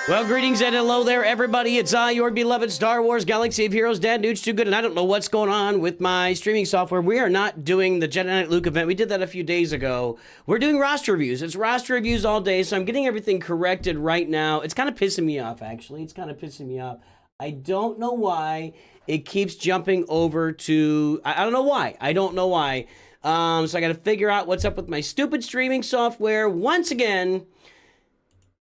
Well, greetings and hello there, everybody. It's your beloved Star Wars Galaxy of Heroes, Dad Nooch Too Good, and I don't know what's going on with my streaming software. We are not doing the Jedi Knight Luke event. We did that a few days ago. We're doing roster reviews. It's roster reviews all day, so I'm getting everything corrected right now. It's kind of pissing me off, actually. It's kind of pissing me off. I don't know why it keeps jumping over to... I don't know why. I don't know why. So I got to figure out what's up with my stupid streaming software. Once again...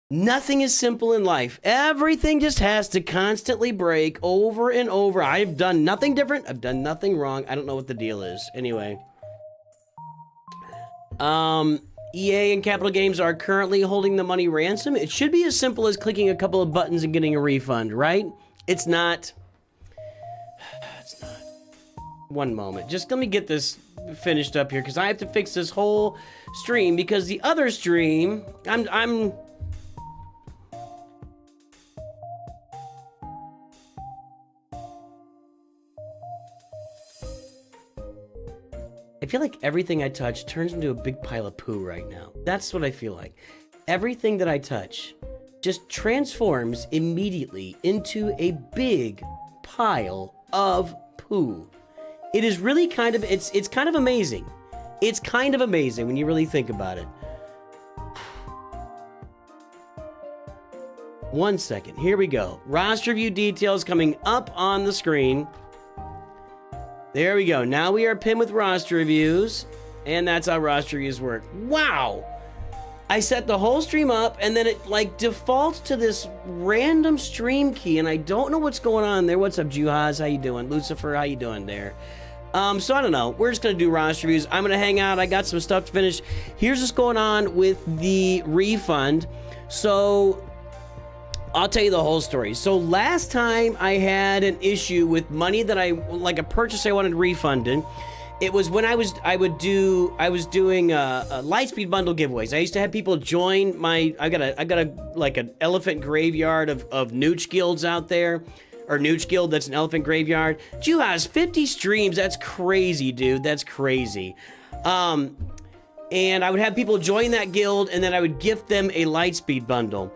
Nothing is simple in life. Everything just has to constantly break over and over. I've done nothing different. I've done nothing wrong. I don't know what the deal is. Anyway. EA and Capital Games are currently holding the money ransom. It should be as simple as clicking a couple of buttons and getting a refund, right? It's not. It's not. One moment. Just let me get this finished up here because I have to fix this whole stream because the other stream, I feel like everything I touch turns into a big pile of poo right now. That's what I feel like. Everything that I touch just transforms immediately into a big pile of poo. It is really kind of, it's kind of amazing. It's kind of amazing when you really think about it. One second, here we go. Roster view details coming up on the screen. There we go. Now we are pinned with roster reviews, and that's how roster reviews work. Wow! I set the whole stream up, and then it like defaults to this random stream key, and I don't know what's going on there. What's up, Juhaz? How you doing? Lucifer, how you doing there? So I don't know. We're just gonna do roster reviews. I'm gonna hang out. I got some stuff to finish. Here's what's going on with the refund. So I'll tell you the whole story. So last time I had an issue with money that like a purchase I wanted refunded. It was when I was doing Lightspeed bundle giveaways. I used to have people join my, I got a like an elephant graveyard of Nooch guilds out there, or Nooch guild that's an elephant graveyard. Jew has 50 streams. That's crazy, dude. That's crazy. And I would have people join that guild, and then I would gift them a Lightspeed bundle.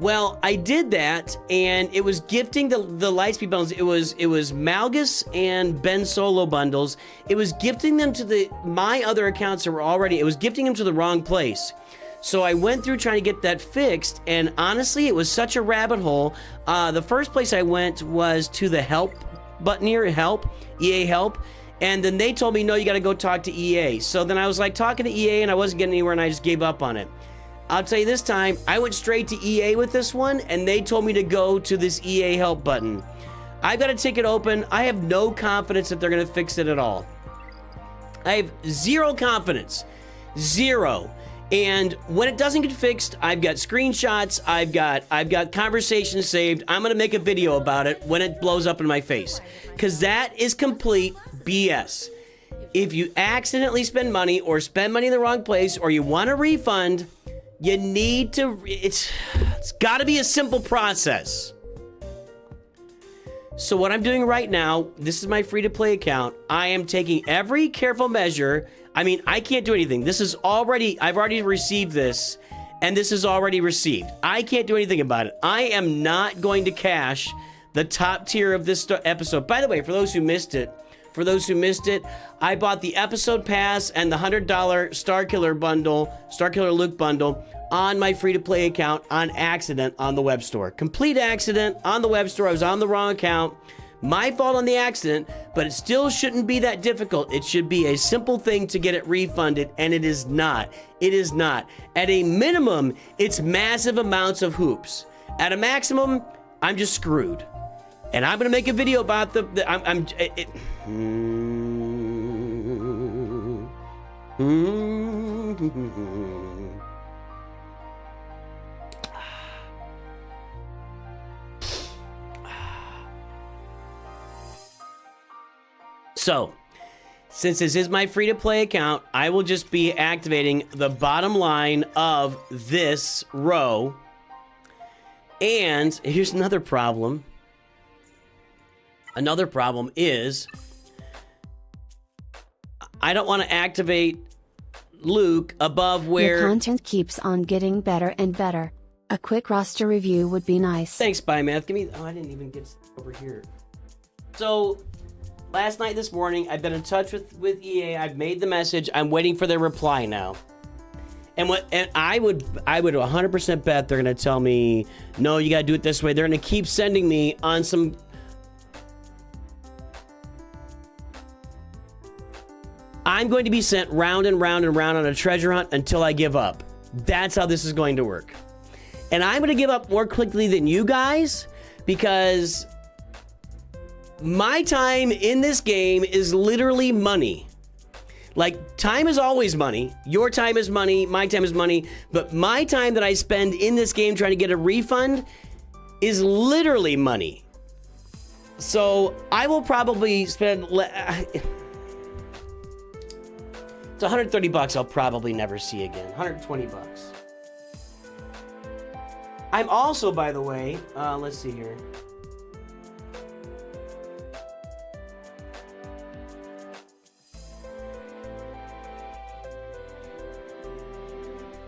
Well, I did that, and it was gifting the Lightspeed bundles. It was Malgus and Ben Solo bundles. It was gifting them to my other accounts that were already. It was gifting them to the wrong place. So I went through trying to get that fixed, and honestly, it was such a rabbit hole. The first place I went was to the help button here, help, EA help. And then they told me, no, you got to go talk to EA. So then I was like talking to EA, and I wasn't getting anywhere, and I just gave up on it. I'll tell you this time, I went straight to EA with this one, and they told me to go to this EA help button. I've got a ticket open. I have no confidence that they're going to fix it at all. I have zero confidence. Zero. And when it doesn't get fixed, I've got screenshots. I've got conversations saved. I'm going to make a video about it when it blows up in my face. Because that is complete BS. If you accidentally spend money or spend money in the wrong place or you want a refund, you need to, it's got to be a simple process. So what I'm doing right now, this is my free-to-play account. I am taking every careful measure. I mean, I can't do anything. This is already, I've already received this, and this is already received. I can't do anything about it. I am not going to cash the top tier of this episode. By the way, for those who missed it, I bought the episode pass and the $100 Starkiller bundle, Starkiller Luke bundle on my free-to-play account on accident on the web store. Complete accident on the web store. I was on the wrong account. My fault on the accident, but it still shouldn't be that difficult. It should be a simple thing to get it refunded, and it is not. It is not. At a minimum, it's massive amounts of hoops. At a maximum, I'm just screwed. And I'm going to make a video about So, since this is my free-to-play account, I will just be activating the bottom line of this row. And here's another problem. Another problem is I don't want to activate Luke above where... Your content keeps on getting better and better. A quick roster review would be nice. Thanks, Bymath. Give me... Oh, I didn't even get over here. So, last night, this morning, I've been in touch with EA. I've made the message. I'm waiting for their reply now. And I would 100% bet they're going to tell me, no, you got to do it this way. They're going to keep sending me on some... I'm going to be sent round and round and round on a treasure hunt until I give up. That's how this is going to work. And I'm going to give up more quickly than you guys because my time in this game is literally money. Like, time is always money. Your time is money. My time is money. But my time that I spend in this game trying to get a refund is literally money. So I will probably spend... It's 130 bucks I'll probably never see again. 120 bucks. I'm also, by the way, let's see here.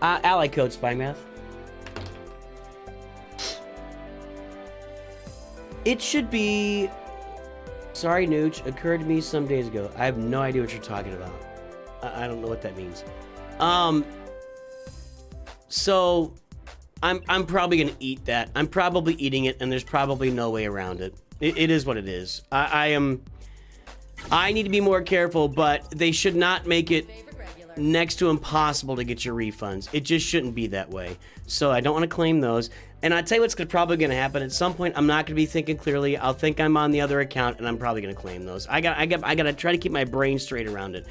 Ally code Spymath. It should be... Sorry, Nooch. Occurred to me some days ago. I have no idea what you're talking about. I don't know what that means. So I'm probably gonna eat that. I'm probably eating it, and there's probably no way around it. It is what it is. I need to be more careful, but they should not make it next to impossible to get your refunds. It just shouldn't be that way. So I don't want to claim those. And I'll tell you what's probably going to happen. At some point, I'm not going to be thinking clearly. I'll think I'm on the other account, and I'm probably going to claim those. I got to try to keep my brain straight around it.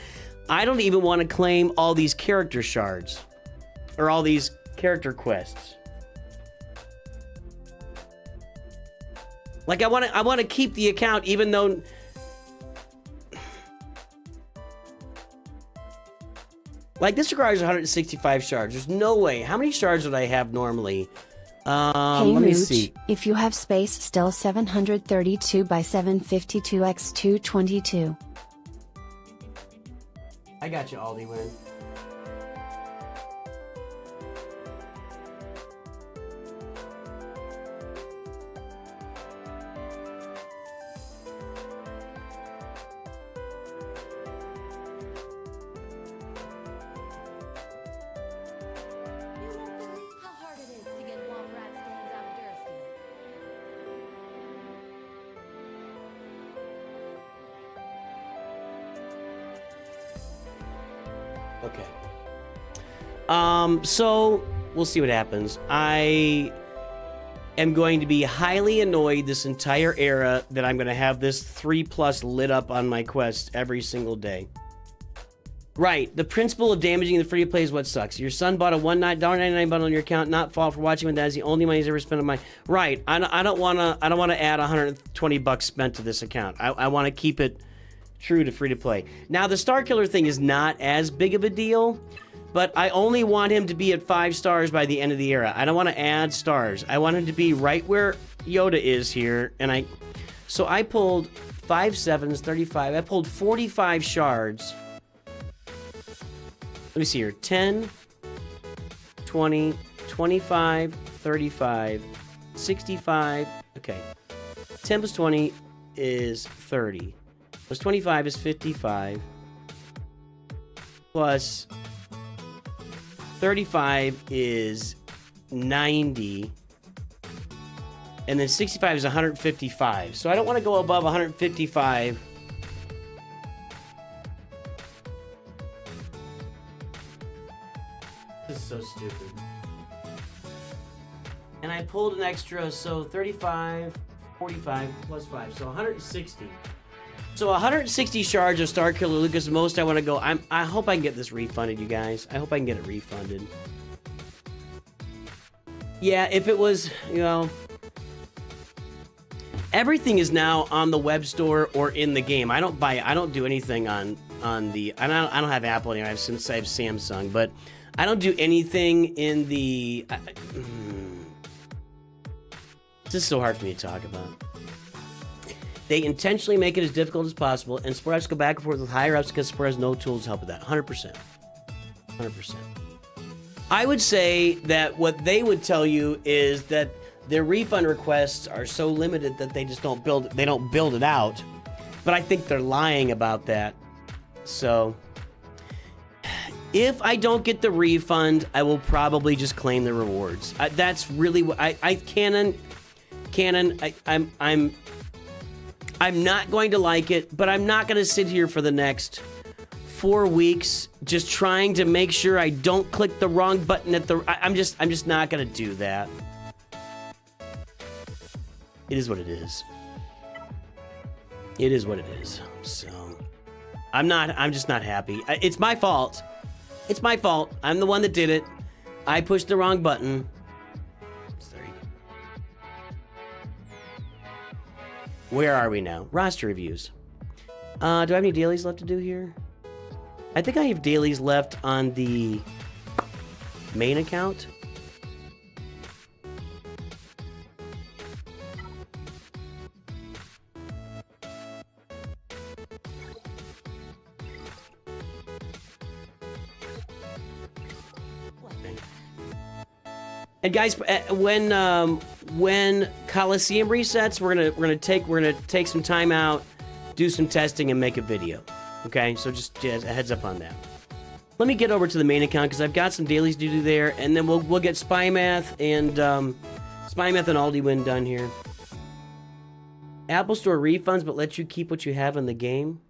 I don't even want to claim all these character shards or all these character quests. Like I want to keep the account even though like this requires 165 shards. There's no way. How many shards would I have normally? Hey, let me see. If you have space, still 732 by 752 x 222. I got you, Aldi Win. Okay. So we'll see what happens. I am going to be highly annoyed this entire era that I'm going to have this 3+ lit up on my quest every single day. Right. The principle of damaging the free-to-play is what sucks. Your son bought a $1.99 bundle on your account, not fault for watching when that is the only money he's ever spent on my... Right. I don't want to add 120 bucks spent to this account. I want to keep it true to free-to-play. Now, the Star Killer thing is not as big of a deal, but I only want him to be at 5 stars by the end of the era. I don't want to add stars. I want him to be right where Yoda is here, and so I pulled 5 7s, 35. I pulled 45 shards. Let me see here. 10, 20, 25, 35, 65. Okay. 10 plus 20 is 30. Plus 25 is 55. Plus 35 is 90. And then 65 is 155. So I don't want to go above 155. This is so stupid. And I pulled an extra, so 35, 45 plus 5, so 160. So 160 shards of Star Killer Lucas, the most I want to go. I hope I can get this refunded, you guys. I hope I can get it refunded. Yeah, if it was, you know, everything is now on the web store or in the game. I don't do anything on the. I don't have Apple anymore. I have Samsung, but I don't do anything in the. This is so hard for me to talk about. They intentionally make it as difficult as possible, and Spore has to go back and forth with higher ups because Spore has no tools to help with that. 100%. 100%. I would say that what they would tell you is that their refund requests are so limited that they just don't build it out. But I think they're lying about that. So if I don't get the refund, I will probably just claim the rewards. That's really what Canon, I'm not going to like it, but I'm not going to sit here for the next 4 weeks just trying to make sure I don't click the wrong button at the. I'm just not going to do that. It is what it is. It is what it is. So I'm just not happy. It's my fault. It's my fault. I'm the one that did it. I pushed the wrong button. So there you go. Where are we now? Roster reviews. Do I have any dailies left to do here? I think I have dailies left on the main account. And guys, when Coliseum resets, we're gonna take some time out, do some testing, and make a video. Okay, so just a heads up on that. Let me get over to the main account because I've got some dailies to do there, and then we'll get Spy Math and Aldi Win done here. Apple Store refunds, but let you keep what you have in the game.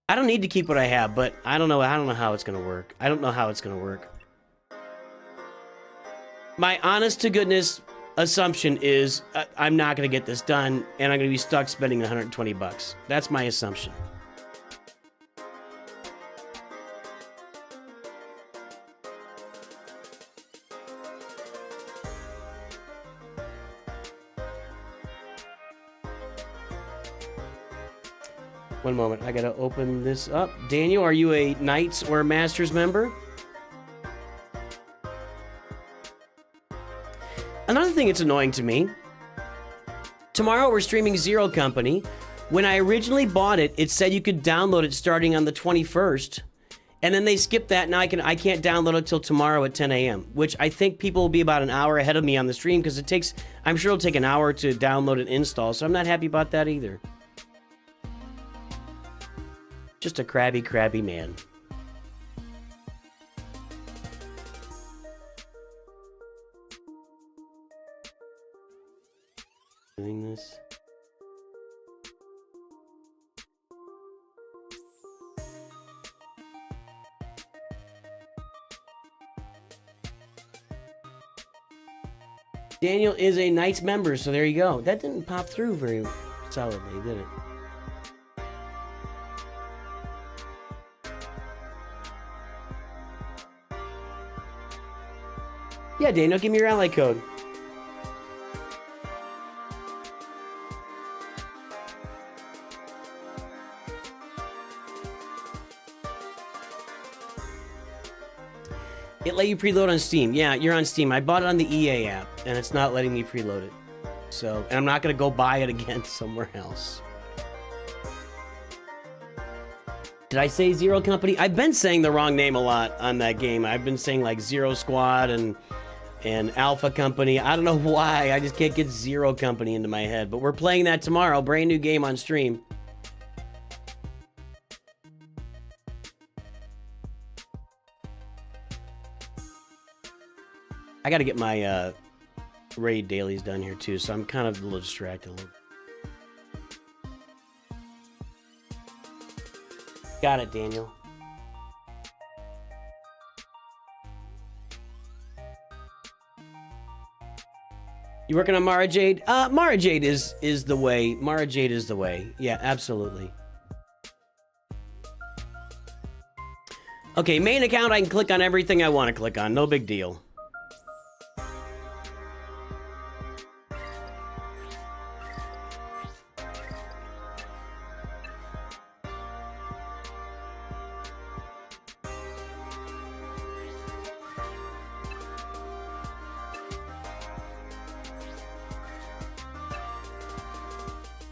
I don't need to keep what I have, but I don't know how it's gonna work. I don't know how it's gonna work. My honest to goodness assumption is I'm not going to get this done, and I'm going to be stuck spending 120 bucks. That's my assumption. One moment, I got to open this up. Daniel, are you a Knights or Masters member? Another thing that's annoying to me, tomorrow we're streaming Zero Company. When I originally bought it, it said you could download it starting on the 21st, and then they skipped that, and I can't download it till tomorrow at 10 a.m., which I think people will be about an hour ahead of me on the stream, because I'm sure it'll take an hour to download and install, so I'm not happy about that either. Just a crabby man. Doing this. Daniel is a Knights member, so there you go. That didn't pop through very solidly, did it? Yeah, Daniel, give me your ally code. It let you preload on Steam. Yeah, you're on Steam. I bought it on the EA app, and it's not letting me preload it. So, and I'm not going to go buy it again somewhere else. Did I say Zero Company? I've been saying the wrong name a lot on that game. I've been saying like Zero Squad and Alpha Company. I don't know why. I just can't get Zero Company into my head. But we're playing that tomorrow. Brand new game on stream. I got to get my raid dailies done here too, so I'm kind of a little distracted. Got it, Daniel. You working on Mara Jade? Mara Jade is the way. Mara Jade is the way. Yeah, absolutely. Okay, main account, I can click on everything I want to click on. No big deal.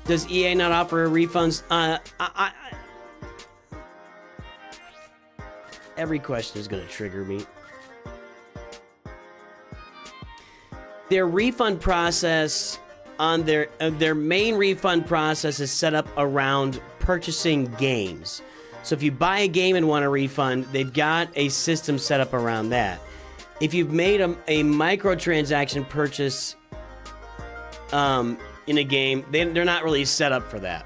Does EA not offer refunds? Every question is going to trigger me. their refund process on their main refund process is set up around purchasing games. So if you buy a game and want a refund, they've got a system set up around that. If you've made a microtransaction purchase in a game, they're not really set up for that.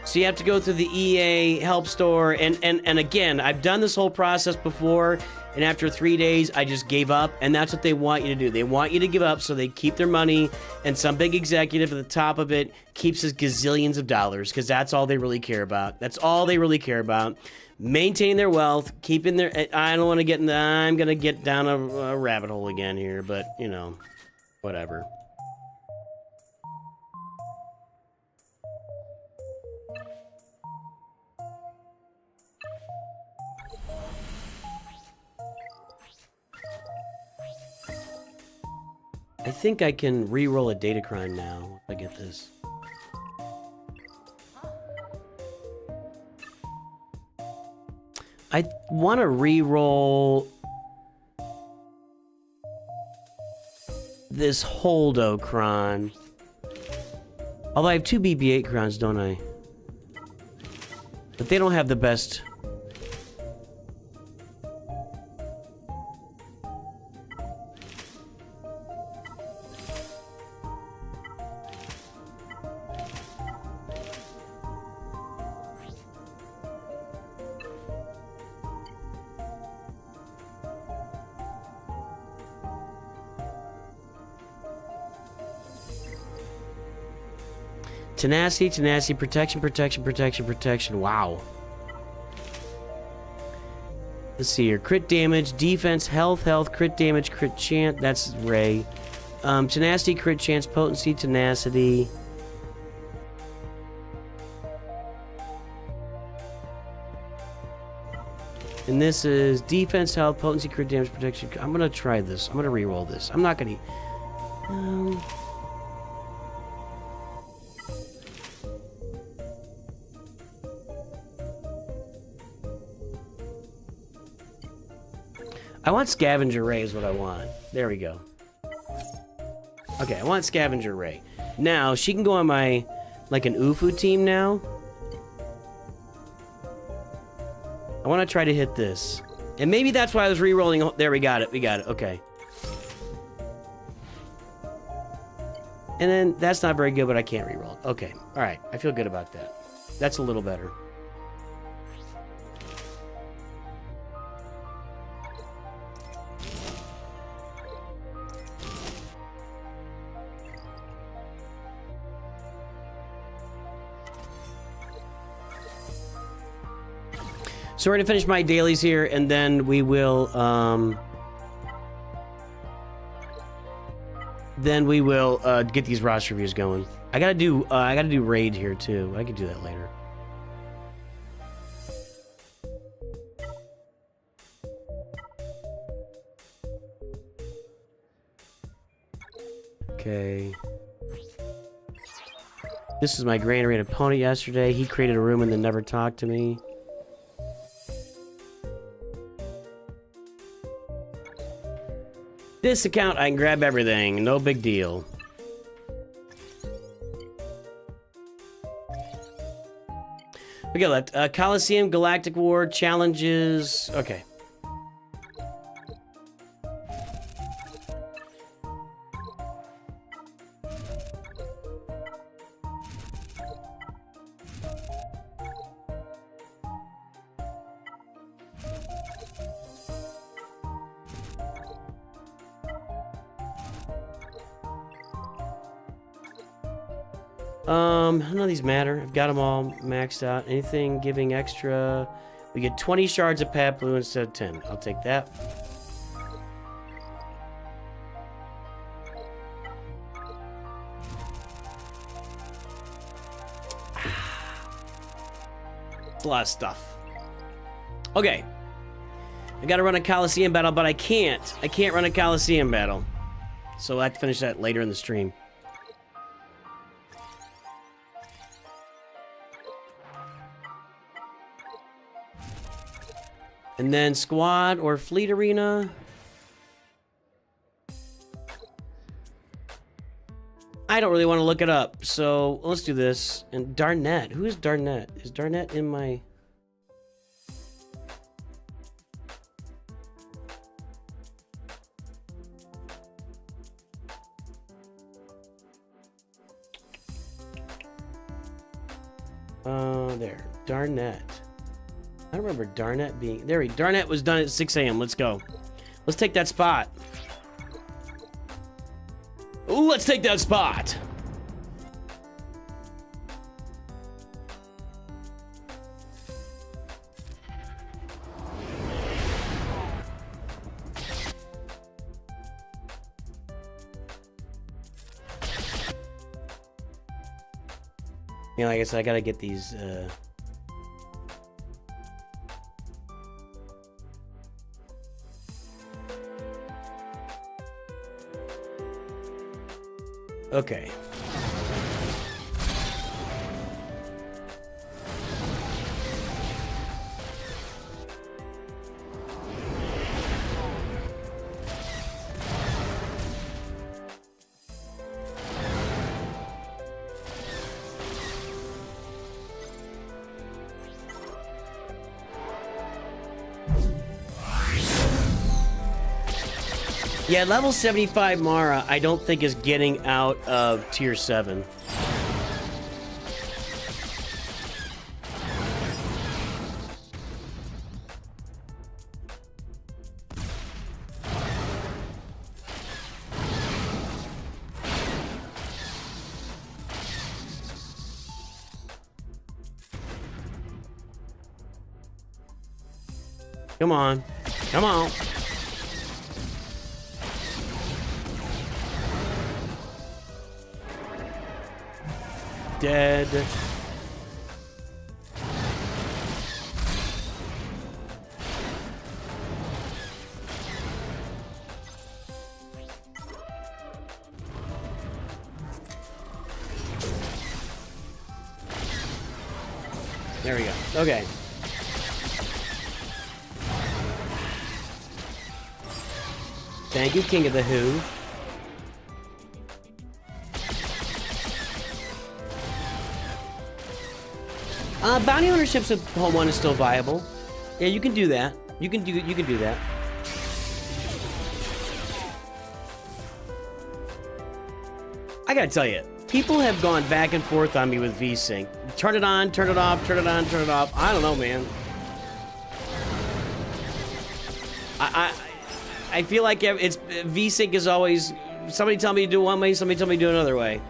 So you have to go through the EA help store, and again, I've done this whole process before, and after 3 days, I just gave up, and that's what they want you to do. They want you to give up so they keep their money, and some big executive at the top of it keeps his gazillions of dollars, because that's all they really care about. That's all they really care about. Maintaining their wealth, keeping their... I don't want to get in the... I'm going to get down a rabbit hole again here, but, you know, whatever. I think I can re-roll a data crime now if I get this. I want to re-roll this Holdocron. Although I have 2 BB-8 crowns, don't I? But they don't have the best... Tenacity, tenacity, protection, protection, protection, protection. Wow. Let's see here. Crit damage, defense, health, health, crit damage, crit chance. That's Ray. Tenacity, crit chance, potency, tenacity. And this is defense, health, potency, crit damage, protection. I'm gonna try this. I'm gonna re-roll this. I'm not gonna... I want Scavenger Ray is what I want. There we go. Okay, I want Scavenger Ray. Now, she can go on my, like, an UFU team now. I want to try to hit this. And maybe that's why I was re-rolling. There, we got it. We got it. Okay. And then, that's not very good, but I can't re-roll it. Okay. All right. I feel good about that. That's a little better. So we're gonna finish my dailies here, and then we will, get these roster reviews going. I gotta do raid here too. I can do that later. Okay. This is my Grand Arena opponent yesterday. He created a room and then never talked to me. This account, I can grab everything. No big deal. We got left. Coliseum, Galactic War, challenges. Okay. None of these matter. I've got them all maxed out. Anything giving extra? We get 20 shards of Pat Blue instead of 10. I'll take that. It's a lot of stuff. Okay. I gotta run a Coliseum battle, but I can't. I can't run a Coliseum battle. So I'll have to finish that later in the stream. And then squad or fleet arena. I don't really want to look it up, so let's do this. And Darnett, who is Darnett? Is Darnett in my... There, Darnett. I don't remember Darnett being... There, Darnett was done at 6 a.m. Let's go. Let's take that spot. Ooh, let's take that spot. You know, like I said, I gotta get these, Okay. Yeah, level 75 Mara, I don't think is getting out of tier 7. Come on. Come on. Dead. There we go. Okay. Thank you, King of the Who. Bounty ownerships of home 1 is still viable. Yeah, you can do that. You can do that. I gotta tell you, people have gone back and forth on me with VSync. Turn it on, turn it off, turn it on, turn it off. I don't know, man. I feel like it's VSync is always somebody tell me to do one way, somebody tell me to do another way.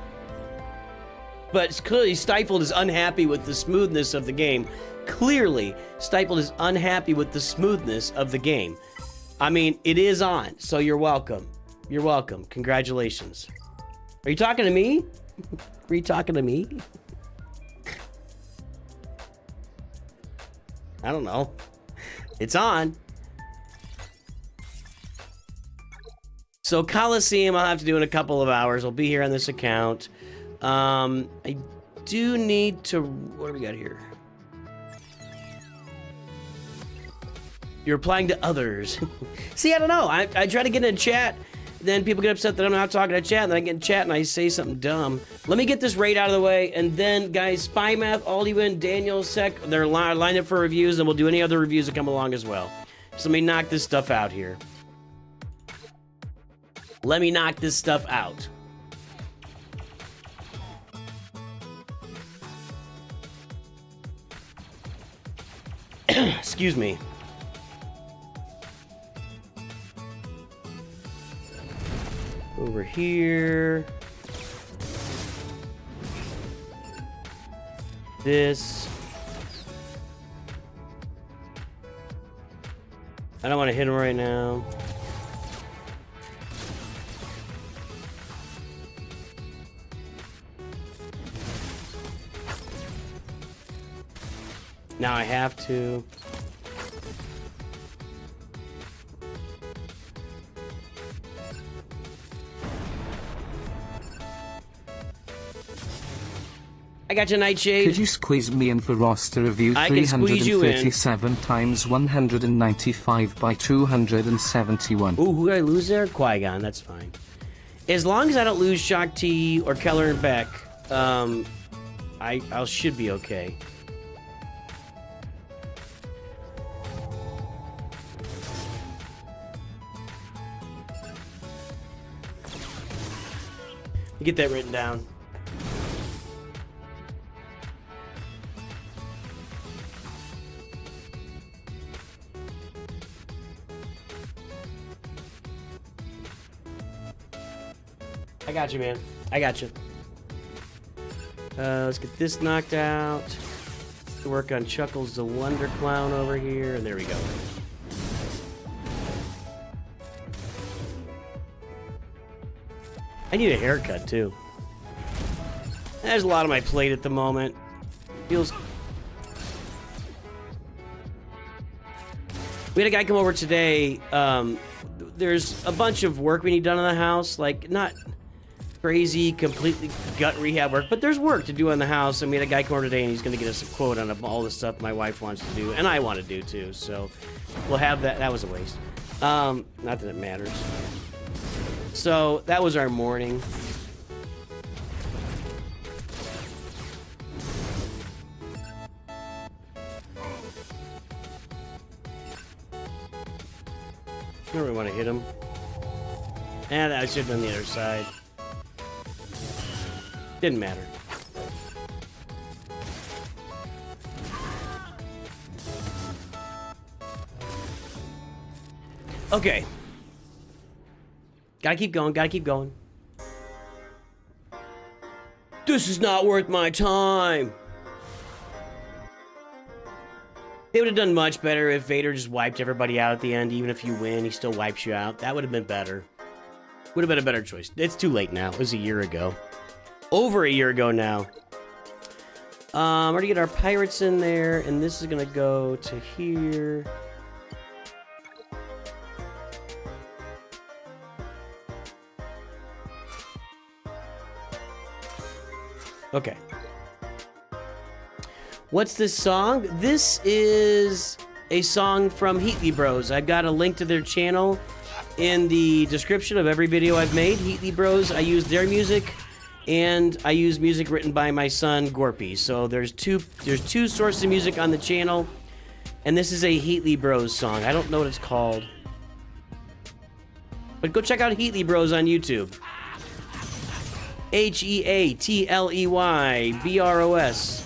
But clearly, Stifled is unhappy with the smoothness of the game. Clearly, Stifled is unhappy with the smoothness of the game. I mean, it is on, so you're welcome. You're welcome. Congratulations. Are you talking to me? Are you talking to me? I don't know. It's on. So Coliseum, I'll have to do in a couple of hours. I'll be here on this account. I do need to... What do we got here? You're applying to others. See, I don't know. I try to get in a chat, then people get upset that I'm not talking to chat, and then I get in chat and I say something dumb. Let me get this raid out of the way, and then, guys, Spy Math, Aldiwin, Daniel, Sec, they're lined up for reviews, and we'll do any other reviews that come along as well. So let me knock this stuff out here. Let me knock this stuff out. Excuse me. Over here. This. I don't want to hit him right now. Now I have to. I got you, Nightshade. Could you squeeze me in for roster review? I can squeeze you in. 337 times 195 by 271. Ooh, who did I lose there? Qui-Gon, that's fine. As long as I don't lose Shock T or Keller and Beck, I should be okay. Get that written down. I got you, man. I got you. Let's get this knocked out. Work on Chuckles the Wonder Clown over here. There we go. I need a haircut, too. There's a lot on my plate at the moment. Feels... We had a guy come over today. There's a bunch of work we need done in the house. Like, not crazy, completely gut rehab work, but there's work to do in the house. And we had a guy come over today, and he's going to get us a quote on all the stuff my wife wants to do, and I want to do, too. So we'll have that. That was a waste. Not that it matters. So that was our morning. I don't really want to hit him. And I should have done the other side. Didn't matter. Okay. Gotta keep going, gotta keep going. This is not worth my time. They would have done much better if Vader just wiped everybody out at the end. Even if you win, he still wipes you out. That would have been better. Would have been a better choice. It's too late now. It was a year ago. Over a year ago now. We're gonna get our pirates in there, and this is gonna go to here. Okay. What's this song? This is a song from Heatley Bros. I've got a link to their channel in the description of every video I've made. Heatley Bros, I use their music, and I use music written by my son Gorpy. So there's two sources of music on the channel, and this is a Heatley Bros song. I don't know what it's called, but go check out Heatley Bros on YouTube. HeatleyBros.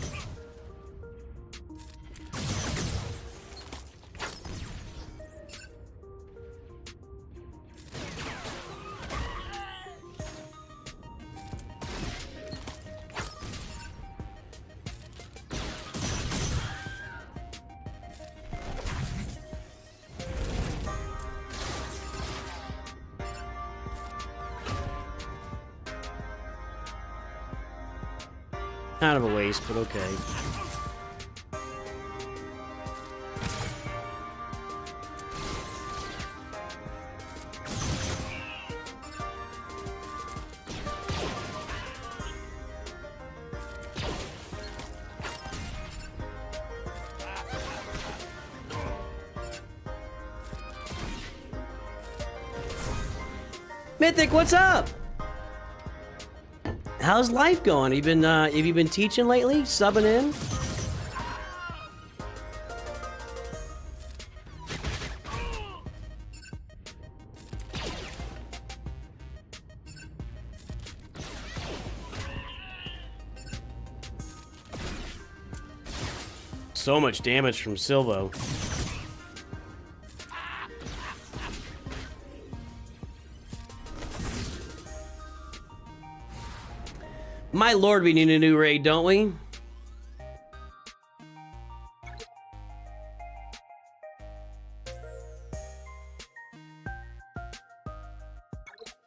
Kind of a waste, but okay. Mythic, what's up? How's life going? Have you been teaching lately? Subbing in? So much damage from Silvo. My lord, we need a new raid, don't we?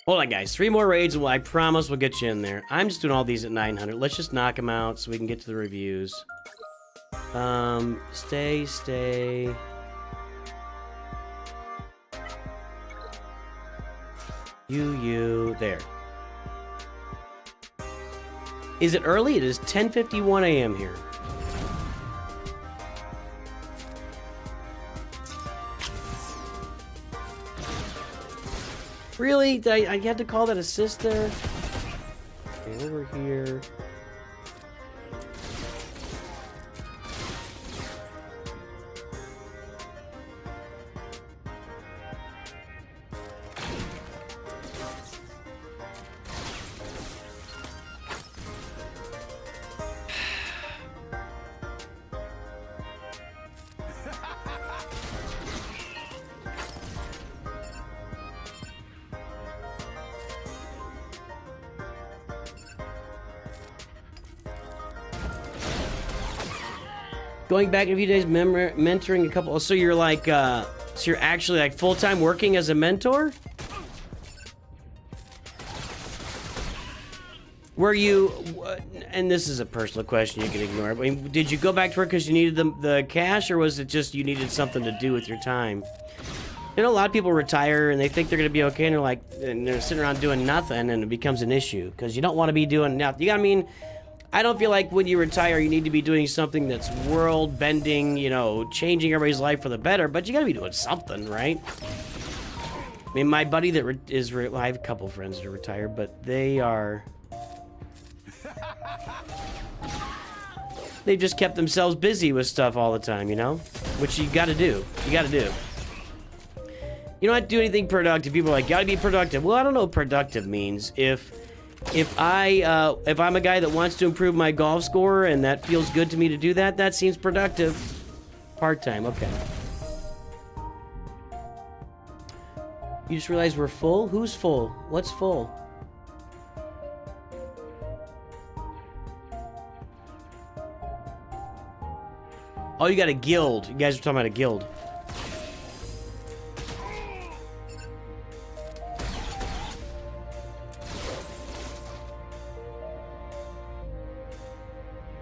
Hold on, guys. 3 more raids, and I promise we'll get you in there. I'm just doing all these at 900. Let's just knock them out so we can get to the reviews. Stay. You, there. Is it early? It is 10:51 a.m. here. Really? I had to call that assist there? Okay, over here. Going back a few days, mentoring a couple. So you're like, so you're actually like full-time working as a mentor? Were you, and this is a personal question, you can ignore it. I mean, did you go back to work because you needed the cash, or was it just you needed something to do with your time? You know, a lot of people retire and they think they're going to be okay, and they're like, and they're sitting around doing nothing, and it becomes an issue because you don't want to be doing nothing. You know what I mean? I don't feel like when you retire, you need to be doing something that's world-bending, you know, changing everybody's life for the better, but you gotta be doing something, right? I mean, my buddy that well, I have a couple friends that are retired, but they are... They've just kept themselves busy with stuff all the time, you know? Which you gotta do. You gotta do. You don't have to do anything productive. People are like, gotta be productive. Well, I don't know what productive means. If I'm a guy that wants to improve my golf score and that feels good to me to do that, that seems productive. Part-time, okay. You just realized we're full? Who's full? What's full? Oh, you got a guild. You guys are talking about a guild.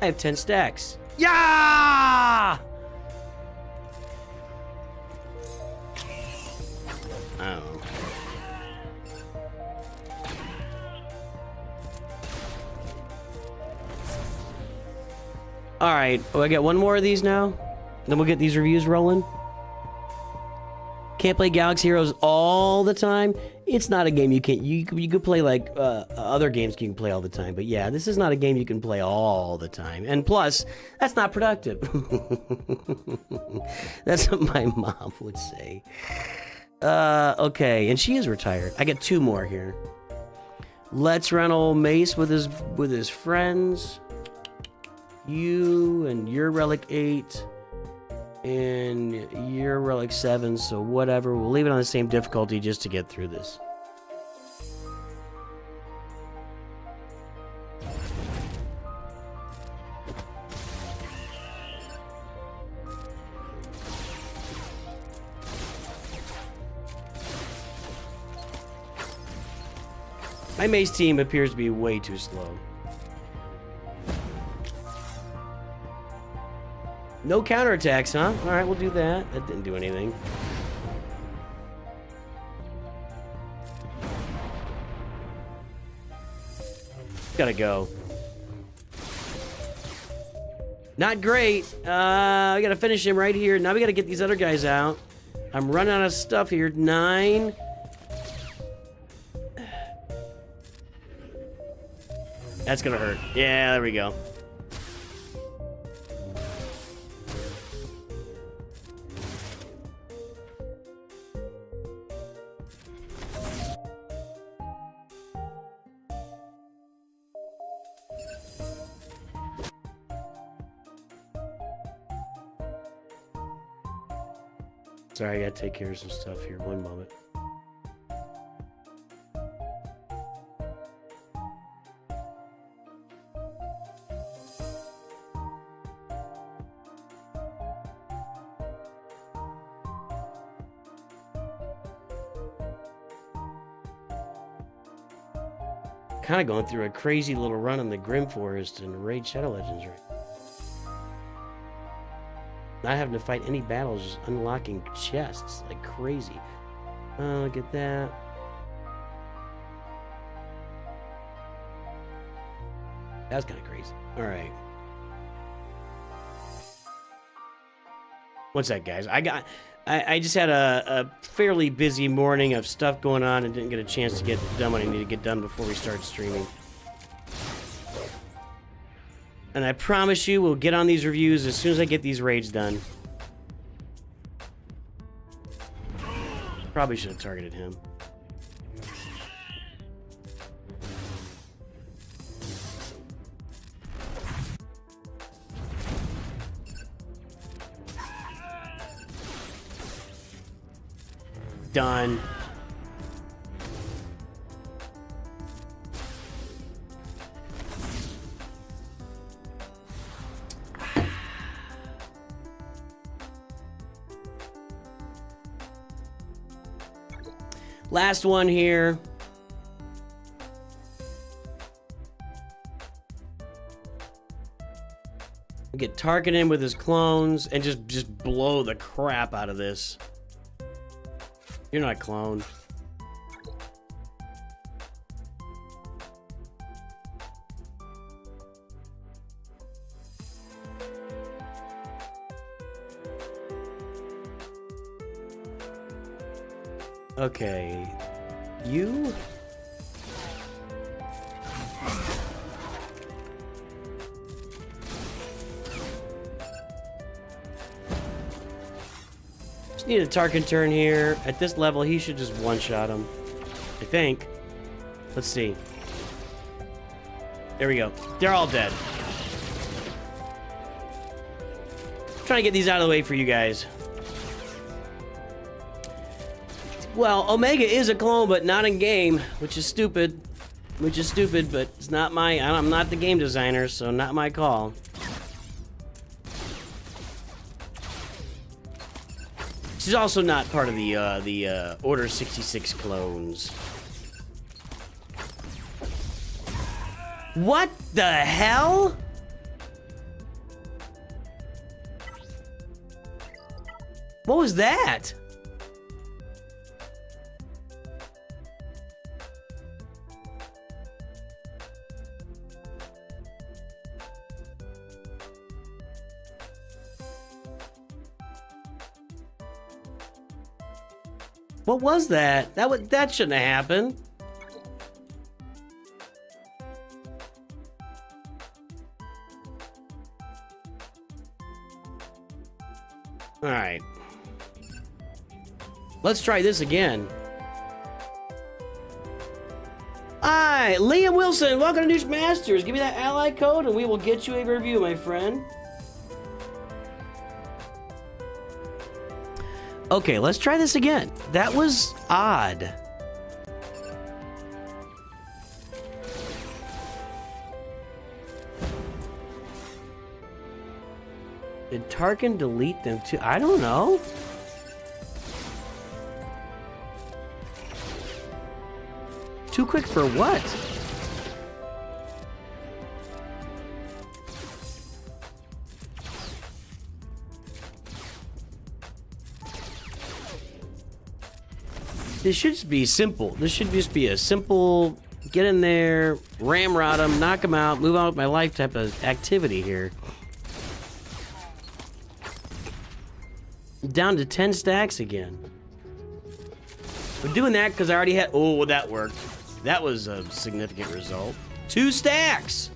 I have 10 stacks. Yeah! Oh. Alright, oh, I got one more of these now. Then we'll get these reviews rolling. Can't play Galaxy Heroes all the time. It's not a game you can. You could play like other games you can play all the time. But yeah, this is not a game you can play all the time. And plus, that's not productive. That's what my mom would say. Okay, and she is retired. I got two more here. Let's run old Mace with his friends. You and your Relic 8. And you're Relic 7, so whatever. We'll leave it on the same difficulty just to get through this. My Mace team appears to be way too slow. No counterattacks, huh? Alright, we'll do that. That didn't do anything. Gotta go. Not great. We gotta finish him right here. Now we gotta get these other guys out. I'm running out of stuff here. 9. That's gonna hurt. Yeah, there we go. Sorry, I gotta take care of some stuff here. One moment. Kind of going through a crazy little run in the Grim Forest and Raid Shadow Legends right. Not having to fight any battles, just unlocking chests like crazy. Look at that. That's kind of crazy. All right. What's that, guys? I just had a fairly busy morning of stuff going on and didn't get a chance to get done what I need to get done before we start streaming. And I promise you we'll get on these reviews as soon as I get these raids done. Probably should have targeted him. Done. Last one here. Get Tarkin in with his clones and just blow the crap out of this. You're not a clone. Okay. You? Just need a Tarkin turn here. At this level, he should just one-shot him. I think. Let's see. There we go. They're all dead. Trying to get these out of the way for you guys. Well, Omega is a clone, but not in game, which is stupid. But it's not my... I'm not the game designer, so not my call. She's also not part of the Order 66 clones. What the hell? What was that? What was that? That shouldn't have happened. All right. Let's try this again. Hi, Liam Wilson. Welcome to Noosh Masters. Give me that ally code and we will get you a review, my friend. Okay, let's try this again. That was odd. Did Tarkin delete them too? I don't know. Too quick for what? This should just be simple. This should just be a simple get in there, ramrod him, knock him out, move on with my life type of activity here. Down to 10 stacks again. We're doing that because I already had... Oh, that worked. That was a significant result. 2 stacks!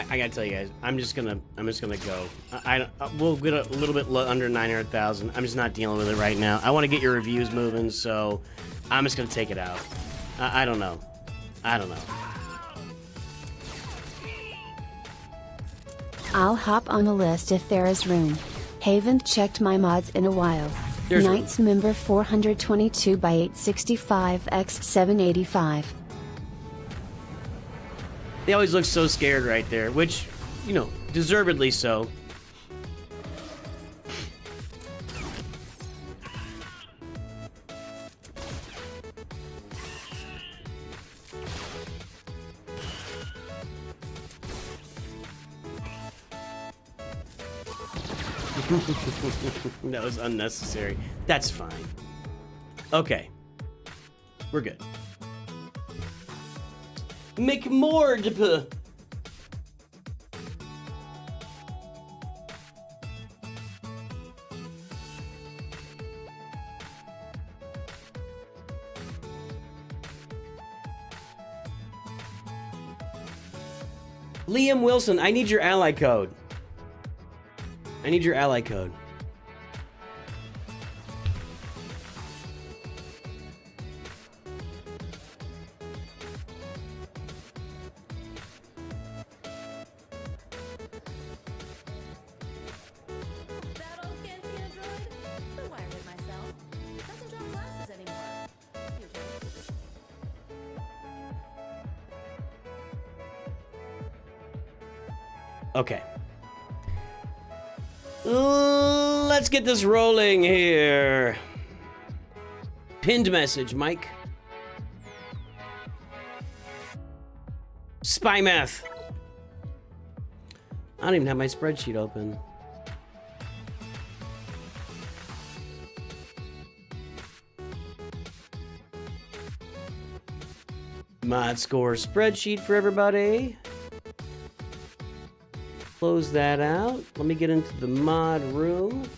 I gotta tell you guys, I'm just gonna go. We'll get a little bit under 900,000. I'm just not dealing with it right now. I want to get your reviews moving, so I'm just gonna take it out. I don't know. I'll hop on the list if there is room. Haven't checked my mods in a while. There's Knights room. member 422 by 865 x 785. They always look so scared right there, which, you know, deservedly so. That was unnecessary. That's fine. Okay. We're good. McMord. Liam Wilson, I need your ally code. I need your ally code. Okay. Let's get this rolling here. Pinned message, Mike. Spy math. I don't even have my spreadsheet open. Mod score spreadsheet for everybody. Close that out. Let me get into the mod room.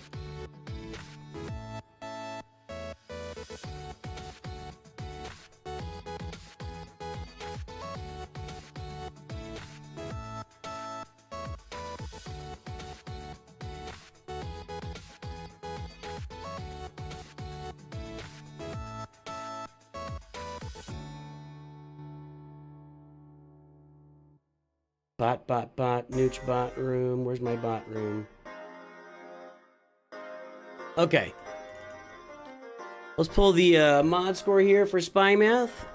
Bot, Nooch bot room. Where's my bot room? Okay. Let's pull the mod score here for Spy Math.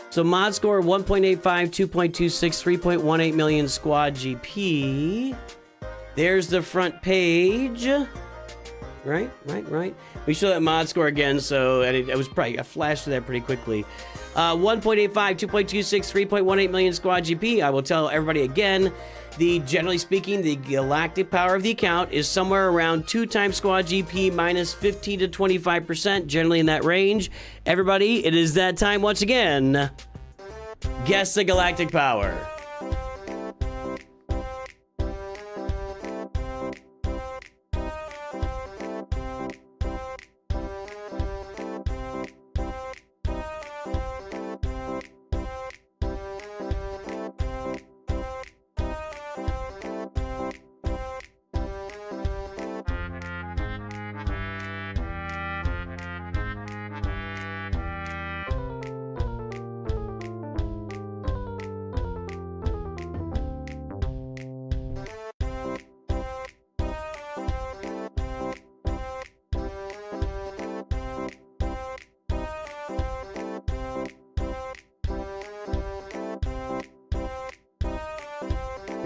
So mod score 1.85, 2.26, 3.18 million squad GP. There's the front page. Right. We show that mod score again, so it was probably I flashed through that pretty quickly. 1.85, 2.26, 3.18 million squad GP. I will tell everybody again, generally speaking, the galactic power of the account is somewhere around 2 times squad GP minus 15 to 25%, generally in that range. Everybody, it is that time once again. Guess the galactic power.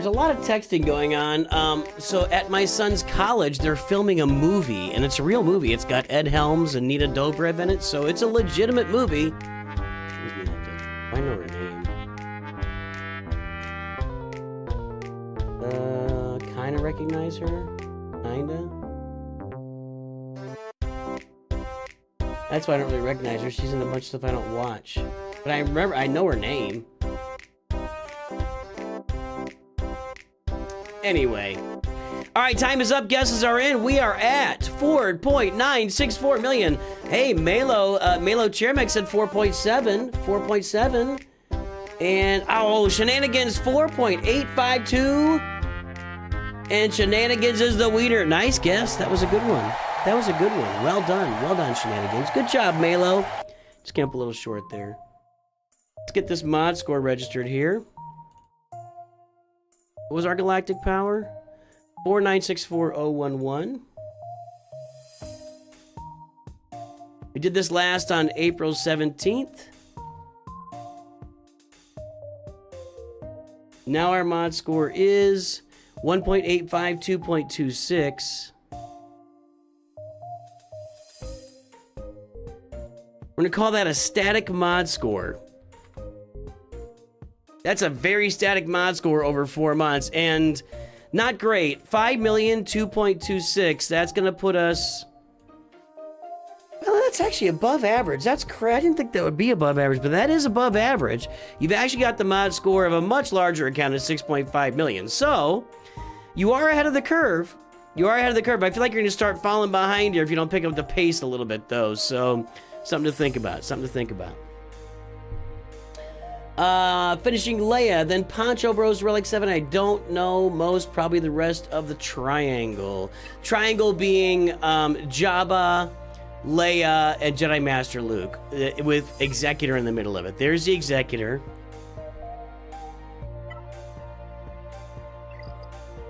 There's a lot of texting going on. So at my son's college, they're filming a movie, and it's a real movie. It's got Ed Helms and Nina Dobrev in it, so it's a legitimate movie. I know her name. Kind of recognize her. Kinda. That's why I don't really recognize her. She's in a bunch of stuff I don't watch. But I know her name. Anyway. All right, time is up. Guesses are in. We are at 4.964 million. Hey, Malo Chairmax said 4.7. 4.7. And, oh, Shenanigans 4.852. And Shenanigans is the winner. Nice guess. That was a good one. That was a good one. Well done. Well done, Shenanigans. Good job, Malo. Just came up a little short there. Let's get this mod score registered here. What was our galactic power? 4964011. We did this last on April 17th. Now our mod score is 1.85, 2.26. We're going to call that a static mod score. That's a very static mod score over 4 months, and not great. 5 million, 2.26. That's going to put us... Well, that's actually above average. That's correct. I didn't think that would be above average, but that is above average. You've actually got the mod score of a much larger account of 6.5 million. So, you are ahead of the curve. You are ahead of the curve. I feel like you're going to start falling behind here if you don't pick up the pace a little bit, though. So, something to think about. Something to think about. Finishing Leia, then Poncho Bros Relic 7. I don't know most, probably the rest of the triangle. Triangle being Jabba, Leia, and Jedi Master Luke, with Executor in the middle of it. There's the Executor.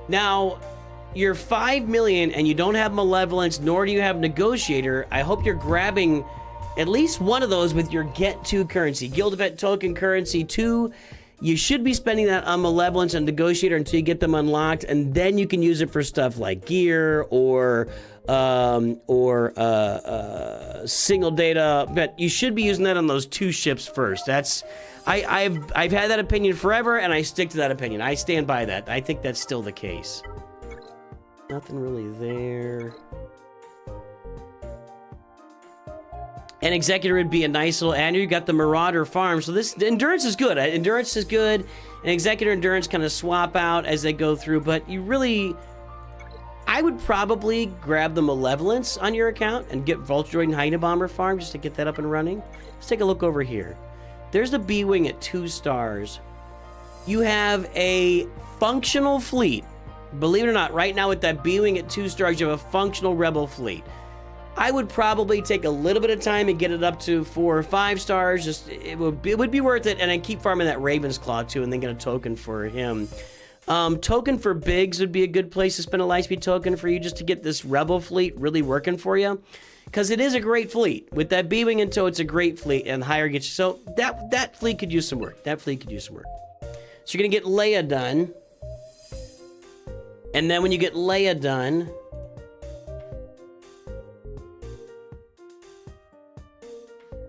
Now, you're 5 million and you don't have Malevolence, nor do you have Negotiator. I hope you're grabbing at least one of those with your Get 2 currency. Guild Event Token Currency 2. You should be spending that on Malevolence and Negotiator until you get them unlocked, and then you can use it for stuff like gear or single data. But you should be using that on those 2 ships first. That's I've had that opinion forever, and I stick to that opinion. I stand by that. I think that's still the case. Nothing really there. And Executor would be a nice little add. You got the Marauder Farm, so this Endurance is good. Endurance is good, and Executor Endurance kind of swap out as they go through. But you really, I would probably grab the Malevolence on your account and get Vulture and Hyena Bomber Farm just to get that up and running. Let's take a look over here. There's the B-Wing at 2 stars. You have a functional fleet. Believe it or not, right now with that B-Wing at 2 stars, you have a functional Rebel fleet. I would probably take a little bit of time and get it up to 4 or 5 stars. Just it would be worth it, and then keep farming that Raven's Claw too, and then get a token for him. Token for Biggs would be a good place to spend a Lightspeed token for you, just to get this Rebel fleet really working for you, because it is a great fleet. With that B-Wing in tow, it's a great fleet, and higher gets you. So that fleet could use some work. That fleet could use some work. So you're gonna get Leia done, and then when you get Leia done.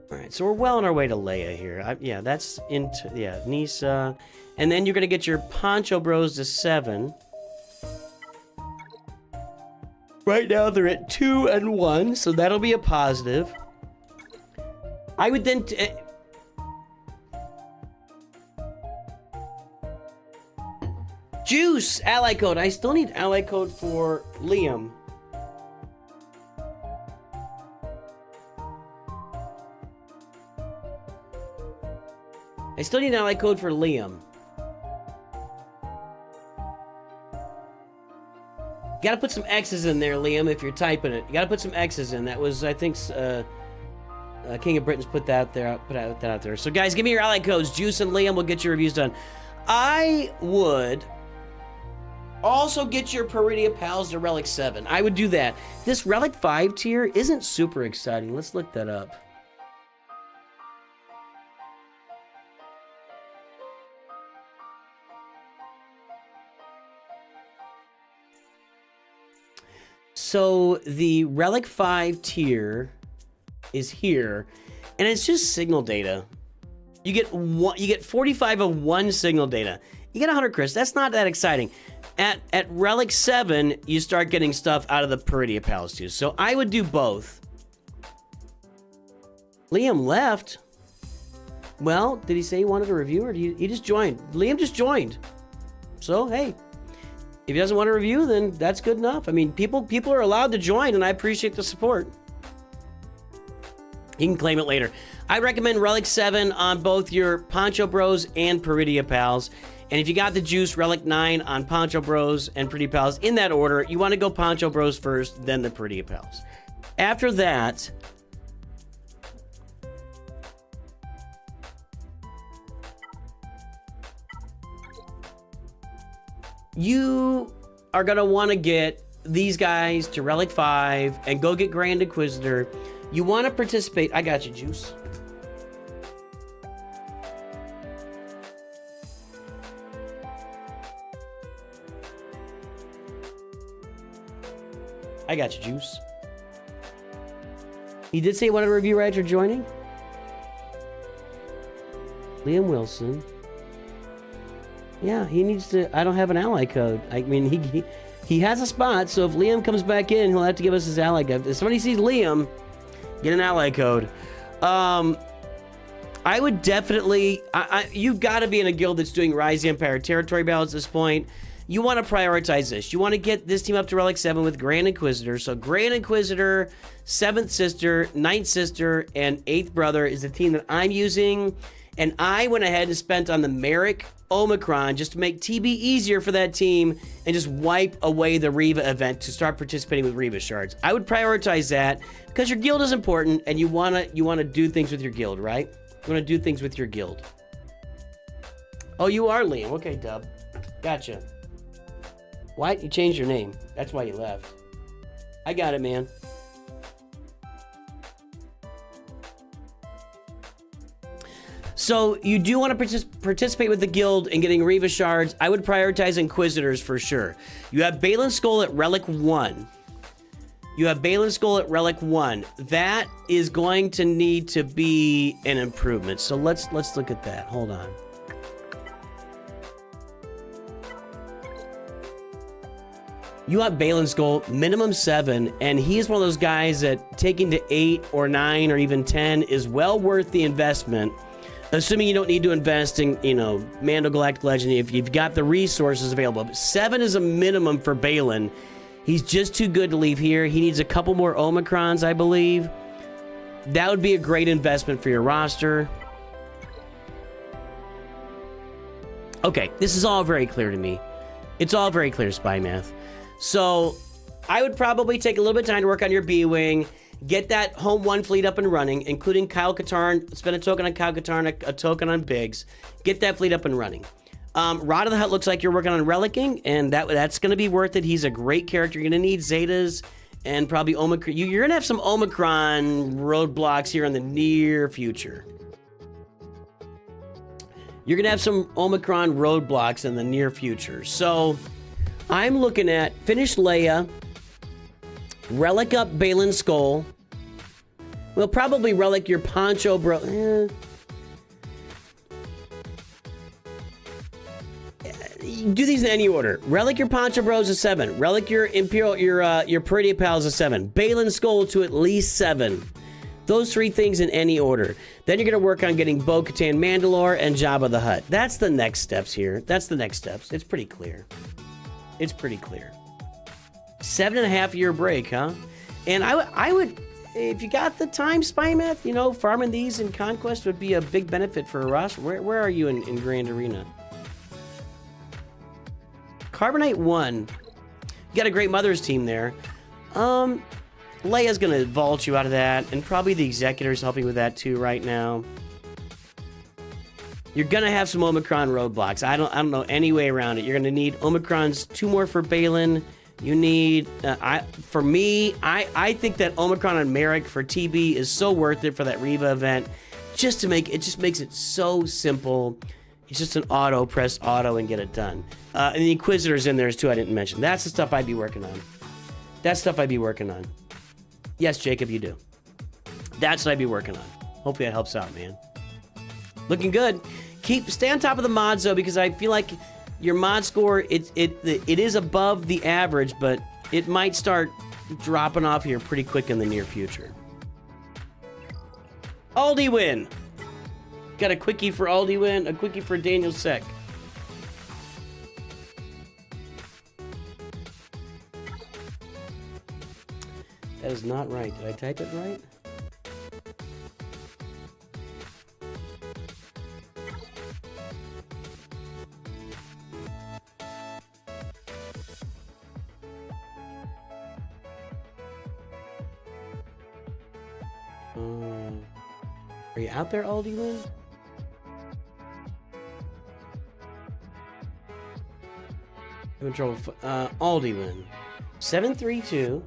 Alright, so we're well on our way to Leia here. Yeah, that's into... Yeah, Nisa. And then you're going to get your Poncho Bros to 7. Right now they're at 2 and 1, so that'll be a positive. I would then... Juice! Ally code. I still need ally code for Liam. I still need an ally code for Liam. You gotta put some X's in there, Liam, if you're typing it. You gotta put some X's in. That was, I think, King of Britain's put that out there. So, guys, give me your ally codes. Juice and Liam will get your reviews done. I would also get your Peridia Pals to Relic 7. I would do that. This Relic 5 tier isn't super exciting. Let's look that up. So the Relic 5 tier is here, and it's just signal data. You get 45 of 1 signal data. You get 100 crystals. That's not that exciting. At Relic 7, you start getting stuff out of the Peridia Palace too. So I would do both. Liam left. Well, did he say he wanted a review, or he just joined? Liam just joined. So hey. If he doesn't want a review, then that's good enough. I mean, people are allowed to join, and I appreciate the support. You can claim it later. I recommend Relic 7 on both your Poncho Bros and Peridia Pals. And if you got the juice, Relic 9 on Poncho Bros and Peridia Pals in that order. You want to go Poncho Bros first, then the Peridia Pals. After that, you are going to want to get these guys to Relic 5 and go get Grand Inquisitor. You want to participate. I got you, Juice. I got you, Juice. He did say he wanted a review right after joining. Liam Wilson. Yeah, he needs to. I don't have an ally code. I mean, he has a spot, so if Liam comes back in, he'll have to give us his ally code. If somebody sees Liam, get an ally code. I would definitely... you've got to be in a guild that's doing Rise of the Empire territory battles at this point. You want to prioritize this. You want to get this team up to Relic 7 with Grand Inquisitor. So Grand Inquisitor, 7th Sister, 9th Sister, and 8th Brother is the team that I'm using. And I went ahead and spent on the Merrick Omicron just to make TB easier for that team and just wipe away the Reva event to start participating with Reva shards. I would prioritize that because your guild is important and you wanna do things with your guild, right? You wanna do things with your guild. Oh, you are Liam. Okay, Dub. Gotcha. Why? You changed your name. That's why you left. I got it, man. So you do want to participate with the guild in getting Reva shards. I would prioritize Inquisitors for sure. You have Balin Skull at Relic 1. You have Balin Skull at Relic 1. That is going to need to be an improvement. So let's look at that. Hold on. You have Balin Skull, minimum 7, and he's one of those guys that taking to 8 or 9 or even 10 is well worth the investment. Assuming you don't need to invest in, Mando Galactic Legend, if you've got the resources available. But 7 is a minimum for Balin. He's just too good to leave here. He needs a couple more Omicrons, I believe. That would be a great investment for your roster. Okay, this is all very clear to me. It's all very clear, Spy Math. So, I would probably take a little bit of time to work on your B-Wing. Get that home 1 fleet up and running, including Kyle Katarn. Spend a token on Kyle Katarn, a token on Biggs. Get that fleet up and running. Rod of the Hutt looks like you're working on Relicking, and that's going to be worth it. He's a great character. You're going to need Zetas and probably Omicron. You're going to have some Omicron roadblocks here in the near future. You're going to have some Omicron roadblocks in the near future. So, I'm looking at finish Leia, Relic up Balin Skull. We'll probably relic your Poncho Bro. Do these in any order. Relic your Poncho Bros a 7. Relic your Imperial, your Peridia Pals a 7. Balin Skull to at least 7. Those 3 things in any order. Then you're going to work on getting Bo-Katan Mandalore and Jabba the Hutt. That's the next steps here. That's the next steps. It's pretty clear. It's pretty clear. 7.5 year break, huh? And I would, if you got the time, Spy Math, farming these in Conquest would be a big benefit for a roster. Where are you in Grand Arena? Carbonite 1. You got a great Mother's team there. Leia's gonna vault you out of that, and probably the Executor's helping with that too right now. You're gonna have some Omicron roadblocks. I don't know any way around it. You're gonna need Omicrons, 2 more for Balin. You need, for me, I think that Omicron and Merrick for TB is so worth it for that Reva event. It just makes it so simple. It's just an press auto and get it done. And the Inquisitor's in there too, I didn't mention. That's the stuff I'd be working on. Yes, Jacob, you do. That's what I'd be working on. Hopefully that helps out, man. Looking good. Stay on top of the mods though, because I feel like your mod score, it is above the average, but it might start dropping off here pretty quick in the near future. Aldi win. Got a quickie for Aldi win, a quickie for Daniel Sec. That is not right. Did I type it right? Are you out there, Aldi Win? I'm in trouble. Aldi Win. 732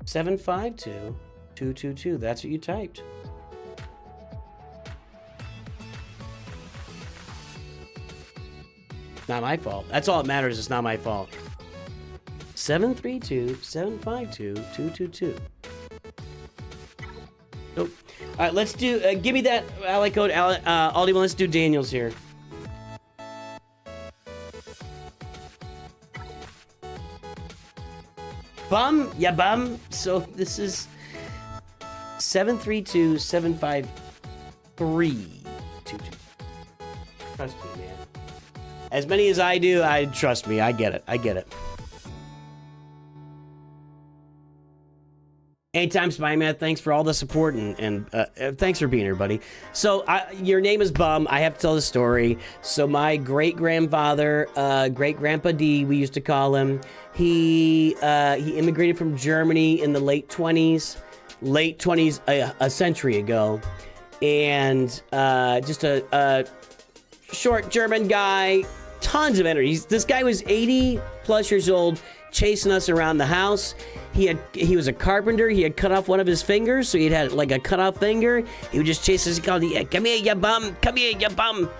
752 222. That's what you typed. Not my fault. That's all that matters. It's not my fault. 732 752 222. Nope. All right, let's do. Give me that ally code, Aldi. Let's do Daniels here. Bum, yeah, bum. So this is 732-753-22. Trust me, man. As many as I do, trust me, I get it. I get it. Anytime, Spyman, thanks for all the support and thanks for being here, buddy. So, your name is Bum. I have to tell the story. So, my great-grandfather, great-grandpa D, we used to call him, he immigrated from Germany in the late 20s. Late 20s, a century ago. And just a short German guy, tons of energy. This guy was 80-plus years old, chasing us around the house. He was a carpenter. He had cut off one of his fingers, so he had like a cut off finger. He would just chase us. He called, "Come here, you bum! Come here, you bum!"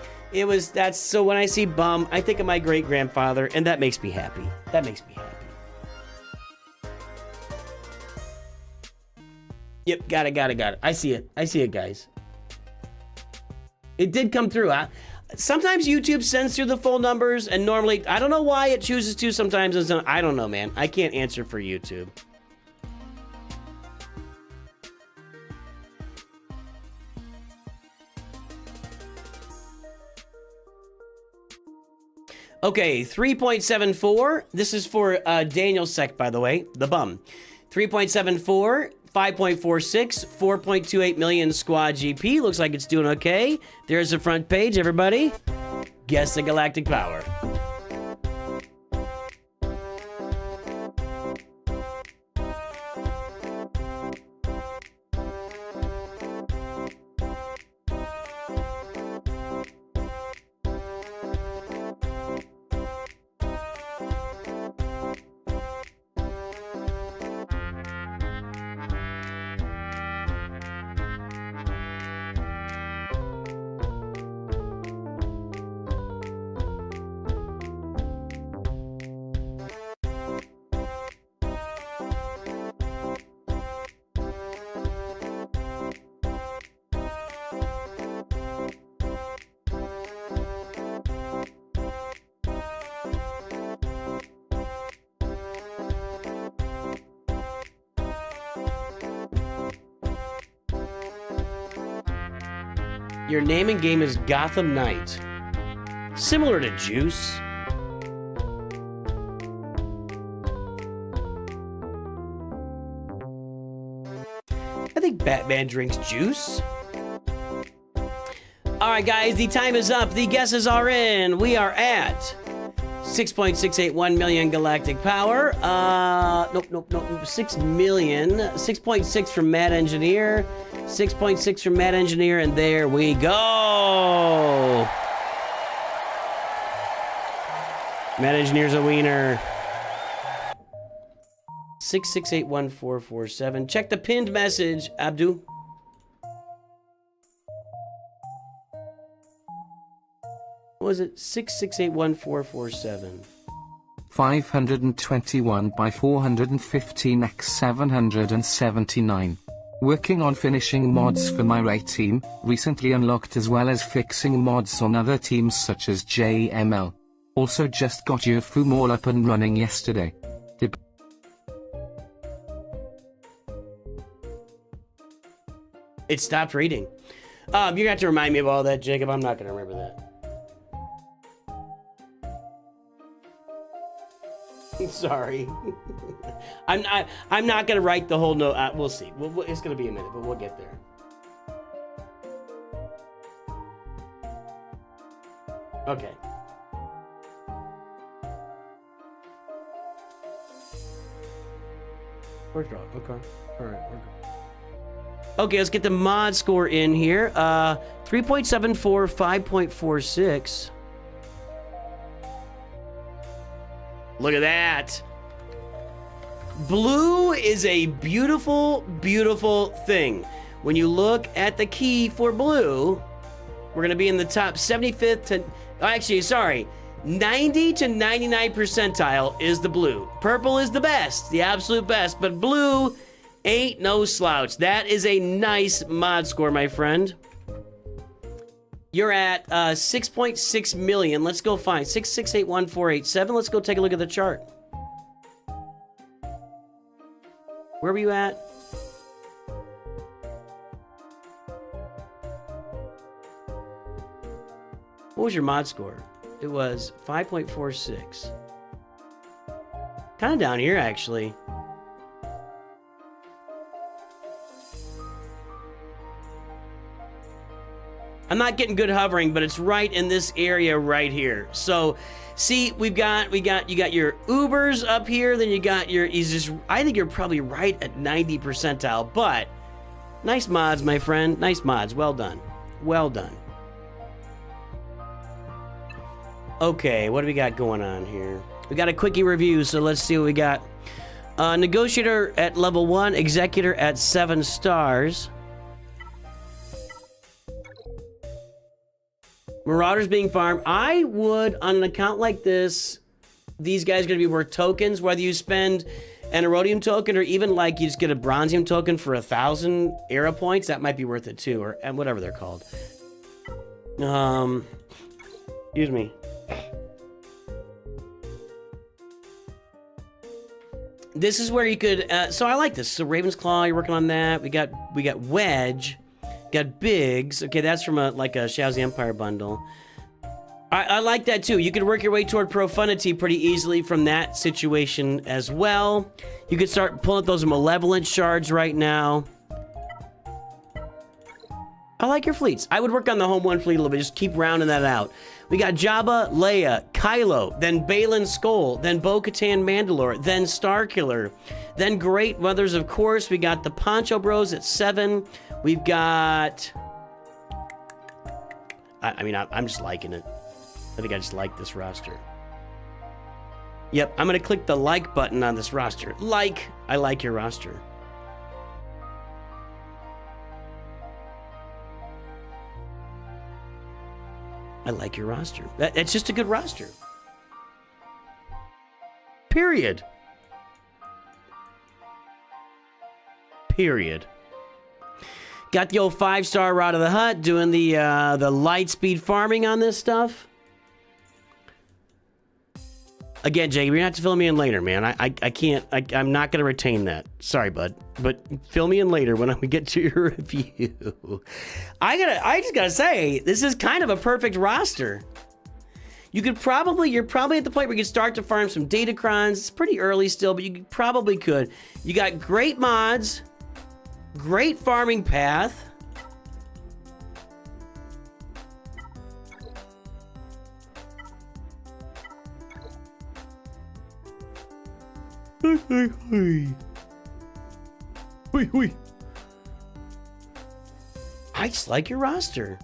So when I see Bum, I think of my great grandfather, and that makes me happy. That makes me happy. Yep, got it. I see it, guys. It did come through. Sometimes YouTube sends through the full numbers, and normally, I don't know why it chooses to sometimes. I don't know, man. I can't answer for YouTube. Okay, 3.74. This is for Daniel Sec, by the way, the Bum. 3.74. 5.46, 4.28 million squad GP. Looks like it's doing okay. There's the front page, everybody. Guess the galactic power. Your name in game is Gotham Knight. Similar to Juice. I think Batman drinks juice. Alright guys, the time is up. The guesses are in. We are at 6.681 million galactic power. Nope. 6 million. 6.6 from Mad Engineer. 6.6 from Mad Engineer, and there we go. Mad Engineer's a wiener. 6681447. Check the pinned message, Abdu. What was it? 6681447. 521 by 415 x 779. Working on finishing mods for my Ray team, recently unlocked, as well as fixing mods on other teams such as JML. Also just got your Fum all up and running yesterday. It stopped reading. You're gonna have to remind me of all that, Jacob. I'm not gonna remember that. Sorry. I'm not gonna write the whole note. We'll see. It's gonna be a minute, but we'll get there. Okay. Worked out. Okay. All right. Okay, let's get the mod score in here. 3.74, 5.46. Look at that. Blue is a beautiful, beautiful thing. When you look at the key for blue, we're going to be in the top 75th to... Actually, sorry. 90 to 99 percentile is the blue. Purple is the best, the absolute best, but blue ain't no slouch. That is a nice mod score, my friend. You're at 6.6 million. Let's go find 6681487. Let's go take a look at the chart. Where were you at? What was your mod score? It was 5.46. Kind of down here, actually. I'm not getting good hovering, but it's right in this area right here. So, see, you got your Ubers up here, then you got your, I think you're probably right at 90 percentile, but nice mods, my friend. Nice mods. Well done. Well done. Okay, what do we got going on here? We got a quickie review, so let's see what we got. Negotiator at level 1, Executor at 7 stars. Marauders being farmed. I would, on an account like this, these guys are going to be worth tokens, whether you spend an Erodium token or even like you just get a Bronzium token for 1,000 era points, that might be worth it too, or and whatever they're called. Excuse me. This is where you could, so I like this. So Raven's Claw, you're working on that. We got Wedge. Got Biggs. Okay, that's from like a Shao's Empire bundle. I like that too. You could work your way toward Profundity pretty easily from that situation as well. You could start pulling up those Malevolent shards right now. I like your fleets. I would work on the home one fleet a little bit. Just keep rounding that out. We got Jabba, Leia, Kylo, then Balin Skull, then Bo-Katan Mandalore, then Starkiller, then Great Mothers, of course. We got the Poncho Bros at 7. We've got... I'm just liking it. I think I just like this roster. Yep, I'm going to click the like button on this roster. I like your roster. I like your roster. It's just a good roster. Period. Period. Got the old 5-star Rod of the Hut doing the light speed farming on this stuff. Again, Jacob, you're gonna have to fill me in later, man. I can't. I'm not gonna retain that. Sorry, bud. But fill me in later when we get to your review. I just gotta say, this is kind of a perfect roster. You're probably at the point where you can start to farm some Datacrons. It's pretty early still, but you probably could. You got great mods, great farming path. I just like your roster.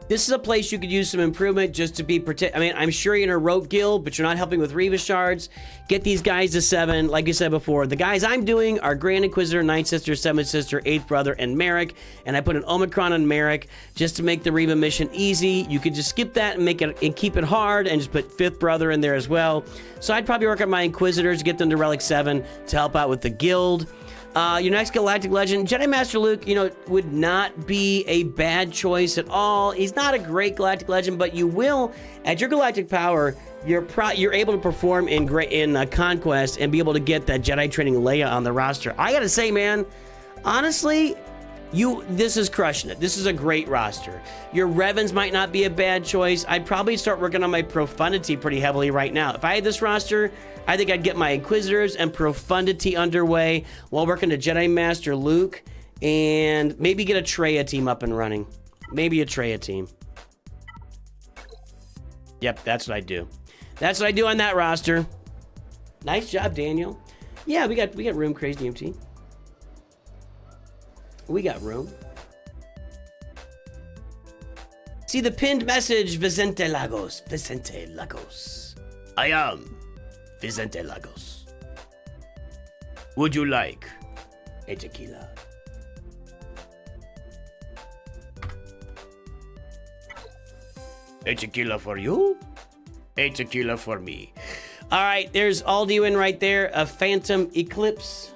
This is a place you could use some improvement just to be protect. I mean, I'm sure you're in a rogue guild, but you're not helping with Reva shards. Get these guys to 7. Like you said before, the guys I'm doing are Grand Inquisitor, Ninth Sister, Seventh Sister, Eighth Brother, and Merrick. And I put an Omicron on Merrick just to make the Reva mission easy. You could just skip that and make it and keep it hard, and just put Fifth Brother in there as well. So I'd probably work on my Inquisitors, get them to Relic 7 to help out with the guild. Your next Galactic Legend, Jedi Master Luke, would not be a bad choice at all. He's not a great Galactic Legend, but you will, at your Galactic power, you're able to perform in Conquest and be able to get that Jedi training Leia on the roster. I gotta say, man, honestly, this is crushing it. This is a great roster. Your Revens might not be a bad choice. I'd probably start working on my Profundity pretty heavily right now. If I had this roster, I think I'd get my Inquisitors and Profundity underway while working to Jedi Master Luke and maybe get a Traya team up and running. Maybe a Traya team. Yep, that's what I do. That's what I do on that roster. Nice job, Daniel. Yeah, we got room, Crazy DMT. We got room. See the pinned message, Vicente Lagos. Vicente Lagos. I am Vicente Lagos. Would you like a tequila? A tequila for you? A tequila for me. All right, there's Alduin right there, a Phantom Eclipse.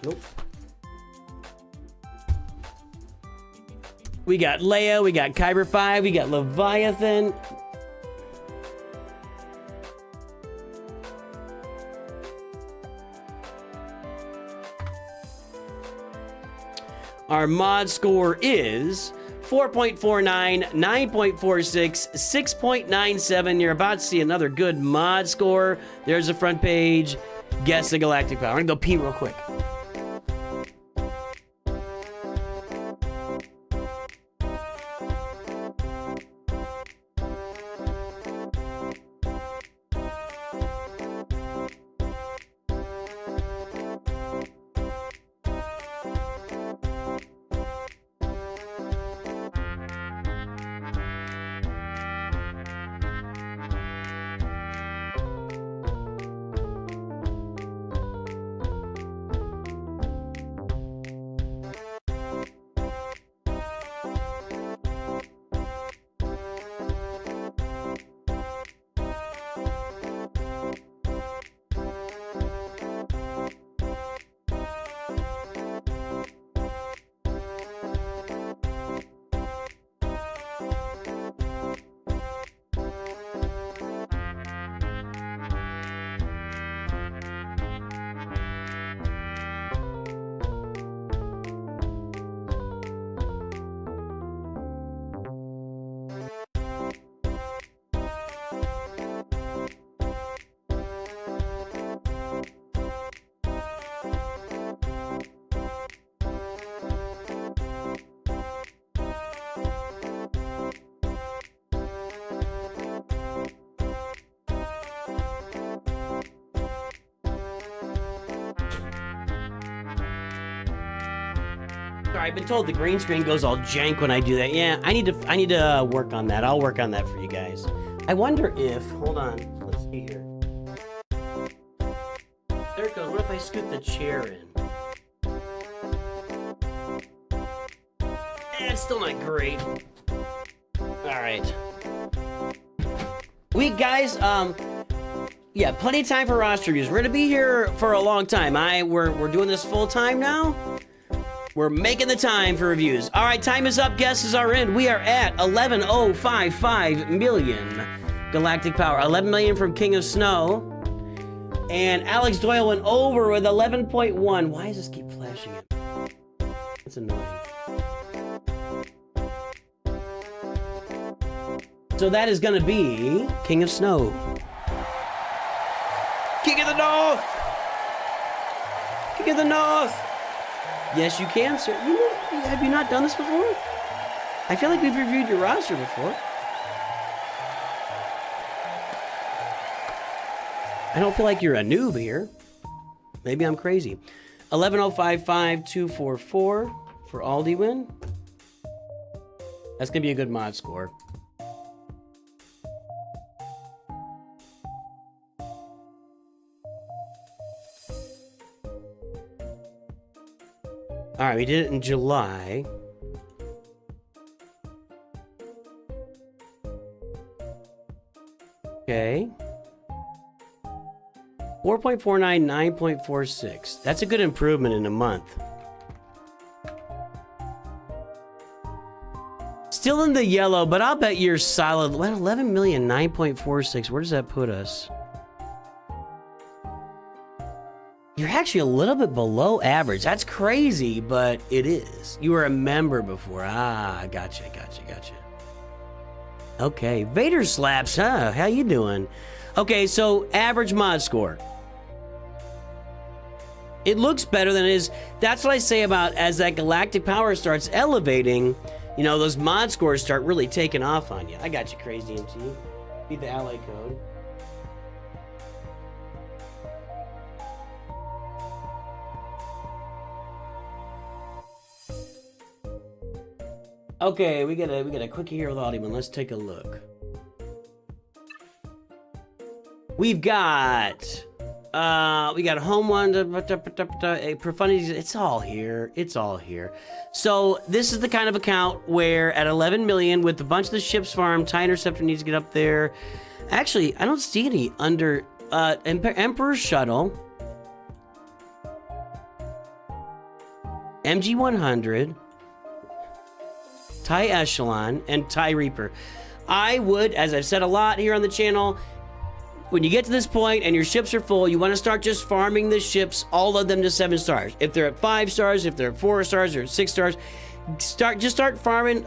Nope. We got Leia, we got Kyber 5, we got Leviathan. Our mod score is 4.49, 9.46, 6.97. You're about to see another good mod score. There's the front page. Guess the galactic power. I'm gonna go pee real quick. Sorry, I've been told the green screen goes all jank when I do that. Yeah, I need to work on that. I'll work on that for you guys. I wonder if, hold on, let's see here. There it goes. What if I scoot the chair in? It's still not great. All right. We guys, yeah, plenty of time for roster reviews. We're gonna be here for a long time. We're doing this full time now. We're making the time for reviews. All right, time is up. Guesses are in. We are at 11,055 million galactic power. 11 million from King of Snow. And Alex Doyle went over with 11.1. Why does this keep flashing it? It's annoying. So that is going to be King of Snow. King of the North! King of the North! Yes, you can, sir. Have you not done this before? I feel like we've reviewed your roster before. I don't feel like you're a noob here. Maybe I'm crazy. 11,055,244 for Aldi win. That's going to be a good mod score. All right, we did it in July. Okay. 4.49, 9.46. That's a good improvement in a month. Still in the yellow, but I'll bet you're solid. Well, 11 million, 9.46. Where does that put us? You're actually a little bit below average. That's crazy, but it is. You were a member before. Ah, gotcha. Okay, Vader slaps, huh? How you doing? Okay, so average mod score. It looks better than it is. That's what I say about as that galactic power starts elevating, you know, those mod scores start really taking off on you. I got you, Crazy MT. Need the ally code. Okay, we got a quickie here with Audieman. Let's take a look. We've got home one, profundities. It's all here. It's all here. So this is the kind of account where at 11 million with a bunch of the ships farmed, TIE Interceptor needs to get up there. Actually, I don't see any under Emperor Shuttle, MG 100. Ty Echelon, and Ty Reaper. I would, as I've said a lot here on the channel, when you get to this point and your ships are full, you want to start just farming the ships, all of them to 7 stars. If they're at 5 stars, if they're at 4 stars, or 6 stars, start farming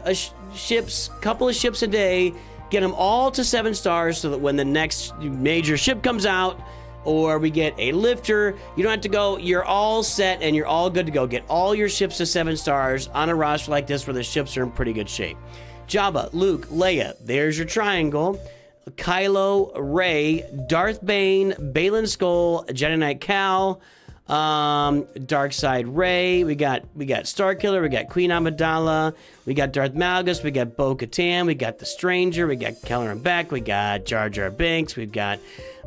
ships, couple of ships a day, get them all to 7 stars so that when the next major ship comes out, or we get a lifter, you don't have to go, you're all set and you're all good to go. Get all your ships to 7 stars on a roster like this where the ships are in pretty good shape. Jabba, Luke, Leia, there's your triangle. Kylo, Rey, Darth Bane, Balin Skull, Jedi Knight Cal, Darkseid Rey, we got Starkiller, we got Queen Amidala, we got Darth Malgus, we got Bo-Katan, we got the Stranger, we got Keller and Beck, we got Jar Jar Binks, we've got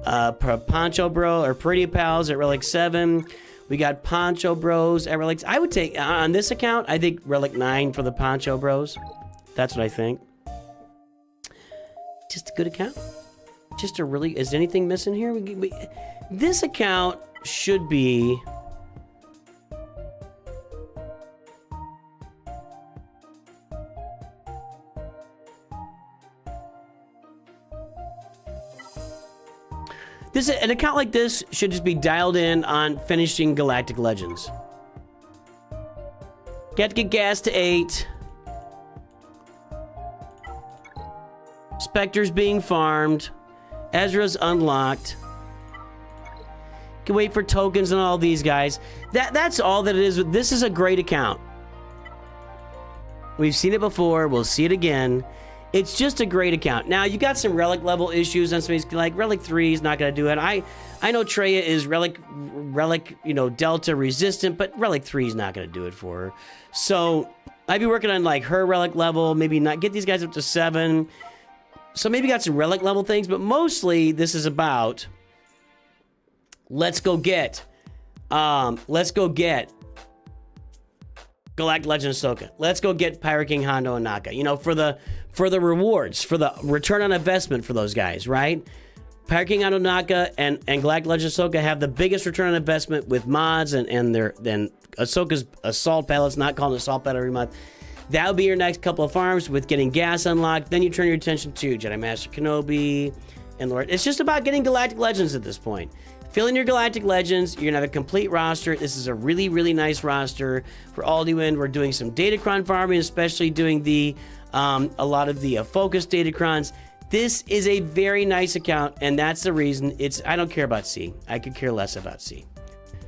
Poncho Bro or Pretty Pals at Relic 7. We got Poncho Bros at Relic. I would take on this account, I think Relic 9 for the Poncho Bros. That's what I think. Just a good account. Just a really... Is anything missing here? This account should be... An account like this should just be dialed in on finishing Galactic Legends. Got to get gas to 8. Spectre's being farmed. Ezra's unlocked. Can wait for tokens and all these guys. That's all that it is. This is a great account. We've seen it before. We'll see it again. It's just a great account. Now, you got some relic level issues on somebody's like Relic 3 is not going to do it. I know Treya is relic, Delta resistant, but Relic 3 is not going to do it for her. So I'd be working on like her relic level, maybe not get these guys up to 7. So maybe got some relic level things, but mostly this is about let's go get Galactic Legend Ahsoka. Let's go get Pirate King Hondo and Naka. For the rewards, for the return on investment for those guys, right? Pirate King Hondo Naka and Galactic Legend Ahsoka have the biggest return on investment with mods and Ahsoka's assault pellets, not calling it assault pellet every month. That'll be your next couple of farms with getting gas unlocked. Then you turn your attention to Jedi Master Kenobi and Lord. It's just about getting Galactic Legends at this point. Fill in your Galactic Legends. You're going to have a complete roster. This is a really, really nice roster for Alduin. We're doing some Datacron farming, especially doing a lot of the focus Datacrons. This is a very nice account, and that's the reason I don't care about C. I could care less about C.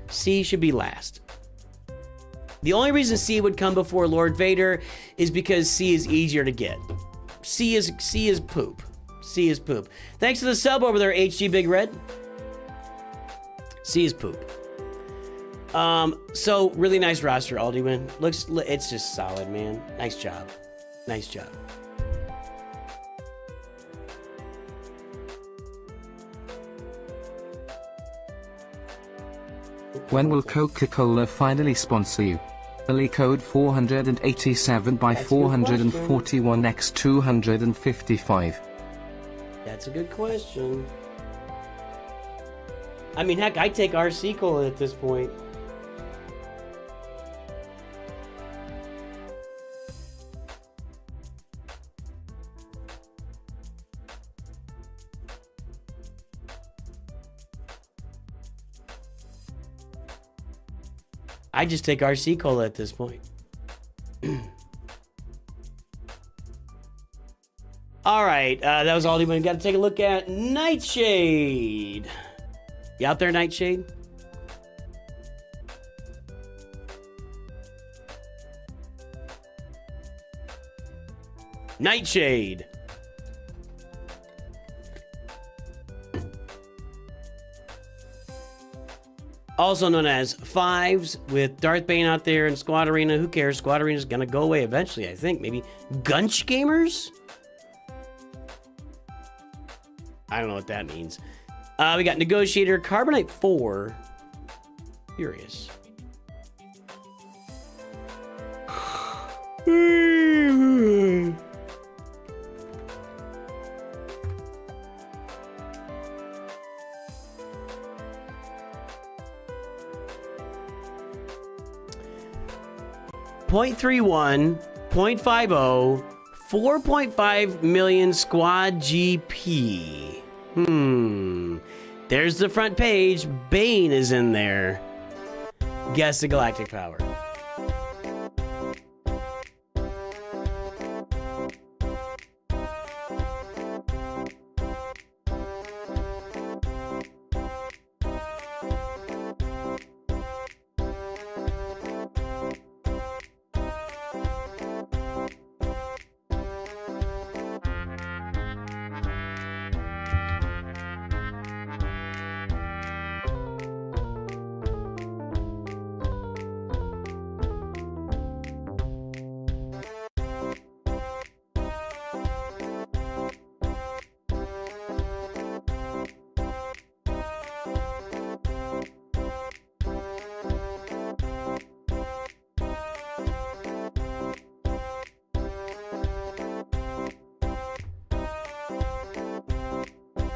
C should be last. The only reason C would come before Lord Vader is because C is easier to get. C is poop. C is poop. Thanks to the sub over there, HG Big Red. C is poop. So really nice roster, Alduin. It's just solid, man. Nice job. Nice job. When will Coca-Cola finally sponsor you? Billy code 487 by 441 x 255. That's a good question. I mean, heck, I take RC Cola at this point. I just take RC Cola at this point. All right, that was all we got to take a look at. Nightshade. You out there, Nightshade? Nightshade. Also known as Fives, with Darth Bane out there in Squad Arena. Who cares? Squad Arena is going to go away eventually, I think. Maybe Gunch Gamers? I don't know what that means. We got Negotiator, Carbonite 4. Furious. .31 0.50, 4.5 million squad GP. There's the front page. Bane is in there. Guess the galactic power.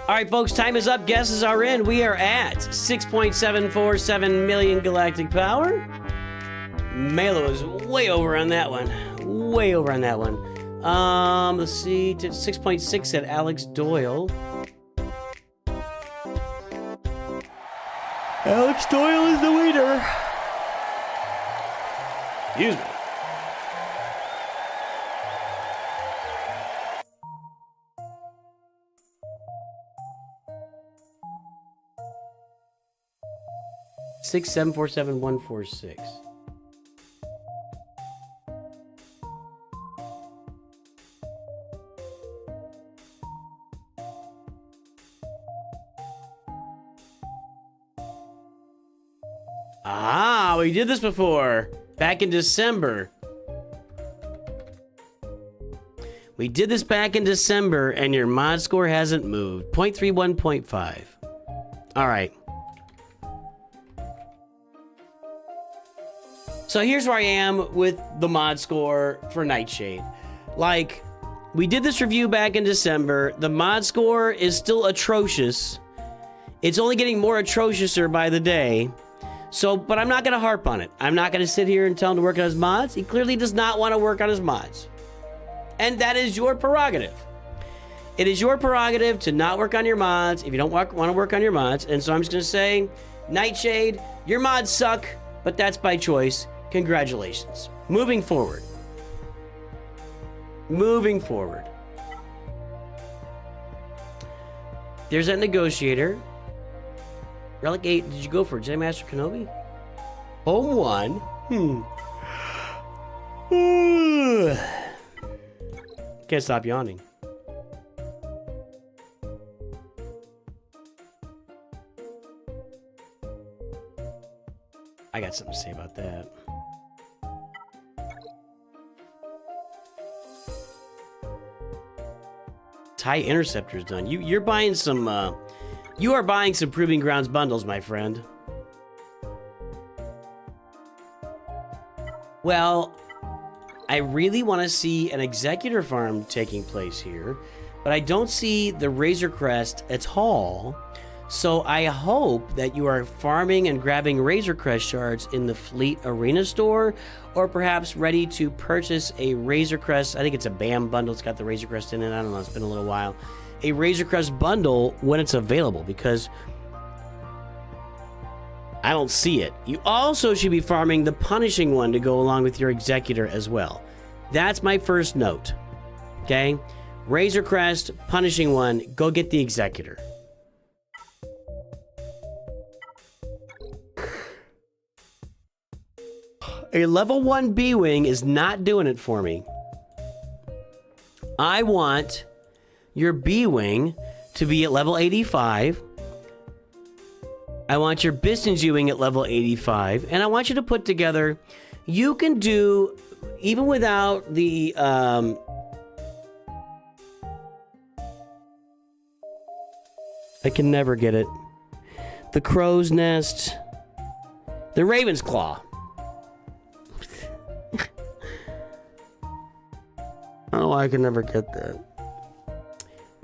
All right, folks, time is up. Guesses are in. We are at 6.747 million galactic power. Melo is way over on that one. Way over on that one. Let's see. 6.6 at Alex Doyle. Alex Doyle is the winner. Excuse me. Six, 747, 146. Ah, we did this before. Back in December. We did this back in December, and your mod score hasn't moved. 0.31, 0.5. All right. So here's where I am with the mod score for Nightshade. Like, we did this review back in December. The mod score is still atrocious. It's only getting more atrociouser by the day. So, but I'm not going to harp on it. I'm not going to sit here and tell him to work on his mods. He clearly does not want to work on his mods. And that is your prerogative. It is your prerogative to not work on your mods if you don't want to work on your mods. And so I'm just going to say, Nightshade, your mods suck, but that's by choice. Congratulations. Moving forward. Moving forward. There's that negotiator. Relic 8, did you go for Jedi Master Kenobi? Home 1. Can't stop yawning. I got something to say about that. TIE Interceptor's done. You're buying some, you are buying some Proving Grounds bundles, my friend. Well, I really want to see an Executor farm taking place here, but I don't see the Razor Crest at all. So I hope that you are farming and grabbing Razor Crest shards in the Fleet Arena store, or perhaps ready to purchase a Razor Crest. I think it's a BAM bundle. It's got the Razor Crest in it. I don't know. It's been a little while. A Razor Crest bundle when it's available, because I don't see it. You also should be farming the Punishing one to go along with your Executor as well. That's my first note. Okay? Razor Crest, Punishing one, go get the Executor. A level 1 B-Wing is not doing it for me. I want your B-Wing to be at level 85. I want your Biston G-Wing at level 85. And I want you to put together... You can do... Even without the... I can never get it. The Crow's Nest. The Raven's Claw. Oh, I can never get that.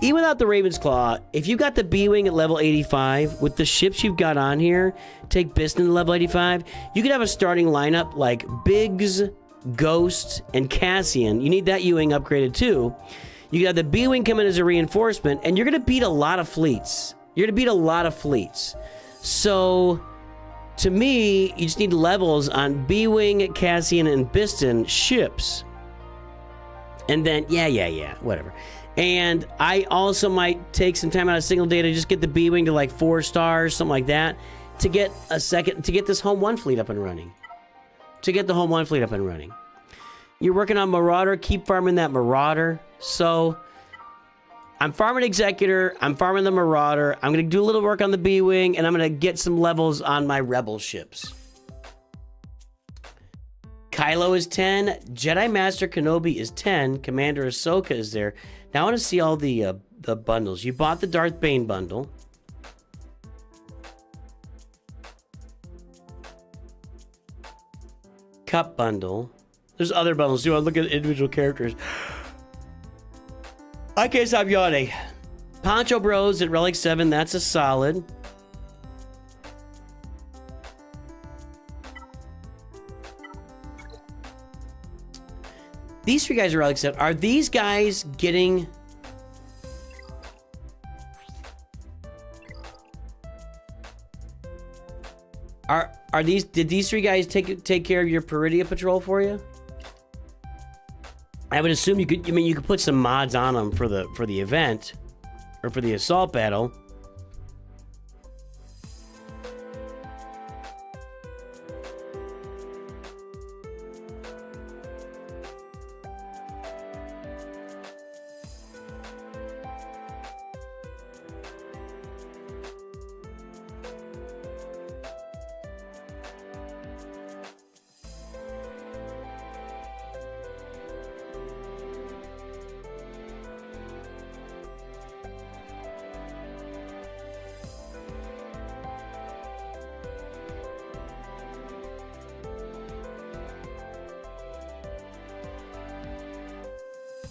Even without the Raven's Claw, if you got the B-Wing at level 85, with the ships you've got on here, take Biston to level 85, you could have a starting lineup like Biggs, Ghost, and Cassian. You need that U-Wing upgraded too. You got the B-Wing come in as a reinforcement, and you're going to beat a lot of fleets. You're going to beat a lot of fleets. So, to me, you just need levels on B-Wing, Cassian, and Biston ships. And then, yeah, whatever. And I also might take some time out of signal data, just get the B-Wing to like 4 stars, something like that, to get this Home 1 fleet up and running. You're working on Marauder, keep farming that Marauder. So, I'm farming Executor, I'm farming the Marauder, I'm going to do a little work on the B-Wing, and I'm going to get some levels on my Rebel ships. Kylo is 10, Jedi Master Kenobi is 10, Commander Ahsoka is there. Now I want to see all the bundles. You bought the Darth Bane bundle. Cup bundle. There's other bundles too. I look at individual characters. I can't stop yawning. Poncho Bros at Relic 7, that's a solid. These 3 guys are Relic 7. Are these guys getting... Are these... Did these 3 guys take care of your Peridia Patrol for you? I would assume you could... I mean, you could put some mods on them for the event. Or for the assault battle.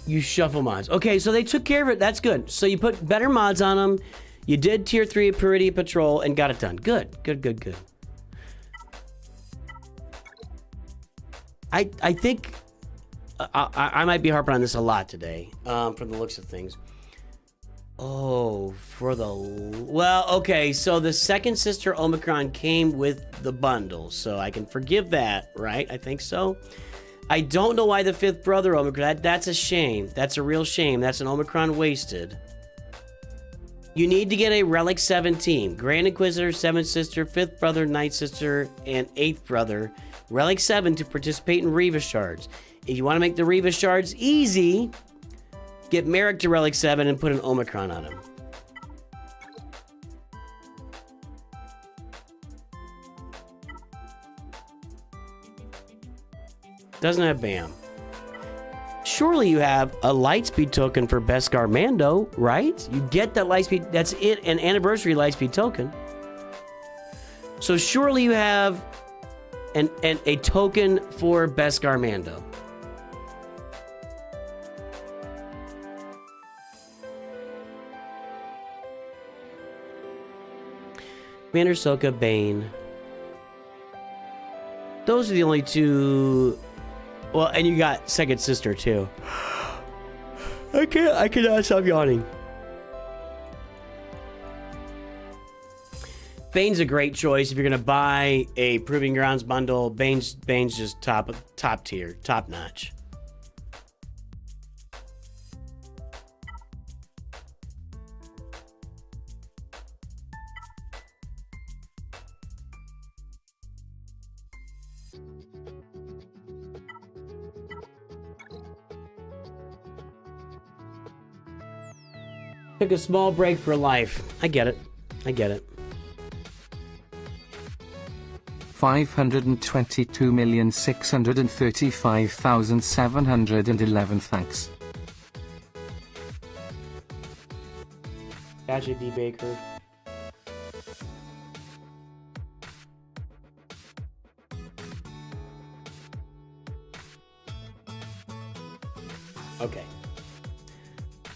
You shuffle mods. Okay, so they took care of it. That's good. So you put better mods on them. You did tier 3 Peridia Patrol and got it done. Good. I think I might be harping on this a lot today, from the looks of things. Oh, well, okay. So the second sister Omicron came with the bundle, so I can forgive that, right? I think so. I don't know why the 5th brother Omicron. That's a shame. That's a real shame. That's an Omicron wasted. You need to get a Relic 7 team. Grand Inquisitor, 7th sister, 5th brother, 9th sister, and 8th brother. Relic 7 to participate in Reva shards. If you want to make the Reva shards easy, get Merrick to Relic 7 and put an Omicron on him. Doesn't have BAM. Surely you have a Lightspeed token for Beskar Mando, right? You get that Lightspeed. That's it, an anniversary Lightspeed token. So surely you have a token for Beskar Mando. Commander Ahsoka, Bane. Those are the only 2. Well, and you got second sister too. I cannot stop yawning. Bane's a great choice if you're gonna buy a Proving Grounds bundle. Bane's just top tier, top notch. Took a small break for life. I get it. 522,635,711 thanks. Gotcha, D. Baker. Okay.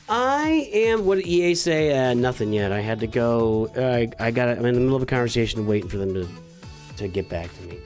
I am. What did EA say? Nothing yet. I had to go. I'm in the middle of a conversation, waiting for them to get back to me.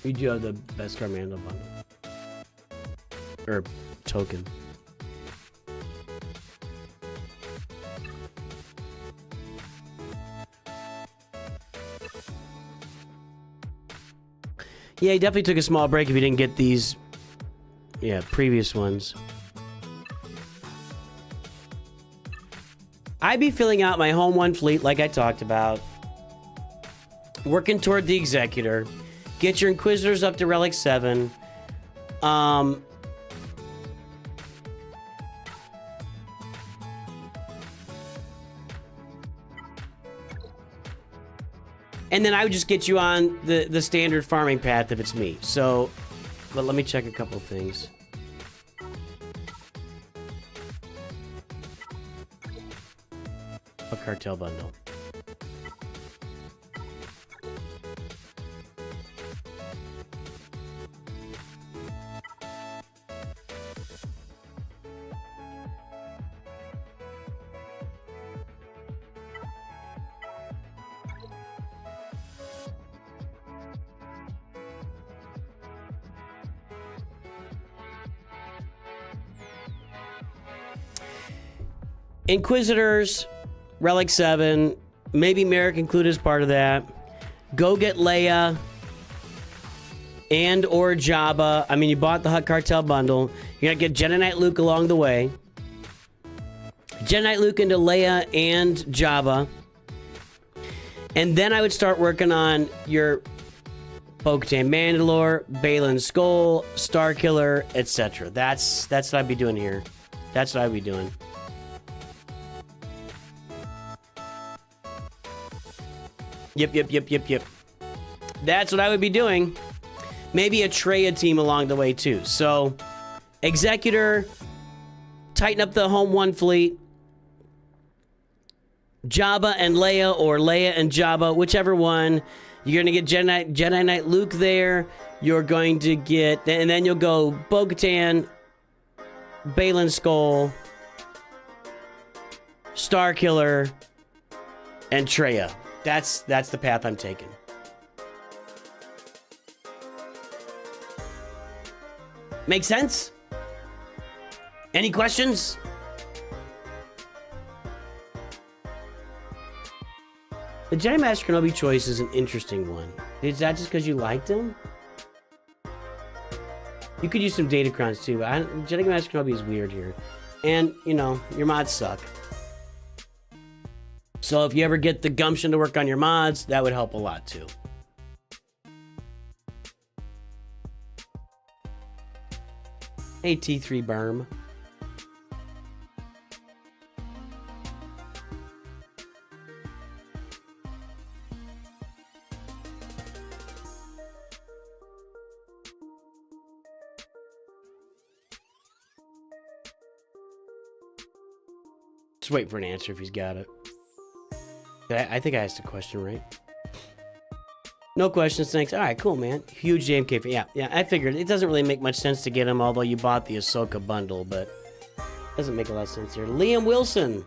We do have the best Carmando bundle. Or token. Yeah, he definitely took a small break if he didn't get these, previous ones. I'd be filling out my home one fleet like I talked about. Working toward the Executor. Get your Inquisitors up to Relic 7. And then I would just get you on the standard farming path if it's me. So, but let me check a couple things. A cartel bundle. Inquisitors, Relic 7, maybe Merrick included as part of that. Go get Leia and or Jabba. I mean, you bought the Hutt Cartel bundle. You're going to get Jedi Knight Luke along the way. Jedi Knight Luke into Leia and Jabba. And then I would start working on your Bo-Katan Mandalore, Baylan Skoll, Starkiller, etc. That's what I'd be doing here. That's what I'd be doing. Yep. That's what I would be doing. Maybe a Traya team along the way, too. So, Executor, tighten up the home one fleet. Jabba and Leia, or Leia and Jabba, whichever one. You're going to get Jedi Knight Luke there. You're going to get... And then you'll go Bo-Katan, Baylan Skoll, Starkiller, and Traya. That's the path I'm taking. Make sense? Any questions? The Jedi Master Kenobi choice is an interesting one. Is that just because you liked him? You could use some Datacrons too. Jedi Master Kenobi is weird here. And, you know, your mods suck. So if you ever get the gumption to work on your mods, that would help a lot too. Hey, T3 Berm. Just wait for an answer if he's got it. I think I asked a question, right? No questions, thanks. All right, cool, man. Huge JMK. Yeah, I figured. It doesn't really make much sense to get him, although you bought the Ahsoka bundle, but it doesn't make a lot of sense here. Liam Wilson.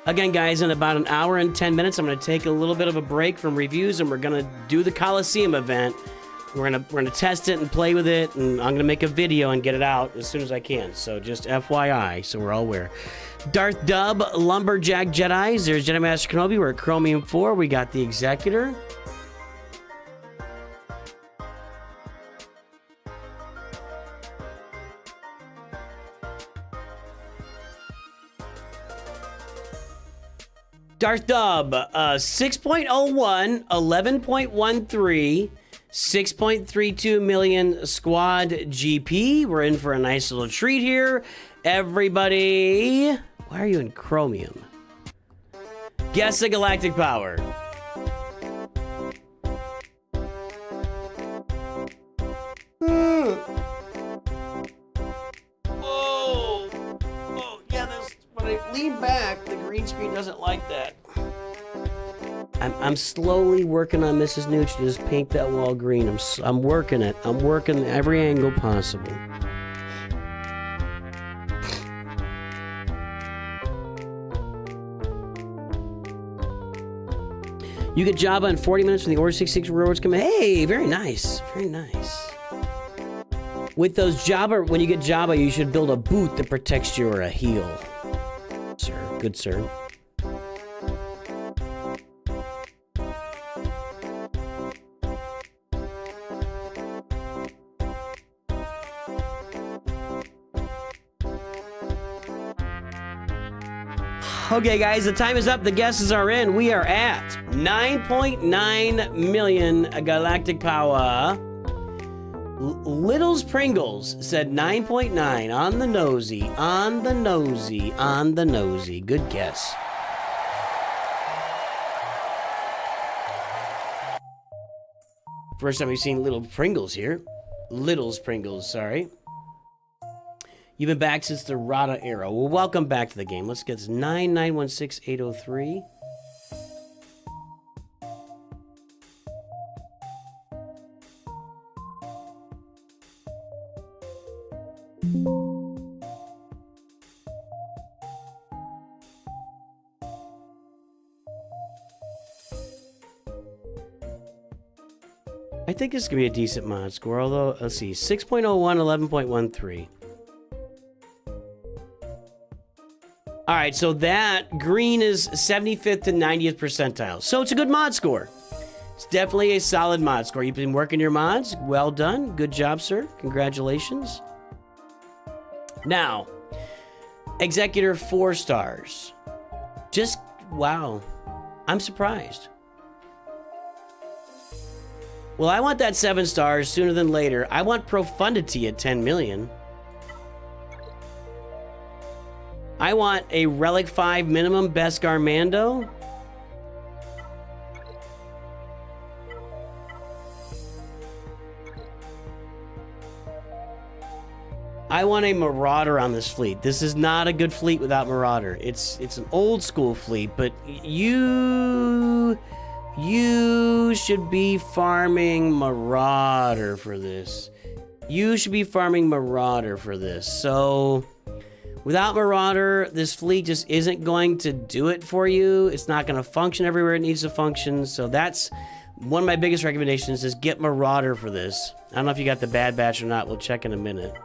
Again, guys, in about an hour and 10 minutes, I'm going to take a little bit of a break from reviews, and we're going to do the Coliseum event. We're gonna test it and play with it, and I'm gonna make a video and get it out as soon as I can. So just FYI, so we're all aware. Darth Dub, Lumberjack Jedis. There's Jedi Master Kenobi. We're at Chromium 4. We got the Executor. Darth Dub, 6.01, 11.13. 6.32 million squad GP. We're in for a nice little treat here. Everybody, why are you in Chromium? Guess the galactic power. Oh, yeah, when I lean back, the green screen doesn't like that. I'm slowly working on Mrs. Nooch to just paint that wall green. I'm working it. I'm working every angle possible. You get Java in 40 minutes when the Order 66 rewards come in. Hey, very nice. Very nice. With those Java, when you get Java, you should build a boot that protects your heel. Sir, good sir. Okay, guys, the time is up. The guesses are in. We are at 9.9 million galactic power. Little's Pringles said 9.9 on the nosy, on the nosy, on the nosy. Good guess. First time we've seen Little Pringles here. Little's Pringles, sorry. You've been back since the Rada era. Well, welcome back to the game. Let's get 9916803. I think this could be a decent mod score, although, let's see, 6.01, 11.13. All right, so that green is 75th to 90th percentile. So it's a good mod score. It's definitely a solid mod score. You've been working your mods. Well done. Good job, sir. Congratulations. Now, Executor 4 stars. Just, wow. I'm surprised. Well, I want that 7 stars sooner than later. I want Profundity at 10 million. I want a Relic 5 minimum Beskar Mando. I want a Marauder on this fleet. This is not a good fleet without Marauder. It's an old school fleet, but you should be farming Marauder for this. You should be farming Marauder for this. So without Marauder, this fleet just isn't going to do it for you. It's not going to function everywhere it needs to function. So that's one of my biggest recommendations, is get Marauder for this. I don't know if you got the Bad Batch or not. We'll check in a minute.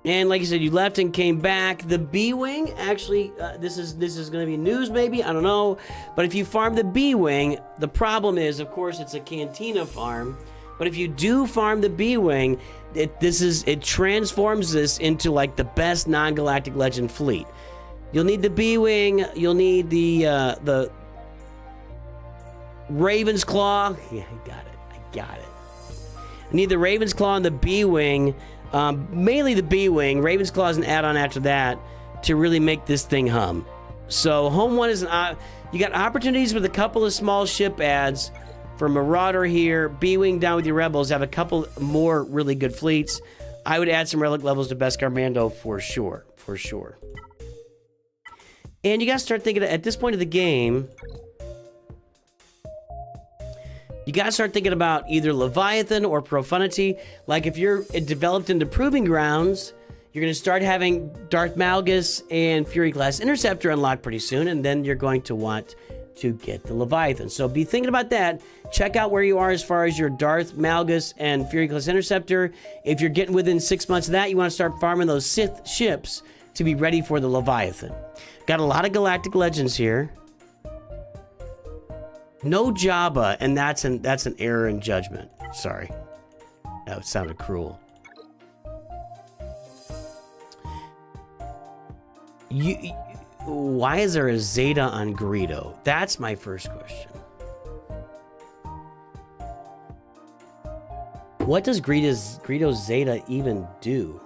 And like I said, you left and came back. The B-Wing, actually, this is going to be news maybe, I don't know. But if you farm the B-Wing, the problem is, of course, it's a Cantina farm. But if you do farm the B-Wing, it transforms this into like the best non-galactic legend fleet. You'll need the B-Wing, you'll need the Raven's Claw. Yeah, I got it. I need the Raven's Claw and the B-Wing. Mainly the B-Wing. Raven's Claw is an add-on after that to really make this thing hum. So Home 1 is you got opportunities with a couple of small ship adds for Marauder here. B-Wing down with your Rebels. Have a couple more really good fleets. I would add some relic levels to Beskar Mando for sure. For sure. And you got to start thinking, at this point of the game, you gotta start thinking about either Leviathan or Profundity. Like if you're developed into Proving Grounds, you're gonna start having Darth Malgus and Fury Class Interceptor unlocked pretty soon, and then you're going to want to get the Leviathan. So be thinking about that. Check out where you are as far as your Darth Malgus and Fury Class Interceptor. If you're getting within 6 months of that, you wanna start farming those Sith ships to be ready for the Leviathan. Got a lot of Galactic Legends here. No Jabba, and that's an error in judgment. Sorry. That sounded cruel. Why is there a Zeta on Greedo? That's my first question. What does Greedo's Zeta even do?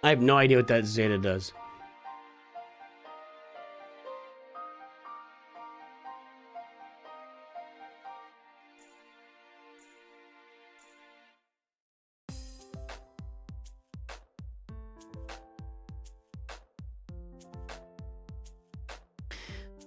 I have no idea what that Zeta does.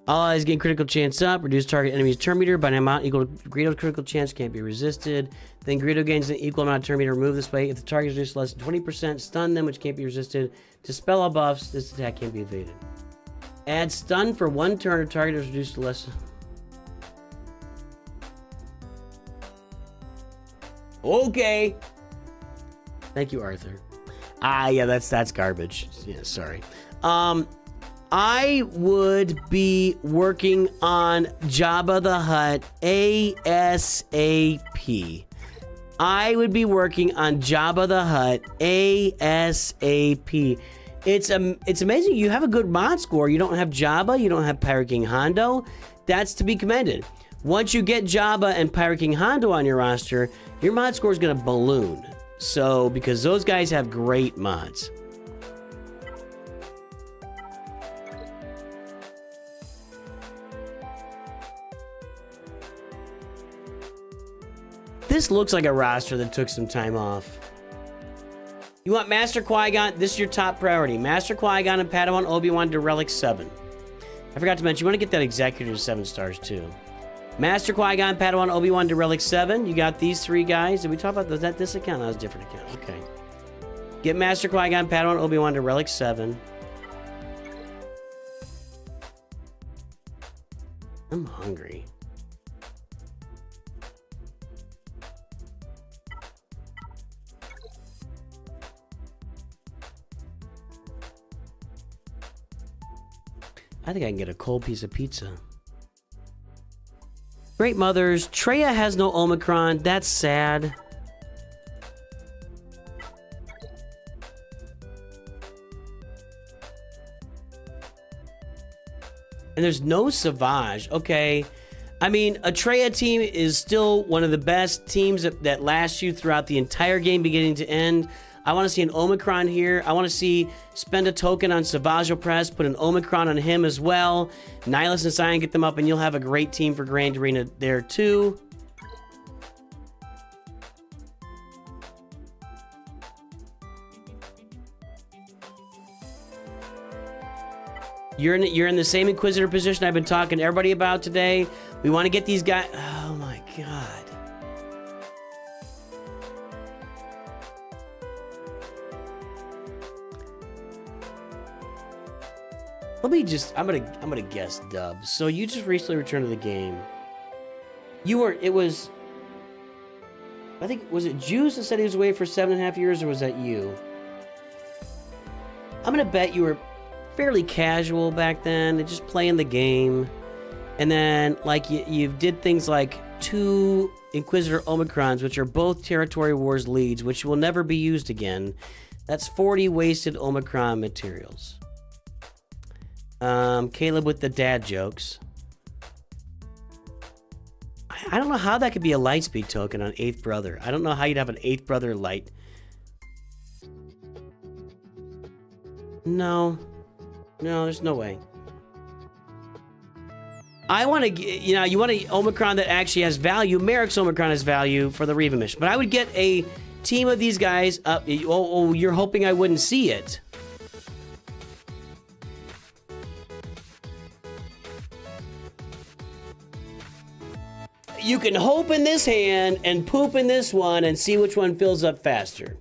All allies gain critical chance up. Reduce target enemy's turn meter by an amount equal to Greedo's critical chance. Can't be resisted. Then Greedo gains an equal amount of turn meter. Remove this way. If the target is reduced less than 20%, stun them, which can't be resisted. Dispel all buffs. This attack can't be evaded. Add stun for 1 turn. Or target is reduced to less. Okay. Thank you, Arthur. Yeah, that's garbage. Yeah, sorry. I would be working on Jabba the Hutt ASAP. I would be working on Jabba the Hutt ASAP. It's amazing. You have a good mod score. You don't have Jabba. You don't have Pirate King Hondo. That's to be commended. Once you get Jabba and Pirate King Hondo on your roster, your mod score is going to balloon. So, because those guys have great mods. This looks like a roster that took some time off. You want Master Qui-Gon? This is your top priority. Master Qui-Gon and Padawan Obi-Wan to Relic 7. I forgot to mention, you want to get that Executor to 7 stars too. Master Qui-Gon, Padawan Obi-Wan to Relic 7. You got these 3 guys. Did we talk about those? That this account? That was a different account. Okay. Get Master Qui-Gon, Padawan Obi-Wan to Relic 7. I'm hungry. I think I can get a cold piece of pizza. Great Mothers. Traya has no Omicron. That's sad. And there's no Savage. Okay. I mean, a Traya team is still one of the best teams that lasts you throughout the entire game beginning to end. I want to see an Omicron here. I want to see spend a token on Savage Opress, put an Omicron on him as well. Nihilus and Cyan, get them up, and you'll have a great team for Grand Arena there too. You're in the same Inquisitor position I've been talking to everybody about today. We want to get these guys. Oh my god. Let me just, I'm gonna guess Dubs. So you just recently returned to the game. I think, was it Juice that said he was away for 7.5 years, or was that you? I'm gonna bet you were fairly casual back then, and just playing the game. And then, like, you did things like 2 Inquisitor Omicrons, which are both Territory Wars leads, which will never be used again. That's 40 wasted Omicron materials. Caleb with the dad jokes. I don't know how that could be a Lightspeed token on 8th Brother. I don't know how you'd have an 8th Brother light. No, there's no way. I want to, you want an Omicron that actually has value. Merrick's Omicron has value for the Reva mission, but I would get a team of these guys up. Oh, you're hoping I wouldn't see it. You can hope in this hand and poop in this one and see which one fills up faster.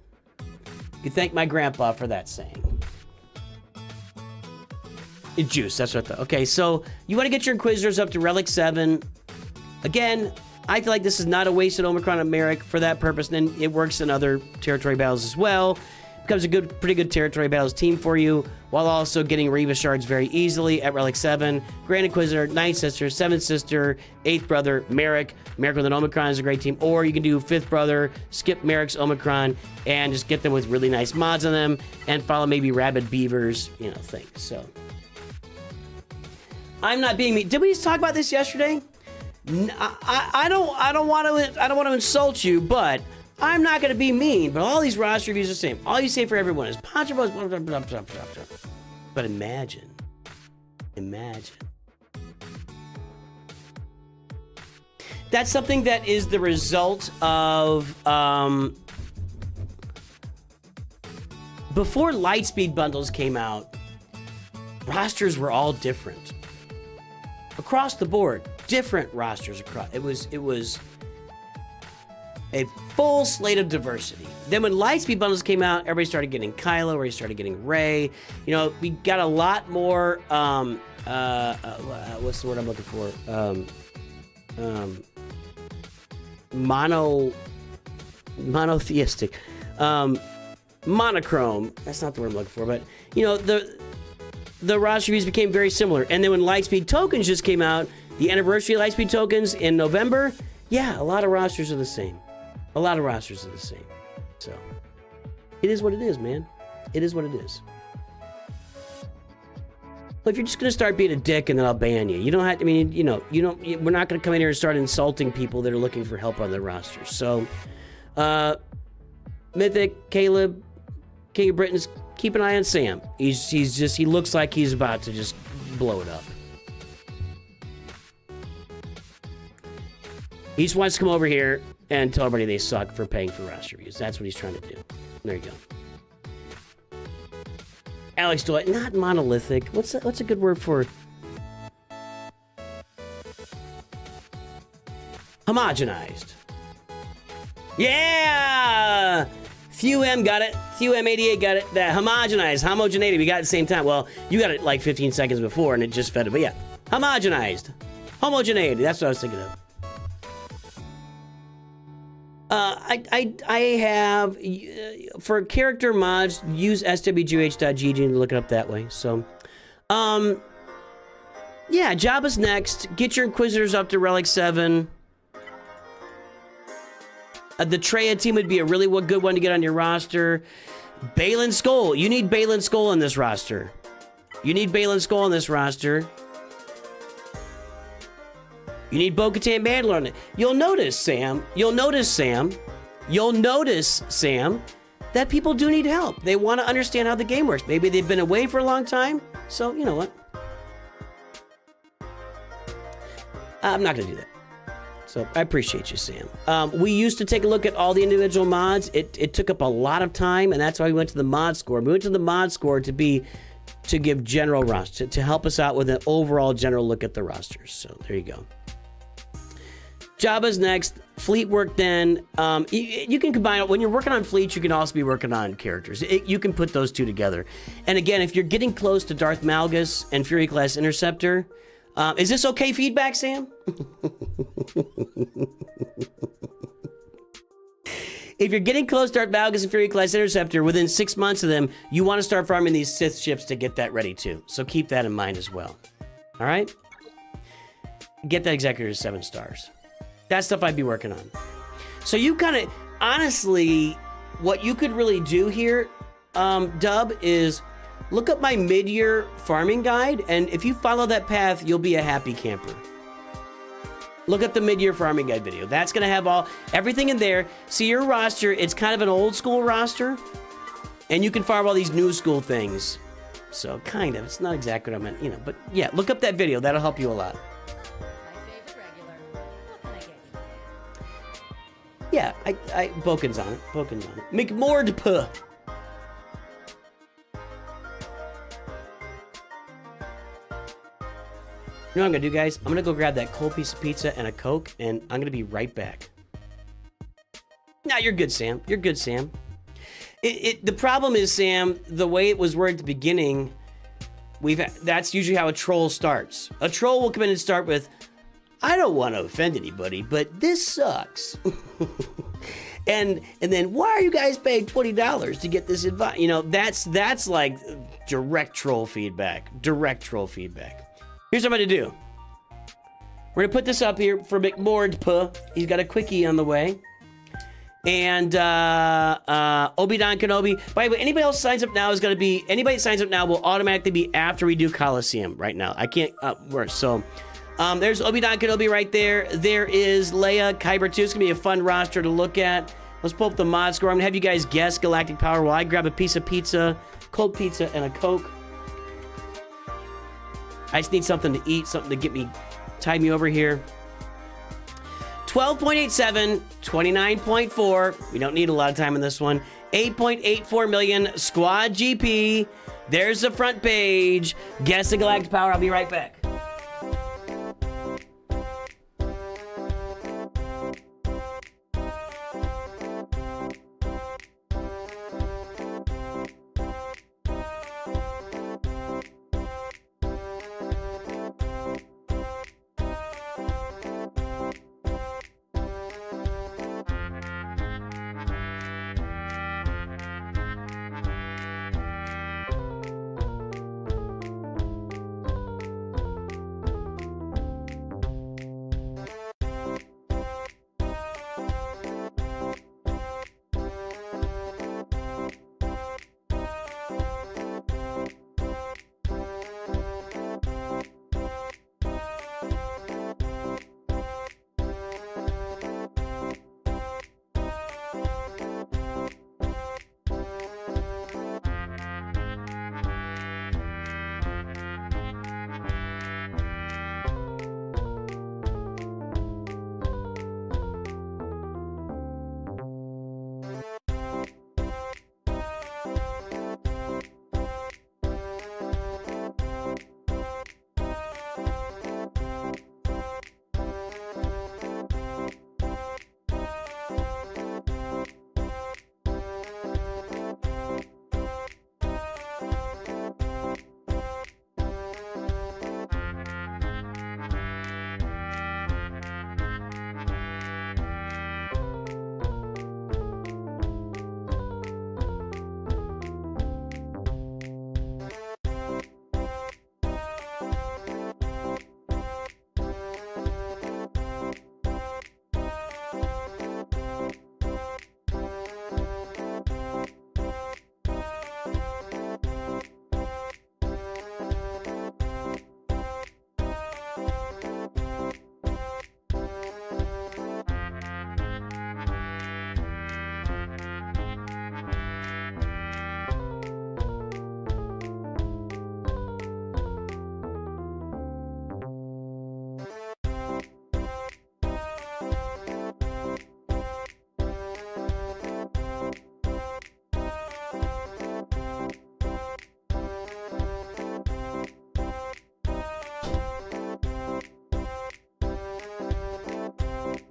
You thank my grandpa for that saying. Juice, that's what I thought. Okay, so you want to get your Inquisitors up to Relic 7. Again, I feel like this is not a wasted Omicron of Merrick for that purpose, and then it works in other territory battles as well. Becomes a pretty good territory battles team for you, while also getting Reva shards very easily at Relic 7. Grand Inquisitor, Ninth Sister, 7th Sister, 8th Brother, Merrick. Merrick with an Omicron is a great team. Or you can do 5th Brother, skip Merrick's Omicron, and just get them with really nice mods on them, and follow maybe Rabid Beavers, things. So I'm not being mean. Did we just talk about this yesterday? I don't want to insult you, but I'm not going to be mean, but all these roster reviews are the same. All you say for everyone is Poncho Bros. But imagine. That's something that is the result of, before Lightspeed bundles came out, rosters were all different. Across the board, different rosters across. It was a full slate of diversity. Then when Lightspeed bundles came out, everybody started getting Kylo, everybody started getting Rey. You know, we got a lot more, what's the word I'm looking for? Monotheistic. Monochrome. That's not the word I'm looking for, but, you know, the roster reviews became very similar. And then when Lightspeed tokens just came out, the anniversary of Lightspeed tokens in November, yeah, a lot of rosters are the same. A lot of rosters are the same. So, it is what it is, man. It is what it is. Well, if you're just going to start being a dick and then I'll ban you. You don't have to, I mean, you know, we're not going to come in here and start insulting people that are looking for help on their rosters. So, Mythic, Caleb, King of Britain's, keep an eye on Sam. He looks like he's about to just blow it up. He just wants to come over here and tell everybody they suck for paying for roster reviews. That's what he's trying to do. There you go. Alex Dwight, not monolithic. What's a good word for homogenized? Yeah! Few M got it. Few M88 got it. That homogeneity. We got it at the same time. Well, you got it like 15 seconds before and it just fed it. But yeah, homogenized. Homogeneity. That's what I was thinking of. I have, for character mods, use SWGOH.gg and look it up that way. So, yeah, Jabba's next. Get your Inquisitors up to Relic 7. The Treya team would be a really good one to get on your roster. Baylan Skoll. You need Baylan Skoll on this roster. You need Bo-Katan Mandalore on it. You'll notice, Sam, that people do need help. They want to understand how the game works. Maybe they've been away for a long time. So, you know what? I'm not going to do that. So, I appreciate you, Sam. We used to take a look at all the individual mods. It took up a lot of time, and that's why we went to the mod score. We went to the mod score to give general roster, to help us out with an overall general look at the rosters. So, there you go. Jabba's next. Fleet work then. You can combine it. When you're working on fleets, you can also be working on characters. You can put those two together. And again, if you're getting close to Darth Malgus and Fury Class Interceptor, is this okay feedback, Sam? If you're getting close to Darth Malgus and Fury Class Interceptor, within 6 months of them, you want to start farming these Sith ships to get that ready too. So keep that in mind as well. All right? Get that Executor to 7 stars. That's stuff I'd be working on. So you kind of, honestly, what you could really do here, Dub, is look up my mid-year farming guide, and if you follow that path, you'll be a happy camper. Look at the mid-year farming guide video. That's going to have everything in there. See your roster, it's kind of an old school roster, and you can farm all these new school things. So kind of, it's not exactly what I meant, you know, but yeah, look up that video. That'll help you a lot. Yeah, Boken's on it. McMordp. You know what I'm gonna do, guys? I'm gonna go grab that cold piece of pizza and a Coke, and I'm gonna be right back. Nah, you're good, Sam. The problem is, Sam, the way it was worded at the beginning, that's usually how a troll starts. A troll will come in and start with, I don't want to offend anybody, but this sucks. and then, why are you guys paying $20 to get this advice? You know, that's like direct troll feedback. Here's what I'm going to do. We're going to put this up here for McMordp. He's got a quickie on the way. And Obi-Wan Kenobi. By the way, anybody else signs up now anybody that signs up now will automatically be after we do Coliseum right now. I can't, so... there's Obi-Wan Kenobi right there. There is Leia. Kyber 2. It's going to be a fun roster to look at. Let's pull up the mod score. I'm going to have you guys guess Galactic Power while I grab a piece of pizza, cold pizza, and a Coke. I just need something to eat, something to get me, tide me over here. 12.87, 29.4. We don't need a lot of time in this one. 8.84 million Squad GP. There's the front page. Guess the Galactic Power. I'll be right back.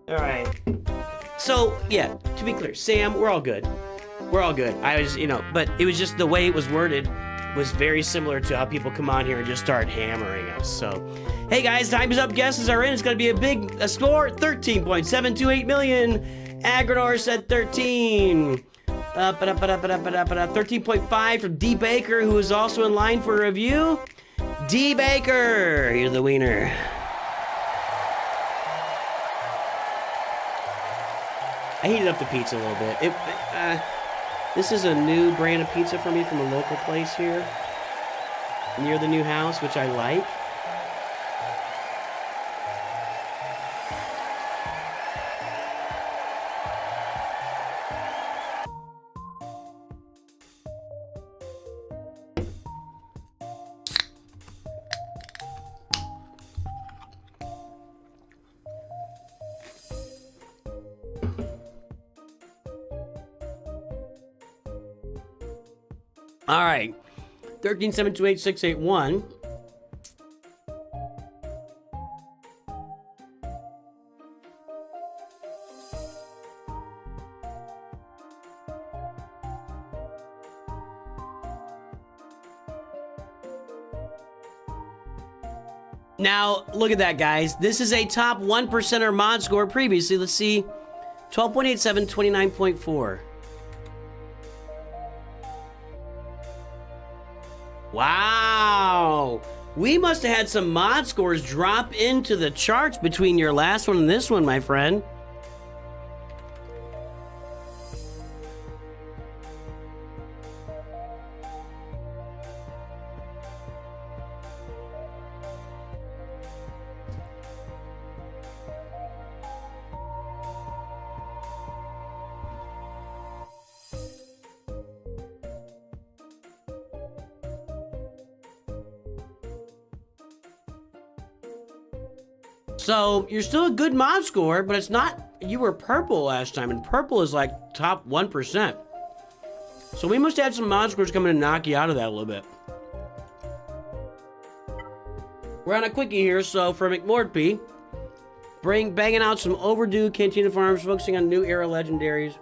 All right. So, yeah, to be clear, Sam, we're all good. We're all good. I was, but it was just the way it was worded was very similar to how people come on here and just start hammering us. So, hey guys, time is up. Guesses are in. It's going to be a score, 13.728 million. Agronor said 13. 13.5 from D. Baker, who is also in line for a review. D. Baker, you're the wiener. I heated up the pizza a little bit. This is a new brand of pizza for me from a local place here near the new house, which I like. All right, 13,728,681. Now, look at that, guys. This is a top 1%er mod score previously. Let's see. 12.87, 29.4. Wow. We must have had some mod scores drop into the charts between your last one and this one, my friend. So you're still a good mod score, but it's not. You were purple last time, and purple is like top 1%. So we must have some mod scores coming to knock you out of that a little bit. We're on a quickie here, so for McLordP, banging out some overdue Cantina farms, focusing on new era legendaries.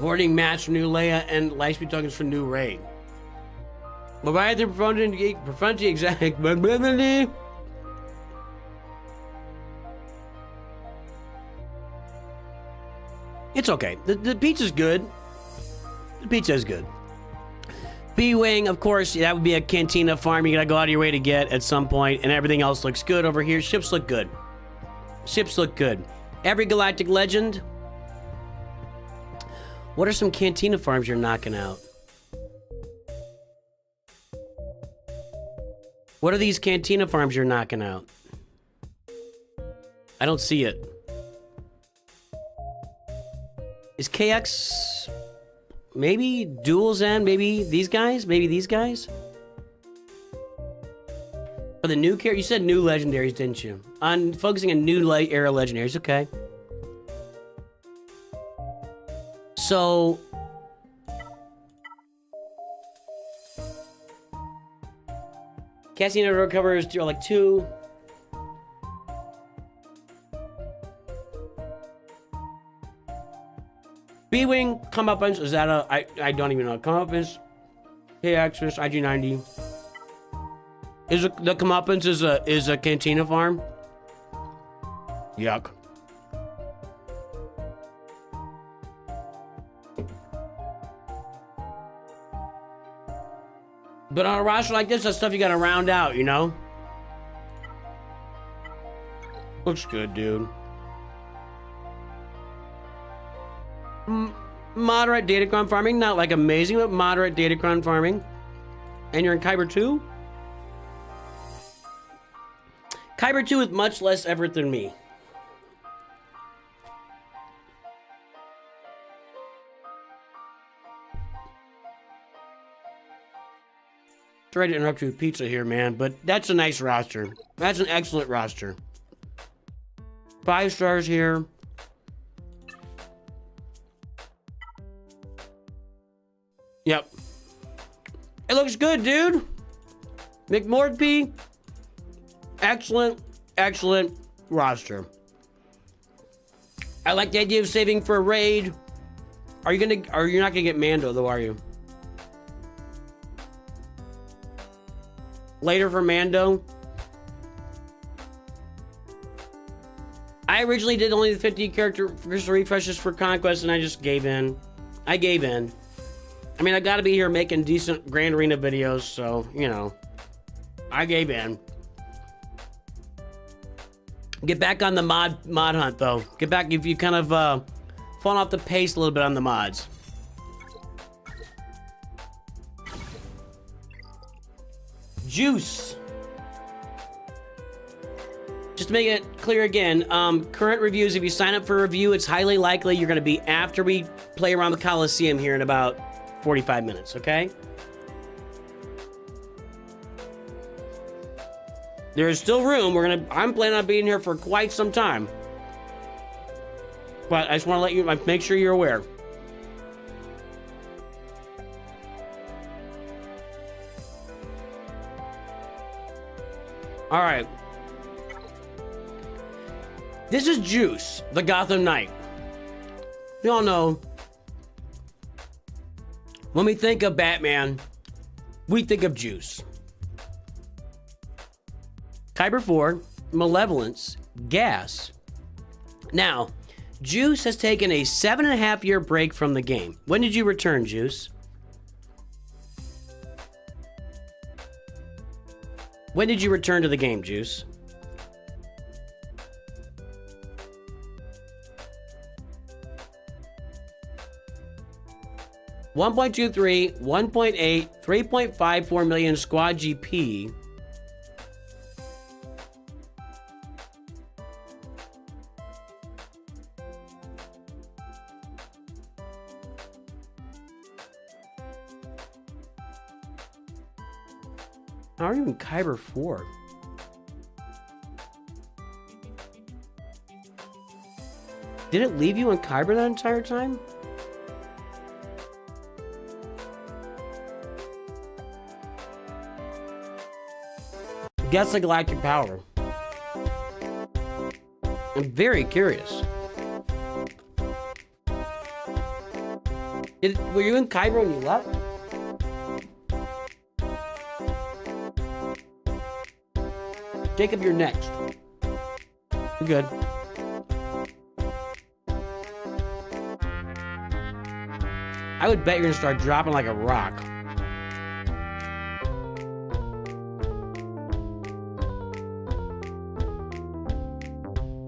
Hoarding match for new Leia and Lightspeed tokens for new Raid. Leviathan profundity exact. It's okay. The pizza's good. The pizza is good. B-Wing, of course, that would be a Cantina farm you gotta go out of your way to get at some point, and everything else looks good over here. Ships look good. Ships look good. Every Galactic Legend. What are some Cantina farms you're knocking out? What are these Cantina farms you're knocking out? I don't see it. Is KX... maybe Dual Zen? Maybe these guys? Maybe these guys? For the new character? You said new legendaries, didn't you? On focusing on new era legendaries. Okay. So... Cassian recovers like 2. B-Wing, Comeuppance, is that a... I don't even know. Comeuppance, KX, IG90. Is it, the Comeuppance is a Cantina farm? Yuck. But on a roster like this, that's stuff you gotta round out, you know? Looks good, dude. Moderate Datacron farming, not like amazing, but moderate Datacron farming. And you're in Kyber 2? Kyber 2 with much less effort than me. Sorry to interrupt you with pizza here, man, but that's a nice roster. That's an excellent roster. 5 stars here. Yep. It looks good, dude. McLordP. Excellent, excellent roster. I like the idea of saving for a raid. Are you not gonna get Mando though, are you? Later for Mando. I originally did only the 50 character crystal refreshes for Conquest, and I just gave in. I gave in. I mean, I gotta be here making decent Grand Arena videos, so, you know. I gave in. Get back on the mod hunt, though. Get back if you kind of fallen off the pace a little bit on the mods. Juice. Just to make it clear again, current reviews, if you sign up for a review, it's highly likely you're going to be after we play around the Coliseum here in about 45 minutes, okay? There is still room. I'm planning on being here for quite some time. But I just want to let you make sure you're aware. All right. This is Juice, the Gotham Knight. We all know when we think of Batman, we think of Juice. Kyber 4, Malevolence, Gas. Now, Juice has taken a 7.5-year break from the game. When did you return, Juice? When did you return to the game, Juice? $1.23, 1.8, 3.54 million squad GP. How are you in Kyber 4? Did it leave you in Kyber that entire time? Guess the galactic power. I'm very curious. Were you in Kyber when you left? Jacob, you're next. You're good. I would bet you're gonna start dropping like a rock.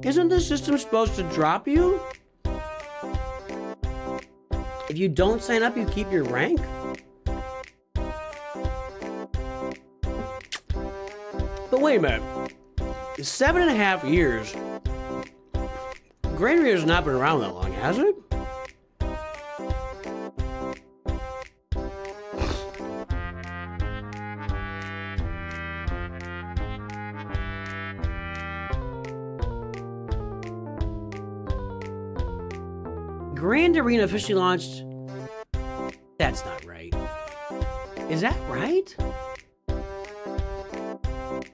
Isn't the system supposed to drop you? If you don't sign up, you keep your rank? But wait a minute. 7.5 years. Grand Arena has not been around that long, has it? Grand Arena officially launched. That's not right. Is that right?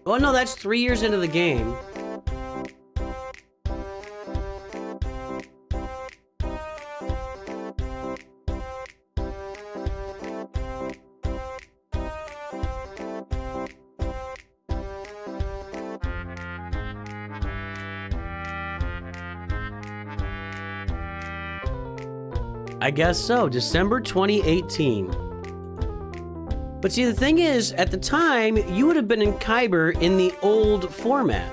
Oh no, that's 3 years into the game. I guess so, December 2018. But see, the thing is, at the time, you would have been in Kyber in the old format.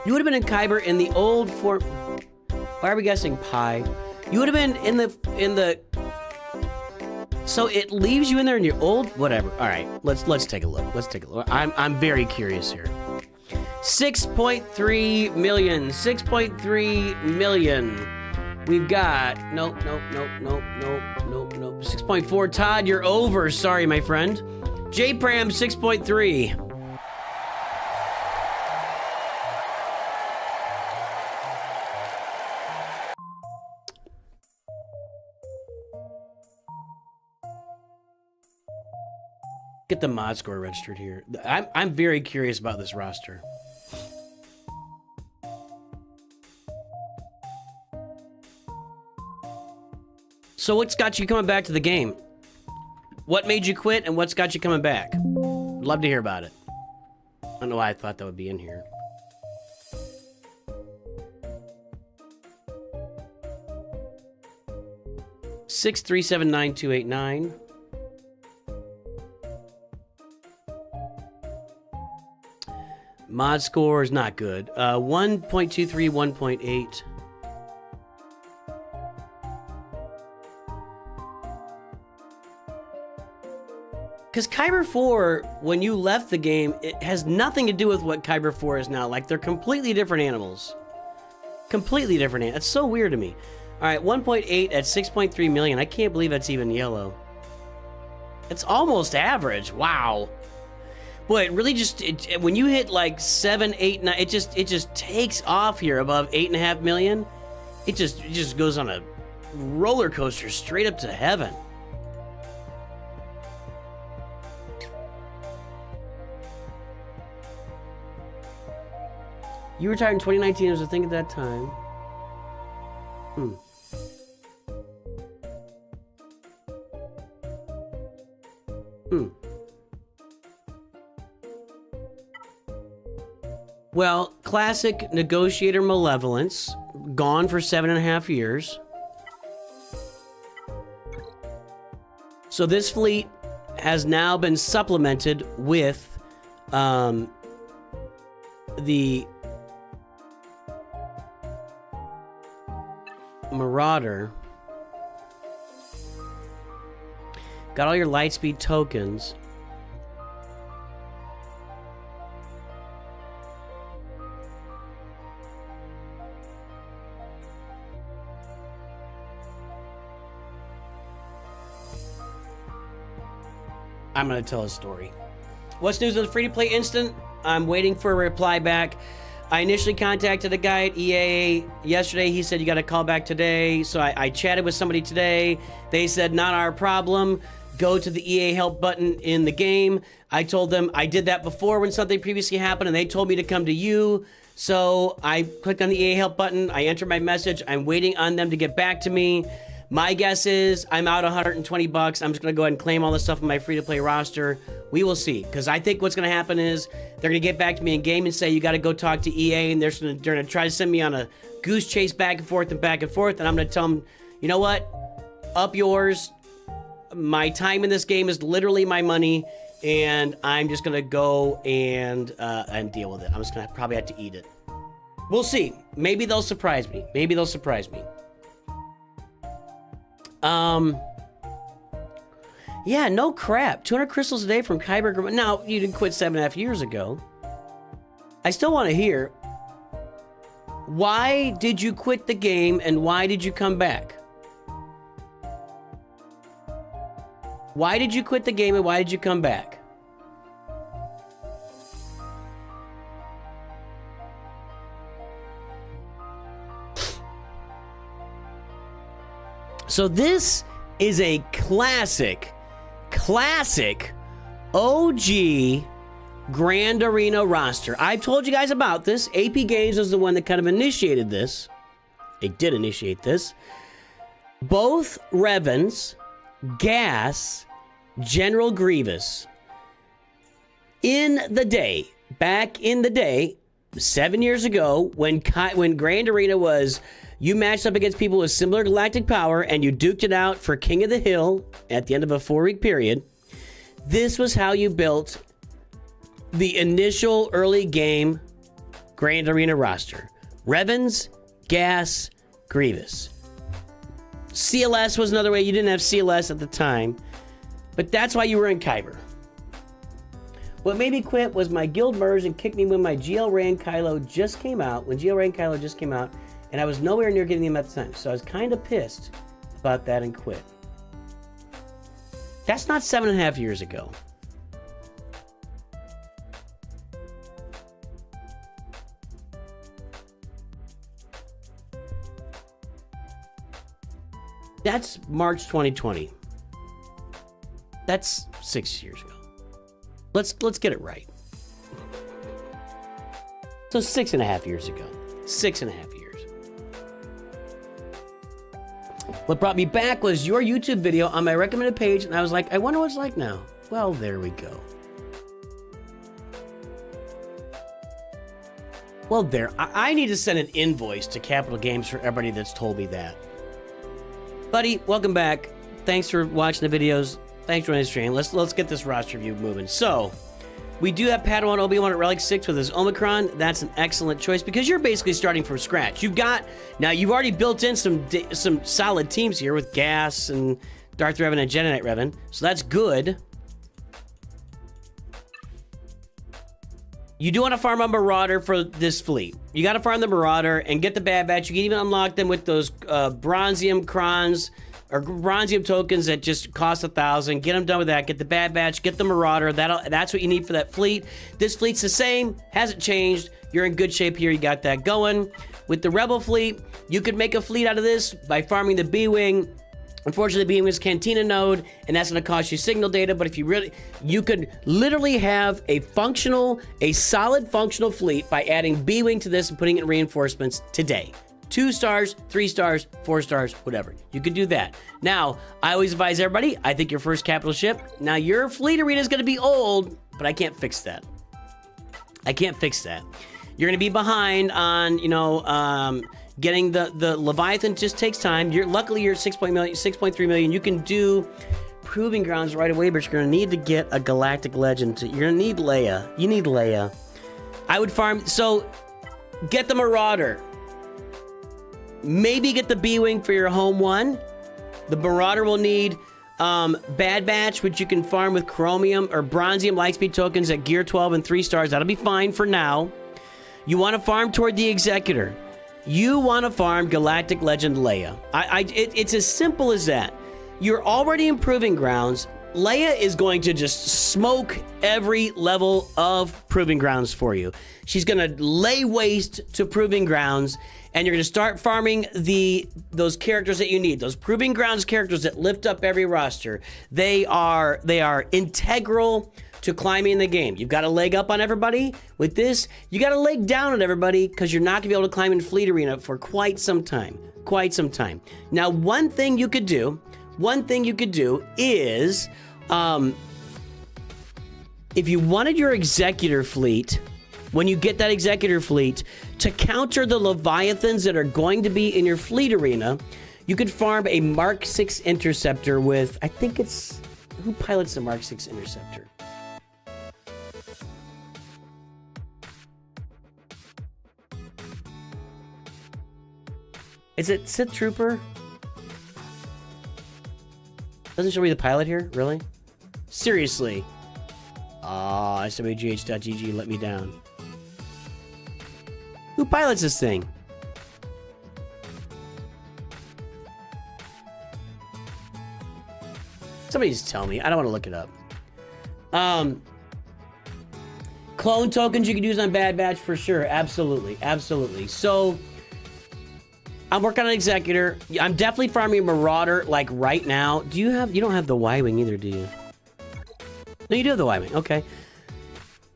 You would have been in Kyber in the old form. Why are we guessing pi? You would have been in the. So it leaves you in there in your old whatever. All right, let's take a look. Let's take a look. I'm very curious here. 6.3 million. 6.3 million. We've got nope. 6.4. Todd, you're over. Sorry, my friend. J-Pram 6.3. Get the mod score registered here. I'm very curious about this roster. So what's got you coming back to the game? What made you quit and what's got you coming back? Love to hear about it. I don't know why I thought that would be in here. Six 379 Mod score is not good. 1.23, 1.8. Because Kyber 4, when you left the game, it has nothing to do with what Kyber 4 is now. Like, they're completely different animals. Completely different animals. It's so weird to me. All right, 1.8 at 6.3 million. I can't believe that's even yellow. It's almost average. Wow. Boy, it really just, when you hit like 7, 8, 9, it just takes off here above 8.5 million. It just goes on a roller coaster straight up to heaven. You retired in 2019, it was a thing at that time. Well, classic negotiator malevolence, gone for 7.5 years. So this fleet has now been supplemented with the Marauder. Got all your Lightspeed tokens. I'm going to tell a story. What's news on the free-to-play instant? I'm waiting for a reply back. I initially contacted a guy at EA yesterday. He said, you got to call back today. So I chatted with somebody today. They said, not our problem. Go to the EA help button in the game. I told them I did that before when something previously happened, and they told me to come to you. So I clicked on the EA help button. I entered my message. I'm waiting on them to get back to me. My guess is I'm out $120. I'm just going to go ahead and claim all this stuff on my free-to-play roster. We will see, because I think what's going to happen is they're going to get back to me in game and say, you got to go talk to EA, and they're going to try to send me on a goose chase back and forth, and I'm going to tell them, you know what? Up yours. My time in this game is literally my money, and I'm just going to go and deal with it. I'm just going to probably have to eat it. We'll see. Maybe they'll surprise me. Yeah, no crap. 200 crystals a day from Kyber. Now, you didn't quit 7.5 years ago. I still want to hear, why did you quit the game and why did you come back? Why did you quit the game and why did you come back? So this is a classic OG Grand Arena roster. I've told you guys about this. AP Games was the one that kind of initiated this. They did initiate this. Both Revens, Gas, General Grievous. Back in the day, 7 years ago, when Grand Arena was, you matched up against people with similar galactic power and you duked it out for King of the Hill at the end of a 4-week period. This was how you built the initial early game Grand Arena roster. Revens, Gas, Grievous. CLS was another way. You didn't have CLS at the time, but that's why you were in Kyber. What made me quit was my guild merged and kicked me when my GL Ran Kylo just came out. And I was nowhere near getting them at the time. So I was kind of pissed about that and quit. That's not 7.5 years ago. That's March 2020. That's 6 years ago. Let's get it right. So 6.5 years ago. 6.5 years. What brought me back was your YouTube video on my recommended page, and I was like, I wonder what it's like now. Well, there we go. Well, there. I need to send an invoice to Capital Games for everybody that's told me that. Buddy, welcome back. Thanks for watching the videos. Thanks for running the stream. Let's get this roster review moving. So, we do have Padawan Obi-Wan at Relic 6 with his Omicron. That's an excellent choice because you're basically starting from scratch. You've already built in some solid teams here with Gas and Darth Revan and Jedi Knight Revan. So that's good. You do want to farm a Marauder for this fleet. You got to farm the Marauder and get the Bad Batch. You can even unlock them with those Bronzium Crons or Bronzium tokens that just cost 1,000. Get them done with that. Get the Bad Batch. Get the Marauder. That's what you need for that fleet. This fleet's the same. Hasn't changed. You're in good shape here. You got that going. With the Rebel fleet, you could make a fleet out of this by farming the B-Wing. Unfortunately, the B-Wing is Cantina node, and that's going to cost you signal data. But if you could literally have a solid functional fleet by adding B-Wing to this and putting it in reinforcements today. 2 stars, 3 stars, 4 stars, whatever. You could do that. Now, I always advise everybody, I think your first capital ship, now your fleet arena is going to be old, but I can't fix that. You're going to be behind on, getting the Leviathan. Just takes time. Luckily you're 6.3 million. You can do Proving Grounds right away, but you're going to need to get a Galactic Legend. You're going to need Leia. You need Leia. I would farm, so get the Marauder. Maybe get the B-Wing for your home one. The Marauder will need Bad Batch, which you can farm with Chromium or Bronzium Lightspeed tokens at Gear 12 and 3 stars. That'll be fine for now. You want to farm toward the Executor. You want to farm Galactic Legend Leia. It's as simple as that. You're already in Proving Grounds. Leia is going to just smoke every level of Proving Grounds for you. She's going to lay waste to Proving Grounds, and you're going to start farming those characters that you need. Those Proving Grounds characters that lift up every roster. They are integral to climbing the game. You've got a leg up on everybody. With this, you got a leg down on everybody because you're not going to be able to climb in Fleet Arena for quite some time. Now, one thing you could do is, if you wanted your Executor fleet, when you get that Executor fleet, to counter the Leviathans that are going to be in your Fleet Arena, you could farm a Mark 6 Interceptor with, I think it's, who pilots the Mark 6 Interceptor? Is it Sith Trooper? Doesn't show me the pilot here? Really? Seriously? Ah, SWGH.GG let me down. Who pilots this thing? Somebody just tell me. I don't want to look it up. Clone tokens you can use on Bad Batch for sure. Absolutely. So, I'm working on Executor. I'm definitely farming Marauder, like, right now. You don't have the Y-Wing either, do you? No, you do have the Y-Wing. Okay.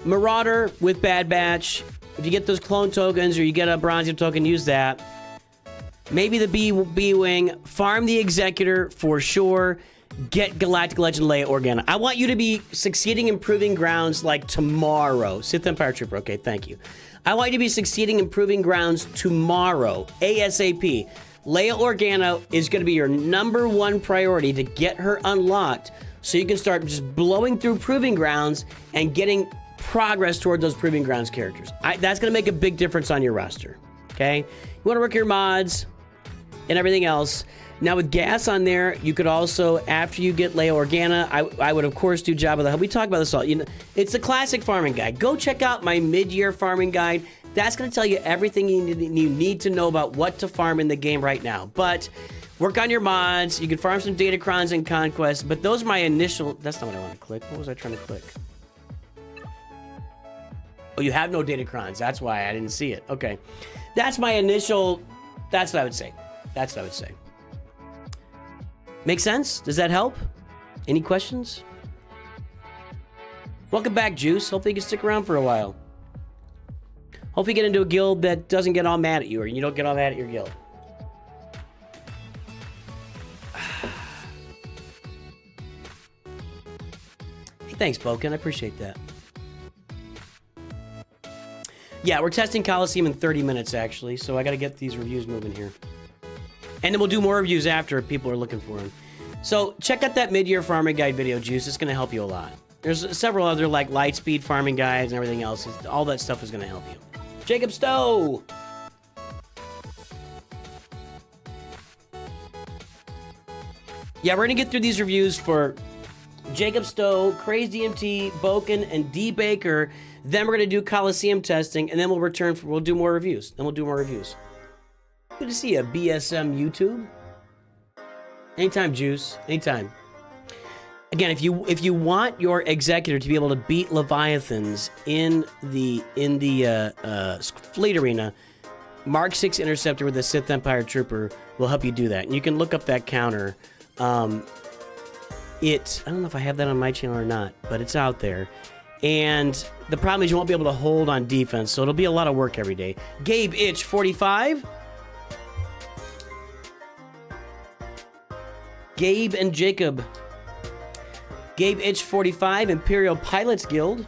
Marauder with Bad Batch. If you get those clone tokens or you get a Bronzium token, use that. Maybe the B-Wing. Farm the Executor for sure. Get Galactic Legend Leia Organa. I want you to be succeeding in Proving Grounds like tomorrow. Sith Empire Trooper. Okay, thank you. I want you to be succeeding in Proving Grounds tomorrow, ASAP. Leia Organa is going to be your #1 priority to get her unlocked so you can start just blowing through Proving Grounds and getting progress toward those Proving Grounds characters. That's going to make a big difference on your roster, okay? You want to work your mods and everything else. Now, with gas on there, you could also, after you get Leia Organa, I would, of course, do Jabba the Hutt. We talk about this all. You know, it's the classic farming guide. Go check out my mid-year farming guide. That's going to tell you everything you need to know about what to farm in the game right now. But work on your mods. You can farm some Datacrons and Conquest. But those are my initial... That's not what I want to click. What was I trying to click? Oh, you have no Datacrons. That's why I didn't see it. Okay. That's my initial... That's what I would say. Make sense? Does that help? Any questions? Welcome back, Juice. Hopefully you can stick around for a while. Hopefully you get into a guild that doesn't get all mad at you, or you don't get all mad at your guild. Hey, thanks, Boken. I appreciate that. Yeah, we're testing Coliseum in 30 minutes, actually, so I got to get these reviews moving here. And then we'll do more reviews after if people are looking for them. So check out that mid-year farming guide video, Juice. It's going to help you a lot. There's several other like light speed farming guides and everything else. All that stuff is going to help you. Jacob Stowe! Yeah, we're going to get through these reviews for Jacob Stowe, Craze DMT, Boken, and D Baker. Then we're going to do Coliseum testing, and then we'll do more reviews. Good to see you, BSM YouTube. Anytime, Juice. Anytime. Again, if you want your Executor to be able to beat Leviathans in the Fleet Arena, Mark 6 Interceptor with the Sith Empire Trooper will help you do that. And you can look up that counter. I don't know if I have that on my channel or not, but it's out there. And the problem is you won't be able to hold on defense, so it'll be a lot of work every day. Gabe Itch 45. Gabe and Jacob. Gabe Itch 45, Imperial Pilots Guild.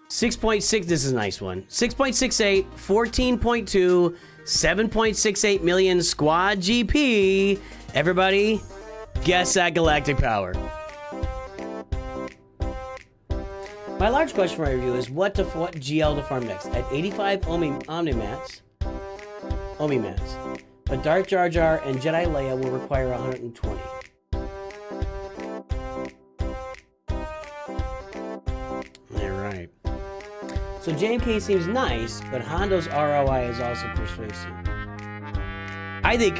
.6, this is a nice one. 6.68, 14.2, 7.68 million squad GP. Everybody, guess that galactic power. My large question for my review is what GL to farm next? At 85 Omnimats, but Darth Jar Jar and Jedi Leia will require 120. So JMK seems nice, but Hondo's ROI is also persuasive. I think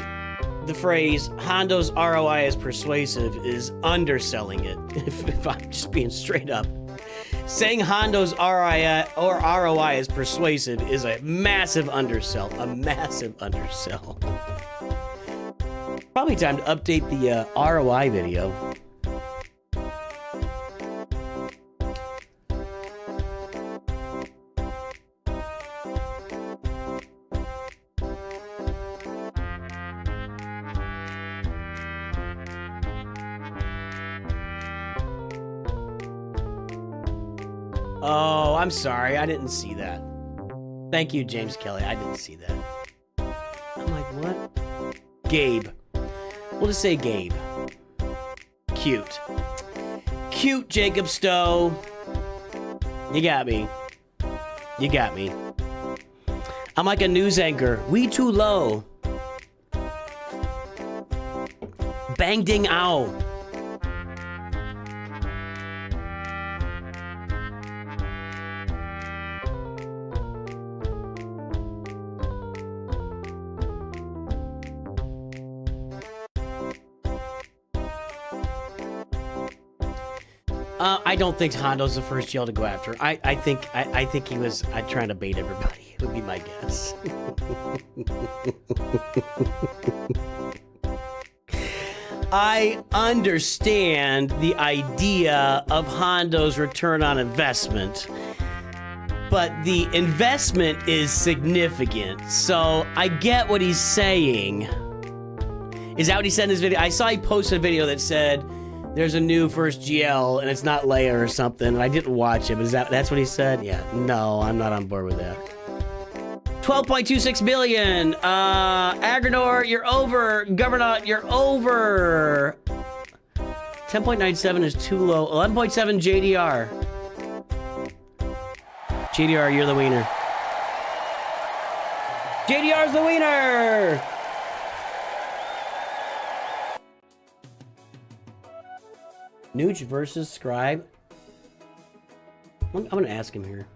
the phrase Hondo's ROI is persuasive is underselling it, if I'm just being straight up. Saying Hondo's ROI is persuasive is a massive undersell. A massive undersell. Probably time to update the ROI video. Oh, I'm sorry. I didn't see that. Thank you, James Kelly. I didn't see that. I'm like, what? Gabe. We'll just say Gabe. Cute. Cute, Jacob Stowe. You got me. You got me. I'm like a news anchor. We too low. Bang ding ow. I don't think Hondo's the first jail to go after. I think he was trying to bait everybody. Would be my guess. I understand the idea of Hondo's return on investment, but the investment is significant. So I get what he's saying. Is that what he said in his video? I saw he posted a video that said there's a new first GL and it's not Leia or something. And I didn't watch it, but that's what he said? Yeah. No, I'm not on board with that. 12.26 billion. Agranor, you're over. Governor, you're over. 10.97 is too low. 11.7 JDR. JDR, you're the wiener. JDR's the wiener. Nooch versus Scribe. I'm gonna ask him here.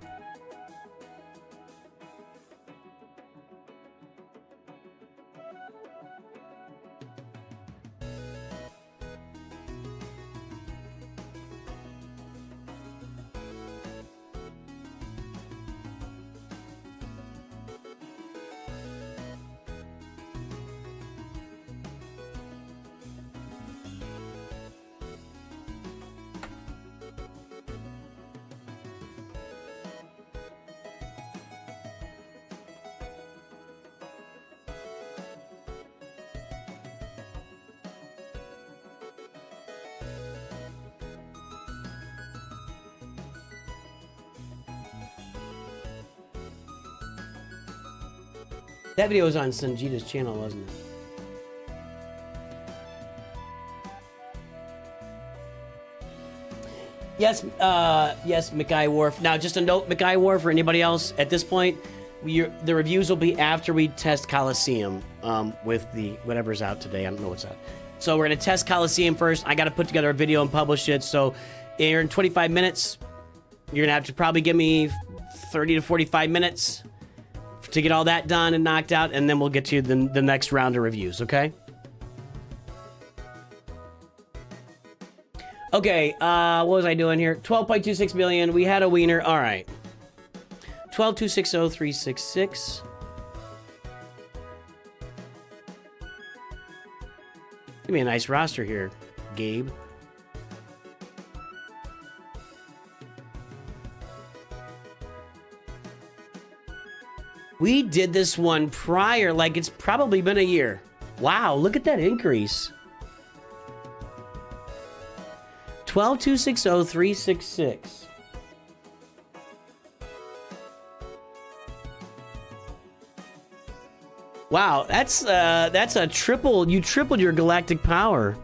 That video was on Sanjita's channel, wasn't it? Yes, yes, Mackay Wharf. Now, just a note, Mackay Wharf, or anybody else, at this point, the reviews will be after we test Coliseum with the whatever's out today. I don't know what's out. So we're going to test Coliseum first. I got to put together a video and publish it. So in 25 minutes, you're going to have to probably give me 30 to 45 minutes to get all that done and knocked out, and then we'll get to the next round of reviews, okay? Okay, what was I doing here? 12.26 million. We had a wiener. All right. 12260366. Give me a nice roster here, Gabe. We did this one prior, like it's probably been a year. Wow, look at that increase. 12260366. Wow, that's a triple. You tripled your galactic power.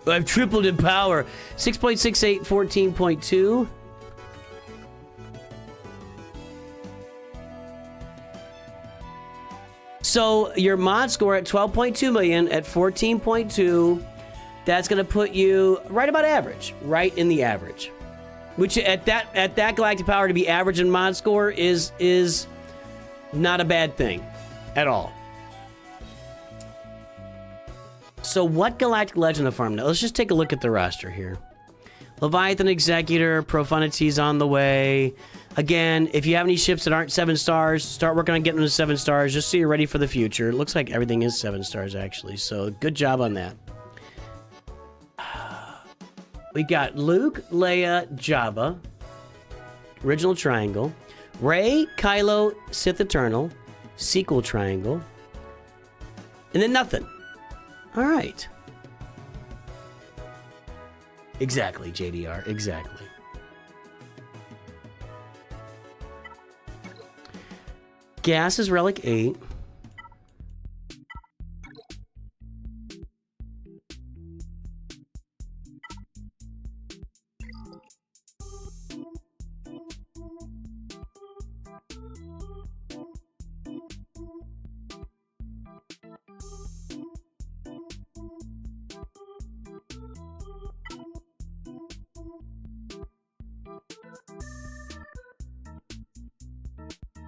I've tripled in power. 6.68, 14.2. So your mod score at 12.2 million at 14.2, that's going to put you right about average, right in the average. which at that galactic power to be average in mod score is not a bad thing at all. So what galactic legend to farm now? Let's just take a look at the roster here. Leviathan Executor, Profunity's on the way. Again, if you have any ships that aren't 7 stars, start working on getting them to 7 stars just so you're ready for the future. It looks like everything is 7 stars actually, so good job on that. We got Luke, Leia, Jabba, Original Triangle, Rey, Kylo, Sith Eternal, Sequel Triangle, and then nothing. All right. Exactly, JDR, exactly. Gas is Relic 8.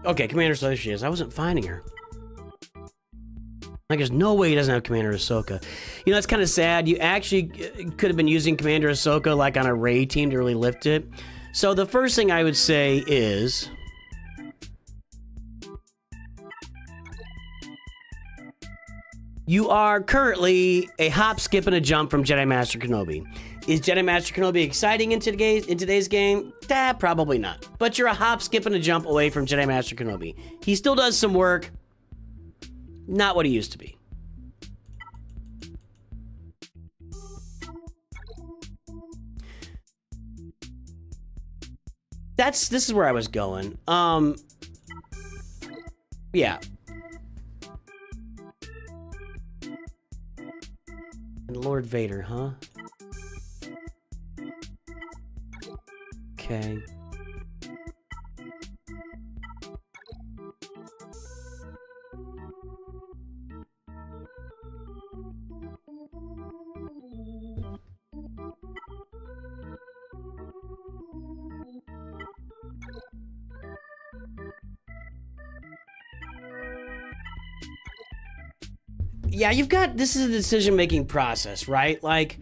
Okay, Commander Ahsoka she is. I wasn't finding her. Like, there's no way he doesn't have Commander Ahsoka. You know, it's kind of sad. You actually could have been using Commander Ahsoka like on a Rey team to really lift it. So the first thing I would say is... you are currently a hop, skip, and a jump from Jedi Master Kenobi. Is Jedi Master Kenobi exciting in today's game? Probably not. But you're a hop, skip, and a jump away from Jedi Master Kenobi. He still does some work. Not what he used to be. This is where I was going. Yeah. And Lord Vader, huh? Okay. Yeah, this is a decision-making process, right? Like,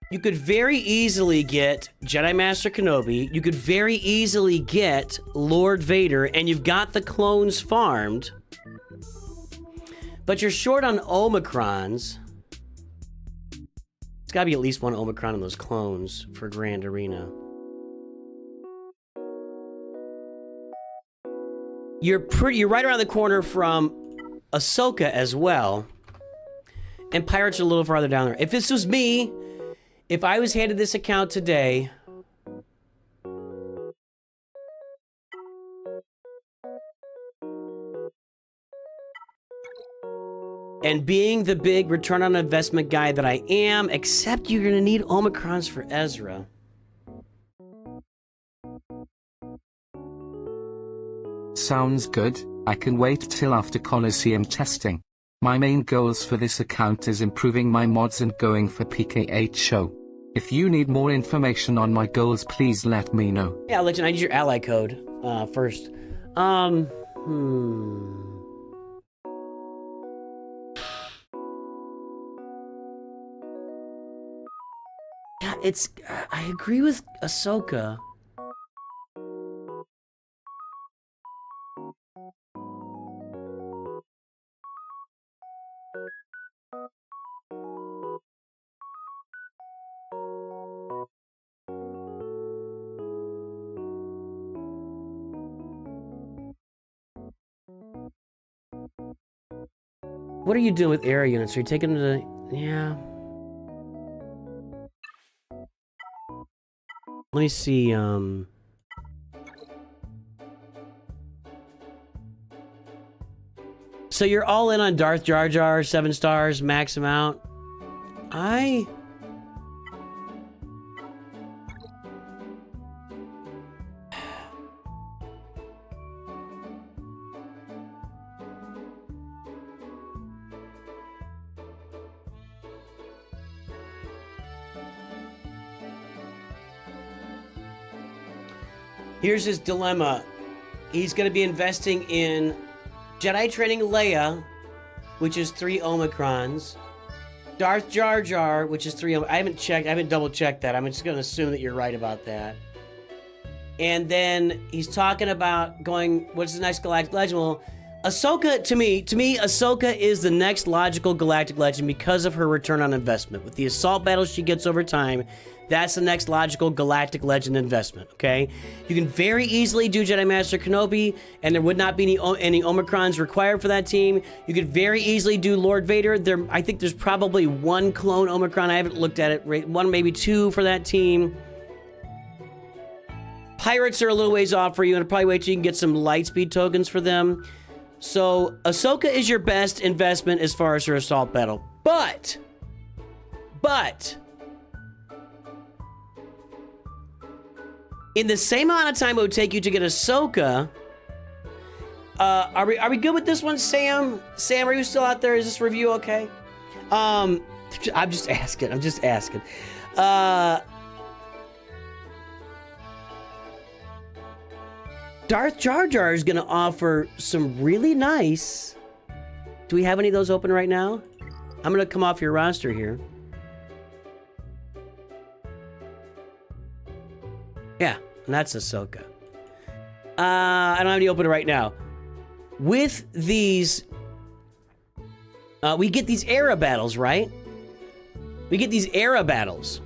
you could very easily get Jedi Master Kenobi, you could very easily get Lord Vader, and you've got the clones farmed, but you're short on Omicrons. It's gotta be at least one Omicron in those clones for Grand Arena. You're right around the corner from Ahsoka as well, and Pirates are a little farther down there. If this was me, if I was handed this account today, and being the big return on investment guy that I am, except you're gonna need Omicrons for Ezra. Sounds good. I can wait till after Coliseum testing. My main goals for this account is improving my mods and going for PK8 show. If you need more information on my goals, please let me know. Yeah, Legend, I need your ally code first. Yeah, I agree with Ahsoka. What are you doing with area units? Are you taking them to... yeah. Let me see, so you're all in on Darth Jar Jar, 7 stars, max amount. Here's his dilemma. He's going to be investing in Jedi training Leia, which is 3 Omicrons. Darth Jar Jar, which is 3 I haven't double checked that. I'm just going to assume that you're right about that. And then he's talking about going, what's the next galactic legend? Well, Ahsoka, to me, Ahsoka is the next logical galactic legend because of her return on investment. With the assault battles she gets over time, that's the next logical galactic legend investment, okay? You can very easily do Jedi Master Kenobi, and there would not be any Omicrons required for that team. You could very easily do Lord Vader. I think there's probably 1 clone Omicron. I haven't looked at it. 1, maybe 2 for that team. Pirates are a little ways off for you, and probably wait till you can get some Lightspeed tokens for them. So, Ahsoka is your best investment as far as her assault battle. But, in the same amount of time it would take you to get Ahsoka, are we good with this one, Sam? Sam, are you still out there? Is this review okay? I'm just asking. Darth Jar Jar is going to offer some really nice... Do we have any of those open right now? I'm going to come off your roster here. Yeah, and that's Ahsoka. I don't have any open right now. With these... we get these era battles, right? We get these era battles.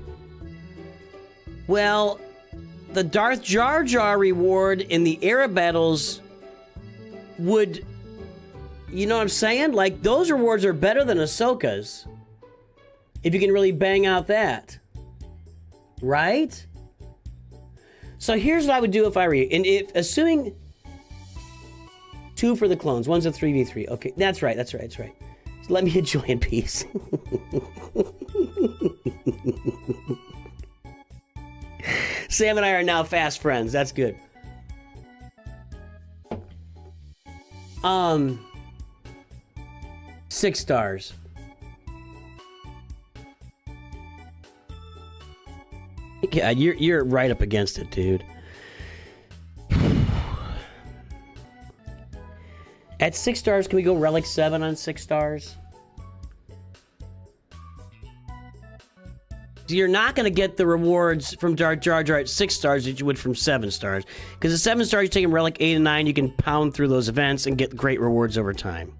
Well... The Darth Jar Jar reward in the era battles would... You know what I'm saying? Like, those rewards are better than Ahsoka's. If you can really bang out that. Right? So here's what I would do if I were you. And if, assuming... 2 for the clones. 1's a 3v3. Okay, that's right. So let me enjoy in peace. Sam and I are now fast friends. That's good. 6 stars. Yeah, you're right up against it, dude. At 6 stars, can we go Relic 7 on 6 stars? So you're not going to get the rewards from Darth Jar Jar at 6 stars that you would from 7 stars. Because at 7 stars, you take them Relic 8 and 9, you can pound through those events and get great rewards over time.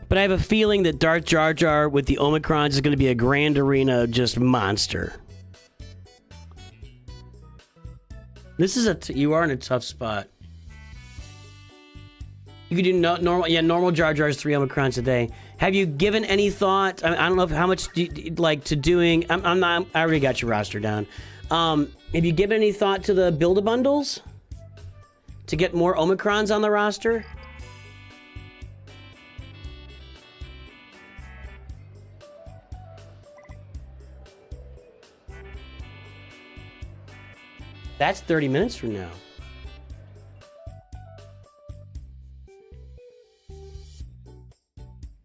But I have a feeling that Darth Jar Jar with the Omicrons is going to be a Grand Arena just monster. This is you are in a tough spot. You could do normal Jar Jars 3 Omicrons a day. Have you given any thought? I don't know how much do you, like to doing. I'm not. I already got your roster down. Have you given any thought to the build-a-bundles to get more Omicrons on the roster? That's 30 minutes from now.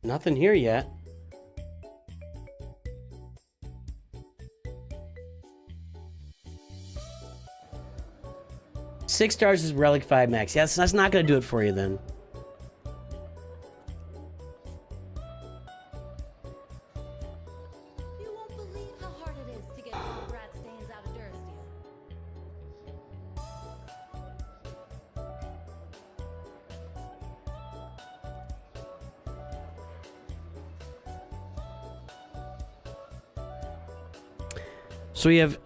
Nothing here yet. Six stars is Relic 5 max. Yes, that's not going to do it for you then. You won't believe how hard it is to get little rat stains out of Durstian. So we have,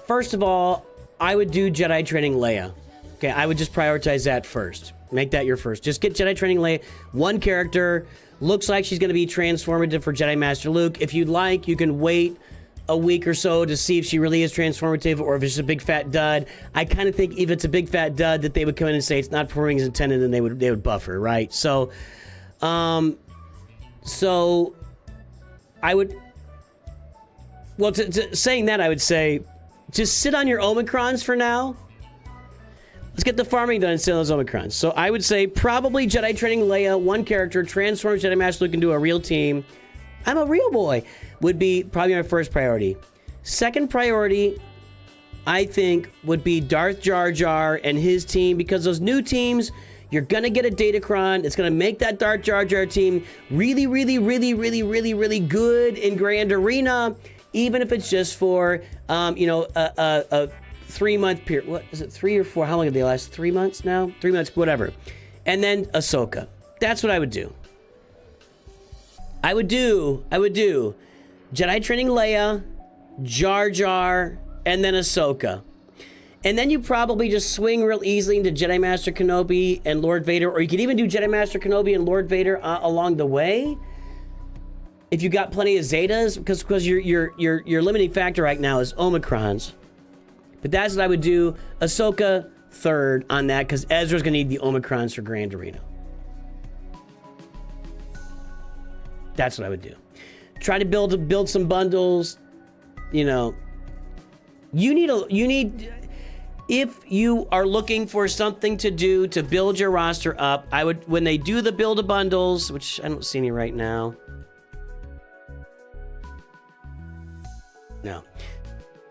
first of all, I would do Jedi Training Leia. Okay, I would just prioritize that first. Make that your first. Just get Jedi Training Leia. One character. Looks like she's going to be transformative for Jedi Master Luke. If you'd like, you can wait a week or so to see if she really is transformative or if it's a big fat dud. I kind of think if it's a big fat dud that they would come in and say it's not performing as intended, and they would buff her, right? So I would, well, saying that, I would say just sit on your Omicrons for now. Let's get the farming done and sit on those Omicrons. So I would say probably Jedi Training Leia, one character, transforms Jedi Master Luke into a real team. I'm a real boy, would be probably my first priority. Second priority, I think, would be Darth Jar Jar and his team, because those new teams, you're going to get a Datacron. It's going to make that Darth Jar Jar team really, really, really, really, really, really good in Grand Arena, even if it's just for, a 3-month period. What is it, 3 or 4? How long did they last? 3 months now? 3 months, whatever. And then Ahsoka. That's what I would do. I would do Jedi Training Leia, Jar Jar, and then Ahsoka. And then you probably just swing real easily into Jedi Master Kenobi and Lord Vader, or you could even do Jedi Master Kenobi and Lord Vader along the way. If you got plenty of Zetas, because your limiting factor right now is Omicrons. But that's what I would do. Ahsoka third on that, because Ezra's gonna need the Omicrons for Grand Arena. That's what I would do. Try to build some bundles. You need if you are looking for something to do to build your roster up, I would, when they do the build a bundles, which I don't see any right now. No.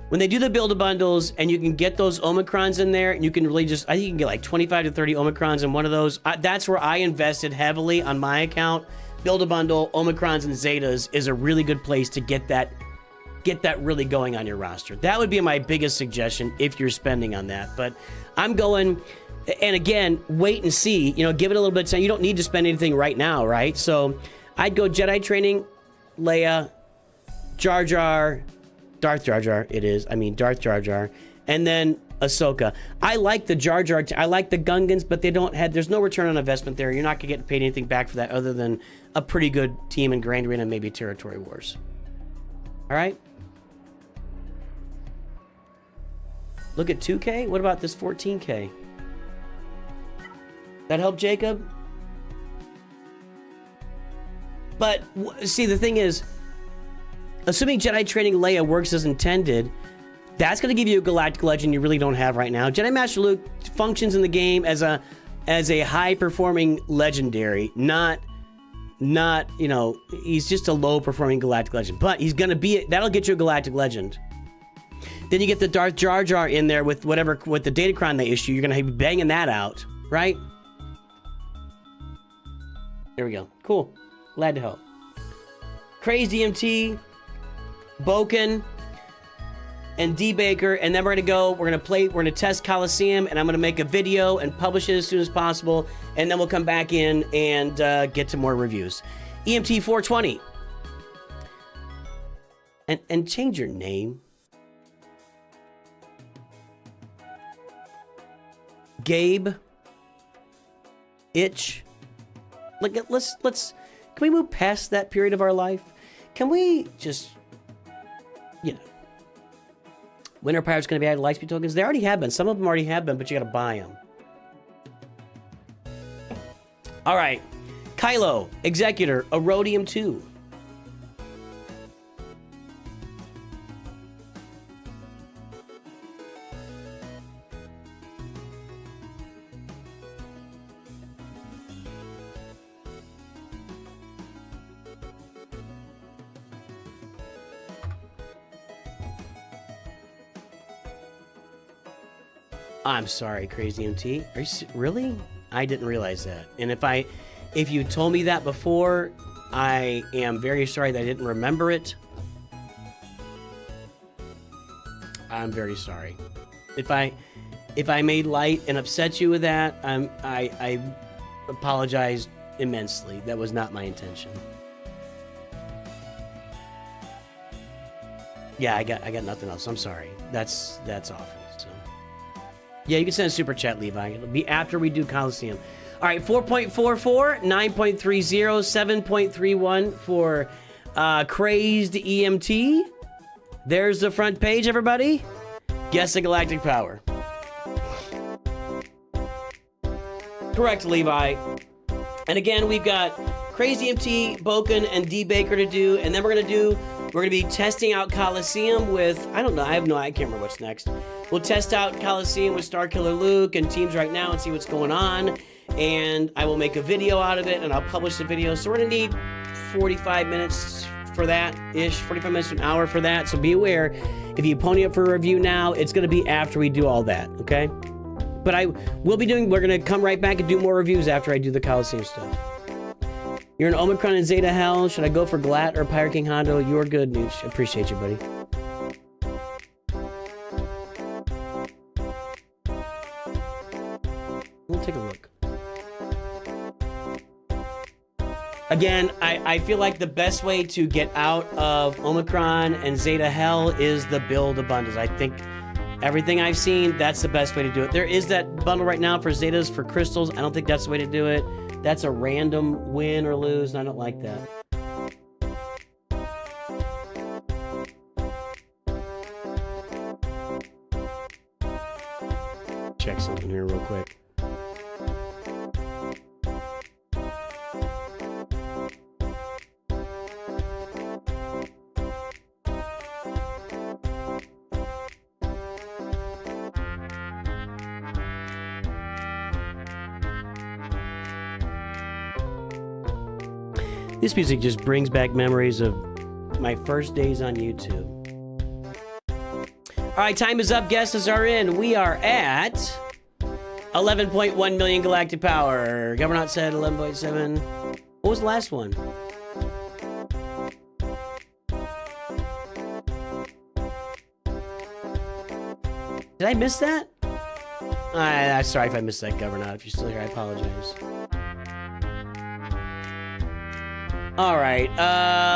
When they do the build a bundles and you can get those Omicrons in there, and you can really just, I think you can get like 25 to 30 Omicrons in one of those. That's where I invested heavily on my account. Build a bundle, Omicrons and Zetas is a really good place to get that really going on your roster. That would be my biggest suggestion if you're spending on that. But I'm going, and again, wait and see, give it a little bit of time. You don't need to spend anything right now, right? So I'd go Jedi Training Leia, Jar Jar, Darth Jar Jar, Darth Jar Jar, and then Ahsoka. I like the Jar Jar, I like the Gungans, but there's no return on investment there. You're not gonna get paid anything back for that other than a pretty good team in Grand Arena and maybe Territory Wars. All right? Look at 2K. What about this 14K? That help, Jacob? But see, the thing is, assuming Jedi Training Leia works as intended, that's going to give you a Galactic Legend you really don't have right now. Jedi Master Luke functions in the game as a high-performing legendary, not he's just a low-performing Galactic Legend. But he's going to be, that'll get you a Galactic Legend. Then you get the Darth Jar Jar in there with the Datacron they issue. You're going to be banging that out, right? There we go. Cool. Glad to help. Crazy DMT, Boken, and D Baker, and then we're gonna test Coliseum, and I'm gonna make a video and publish it as soon as possible, and then we'll come back in and get to more reviews. EMT 420. And change your name. Gabe. Itch. Let's can we move past that period of our life? Can we just, Winter Pirate's going to be added Lightspeed tokens? They already have been. Some of them already have been, but you got to buy them. All right. Kylo, Executor, Erodium 2. I'm sorry, Crazy MT. Are you really? I didn't realize that. And if you told me that before, I am very sorry that I didn't remember it. I'm very sorry. If I made light and upset you with that, I apologize immensely. That was not my intention. Yeah, I got nothing else. I'm sorry. That's awful. So. Yeah, you can send a super chat, Levi. It'll be after we do Coliseum. All right, 4.44, 9.30, 7.31 for Crazed EMT. There's the front page, everybody. Guess the galactic power. Correct, Levi. And again, we've got Crazy EMT, Boken, and D Baker to do, and then we're gonna be testing out Coliseum with, I can't remember what's next. We'll test out Coliseum with Starkiller Luke and Teams Right Now and see what's going on. And I will make a video out of it, and I'll publish the video. So we're gonna need 45 minutes, for that-ish, 45 minutes to an hour for that. So be aware, if you pony up for a review now, it's going to be after we do all that, okay? But we're going to come right back and do more reviews after I do the Coliseum stuff. You're an Omicron and Zeta Hell. Should I go for Glatt or Pirate King Hondo? You're good, Nooch. Appreciate you, buddy. We'll take a look. Again, I feel like the best way to get out of Omicron and Zeta Hell is the build abundance. I think everything I've seen, that's the best way to do it. There is that bundle right now for Zetas, for crystals. I don't think that's the way to do it. That's a random win or lose, and I don't like that. Check something here real quick. This music just brings back memories of my first days on YouTube. All right, time is up. Guesses are in. We are at 11.1 million galactic power. Governor said 11.7. What was the last one? Did I miss that? I'm sorry if I missed that, Governor. If you're still here, I apologize. All right,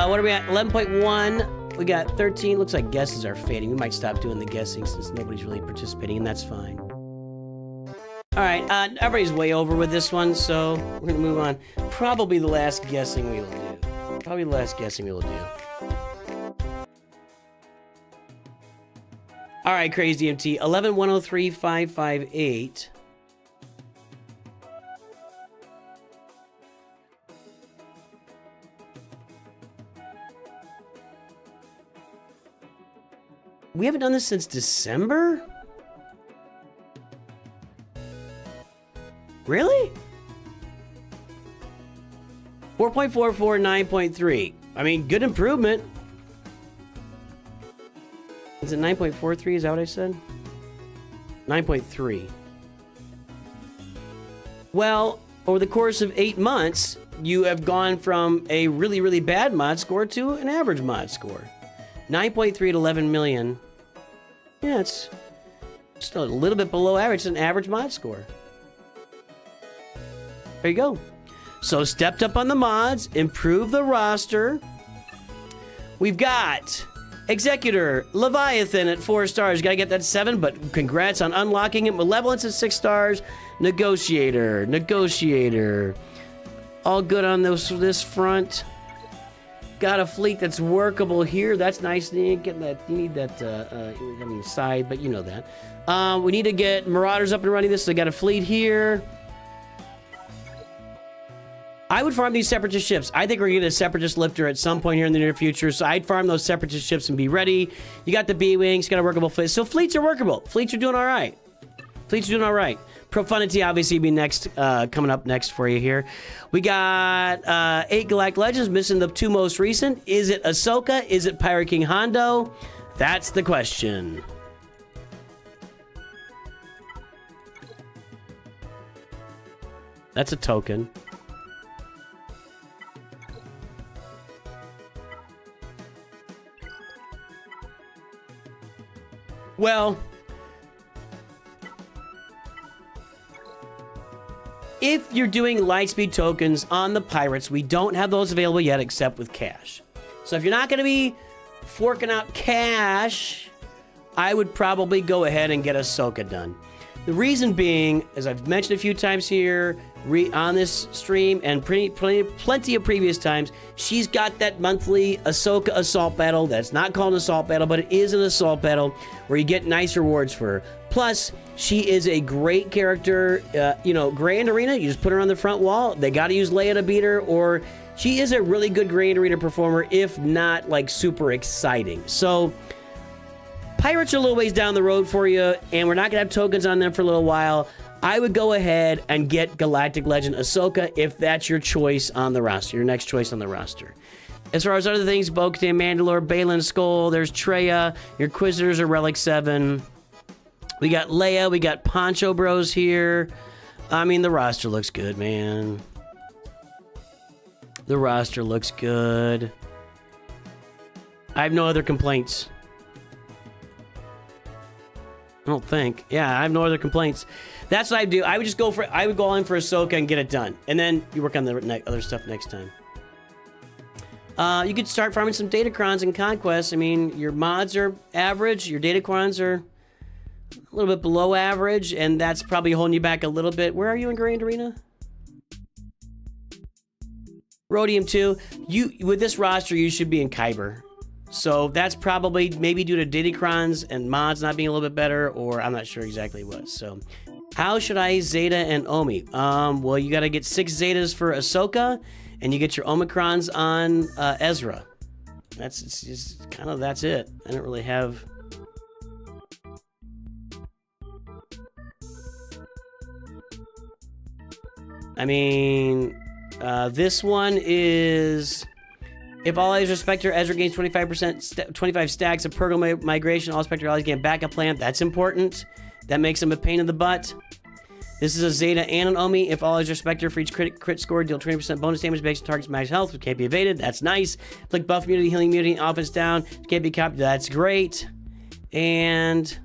what are we at? 11.1. We got 13. Looks like guesses are fading. We might stop doing the guessing since nobody's really participating, and that's fine. All right, everybody's way over with this one, so we're gonna move on. Probably the last guessing we will do. Probably the last guessing we will do. All right, Crazy DMT. 11,103,558. We haven't done this since December? Really? 4.44, 9.3. I mean, good improvement. Is it 9.43? Is that what I said? 9.3. Well, over the course of 8 months, you have gone from a really, really bad mod score to an average mod score. 9.3 at 11 million. Yeah, it's still a little bit below average. It's an average mod score. There you go. So stepped up on the mods, improved the roster. We've got Executor Leviathan at 4 stars. Gotta get that 7, but congrats on unlocking it. Malevolence at 6 stars. Negotiator. All good on this front. Got a fleet that's workable here. That's nice. You need that side, but you know that. We need to get Marauders up and running this. So I got a fleet here. I would farm these Separatist ships. I think we're going to get a Separatist lifter at some point here in the near future. So I'd farm those Separatist ships and be ready. You got the B-Wings. Got a workable fleet. So fleets are workable. Fleets are doing all right. Profundity obviously be next, coming up next for you here. We got 8 Galactic Legends, missing the 2 most recent. Is it Ahsoka? Is it Pirate King Hondo? That's the question. That's a token. Well, if you're doing Lightspeed tokens on the Pirates, we don't have those available yet except with cash. So if you're not going to be forking out cash, I would probably go ahead and get Ahsoka done. The reason being, as I've mentioned a few times here on this stream and plenty of previous times, she's got that monthly Ahsoka assault battle. That's not called an assault battle, but it is an assault battle where you get nice rewards for her. Plus, she is a great character. Grand Arena, you just put her on the front wall. They got to use Leia to beat her, or she is a really good Grand Arena performer, if not like super exciting. So Pirates are a little ways down the road for you, and we're not going to have tokens on them for a little while. I would go ahead and get Galactic Legend Ahsoka if that's your choice on the roster, your next choice on the roster. As far as other things, Bo-Katan, Mandalore, Balin, Skull, there's Treya, your Inquisitors are Relic 7. We got Leia, we got Poncho Bros here. I mean, the roster looks good, man. The roster looks good. I have no other complaints. I don't think. Yeah, I have no other complaints. That's what I do. I would just go for. I would go all in for Ahsoka and get it done, and then you work on the other stuff next time. You could start farming some Datacrons and Conquest. I mean, your mods are average. Your Datacrons are a little bit below average, and that's probably holding you back a little bit. Where are you in Grand Arena? Rhodium 2. With this roster, you should be in Kyber. So that's probably maybe due to Datacrons and mods not being a little bit better, or I'm not sure exactly what. So how should I Zeta and Omi? Well, you got to get 6 Zetas for Ahsoka, and you get your Omicrons on Ezra. That's just kind of that's it. I don't really have. I mean, this one is. If all allies are Spectre, Ezra gains 25%, 25 stacks of Purgle migration. All Spectre allies gain backup plan. That's important. That makes them a pain in the butt. This is a Zeta and an Omi. If all allies are Spectre, for each crit score, deal 20% bonus damage based on target's max health, which can't be evaded. That's nice. Click buff immunity, healing immunity, offense down. Can't be copied. That's great. And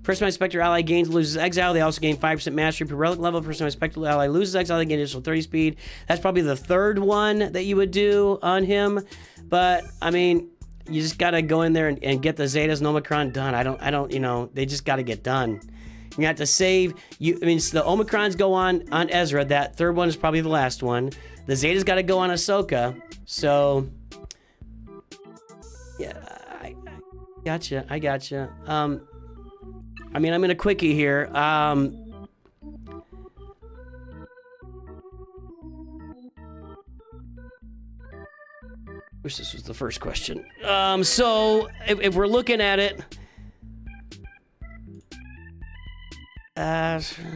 first time Spectre ally gains, loses exile. They also gain 5% mastery per relic level. First time Spectre ally loses exile, they gain additional 30 speed. That's probably the third one that you would do on him. But, I mean, you just got to go in there and get the Zetas and Omicron done. I don't, you know, they just got to get done. You have to save. I mean, so the Omicrons go on Ezra. That third one is probably the last one. The Zetas got to go on Ahsoka. So, yeah, I gotcha. I gotcha. I mean, I'm in a quickie here. Wish this was the first question. So if we're looking at it,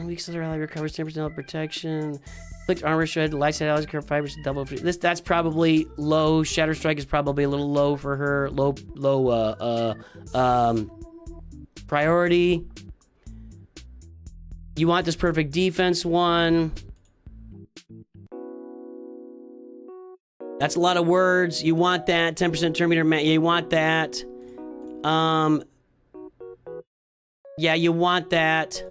weak other ally recovers 10% protection. Clicked armor shred. Light side allies recover 5% double. That's probably low. Shatter Strike is probably a little low for her. Low priority. You want this perfect defense one. That's a lot of words. You want that 10% Terminator. You want that. Yeah, you want that.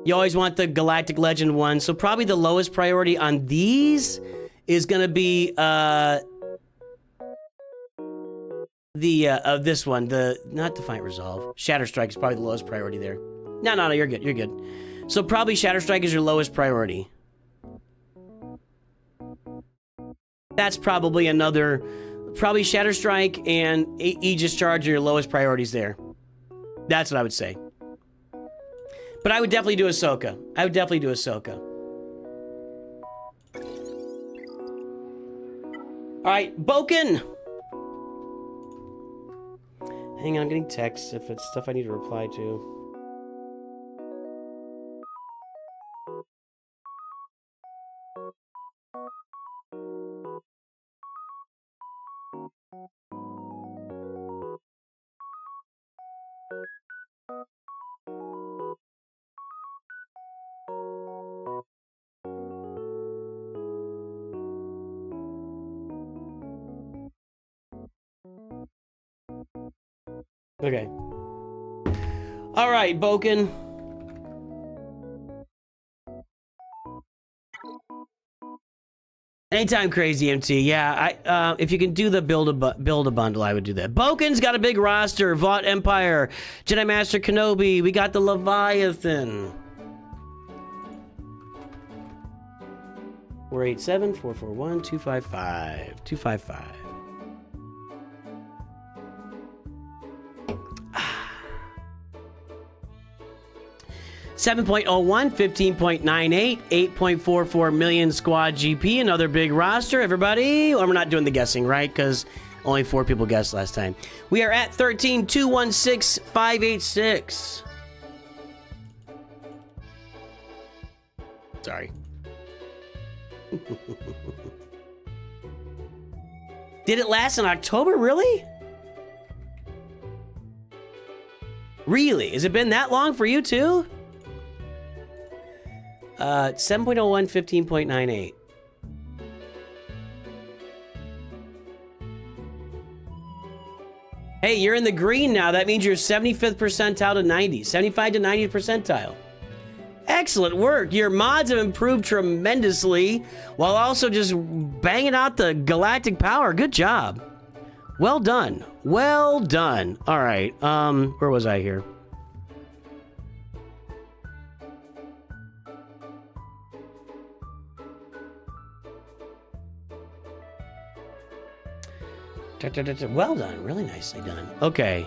You always want the Galactic Legend one. So probably the lowest priority on these is gonna be this one, not Defiant Resolve. Shatter Strike is probably the lowest priority there. No, you're good. You're good. So probably Shatter Strike is your lowest priority. That's probably probably Shatter Strike and Aegis Charge are your lowest priorities there. That's what I would say. But I would definitely do Ahsoka. I would definitely do Ahsoka. All right, Boken. Hang on, I'm getting texts if it's stuff I need to reply to. Okay. All right, Boken. Anytime Crazy MT. Yeah, if you can do the build a bundle, I would do that. Boken's got a big roster. Vought Empire, Jedi Master Kenobi. We got the Leviathan. 487-441-255. 255. 7.01, 15.98, 8.44 million squad GP, another big roster, everybody. Well, we're not doing the guessing, right? Because only 4 people guessed last time. We are at 13,216,586. Sorry. Did it last in October? Really? Really? Has it been that long for you too? 7.01, 15.98. Hey, you're in the green now. That means you're 75th percentile to 90. 75 to 90th percentile. Excellent work. Your mods have improved tremendously while also just banging out the galactic power. Good job. Well done. Well done. All right. Where was I here? Well done. Really nicely done. Okay.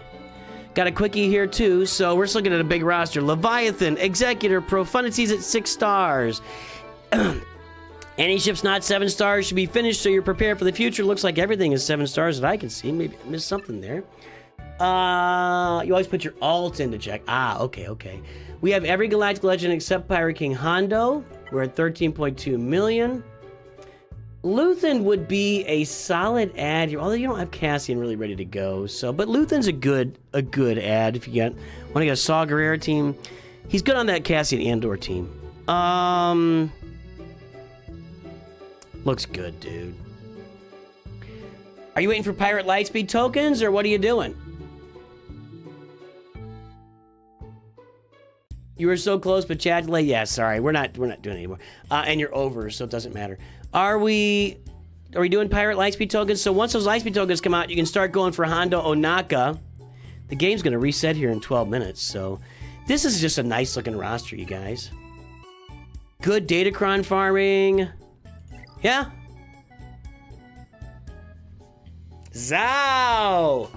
Got a quickie here, too. So we're just looking at a big roster. Leviathan, Executor, Profunities at 6 stars. Any ship's not 7 stars should be finished so you're prepared for the future. Looks like everything is 7 stars that I can see. Maybe I missed something there. You always put your alt in to check. Okay. We have every galactic legend except Pirate King Hondo. We're at 13.2 million. Luthen would be a solid ad here, although you don't have Cassian really ready to go. So, but Luthen's a good ad if you want to get a Saw Gerrera team. He's good on that Cassian Andor team. Looks good, dude. Are you waiting for Pirate Lightspeed tokens, or what are you doing? You were so close, but chat delay. Yeah, sorry, we're not doing it anymore. And you're over, so it doesn't matter. Are we doing Pirate Lightspeed tokens? So once those Lightspeed tokens come out, you can start going for Hondo Onaka. The game's gonna reset here in 12 minutes, so this is just a nice looking roster, you guys. Good Datacron farming. Yeah. Zow!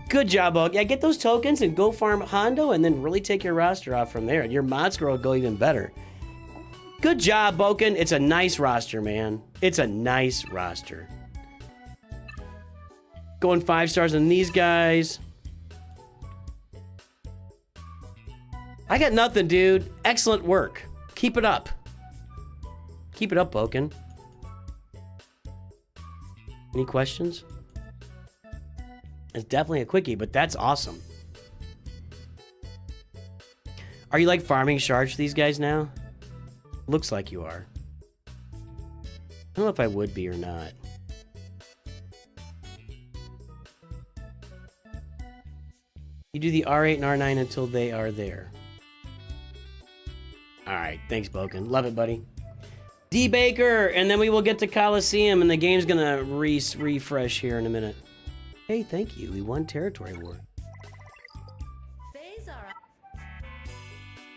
Good job, Oak. Yeah, get those tokens and go farm Hondo and then really take your roster off from there. And your mod score will go even better. Good job, Boken. It's a nice roster, man. It's a nice roster. Going 5 stars on these guys. I got nothing, dude. Excellent work. Keep it up. Keep it up, Boken. Any questions? It's definitely a quickie, but that's awesome. Are you like farming shards for these guys now? Looks like you are. I don't know if I would be or not. You do the R8 and R9 until they are there. Alright, thanks, Boken. Love it, buddy. D. Baker, and then we will get to Coliseum, and the game's gonna refresh here in a minute. Hey, thank you. We won Territory War.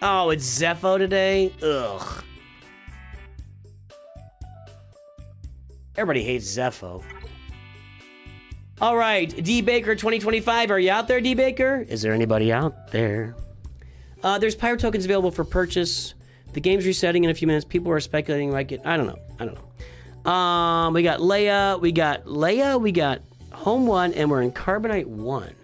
Oh, it's Zepho today? Ugh. Everybody hates Zepho. All right, D. Baker 2025. Are you out there, D. Baker? Is there anybody out there? There's Pyro tokens available for purchase. The game's resetting in a few minutes. People are speculating like it. I don't know. We got Leia. We got Home 1, and we're in Carbonite 1.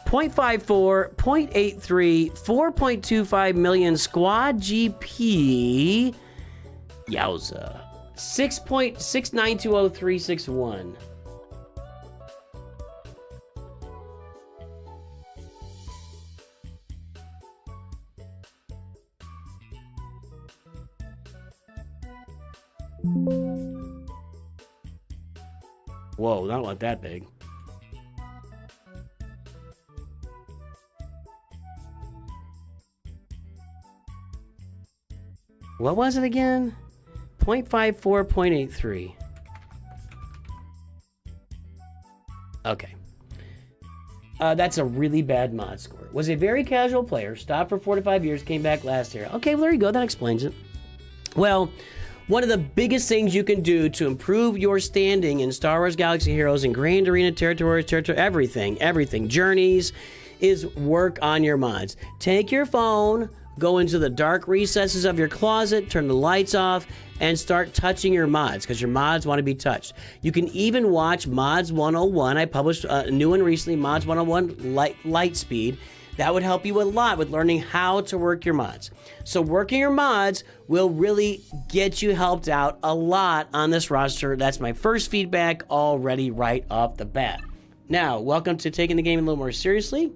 .54, .83, 4.25 million squad GP. Yowza. 6.6920361. Whoa, not like that big. What was it again? 0.54, 0.83. Okay. That's a really bad mod score. Was a very casual player, stopped for 4 to 5 years, came back last year. Okay, well, there you go. That explains it. Well, one of the biggest things you can do to improve your standing in Star Wars Galaxy Heroes and Grand Arena Territories, everything, Journeys, is work on your mods. Take your phone, go into the dark recesses of your closet, turn the lights off, and start touching your mods, because your mods want to be touched. You can even watch Mods 101. I published a new one recently, Mods 101 Light Speed. That would help you a lot with learning how to work your mods. So working your mods will really get you helped out a lot on this roster. That's my first feedback already right off the bat. Now, welcome to taking the game a little more seriously.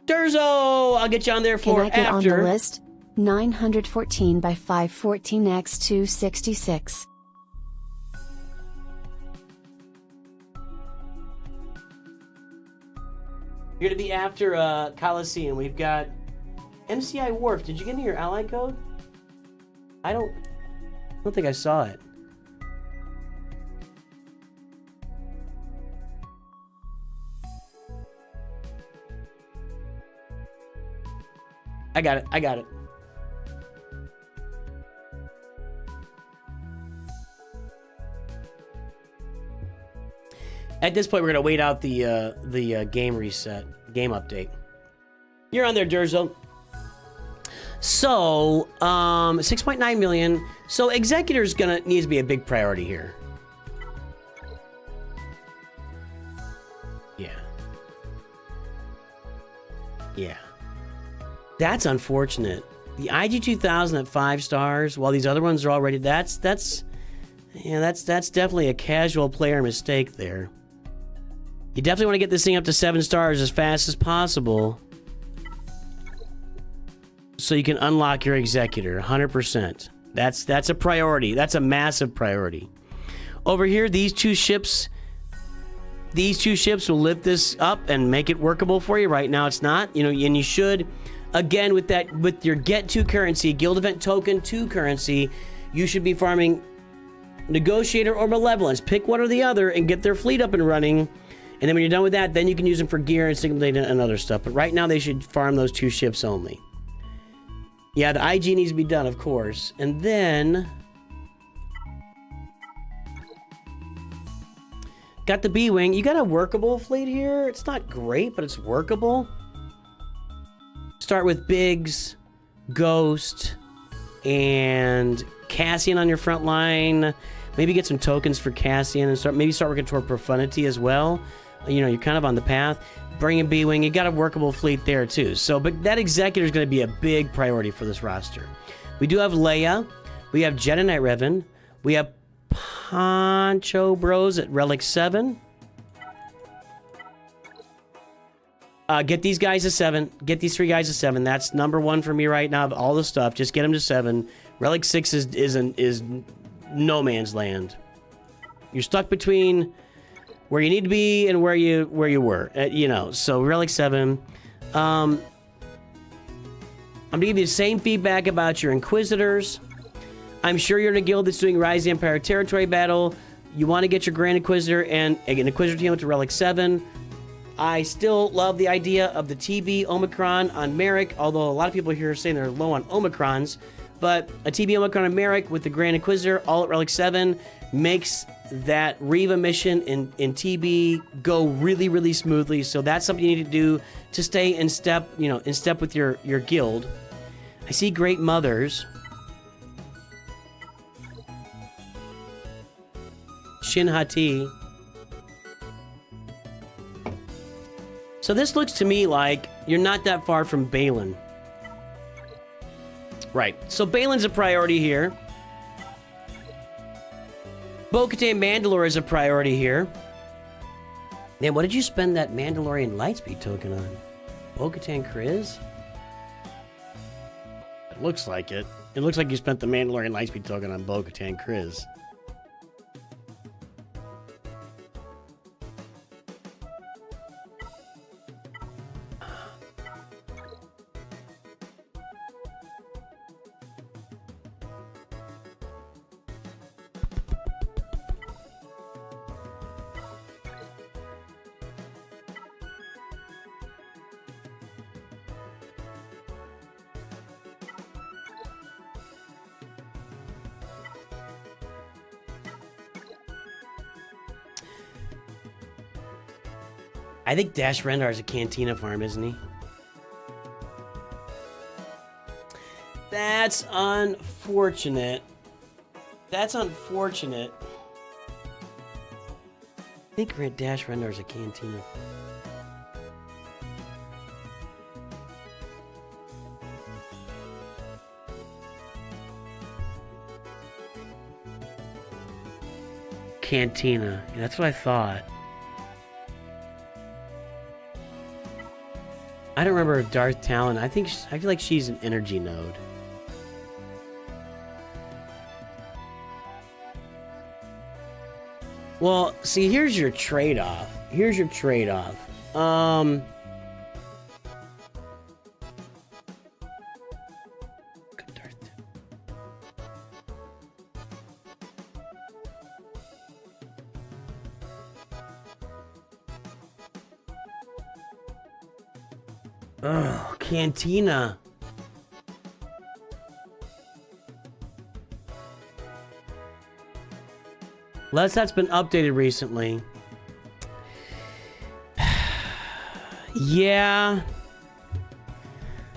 Durzo, I'll get you on there for Can I get after. on the list? 914 by 514 x 266. You're gonna be after Coliseum. We've got MCI Wharf. Did you get me your ally code? I don't think I saw it. I got it. I got it. At this point, we're gonna wait out the game reset, game update. You're on there, Durzo. So, 6.9 million. So, Executor's needs to be a big priority here. Yeah. Yeah. That's unfortunate. The IG-2000 at 5 stars, while these other ones are already. That's definitely a casual player mistake there. You definitely want to get this thing up to 7 stars as fast as possible, so you can unlock your Executor 100%. That's a priority. That's a massive priority. Over here, these two ships will lift this up and make it workable for you. Right now, it's not. You know, and you should, again, with your Get 2 currency, Guild Event Token 2 currency, you should be farming Negotiator or Malevolence. Pick one or the other and get their fleet up and running. And then when you're done with that, then you can use them for gear and signal data and other stuff. But right now, they should farm those 2 ships only. Yeah, the IG needs to be done, of course. And then got the B-Wing. You got a workable fleet here. It's not great, but it's workable. Start with Biggs, Ghost, and Cassian on your front line. Maybe get some tokens for Cassian and start working toward Profundity as well. You know, you're kind of on the path. Bring in B-Wing. You got a workable fleet there too. So, but that Executor is going to be a big priority for this roster. We do have Leia. We have Jedi Knight Revan. We have Poncho Bros at Relic 7. Get these guys to 7. Get these 3 guys to 7. That's number 1 for me right now of all the stuff. Just get them to 7. Relic 6 is no man's land. You're stuck between where you need to be and where you were. You know, so Relic 7. I'm gonna give you the same feedback about your Inquisitors. I'm sure you're in a guild that's doing Rise of the Empire territory battle. You want to get your Grand Inquisitor and an Inquisitor team up to Relic 7. I still love the idea of the TB Omicron on Merrick, although a lot of people here are saying they're low on Omicrons. But a TB Omicron on Merrick with the Grand Inquisitor all at Relic 7 makes that Reva mission in TB go really, really smoothly. So that's something you need to do to stay in step, you know, in step with your guild. I see Great Mothers. Shin Hati. So this looks to me like you're not that far from Balin. Right. So Balin's a priority here. Bo-Katan Mandalore is a priority here. Man, what did you spend that Mandalorian Lightspeed token on? Bo-Katan Kryz? It looks like it. It looks like you spent the Mandalorian Lightspeed token on Bo-Katan Kryz. I think Dash Rendar is a Cantina farm, isn't he? That's unfortunate. That's unfortunate. I think Red Dash Rendar is a Cantina. Cantina. Yeah, that's what I thought. I don't remember Darth Talon. I feel like she's an energy node. Well, see, here's your trade-off. Here's your trade-off. Oh, Cantina. Unless that's been updated recently. Yeah.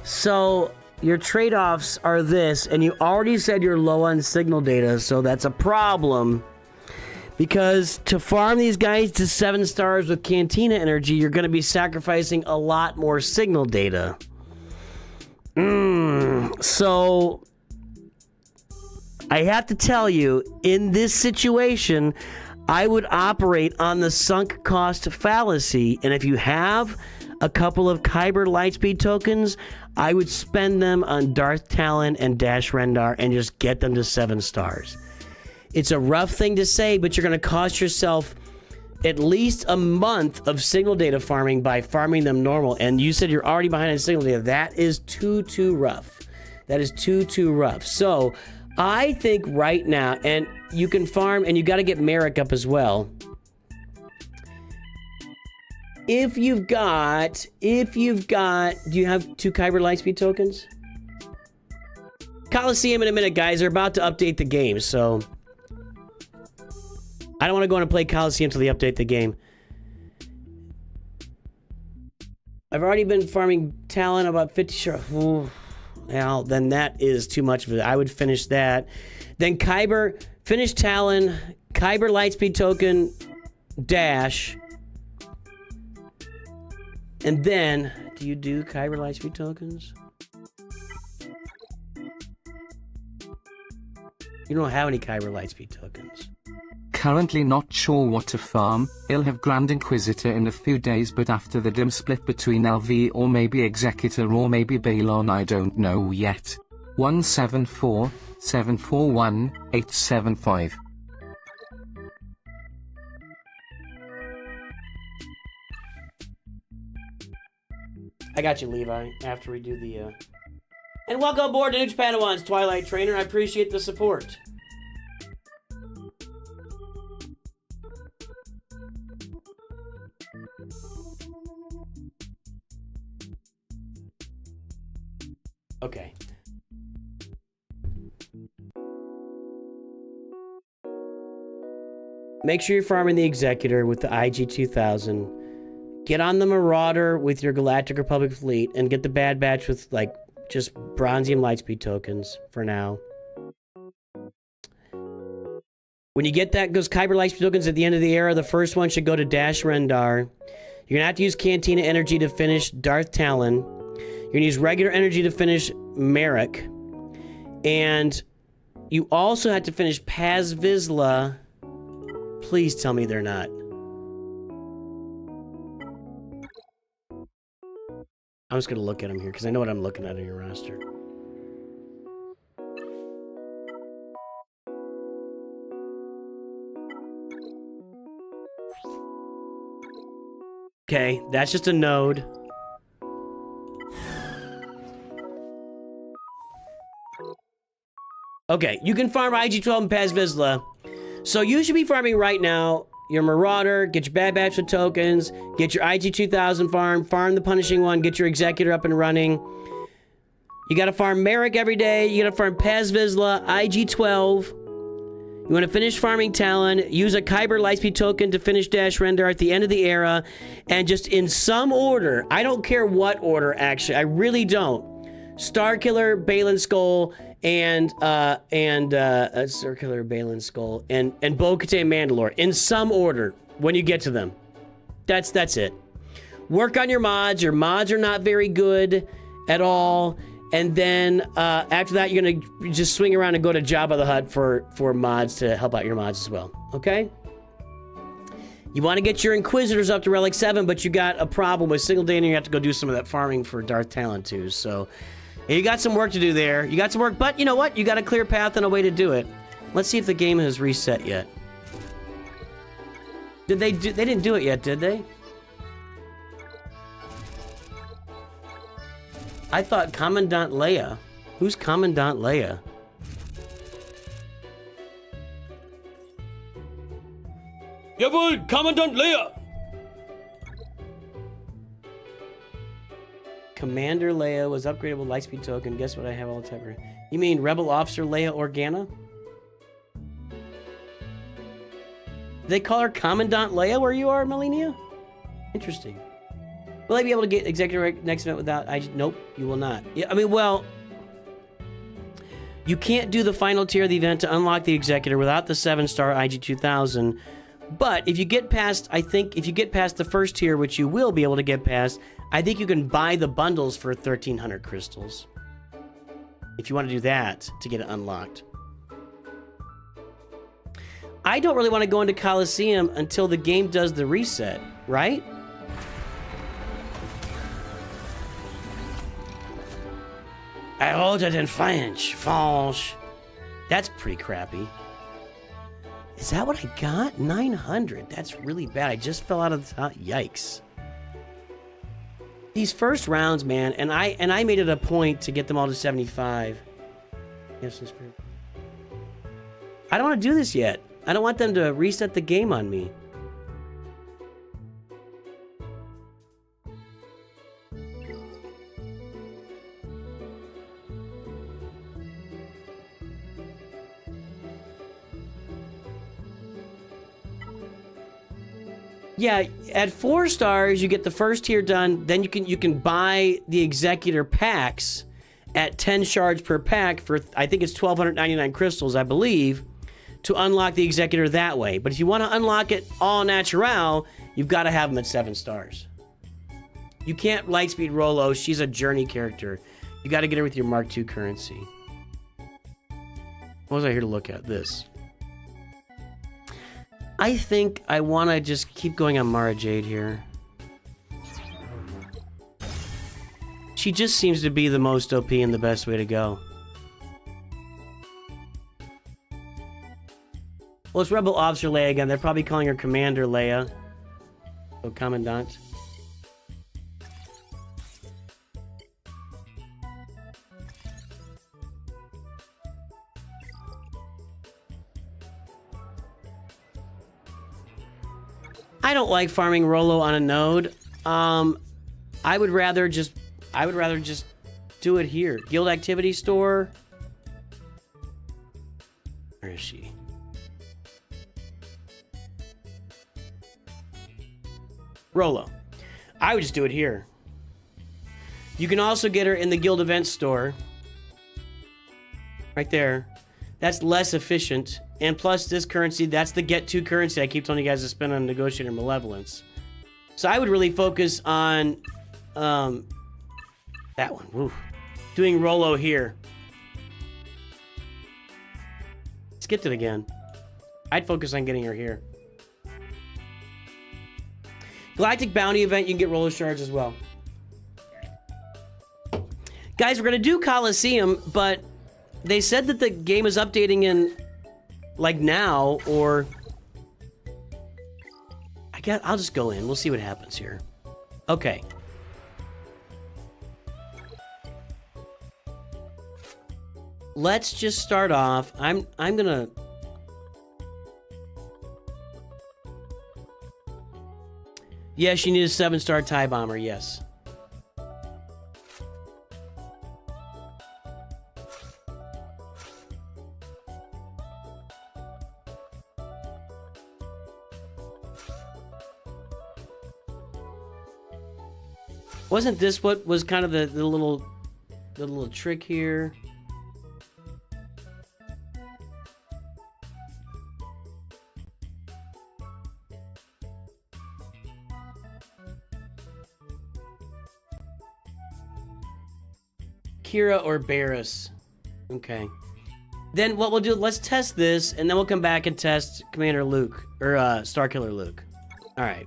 So, your trade-offs are this, and you already said you're low on signal data, so that's a problem. Because to farm these guys to 7 stars with Cantina energy, you're going to be sacrificing a lot more signal data. So, I have to tell you, in this situation, I would operate on the sunk cost fallacy. And if you have a couple of Kyber Lightspeed tokens, I would spend them on Darth Talon and Dash Rendar and just get them to 7 stars. It's a rough thing to say, but you're going to cost yourself at least a month of signal data farming by farming them normal. And you said you're already behind on signal data. That is too rough. That is too rough. So I think right now, and you can farm, and you got to get Merrick up as well. If you've got, do you have 2 Kyber Lightspeed tokens? Coliseum in a minute, guys. They're about to update the game, so I don't want to go on and play Coliseum until they update the game. I've already been farming Talon about 50 sure. Well, then that is too much of it. I would finish that. Then Kyber, finish Talon, Kyber Lightspeed token, Dash. And then, do you do Kyber Lightspeed tokens? You don't have any Kyber Lightspeed tokens. Currently not sure what to farm. I'll have Grand Inquisitor in a few days, but after the dim split between LV or maybe Executor or maybe Balon, I don't know yet. 174 741 875. I got you, Levi, after we do the, And welcome aboard to Nooch Padawans, Twilight Trainer. I appreciate the support. Okay. Make sure you're farming the Executor with the IG-2000. Get on the Marauder with your Galactic Republic fleet and get the Bad Batch with, like, just Bronzium Lightspeed tokens for now. When you get those Kyber Lightspeed tokens at the end of the era, the first one should go to Dash Rendar. You're going to have to use Cantina energy to finish Darth Talon. You're going to use regular energy to finish Merrick. And you also have to finish Paz Vizsla. Please tell me they're not. I'm just going to look at them here because I know what I'm looking at in your roster. Okay, that's just a node. Okay, you can farm IG-12 and Paz Vizsla. So you should be farming right now your Marauder, get your Bad Batch with tokens, get your IG-2000 farm the Punishing One, get your Executor up and running. You gotta farm Merrick every day, you gotta farm Paz Vizsla, IG-12. You wanna finish farming Talon, use a Kyber Lightspeed token to finish Dash Rendar at the end of the era, and just in some order, I don't care what order actually, I really don't. Star Killer, Balin Skull, and Star Killer, Balin Skull, and Bo-Katan Mandalore in some order when you get to them. That's it. Work on your mods. Your mods are not very good at all. And then after that, you're gonna just swing around and go to Jabba the Hutt for mods to help out your mods as well. Okay? You want to get your Inquisitors up to Relic 7, but you got a problem with Single Day, and you have to go do some of that farming for Darth Talon too. So you got some work to do there. You got some work, but you know what? You got a clear path and a way to do it. Let's see if the game has reset yet. Did they do? They didn't do it yet, did they? I thought Commandant Leia. Who's Commandant Leia? Jawohl, Commandant Leia! Commander Leia was upgraded with Lightspeed token. Guess what I have all the time? You mean Rebel Officer Leia Organa? They call her Commandant Leia where you are, Melania? Interesting. Will I be able to get Executive next event without IG? Nope, you will not. Yeah, I mean, well, you can't do the final tier of the event to unlock the Executor without the 7-star IG 2000. But if you get past, I think, if you get past the first tier, which you will be able to get past, I think you can buy the bundles for 1,300 crystals. If you want to do that to get it unlocked. I don't really want to go into Coliseum until the game does the reset, right? I hold it in French. That's pretty crappy. Is that what I got? 900. That's really bad. I just fell out of the top. Yikes. These first rounds, man, and I made it a point to get them all to 75. Yes, I don't want to do this yet. I don't want them to reset the game on me. Yeah, at 4 stars, you get the first tier done. Then you can buy the Executor packs at 10 shards per pack for, I think it's 1,299 crystals, I believe, to unlock the Executor that way. But if you want to unlock it all natural, you've got to have them at 7 stars. You can't Lightspeed Rolo. She's a journey character. You got to get her with your Mark II currency. What was I here to look at? This. I think I want to just keep going on Mara Jade here. She just seems to be the most OP and the best way to go. Well, it's Rebel Officer Leia again. They're probably calling her Commander Leia. So, Commandant. I don't like farming Rolo on a node. I would rather just do it here. Guild Activity Store. Where is she? Rolo. I would just do it here. You can also get her in the Guild Events Store. Right there. That's less efficient. And plus this currency, that's the get to currency I keep telling you guys to spend on Negotiator Malevolence. So I would really focus on that one. Woo. Doing Rolo here. Skipped it again. I'd focus on getting her here. Galactic Bounty event, you can get Rolo shards as well. Guys, we're going to do Coliseum, but they said that the game is updating in, like, now, or... I guess I'll just go in. We'll see what happens here. Okay. Let's just start off. I'm gonna... Yes, you need a 7-star TIE Bomber, yes. Wasn't this what was kind of the little a little trick here. Kira or Barris. Okay. Then what we'll do, let's test this, and then we'll come back and test Commander Luke, or Starkiller Luke. Alright.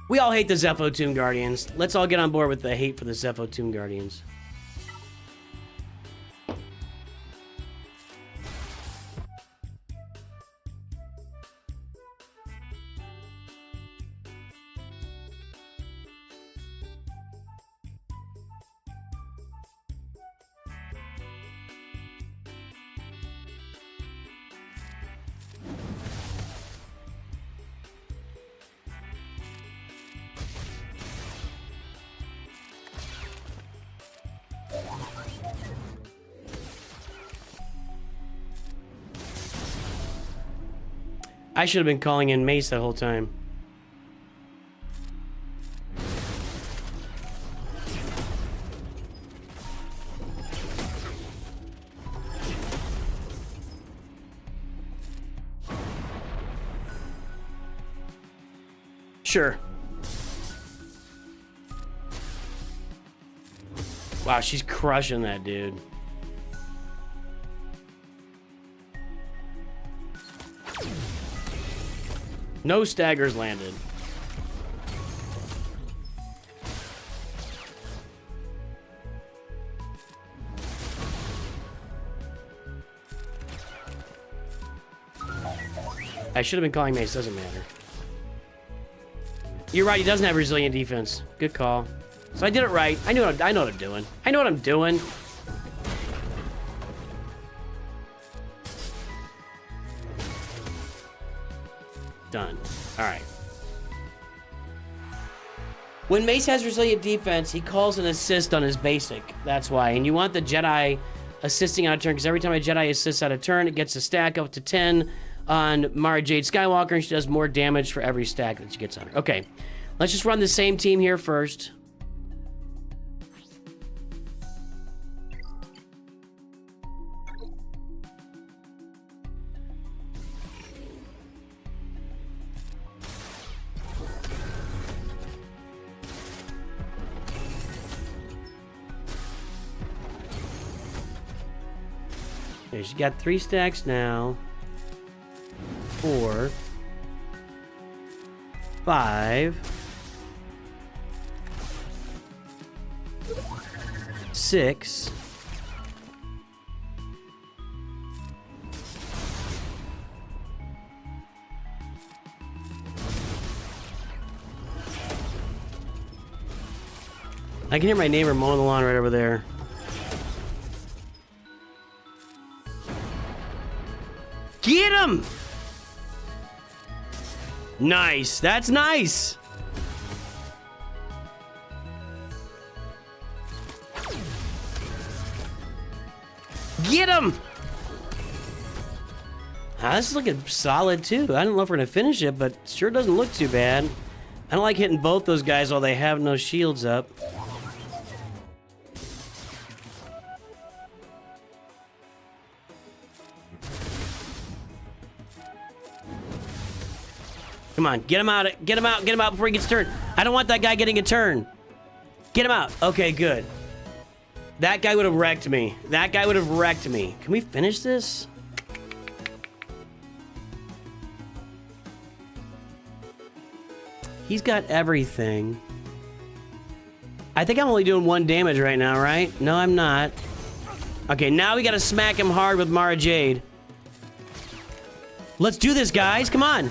We all hate the Zepho Tomb Guardians. Let's all get on board with the hate for the Zepho Tomb Guardians. I should have been calling in Mace that whole time. Sure. Wow, she's crushing that dude. No staggers landed. I should have been calling Mace, doesn't matter. You're right, he doesn't have resilient defense. Good call. So I did it right. I know what I'm doing. I know what I'm doing. Done. Alright. When Mace has resilient defense, he calls an assist on his basic. That's why. And you want the Jedi assisting on a turn, because every time a Jedi assists on a turn, it gets a stack up to 10 on Mara Jade Skywalker, and she does more damage for every stack that she gets on her. Okay. Let's just run the same team here first. Okay, she got 3 stacks now. 4, 5, 6. I can hear my neighbor mowing the lawn right over there. Get him! Nice. That's nice. Get him! This is looking solid, too. I don't know if we're going to finish it, but sure doesn't look too bad. I don't like hitting both those guys while they have no shields up. Come on, get him out, get him out, get him out before he gets turned. I don't want that guy getting a turn. Get him out. Okay, good. That guy would have wrecked me. That guy would have wrecked me. Can we finish this? He's got everything. I think I'm only doing 1 damage right now, right? No, I'm not. Okay, now we gotta smack him hard with Mara Jade. Let's do this, guys. Come on.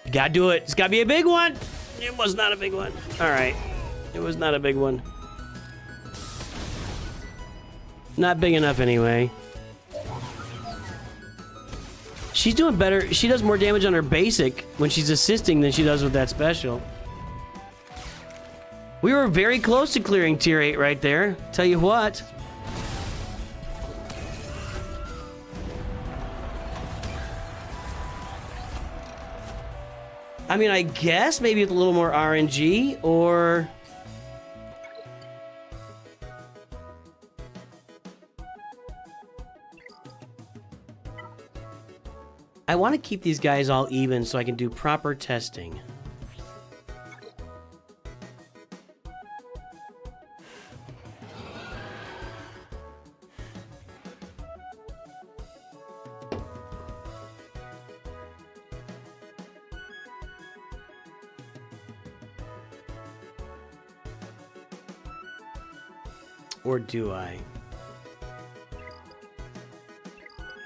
You gotta do it. It's gotta be a big one. It was not a big one. All right. It was not a big one. Not big enough anyway. She's doing better. She does more damage on her basic when she's assisting than she does with that special. We were very close to clearing tier 8 right there. Tell you what. I mean, I guess maybe with a little more RNG, or... I want to keep these guys all even so I can do proper testing. Or do I?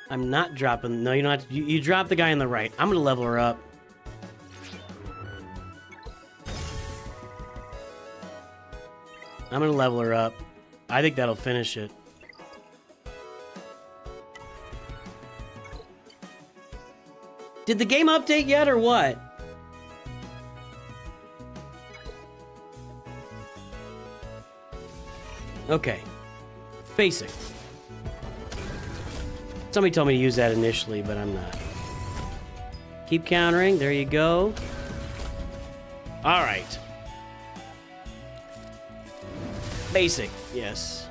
I'm not dropping. No, you don't have to. You drop the guy on the right. I'm going to level her up. I'm going to level her up. I think that'll finish it. Did the game update yet or what? Okay. Basic. Somebody told me to use that initially, but I'm not. Keep countering. There you go. All right. Basic. Yes.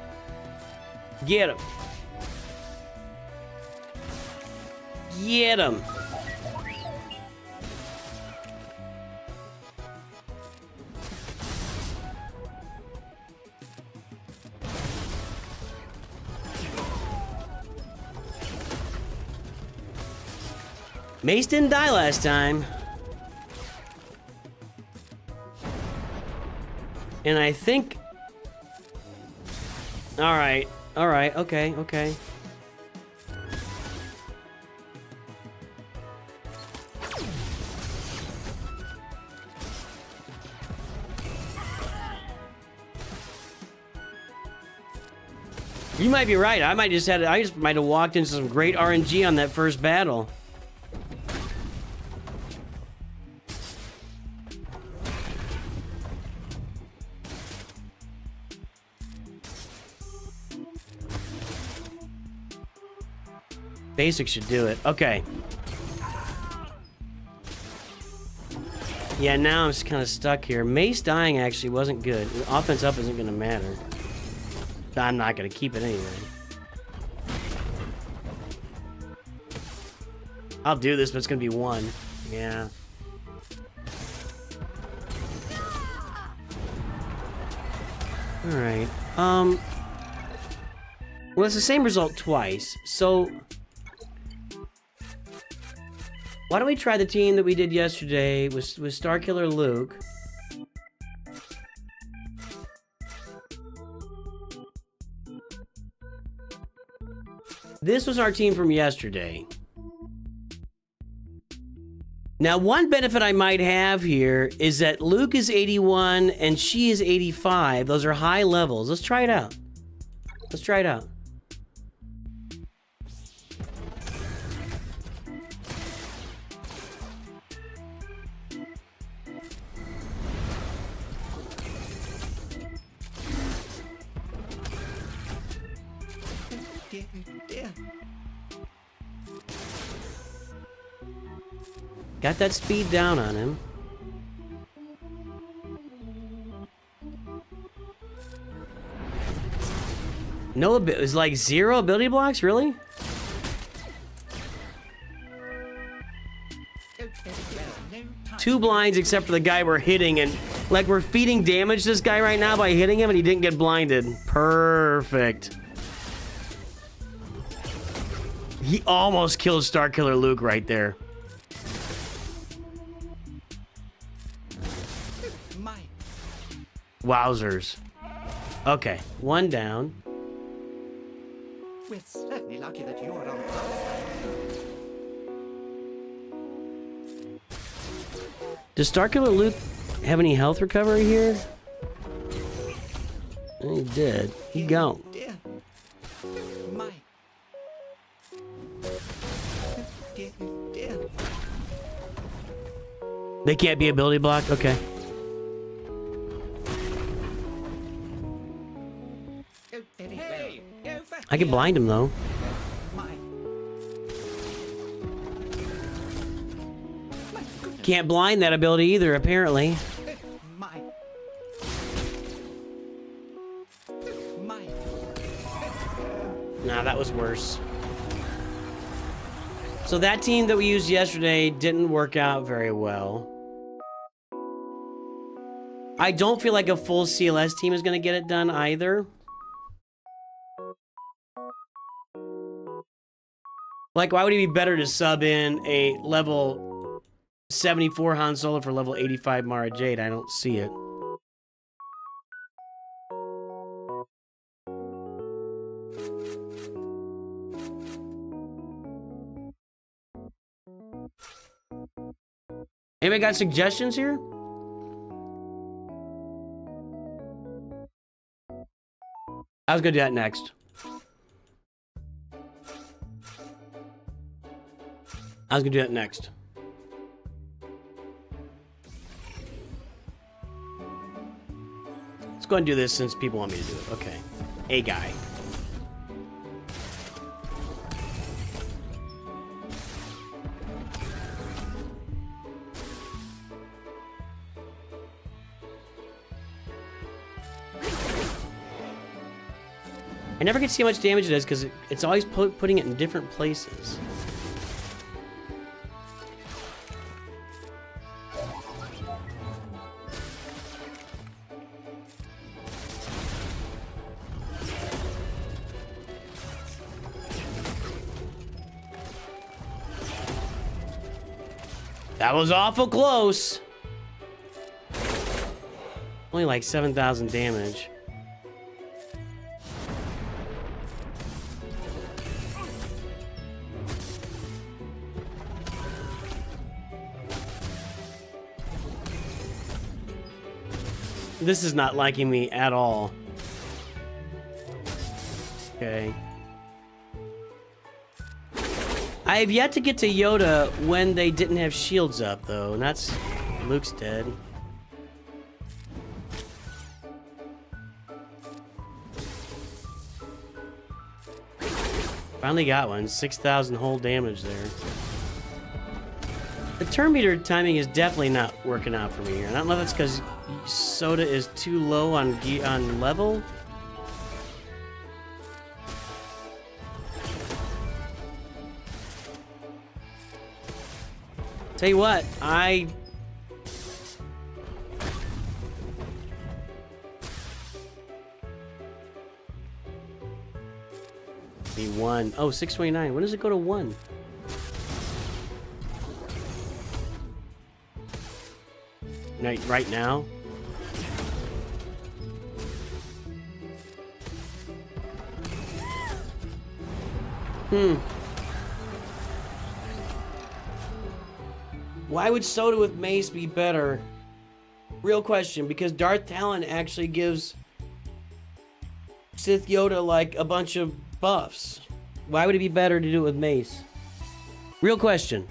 Get him. Get him. Mace didn't die last time. And I think... Alright, okay, okay. You might be right. I just might have walked into some great RNG on that first battle. Basic should do it. Okay. Yeah, now I'm just kind of stuck here. Mace dying actually wasn't good. Offense up isn't going to matter. I'm not going to keep it anyway. I'll do this, but it's going to be one. Yeah. Alright. Well, it's the same result twice, so... Why don't we try the team that we did yesterday with Starkiller Luke? This was our team from yesterday. Now, one benefit I might have here is that Luke is 81 and she is 85. Those are high levels. Let's try it out. Let's try it out. Got that speed down on him. No, it was like 0 ability blocks, really? Two blinds except for the guy we're hitting, and like we're feeding damage to this guy right now by hitting him and he didn't get blinded. Perfect. He almost killed Starkiller Luke right there. Wowzers. Okay, one down. We're certainly lucky that you're on our side. Does Starkiller Luke have any health recovery here? He did. He gone. Dear. My. Dear, dear. They can't be ability blocked? Okay. Hey, over I can blind him though. my. My goodness. Can't blind that ability either, apparently. My. My. Nah, that was worse. So that team that we used yesterday didn't work out very well. I don't feel like a full CLS team is going to get it done either. Like, why would it be better to sub in a level 74 Han Solo for level 85 Mara Jade? I don't see it. Anybody got suggestions here? I was gonna do that next. Let's go ahead and do this since people want me to do it. Okay. A guy. I never get to see how much damage it does because it's always putting it in different places. That was awful close. Only like 7,000 damage. This is not liking me at all. Okay. I have yet to get to Yoda when they didn't have shields up, though, and that's... Luke's dead. Finally got one. 6,000 whole damage there. The turn meter timing is definitely not working out for me here. And I don't know if that's because Soda is too low on level. Tell you what, be 1. Oh, 629. When does it go to 1? Right now? Why would Soda with Mace be better? Real question, because Darth Talon actually gives Sith Yoda like a bunch of buffs. Why would it be better to do it with Mace? Real question.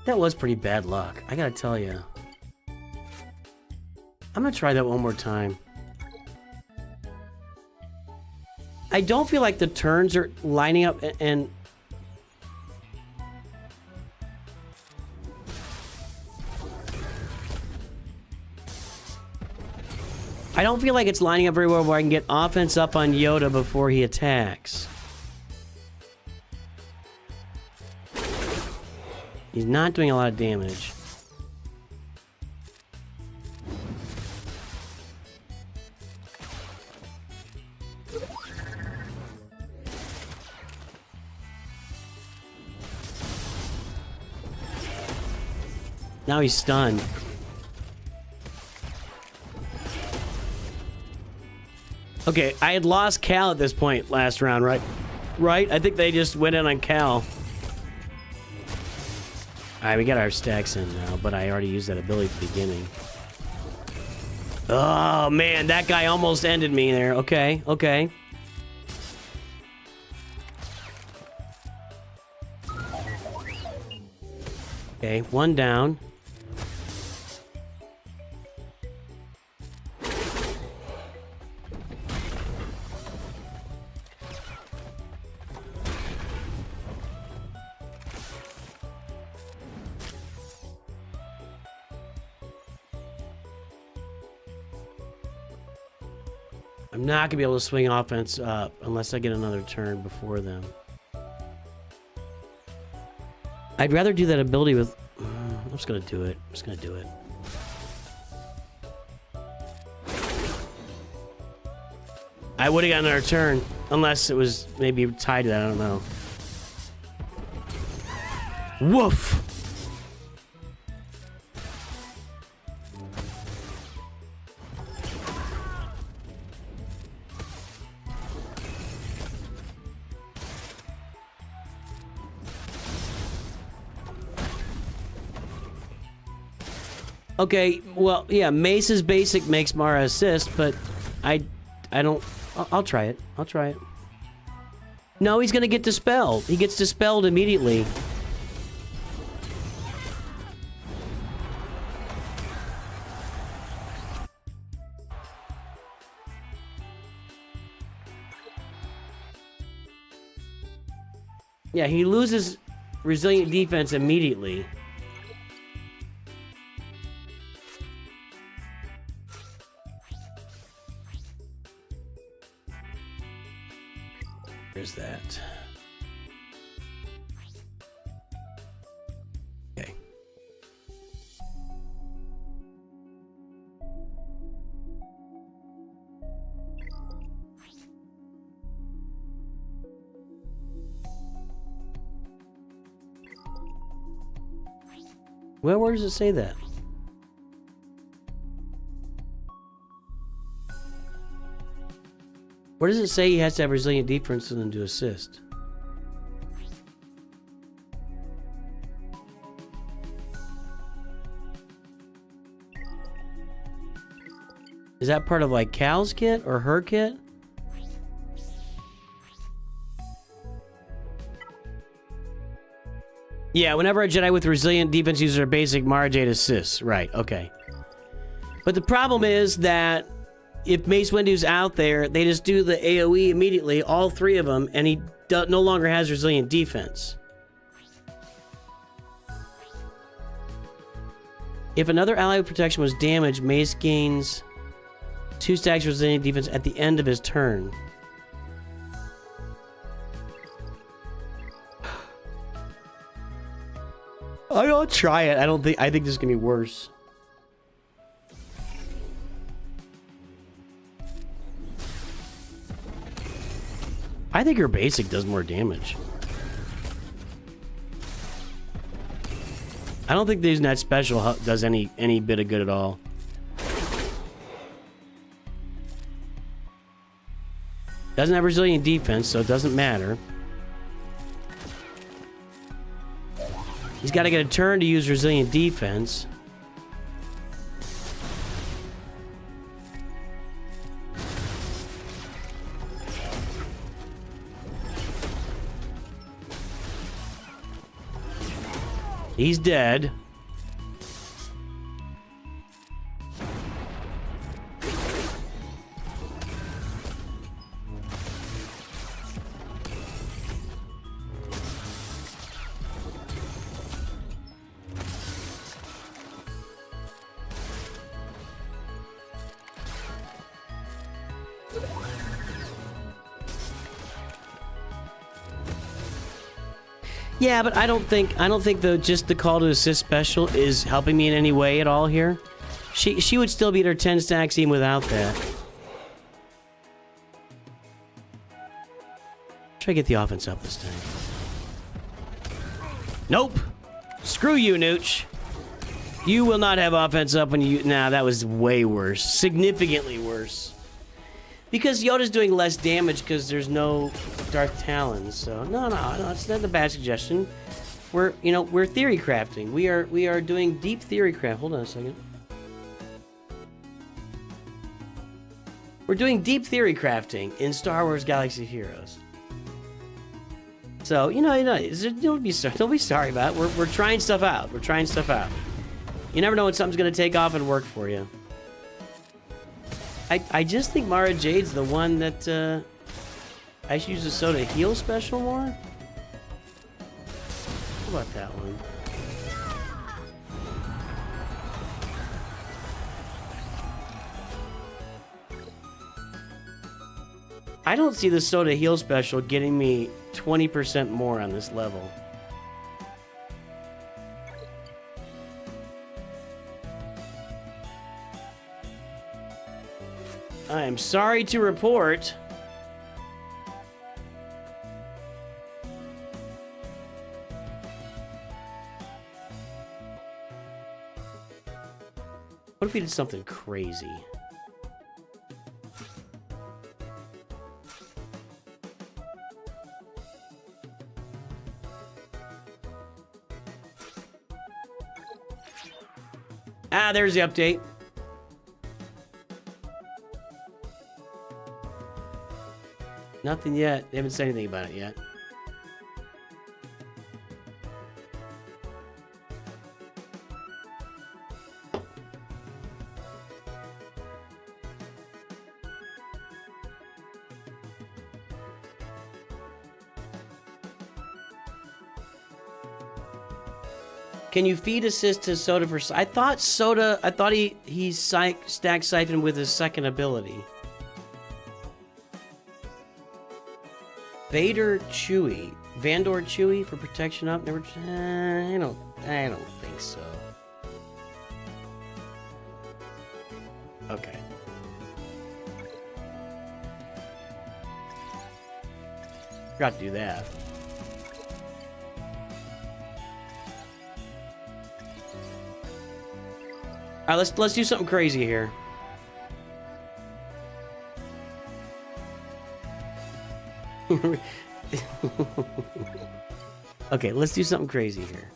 That was pretty bad luck, I gotta tell you. I'm gonna try that one more time. I don't feel like the turns are lining up and... I don't feel like it's lining up very well where I can get offense up on Yoda before he attacks. He's not doing a lot of damage. Now he's stunned. Okay, I had lost Cal at this point last round, right? Right? I think they just went in on Cal. Alright, we got our stacks in now, but I already used that ability at the beginning. Oh, man, that guy almost ended me there. Okay, okay. Okay, one down. I'm not going to be able to swing offense up unless I get another turn before them. I'd rather do that ability with... I'm just going to do it. I'm just going to do it. I would have gotten another turn. Unless it was maybe tied to that. I don't know. Woof! Okay, well, yeah, Mace's basic makes Mara assist, but I don't... I'll try it. I'll try it. No, he's gonna get dispelled. He gets dispelled immediately. Yeah, he loses resilient defense immediately. There's that. Okay. Well, where does it say that? Where does it say he has to have resilient defense and then to assist? Is that part of like Cal's kit or her kit? Yeah, whenever a Jedi with resilient defense uses her basic, Mara Jade assists. Right, okay. But the problem is that if Mace Windu's out there, they just do the AoE immediately, all three of them, and he no longer has resilient defense. If another ally with protection was damaged, Mace gains 2 stacks of resilient defense at the end of his turn. I'll try it. I think this is gonna be worse. I think her basic does more damage. I don't think using that special does any bit of good at all. Doesn't have resilient defense, so it doesn't matter. He's got to get a turn to use resilient defense. He's dead. Yeah, but I don't think just the call to assist special is helping me in any way at all here. She would still be at her 10 stacks even without that. Try to get the offense up this time. Nope. Screw you, Nooch. You will not have offense up when you... Nah, that was way worse. Significantly worse. Because Yoda's doing less damage because there's no Darth Talons. So no, it's not a bad suggestion. We're theory crafting. We are doing deep theory craft. Hold on a second. We're doing deep theory crafting in Star Wars Galaxy of Heroes. So, don't be sorry about it. We're trying stuff out. We're trying stuff out. You never know when something's going to take off and work for you. I just think Mara Jade's the one that I should use the soda heal special more. How about that one? I don't see the soda heal special getting me 20% more on this level. I am sorry to report. What if we did something crazy? Ah, there's the update. Nothing yet. They haven't said anything about it yet. Can you feed assist to Soda for... I thought he stacked Siphon with his second ability. Vandor Chewy for protection up. Never. I don't think so. Okay. Forgot to do that. All right, let's do something crazy here. Okay, let's do something crazy here.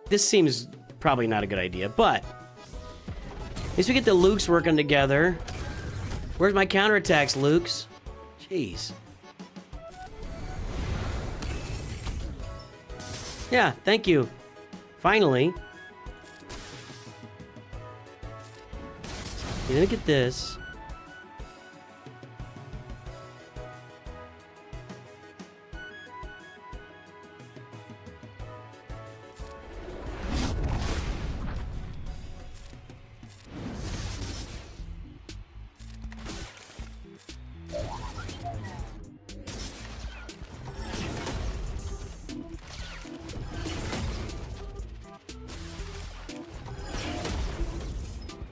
This seems probably not a good idea, but at least we get the Lukes working together. Where's my counterattacks, Lukes? Jeez. Yeah, thank you. Finally. You're gonna get this.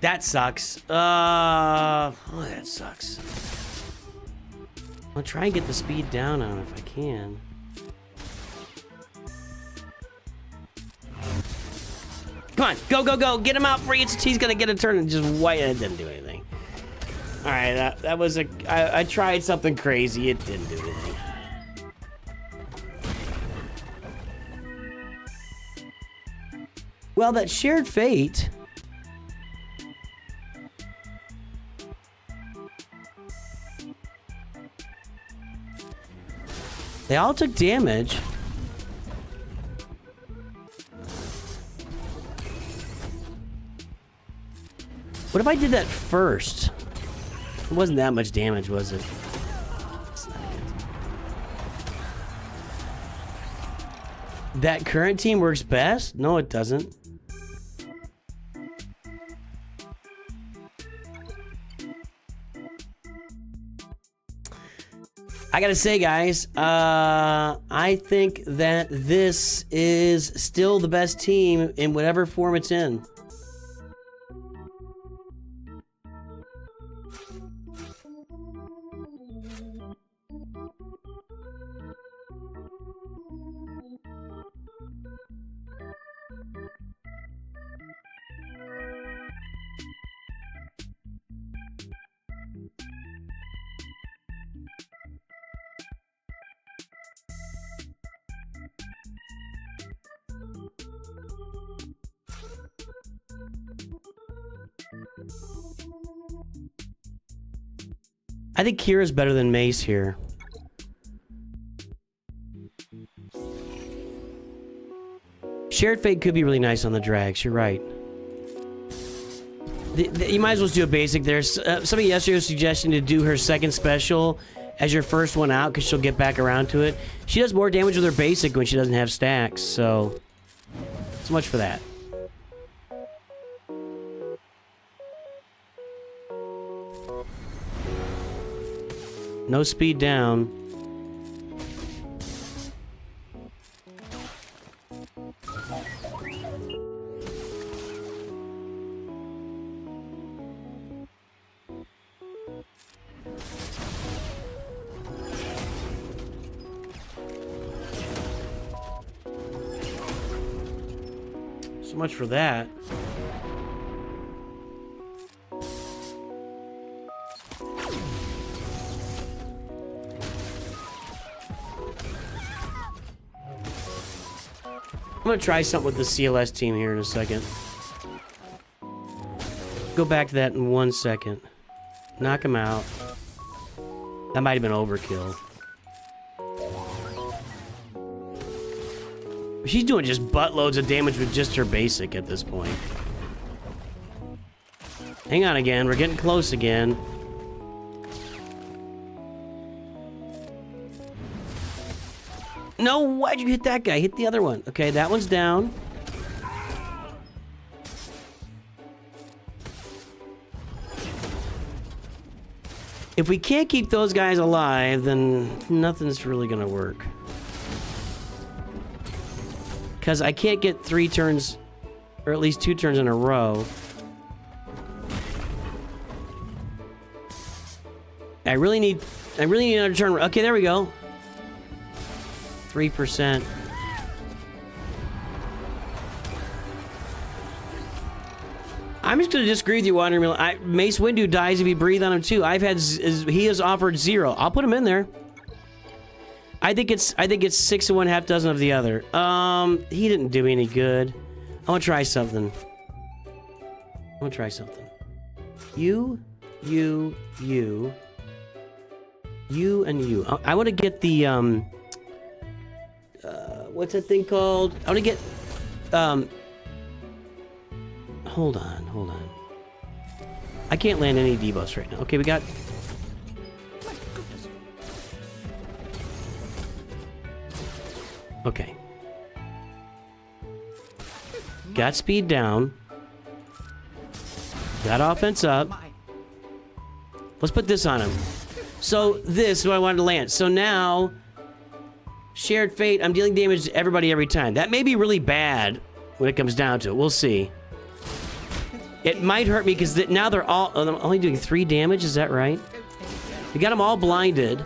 That sucks. Oh, that sucks. I'll try and get the speed down on it if I can. Come on, go, go, go. Get him out free. He's gonna get a turn and just white. It didn't do anything. All right, that was I tried something crazy. It didn't do anything. Well, that shared fate. They all took damage. What if I did that first? It wasn't that much damage, was it? That current team works best? No, it doesn't. I gotta say, guys, I think that this is still the best team in whatever form it's in. I think Kira's better than Mace here. Shared Fate could be really nice on the drags. You're right. You might as well just do a basic. There's somebody yesterday was suggesting to do her second special as your first one out because she'll get back around to it. She does more damage with her basic when she doesn't have stacks, so much for that. No speed down. So much for that. I'm gonna try something with the CLS team here in a second. Go back to that in 1 second. Knock him out. That might have been overkill. She's doing just buttloads of damage with just her basic at this point. Hang on again, we're getting close again. No, why'd you hit that guy? Hit the other one. Okay, that one's down. If we can't keep those guys alive, then nothing's really gonna work. Because I can't get 3 turns, or at least 2 turns in a row. I really need another turn. Okay, there we go. 3%. I'm just gonna disagree with you, Watermelon. Mace Windu dies if you breathe on him too. He has offered 0. I'll put him in there. I think it's 6 of one, half dozen of the other. He didn't do me any good. I want to try something. You, and you. I want to get the what's that thing called? I want to get hold on. I can't land any debuffs right now. Okay, we got. Okay. Got speed down. Got offense up. Let's put this on him. So this is what I wanted to land. So now, Shared Fate, I'm dealing damage to everybody every time. That may be really bad when it comes down to it. We'll see. It might hurt me because now they're all I'm only doing 3 damage. Is that right? We got them all blinded.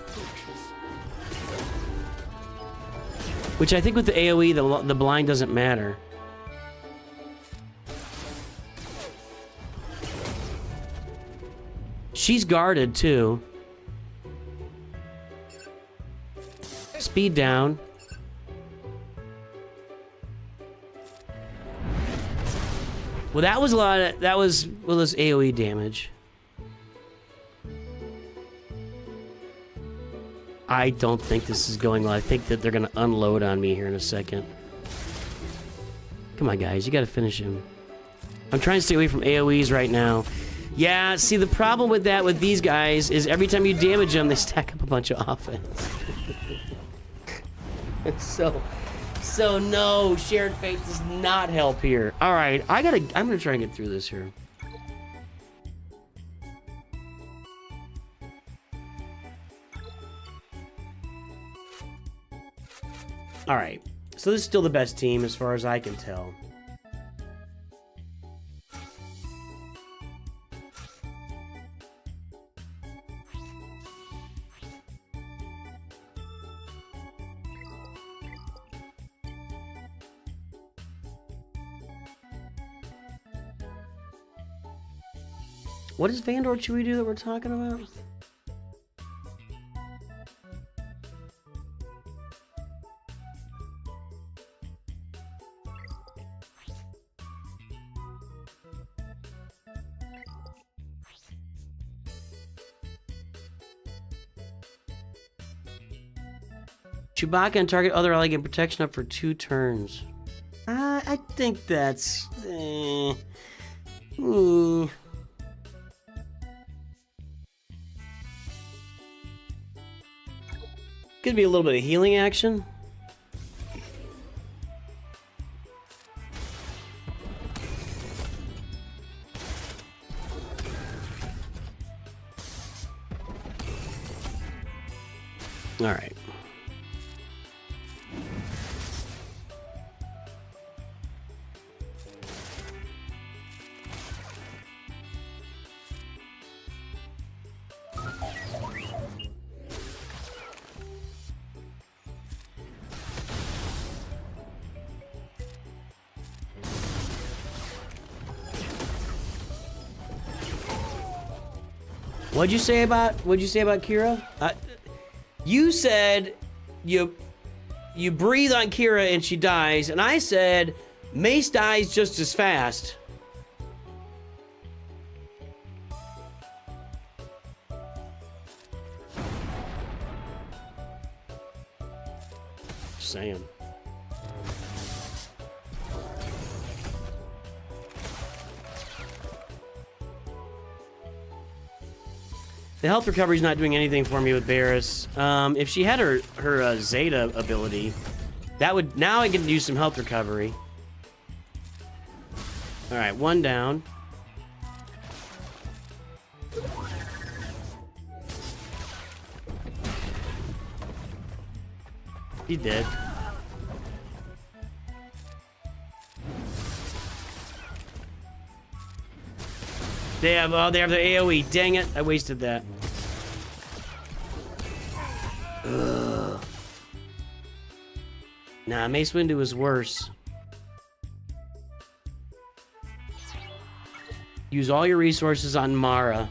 Which I think with the AoE, the blind doesn't matter. She's guarded, too. Speed down. Well, that was a lot of... That was... Well, this AoE damage. I don't think this is going well. I think that they're going to unload on me here in a second. Come on, guys. You got to finish him. I'm trying to stay away from AoEs right now. Yeah, see, the problem with that with these guys is every time you damage them, they stack up a bunch of offense. So no, Shared Fate does not help here. All right, I'm going to try and get through this here. All right, so this is still the best team as far as I can tell. What does Vandor Chewie do that we're talking about? Chewbacca and target other ally get protection up for 2 turns. I think that's... Could be a little bit of healing action. All right. What'd you say about Kira? You said you breathe on Kira and she dies, and I said Mace dies just as fast. Just saying. The health recovery's not doing anything for me with Barris. If she had her Zeta ability, that would... Now I can do some health recovery. Alright, 1 down. He did. They have the AoE. Dang it, I wasted that. Ugh. Nah, Mace Windu is worse. Use all your resources on Mara.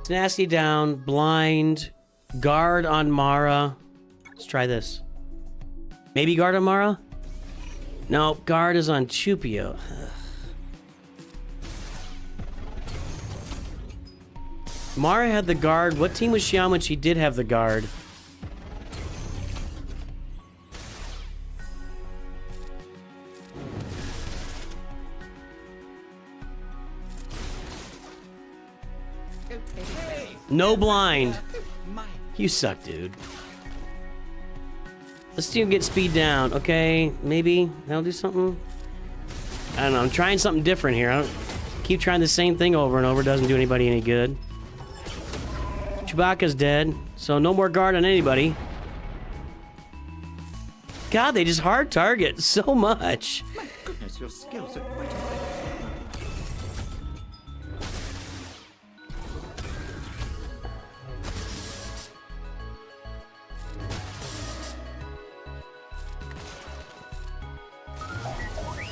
Tenacity down, blind, guard on Mara. Let's try this. Maybe guard on Mara? No, guard is on Chupio. Mara had the guard. What team was she on when she did have the guard? No blind. You suck, dude. Let's see him get speed down. Okay, maybe that'll do something. I don't know. I'm trying something different here. I don't keep trying the same thing over and over. Doesn't do anybody any good. Chewbacca's dead, so no more guard on anybody. God, they just hard target so much. My goodness, your skills are quite impressive.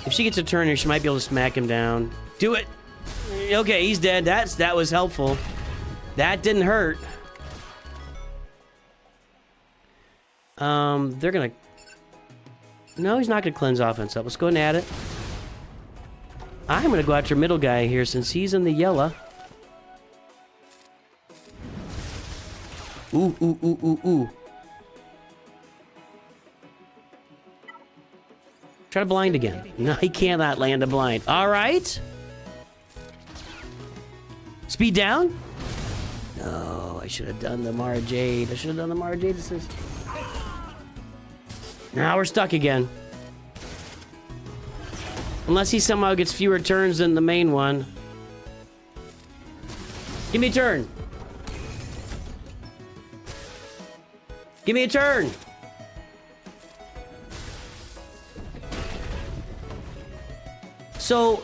If she gets a turn here, she might be able to smack him down. Do it! Okay, he's dead. That was helpful. That didn't hurt. They're gonna... No, he's not gonna cleanse offense up. Let's go and add it. I'm gonna go after middle guy here since he's in the yellow. Ooh, ooh, ooh, ooh, ooh. Try to blind again. No, he cannot land a blind. All right. Speed down. No, I should have done the Mara Jade. I should have done the Mara Jade assist. Now we're stuck again. Unless he somehow gets fewer turns than the main one. Give me a turn. Give me a turn. So,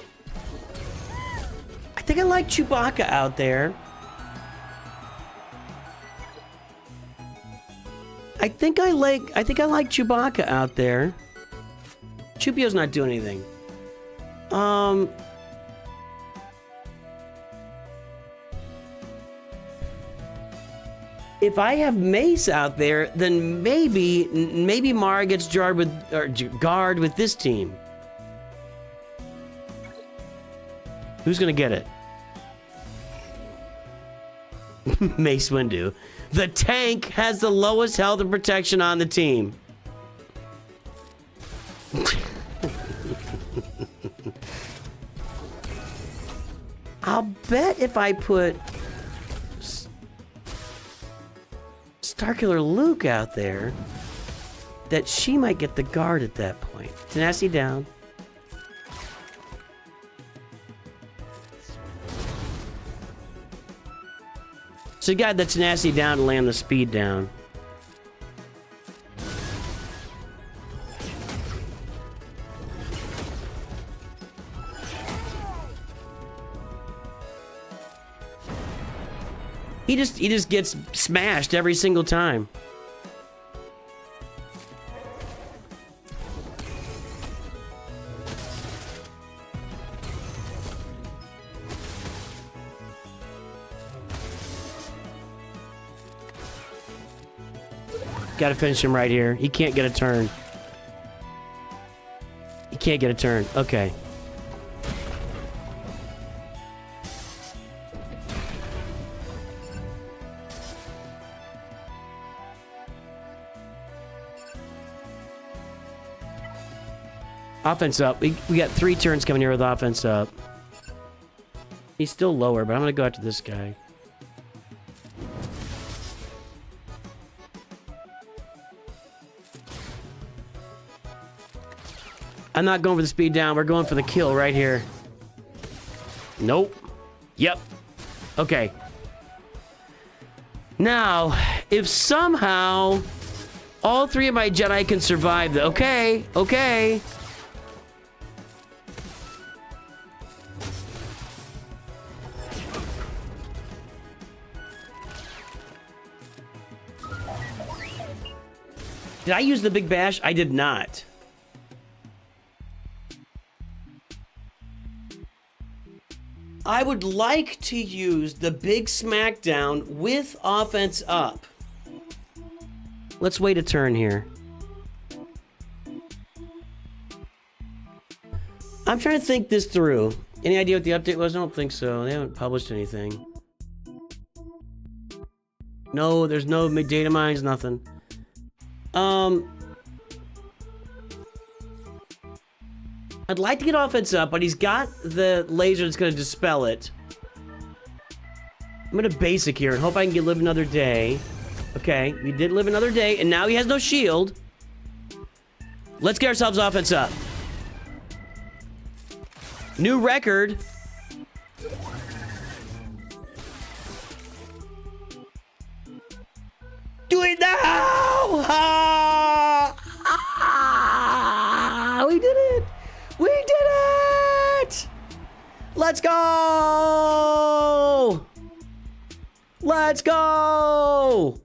I think I like Chewbacca out there. I think I like Chewbacca out there. Chewpio's not doing anything. If I have Mace out there, then maybe Mara gets guard with this team. Who's gonna get it? Mace Windu. The tank has the lowest health and protection on the team. I'll bet if I put Starkiller Luke out there, that she might get the guard at that point. Tenacity down. So you got the tenacity down to land the speed down. He just gets smashed every single time. Gotta finish him right here. He can't get a turn. He can't get a turn. Okay. Offense up. We got 3 turns coming here with offense up. He's still lower, but I'm gonna go after this guy. I'm not going for the speed down. We're going for the kill right here. Nope. Yep. Okay. Now, if somehow all 3 of my Jedi can survive the... Okay. Okay. Did I use the big bash? I did not. I would like to use the big smackdown with offense up. Let's wait a turn here. I'm trying to think this through. Any idea what the update was? I don't think so. They haven't published anything. No, there's no data mines, nothing. I'd like to get offense up, but he's got the laser that's going to dispel it. I'm going to basic here and hope I can live another day. Okay, we did live another day, and now he has no shield. Let's get ourselves offense up. New record. Do it now! We did it! We did it! Let's go! Let's go!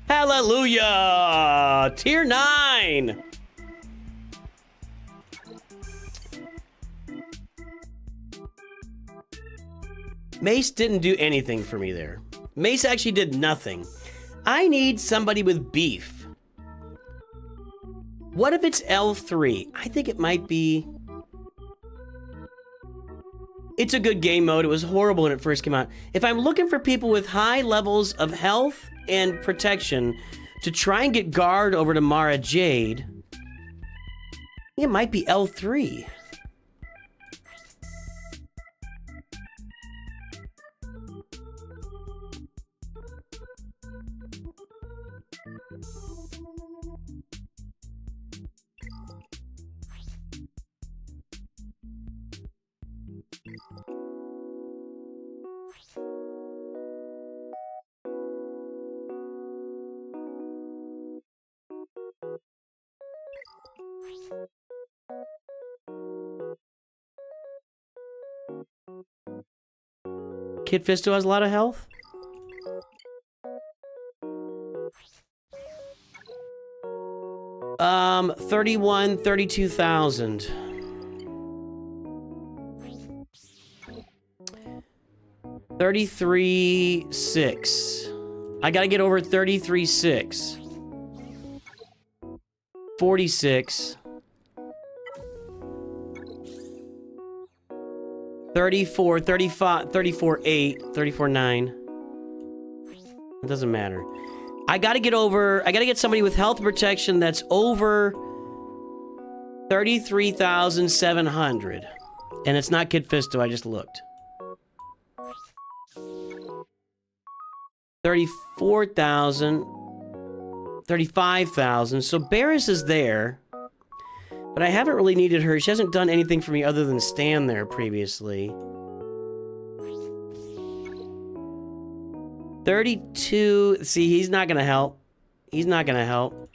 Hallelujah! Tier 9! Mace didn't do anything for me there. Mace actually did nothing. I need somebody with beef. What if it's L3? I think it might be... It's a good game mode. It was horrible when it first came out. If I'm looking for people with high levels of health and protection to try and get guard over to Mara Jade, I think it might be L3. Kid Fisto has a lot of health? Um, 32,000. 33,600. I gotta get over 33,600. 46. 34, 35, 34,800, 34,900. It doesn't matter. I gotta get somebody with health protection that's over 33,700. And it's not Kid Fisto, I just looked. 34,000. 35,000. So Barris is there. But I haven't really needed her. She hasn't done anything for me other than stand there previously. 32. See, he's not gonna help. He's not gonna help.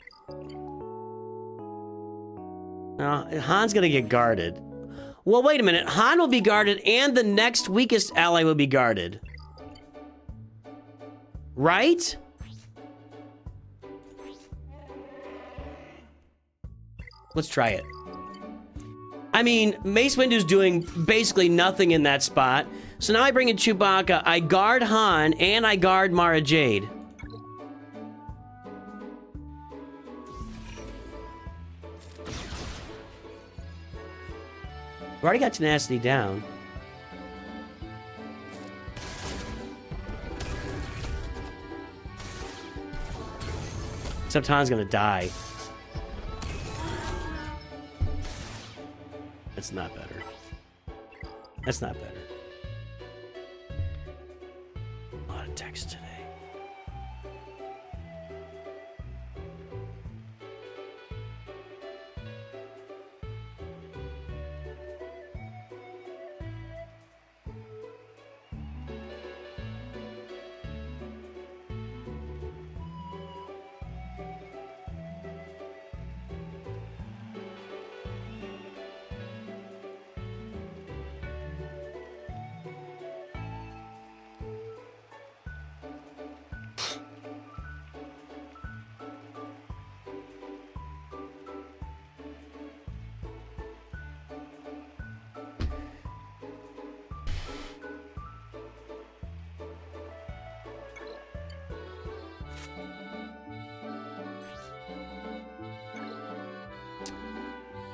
No, Han's gonna get guarded. Well, wait a minute. Han will be guarded and the next weakest ally will be guarded. Right? Let's try it. I mean, Mace Windu's doing basically nothing in that spot. So now I bring in Chewbacca, I guard Han, and I guard Mara Jade. We already got Tenacity down. Except Han's gonna die. That's not better. That's not better. A lot of text today.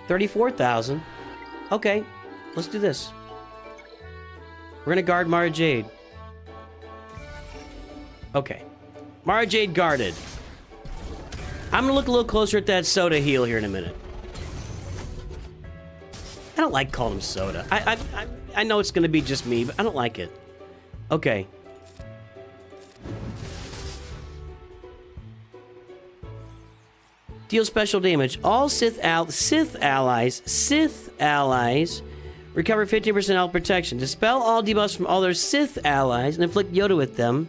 $34,000. Okay, let's do this. We're gonna guard Mara Jade. Okay. Mara Jade guarded. I'm gonna look a little closer at that soda heal here in a minute. I don't like calling him soda. I know it's gonna be just me, but I don't like it. Okay. Deal special damage. All Sith allies recover 15% health protection. Dispel all debuffs from all their Sith allies and inflict Yoda with them.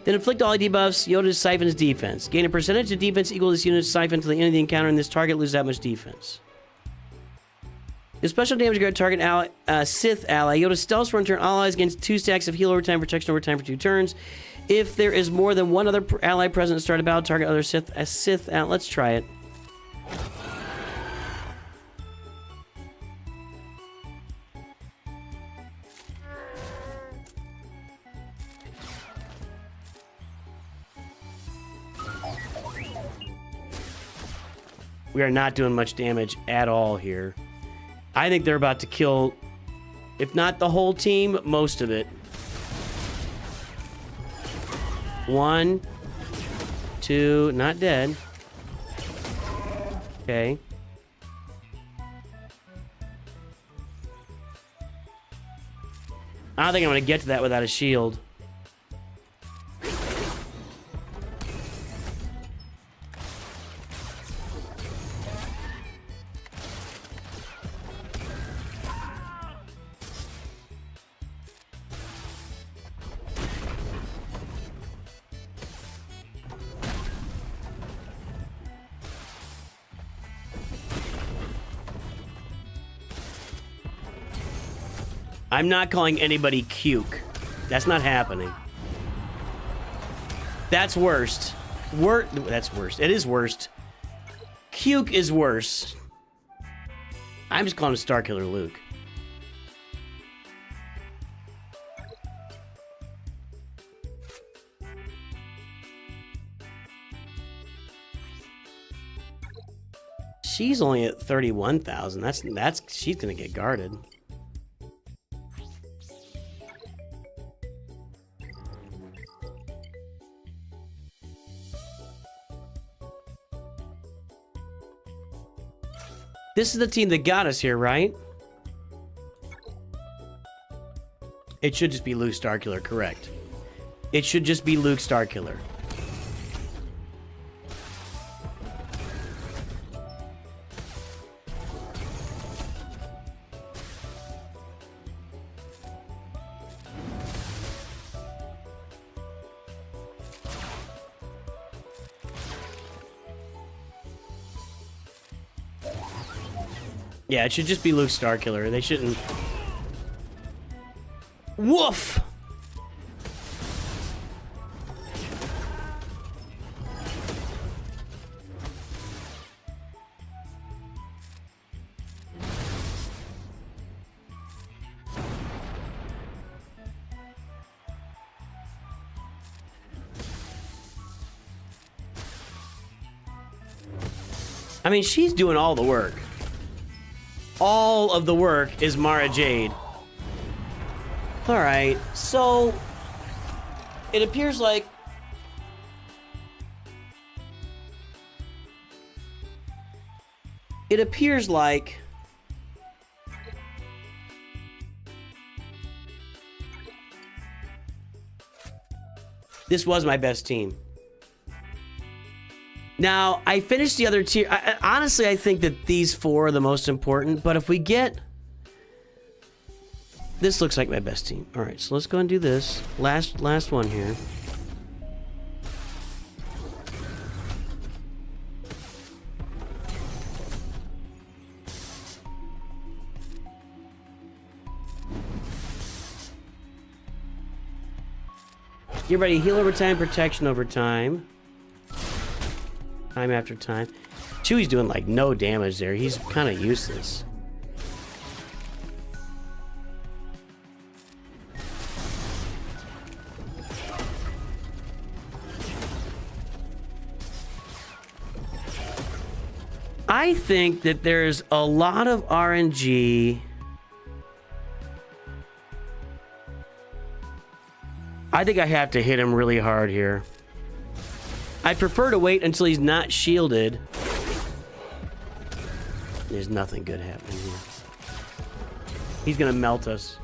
Then inflict all debuffs. Yoda siphons defense. Gain a percentage of defense equal to this unit's siphon until the end of the encounter, and this target loses that much defense. The special damage guard target ally, Sith ally. Yoda stealths for one turn. Allies against 2 stacks of heal over time, protection over time for 2 turns. If there is more than one other ally present to start a battle, target other Sith. Let's try it. We are not doing much damage at all here. I think they're about to kill, if not the whole team, most of it. 1, 2, not dead. Okay. I don't think I'm going to get to that without a shield. I'm not calling anybody cuke. That's not happening. That's worst. That's worst. It is worst. Cuke is worse. I'm just calling him Starkiller Luke. She's only at 31,000. That's she's gonna get guarded. This is the team that got us here, right? It should just be Luke Starkiller, correct. It should just be Luke Starkiller. Yeah, it should just be Luke Starkiller. They shouldn't... Woof! I mean, she's doing all the work. All of the work is Mara Jade. Alright, so... It appears like... It appears like... This was my best team. Now, I finished the other tier. Honestly, I think that these 4 are the most important, but if we get... This looks like my best team. All right, so let's go and do this. Last one here. Get ready, heal over time, protection over time. Time after time. Chewie's doing like no damage there. He's kind of useless. I think that there's a lot of RNG. I think I have to hit him really hard here. I prefer to wait until he's not shielded. There's nothing good happening here. He's gonna melt us.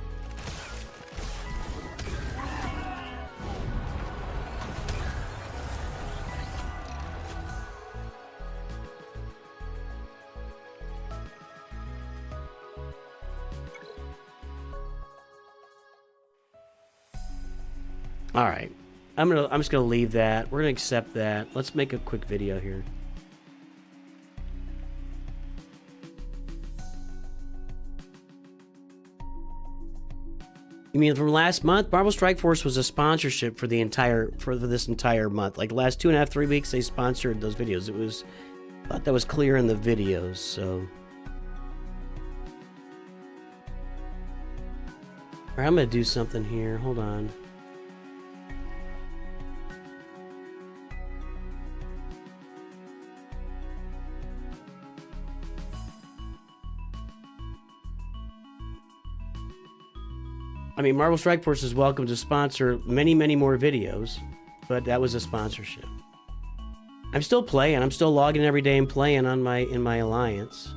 All right. I'm just gonna leave that. We're gonna accept that. Let's make a quick video here. You mean from last month? Marvel Strike Force was a sponsorship for this entire month. Like the last 2.5, 3 weeks, they sponsored those videos. I thought that was clear in the videos. So, all right, I'm gonna do something here. Hold on. I mean, Marvel Strike Force is welcome to sponsor many, many more videos, but that was a sponsorship. I'm still playing. I'm still logging every day and playing on in my alliance.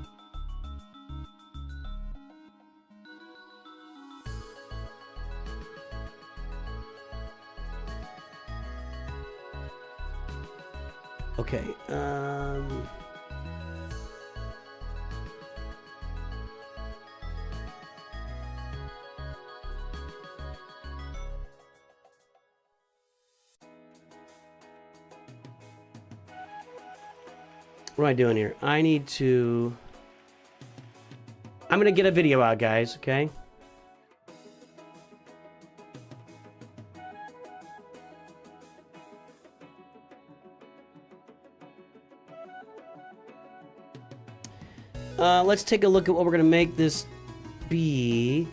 Okay. What am I doing here? I need to... I'm gonna get a video out, guys, okay? Let's take a look at what we're gonna make this be.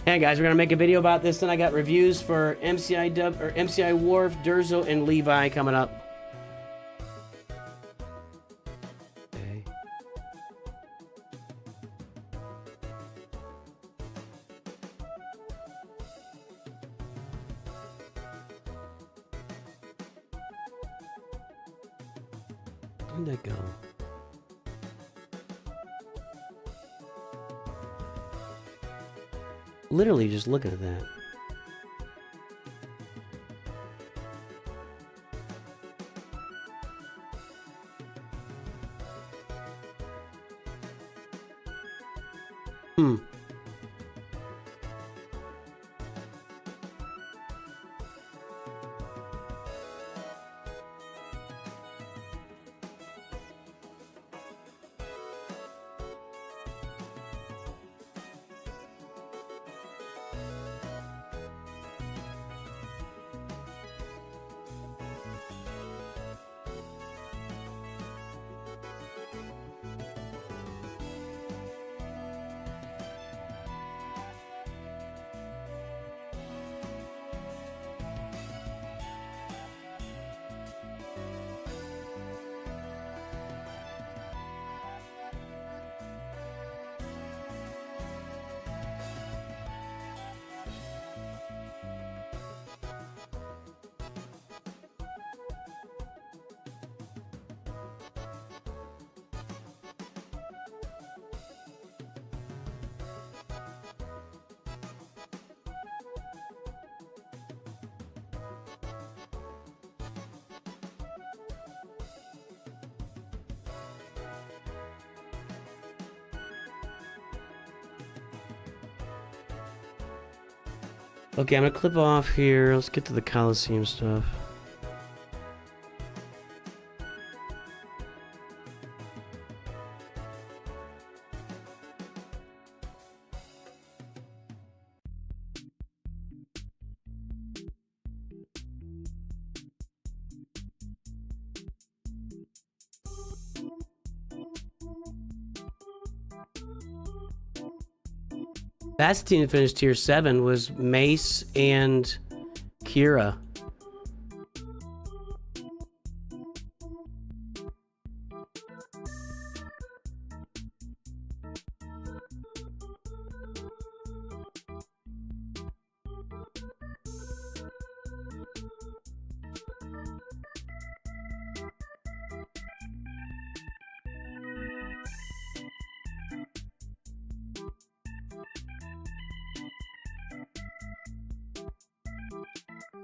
Hey guys, we're gonna make a video about this. Then I got reviews for MCI Dub or MCI Worf, Durzo, and Levi coming up. Okay. Where'd that go? Literally just looking at that. Okay, I'm gonna clip off here. Let's get to the Coliseum stuff. Last team to finish tier 7 was Mace and Kira.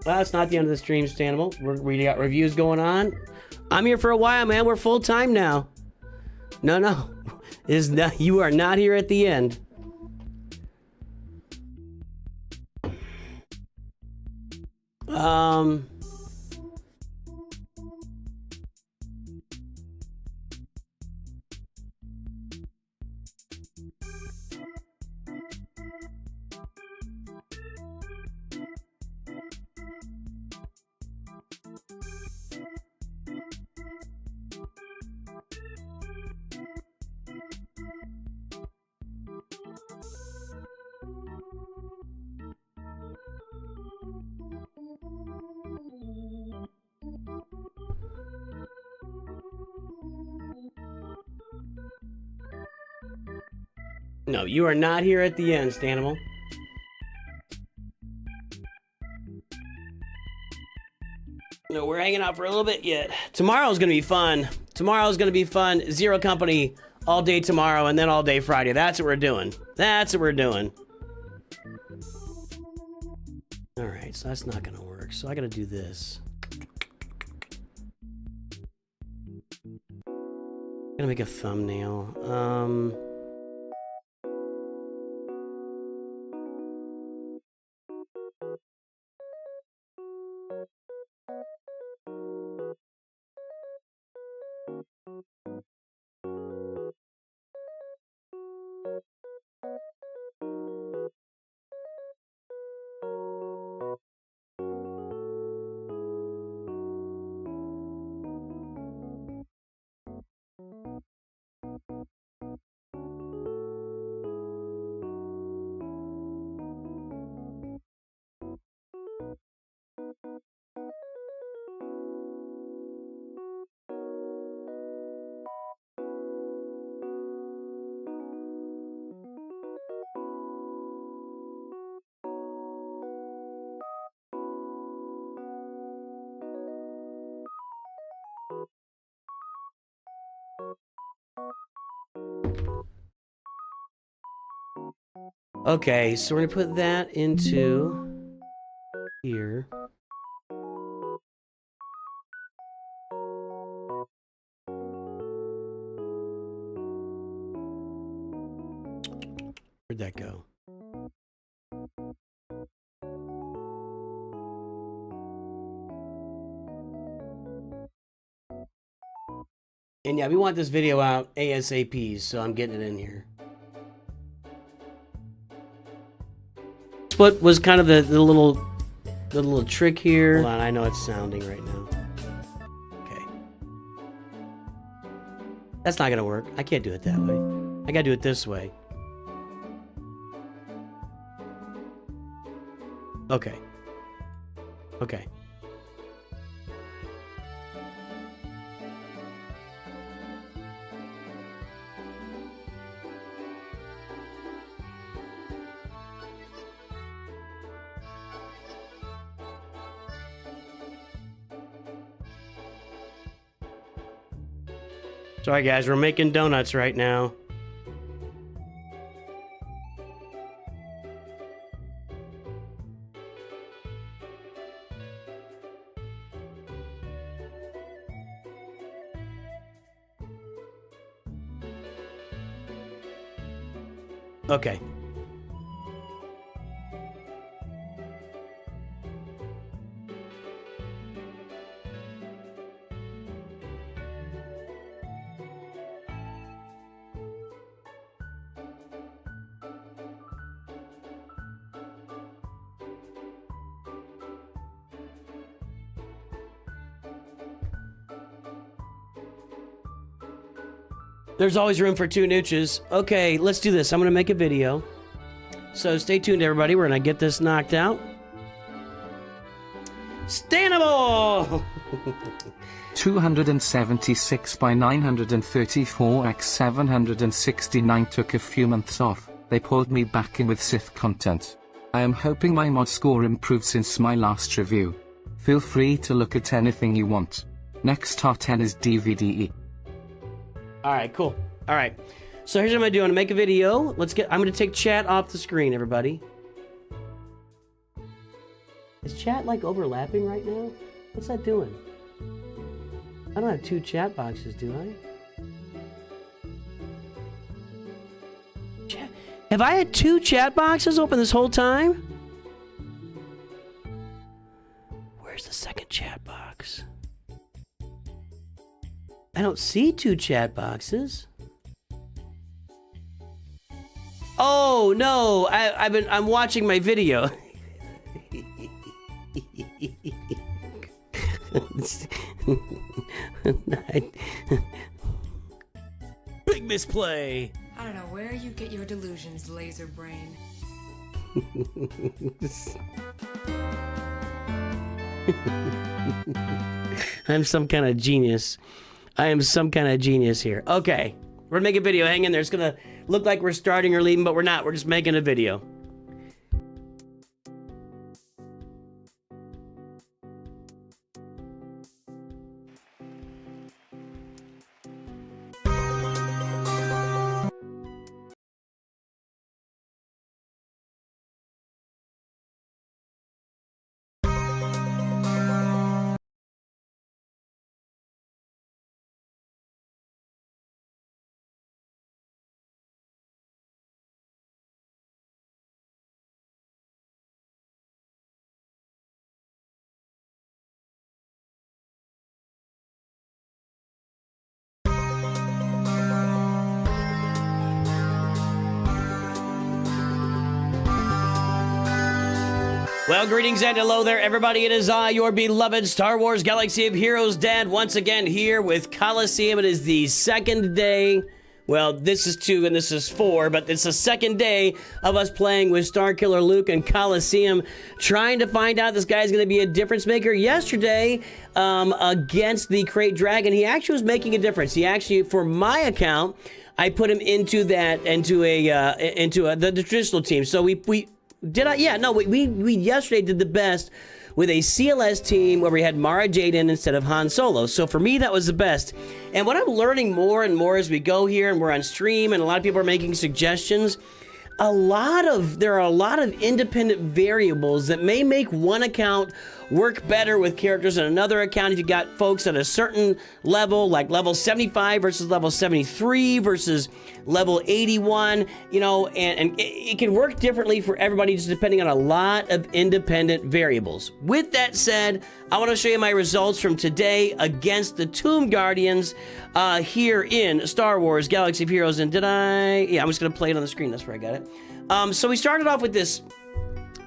Well, it's not the end of the stream, Stanimal. We got reviews going on. I'm here for a while, man. We're full time now. No. Is not, you are not here at the end. No, you are not here at the end, Stanimal. No, we're hanging out for a little bit yet. Tomorrow's gonna be fun. Tomorrow's gonna be fun. Zero Company all day tomorrow and then all day Friday. That's what we're doing. That's what we're doing. All right, so that's not gonna work. So I gotta do this. I'm gonna make a thumbnail. Okay, so we're gonna put that into here. Where'd that go? And yeah, we want this video out ASAP, so I'm getting it in here. What was kind of the little trick here. Hold on, I know it's sounding right now. Okay. That's not gonna work. I can't do it that way. I gotta do it this way. Okay. Okay. Sorry guys, we're making donuts right now. Okay. There's always room for two nooches. Okay, let's do this. I'm gonna make a video. So stay tuned, everybody. We're gonna get this knocked out. Stanimal! 276 by 934 x 769 took a few months off. They pulled me back in with Sith content. I am hoping my mod score improved since my last review. Feel free to look at anything you want. Next top 10 is DVDE. Alright, cool. Alright. So here's what I'm gonna do. I'm gonna make a video. I'm gonna take chat off the screen, everybody. Is chat like overlapping right now? What's that doing? I don't have 2 chat boxes, do I? Have I had 2 chat boxes open this whole time? Where's the second chat box? I don't see 2 chat boxes. Oh no, I'm watching my video. Big misplay. I don't know where you get your delusions, laser brain. I'm some kind of genius. I am some kind of genius here. Okay, we're gonna make a video. Hang in there. It's gonna look like we're starting or leaving, but we're not. We're just making a video. Well, greetings and hello there, everybody. It is I, your beloved Star Wars Galaxy of Heroes dad, once again here with Coliseum. It is the second day. Well, this is 2 and this is 4, but it's the second day of us playing with Starkiller Luke and Coliseum, trying to find out this guy's going to be a difference maker. Yesterday, against the Crate Dragon, he actually was making a difference. He actually, for my account, I put him into the traditional team. So we yesterday did the best with a CLS team where we had Mara Jade in instead of Han Solo. So for me, that was the best. And what I'm learning more and more as we go here and we're on stream and a lot of people are making suggestions, there are a lot of independent variables that may make one account work better with characters than another account. If you got folks at a certain level, like level 75 versus level 73 versus level 81, you know, and it can work differently for everybody just depending on a lot of independent variables. With that said, I want to show you my results from today against the Tomb Guardians here in Star Wars Galaxy of Heroes. And I'm just going to play it on the screen. That's where I got it. So we started off with this.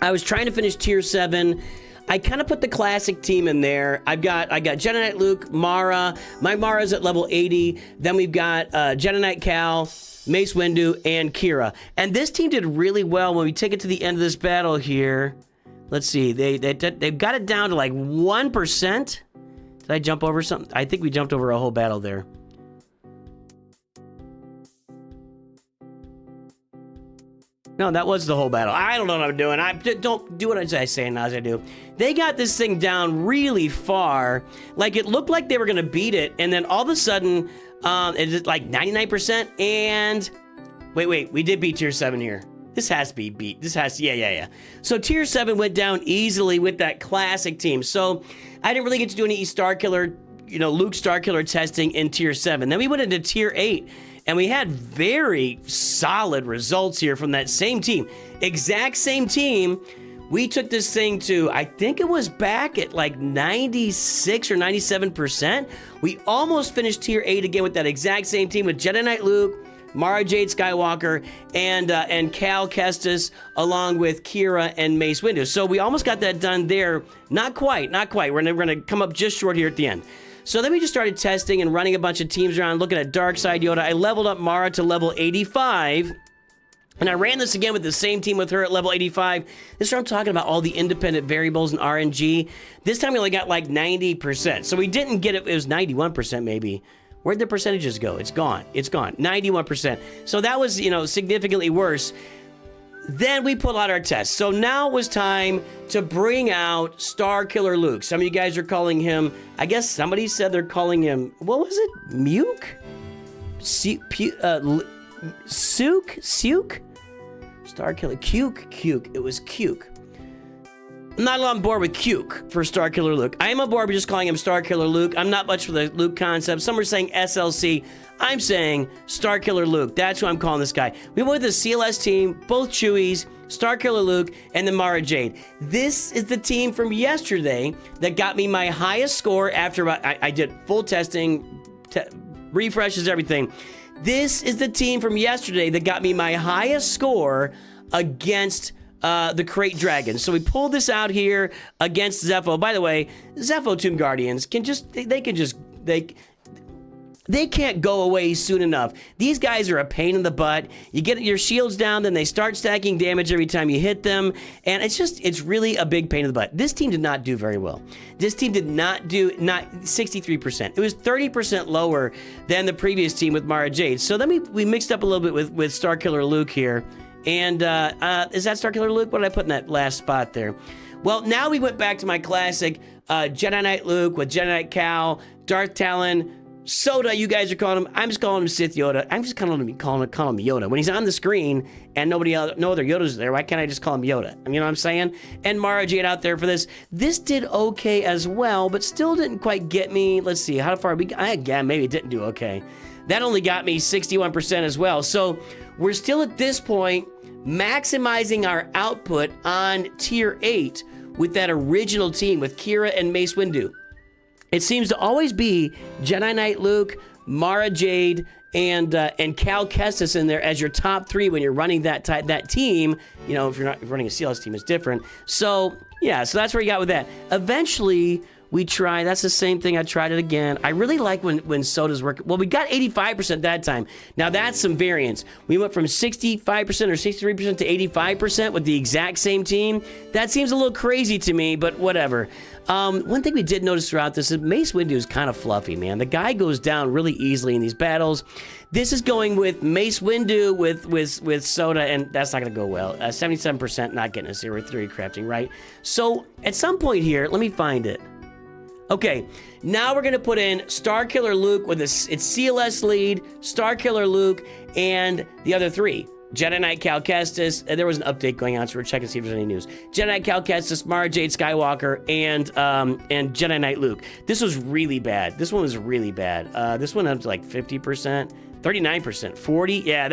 I was trying to finish tier 7. I kind of put the classic team in there. I got Jedi Knight Luke, Mara. My Mara's at level 80. Then we've got Jedi Knight Cal, Mace Windu, and Kira. And this team did really well when we take it to the end of this battle here. Let's see. They've got it down to like 1%. Did I jump over something? I think we jumped over a whole battle there. No, that was the whole battle. I don't know what I'm doing. I don't do what I say now as I do. They got this thing down really far. Like, it looked like they were going to beat it. And then all of a sudden, it's like 99%. And wait. We did beat tier 7 here. This has to be beat. Yeah. So tier 7 went down easily with that classic team. So I didn't really get to do any Starkiller, Luke Starkiller testing in tier 7. Then we went into tier 8. And we had very solid results here from that same team. Exact same team. We took this thing to, I think it was back at like 96 or 97%. We almost finished tier 8 again with that exact same team with Jedi Knight Luke, Mara Jade Skywalker, and Cal Kestis, along with Kira and Mace Windu. So we almost got that done there. Not quite. We're gonna come up just short here at the end. So then we just started testing and running a bunch of teams around, looking at Dark Side Yoda. I leveled up Mara to level 85. And I ran this again with the same team with her at level 85. This is where I'm talking about all the independent variables and RNG. This time we only got like 90%. So we didn't get it. It was 91% maybe. Where'd the percentages go? It's gone. 91%. So that was, significantly worse. Then we pulled out our test. So now it was time to bring out Starkiller Luke. Some of you guys are calling him, I guess somebody said they're calling him, what was it? Muke? Sook? Starkiller. Cuke. It was Cuke. I'm not on board with Cuke for Starkiller Luke. I am on board with just calling him Starkiller Luke. I'm not much for the Luke concept. Some are saying SLC. I'm saying Starkiller Luke. That's who I'm calling this guy. We went with the CLS team, both Chewies, Starkiller Luke, and the Mara Jade. This is the team from yesterday that got me my highest score after I did full testing, refreshes, everything. This is the team from yesterday that got me my highest score against the Crate Dragon. So we pulled this out here against Zepho. By the way, Zepho Tomb Guardians can just, they can't go away soon enough. These guys are a pain in the butt. You get your shields down, then they start stacking damage every time you hit them. And it's really a big pain in the butt. This team did not do very well. This team did not do, 63%. It was 30% lower than the previous team with Mara Jade. So then we mixed up a little bit with Starkiller Luke here. And is that Starkiller Luke? What did I put in that last spot there? Well, now we went back to my classic Jedi Knight Luke with Jedi Knight Cal, Darth Talon, Soda, you guys are calling him. I'm just calling him Sith Yoda. I'm just calling him Yoda. When he's on the screen and no other Yodas there, why can't I just call him Yoda? You know what I'm saying? And Mara Jade out there for this. This did okay as well, but still didn't quite get me. Let's see, how far we got? Again, maybe it didn't do okay. That only got me 61% as well. So we're still at this point maximizing our output on tier 8 with that original team with Kira and Mace Windu. It seems to always be Jedi Knight Luke, Mara Jade, and Cal Kestis in there as your top 3 when you're running that team. You know, if you're running a CLS team, it's different. So yeah, so that's where you got with that. Eventually, we try. That's the same thing. I tried it again. I really like when Soda's working. Well, we got 85% that time. Now that's some variance. We went from 65% or 63% to 85% with the exact same team. That seems a little crazy to me, but whatever. One thing we did notice throughout this is Mace Windu is kind of fluffy, man. The guy goes down really easily in these battles. This is going with Mace Windu with Soda, and that's not going to go well. 77% not getting us here with theory crafting, right? So at some point here, let me find it. Okay, now we're going to put in Starkiller Luke with its CLS lead, Starkiller Luke, and the other 3. Jedi Knight Cal Kestis. There was an update going on, so we're checking to see if there's any news. Jedi Knight Cal Kestis, Mara Jade Skywalker, and Jedi Knight Luke. This was really bad. This one was really bad. This one up to like 50%, 39%, 40. Yeah,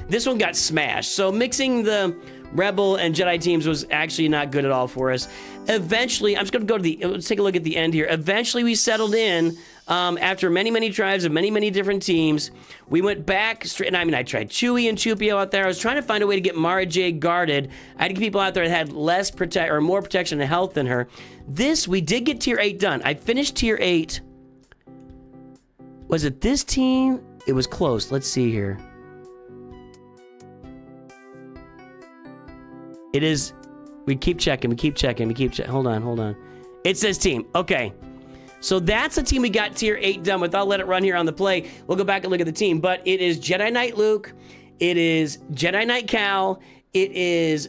this one got smashed. So mixing the Rebel and Jedi teams was actually not good at all for us. Eventually, I'm just going to go to let's take a look at the end here. Eventually, we settled in after many tries of many different teams. We went back straight. I mean, I tried Chewie and Chupio out there. I was trying to find a way to get Mara Jade guarded. I had to get people out there that had more protection and health than her. We did get tier 8 done. I finished tier 8. Was it this team? It was close. Let's see here. It is. We keep checking. Hold on. It's this team. Okay. So that's the team we got tier 8 done with. I'll let it run here on the play. We'll go back and look at the team. But it is Jedi Knight Luke. It is Jedi Knight Cal. It is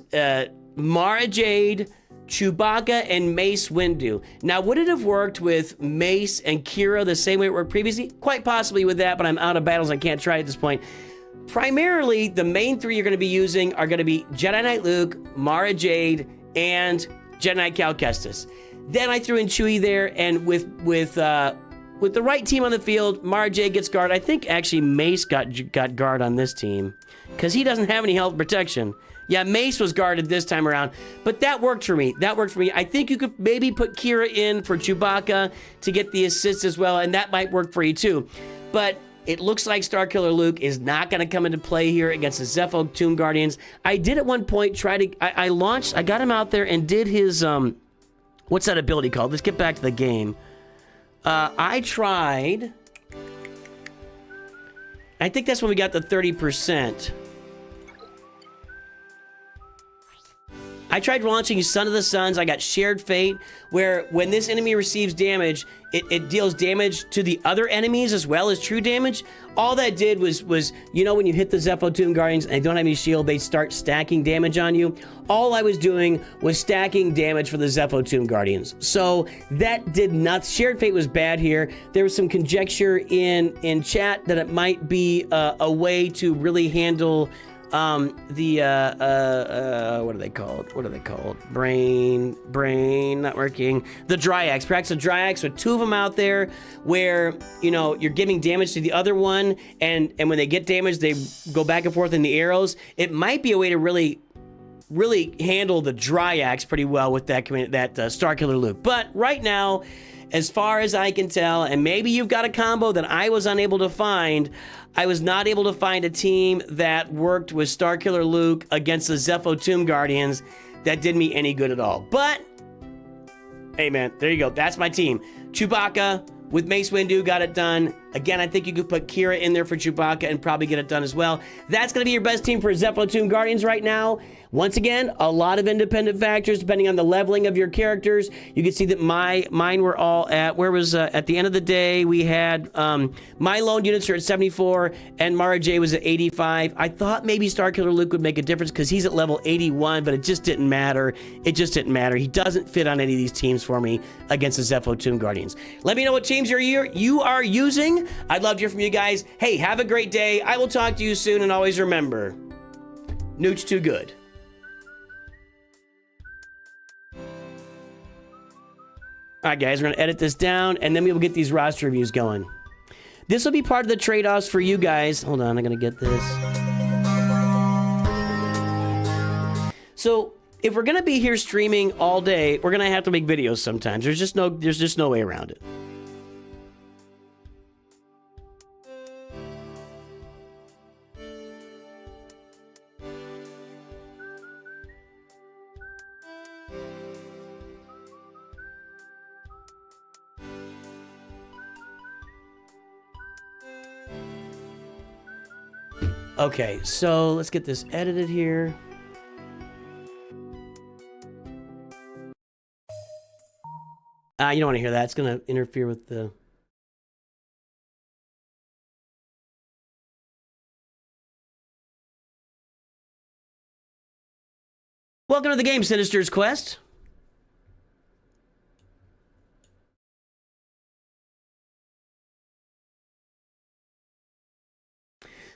Mara Jade, Chewbacca, and Mace Windu. Now, would it have worked with Mace and Kira the same way it worked previously? Quite possibly with that, but I'm out of battles. I can't try at this point. Primarily, the main 3 you're going to be using are going to be Jedi Knight Luke, Mara Jade, and Jedi Knight Cal Kestis. Then I threw in Chewie there, and with the right team on the field, Mara Jade gets guard. I think actually Mace got guard on this team because he doesn't have any health protection. Yeah, Mace was guarded this time around, but that worked for me. I think you could maybe put Kira in for Chewbacca to get the assist as well, and that might work for you too. But it looks like Starkiller Luke is not going to come into play here against the Zepho Tomb Guardians. I did at one point I got him out there and did his, what's that ability called? Let's get back to the game. I tried, I think that's when we got the 30%. I tried launching Son of the Suns. I got Shared Fate, where when this enemy receives damage, it deals damage to the other enemies as well as true damage. All that did was you know, when you hit the Zepho Tomb Guardians and they don't have any shield, they start stacking damage on you. All I was doing was stacking damage for the Zepho Tomb Guardians. So that did not. Shared Fate was bad here. There was some conjecture in chat that it might be a way to really handle What are they called? What are they called? Brain, not working. The Dryax. Practice a Dryax with 2 of them out there where, you know, you're giving damage to the other one, and when they get damaged, they go back and forth in the arrows. It might be a way to really handle the Dryax pretty well with that Starkiller Luke. But right now, as far as I can tell, and maybe you've got a combo that I was unable to find, I was not able to find a team that worked with Starkiller Luke against the Zepho Tomb Guardians that did me any good at all. But, hey man, there you go. That's my team. Chewbacca with Mace Windu got it done. Again, I think you could put Kira in there for Chewbacca and probably get it done as well. That's going to be your best team for Zepho Tomb Guardians right now. Once again, a lot of independent factors depending on the leveling of your characters. You can see that mine were all at, where was, at the end of the day, we had, my lone units are at 74 and Mara J was at 85. I thought maybe Starkiller Luke would make a difference because he's at level 81, but it just didn't matter. It just didn't matter. He doesn't fit on any of these teams for me against the Zepho Tomb Guardians. Let me know what teams you are using. I'd love to hear from you guys. Hey, have a great day. I will talk to you soon, and always remember, Nooch too good. All right, guys, we're going to edit this down, and then we will get these roster reviews going. This will be part of the trade-offs for you guys. Hold on, I'm going to get this. So, if we're going to be here streaming all day, we're going to have to make videos sometimes. There's just no way around it. Okay, so let's get this edited here. You don't want to hear that. It's going to interfere with the... Welcome to the game, Sinister's Quest.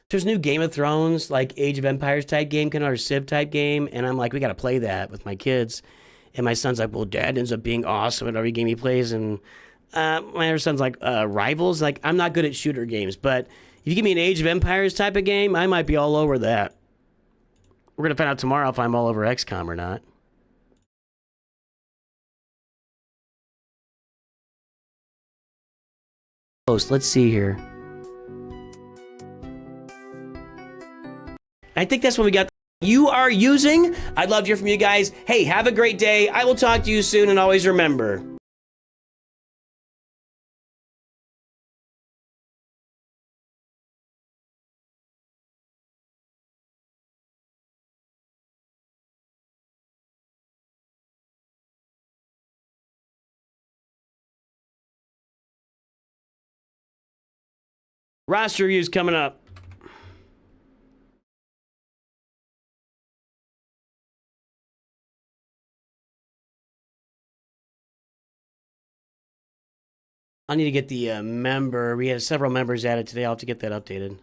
There's new Game of Thrones, like Age of Empires type game, kind of, or Civ type game, and I'm like, we got to play that with my kids. And my son's like, well, Dad ends up being awesome at every game he plays. And my other son's like, Rivals? Like, I'm not good at shooter games, but if you give me an Age of Empires type of game, I might be all over that. We're going to find out tomorrow if I'm all over XCOM or not. Let's see here. I think that's what we got. You are using. I'd love to hear from you guys. Hey, have a great day. I will talk to you soon, and always remember, roster reviews coming up. I need to get the member. We had several members added today. I'll have to get that updated.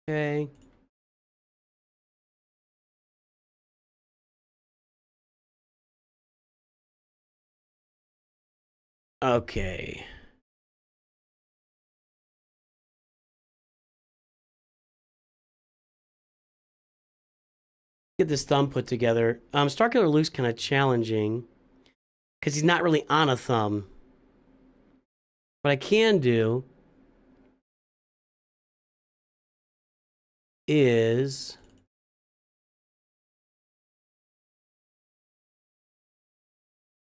Okay. Okay. Get this thumb put together. Starkiller Luke's kind of challenging because he's not really on a thumb. What I can do is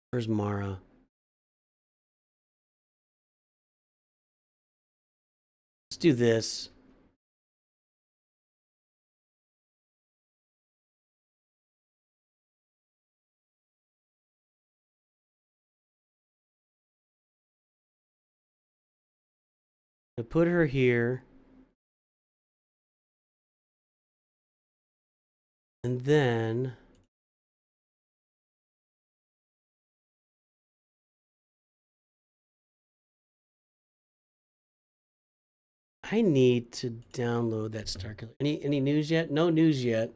where's Mara? Let's do this. I put her here. And then I need to download that Star Killer. Any news yet? No news yet.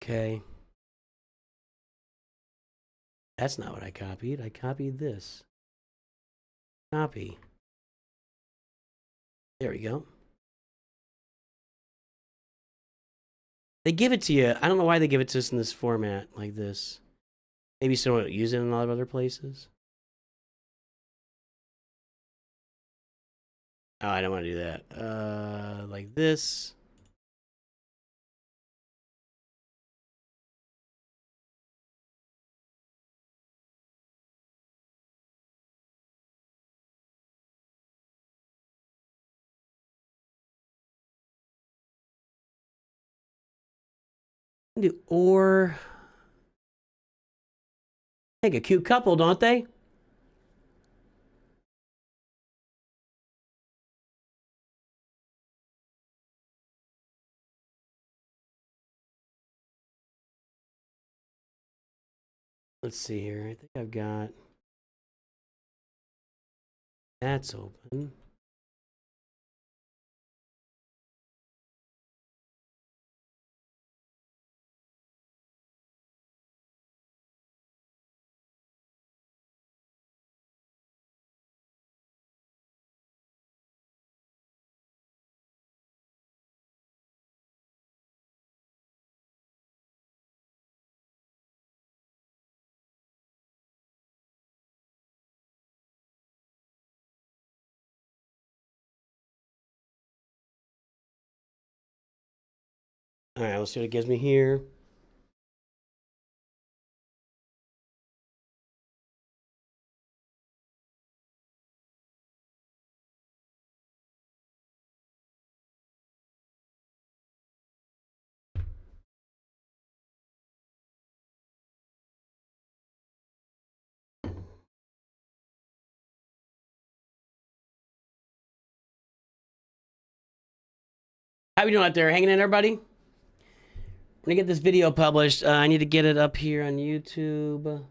Okay. That's not what I copied. I copied this. Copy. There we go. They give it to you. I don't know why they give it to us in this format like this. Maybe someone don't use it in a lot of other places. Oh, I don't want to do that. Like this. Do or make a cute couple, don't they? Let's see here. I think I've got that's open. All right, let's see what it gives me here. How we doing out there? Hanging in, everybody? I'm gonna get this video published. I need to get it up here on YouTube.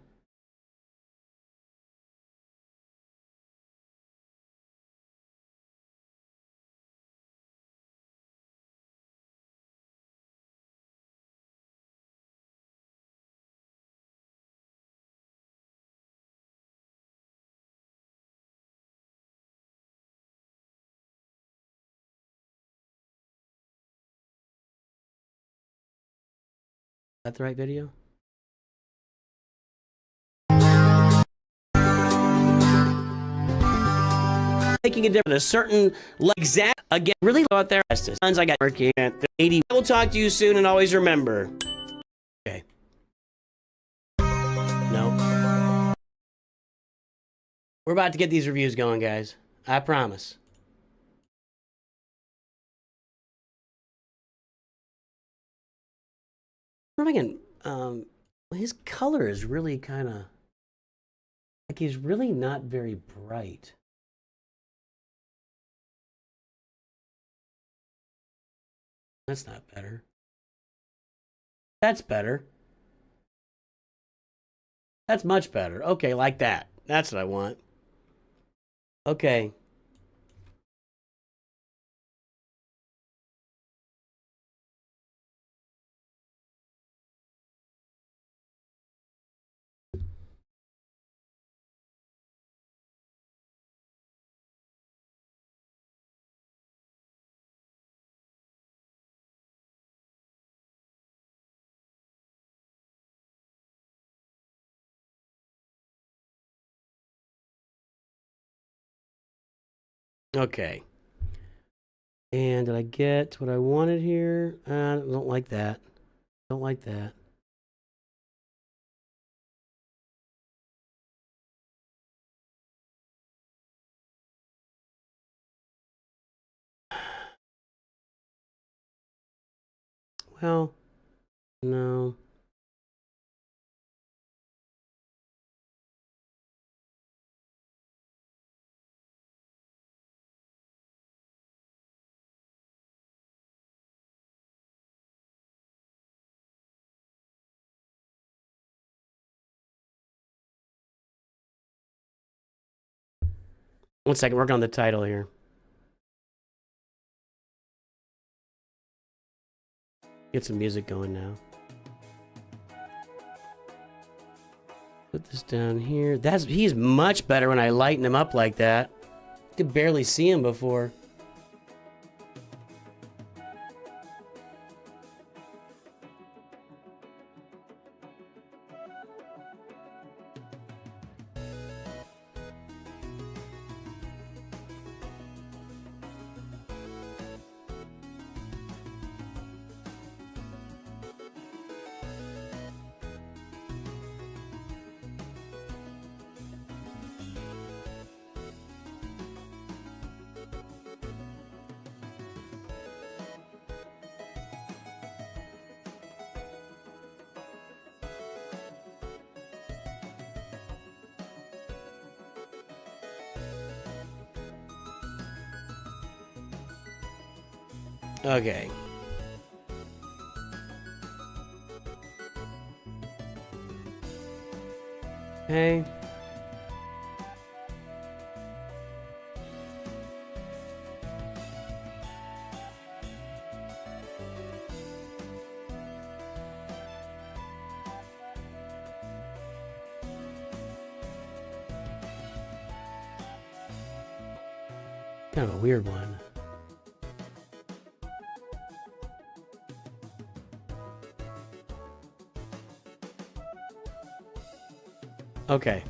Is that the right video? Making a difference. A certain exact again. Really go out there. I got working at 80. I will talk to you soon, and always remember. Okay. No. We're about to get these reviews going, guys. I promise. Again, his color is really kind of like he's really not very bright. That's not better. That's better. That's much better. Okay, like that. That's what I want. Okay. Okay. And did I get what I wanted here? I don't like that. Don't like that. How? No. One second, working on the title here. Get some music going now. Put this down here. He's much better when I lighten him up like that. I could barely see him before. Okay. Okay. Kind of a weird one. Okay.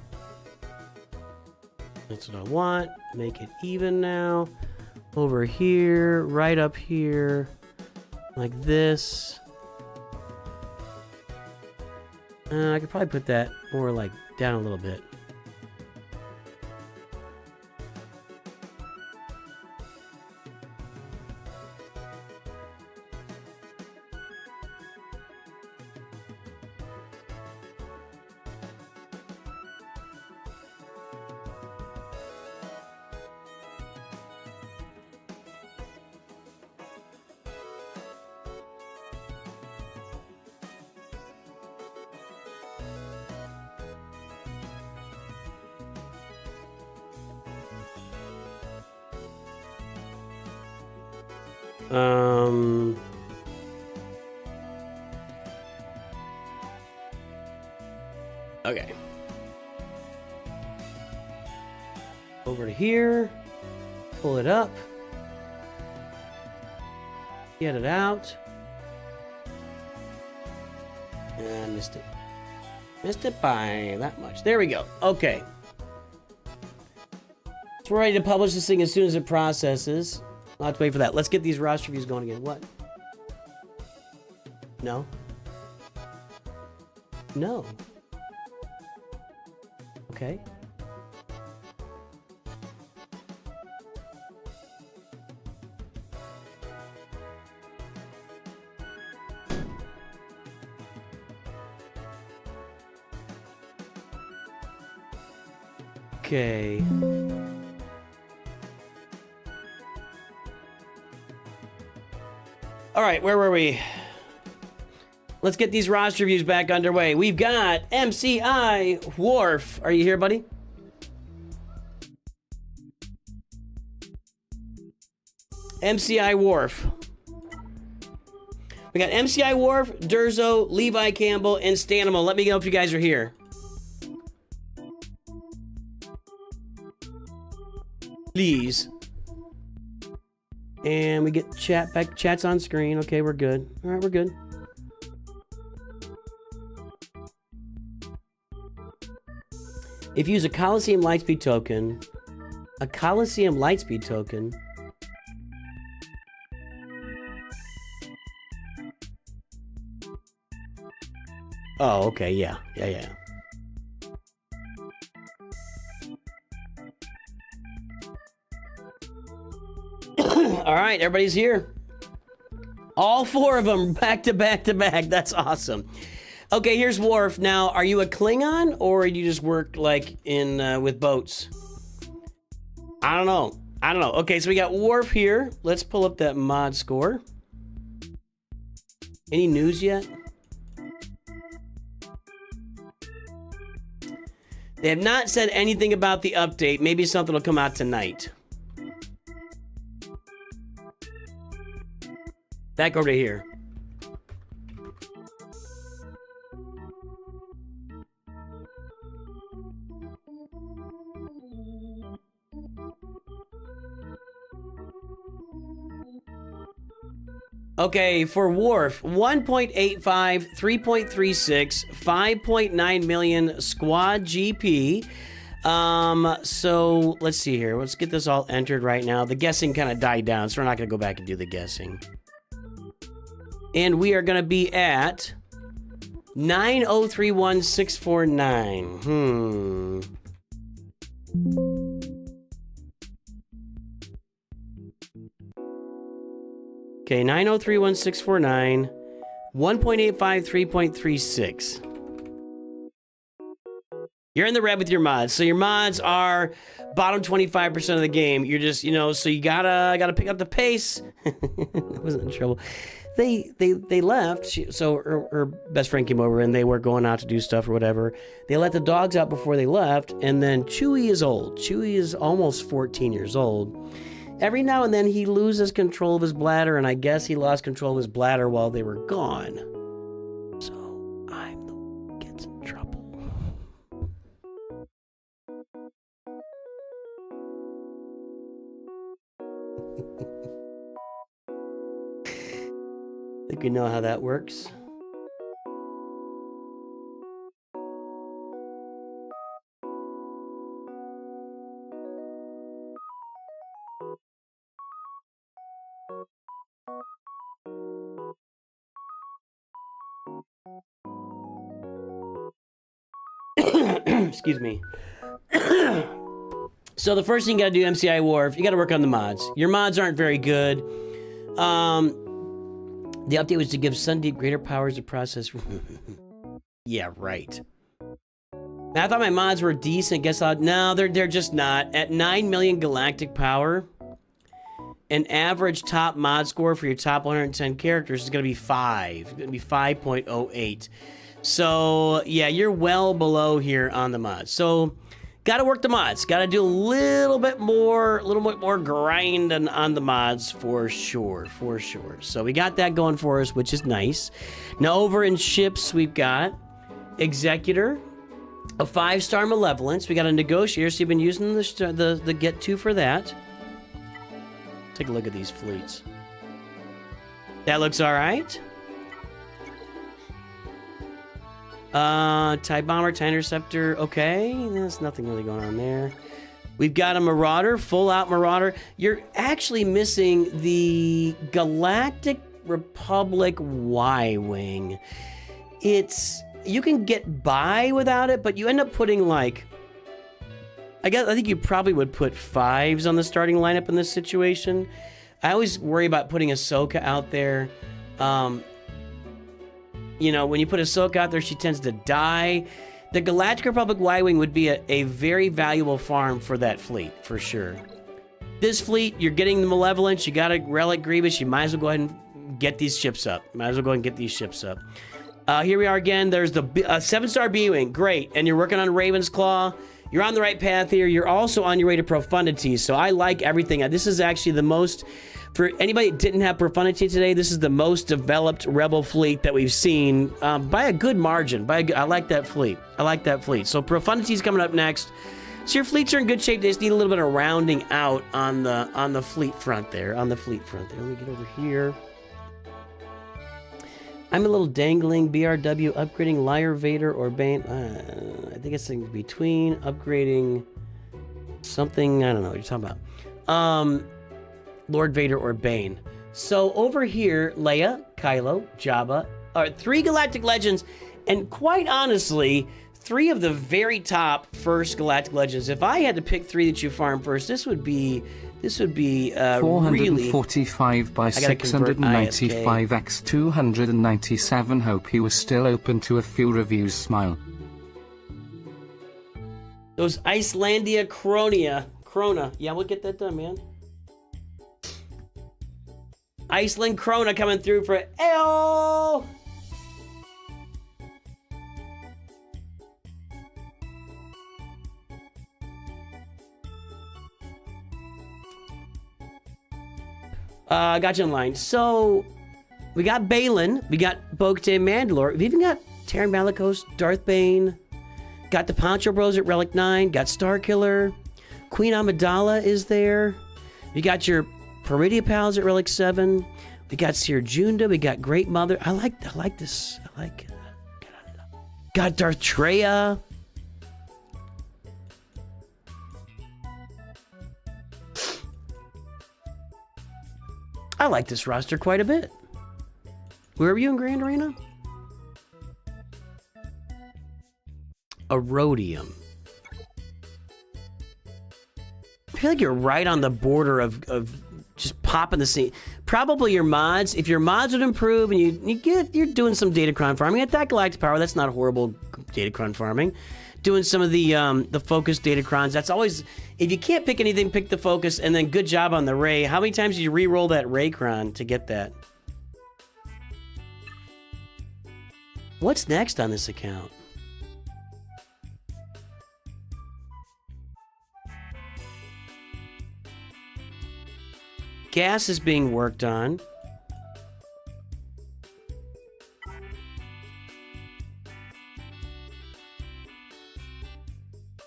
That's what I want. Make it even now. Over here, right up here. Like this. I could probably put that more like down a little bit. Okay. Over to here. Pull it up. Get it out. And missed it. Missed it by that much. There we go. Okay. So we're ready to publish this thing as soon as it processes. I'll have to wait for that. Let's get these roster reviews going again. What? No? No. Okay. Okay. All right, where were we? Let's get these roster reviews back underway. We've got MCI Wharf. Are you here, buddy? MCI Wharf. We got MCI Wharf, Durzo, Levi Campbell, and Stanimal. Let me know if you guys are here. Please. And we get chats on screen. Okay, we're good. All right, we're good. If you use a Coliseum Lightspeed token, Oh, okay, yeah. All right, everybody's here. All 4 of them back to back to back. That's awesome. Okay, here's Worf. Now, are you a Klingon or do you just work like in with boats? I don't know. Okay, so we got Worf here. Let's pull up that mod score. Any news yet? They have not said anything about the update. Maybe something will come out tonight. Back over to here. Okay, for Worf, 1.85, 3.36, 5.9 million squad GP. So let's see here. Let's get this all entered right now. The guessing kind of died down, so we're not going to go back and do the guessing. And we are going to be at 9031649. Okay, 9031649, 1.85, 3.36. You're in the red with your mods. So your mods are bottom 25% of the game. You're just, so you gotta pick up the pace. I wasn't in trouble. They left. So her best friend came over and they were going out to do stuff or whatever. They let the dogs out before they left, and then Chewie is old. Chewie is almost 14 years old. Every now and then he loses control of his bladder, and I guess he lost control of his bladder while they were gone. So I'm the one who gets in trouble. Think you know how that works? Excuse me. So the first thing you gotta do, MCI Worf, you gotta work on the mods. Your mods aren't very good. The update was to give Sundeep greater powers to process. Yeah, right. I thought my mods were decent. Guess I'll... No, they're just not. At 9 million galactic power, an average top mod score for your top 110 characters is gonna be 5. It's gonna be 5.08. So, yeah, you're well below here on the mods. So, gotta work the mods. Gotta do a little bit more grind on the mods for sure. So, we got that going for us, which is nice. Now, over in ships, we've got Executor, a 5-star Malevolence. We got a Negotiator, so you've been using the Get 2 for that. Take a look at these fleets. That looks all right. TIE Bomber, TIE Interceptor, okay. There's nothing really going on there. We've got a Marauder, full-out Marauder. You're actually missing the Galactic Republic Y-Wing. You can get by without it, but you end up putting, like... I think you probably would put 5s on the starting lineup in this situation. I always worry about putting Ahsoka out there. When you put Ahsoka out there, she tends to die. The Galactic Republic Y-Wing would be a very valuable farm for that fleet, for sure. This fleet, you're getting the Malevolence, you got a Relic Grievous, you might as well go ahead and get these ships up. Here we are again. There's the 7-star B-Wing, great. And you're working on Raven's Claw. You're on the right path here. You're also on your way to Profundity, so I like everything. This is actually the most... For anybody that didn't have Profundity today, this is the most developed Rebel fleet that we've seen by a good margin. I like that fleet. So Profundity's coming up next. So your fleets are in good shape. They just need a little bit of rounding out on the fleet front there. Let me get over here. I'm a little dangling. BRW upgrading Liar Vader or Bane. I think it's in between upgrading something. I don't know what you're talking about. Lord Vader or Bane. So over here, Leia, Kylo, Jabba are 3 Galactic Legends, and quite honestly, 3 of the very top first Galactic Legends. If I had to pick 3 that you farm first, this would be really 445 by I gotta convert 695 x 297. Hope he was still open to a few reviews. Smile. those Icelandia Krona. Yeah, we'll get that done, man. Iceland Krona coming through for Ayo! Got you in line. So, we got Balin, we got Bo-Katan Mandalore, we've even got Terran Malicos, Darth Bane, got the Poncho Bros at Relic 9, got Starkiller, Queen Amidala is there, we got your Peridia Pals at Relic 7, we got Seer Junda, we got Great Mother, I like this, got Darth Treya. I like this roster quite a bit. Where were you in Grand Arena? Erodium. I feel like you're right on the border of just popping the scene. Probably your mods. If your mods would improve and you're doing some Datacron farming at that Galactic Power, that's not horrible Datacron farming. Doing some of the focus Datacrons, that's always, if you can't pick anything, pick the focus, and then good job on the Ray. How many times did you re-roll that Raycron to get that? What's next on this account? Gas is being worked on.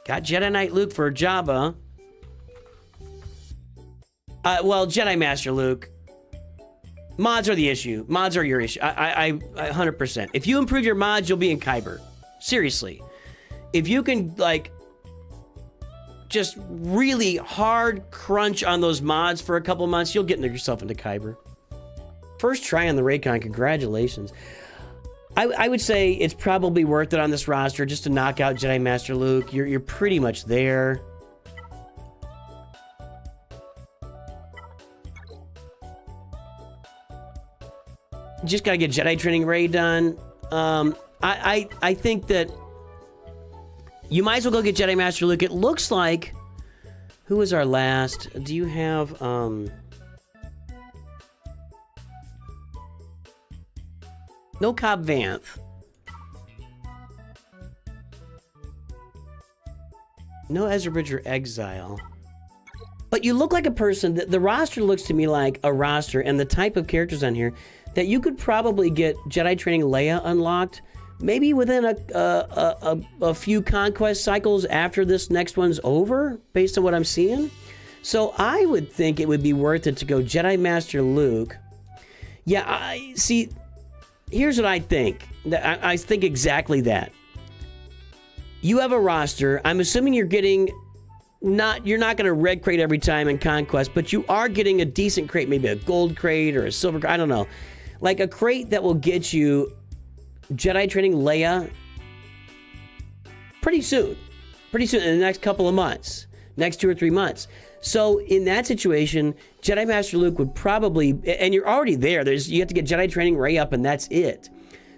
Got Jedi Knight Luke for Jabba. Well, Jedi Master Luke. Mods are the issue. Mods are your issue. I 100%. If you improve your mods, you'll be in Kyber. Seriously. If you can, like, just really hard crunch on those mods for a couple months, you'll get yourself into Kyber. First try on the Raycon. Congratulations. I would say it's probably worth it on this roster just to knock out Jedi Master Luke. You're pretty much there. Just gotta get Jedi Training Ray done. I think that you might as well go get Jedi Master Luke. It looks like, who was our last? Do you have no Cobb Vanth. No Ezra Bridger Exile. But you look like a person that the roster looks to me like a roster, and the type of characters on here that you could probably get Jedi Training Leia unlocked maybe within a few conquest cycles after this next one's over, based on what I'm seeing. So I would think it would be worth it to go Jedi Master Luke. Yeah, I see. Here's what I think. I think exactly that. You have a roster. I'm assuming you're getting you're not going to red crate every time in Conquest, but you are getting a decent crate, maybe a gold crate or a silver crate, I don't know. Like a crate that will get you Jedi Training Leia pretty soon. Pretty soon, in the next couple of months. Next 2 or 3 months. So in that situation, Jedi Master Luke would probably, and you're already there. You have to get Jedi Training Ray up, and that's it.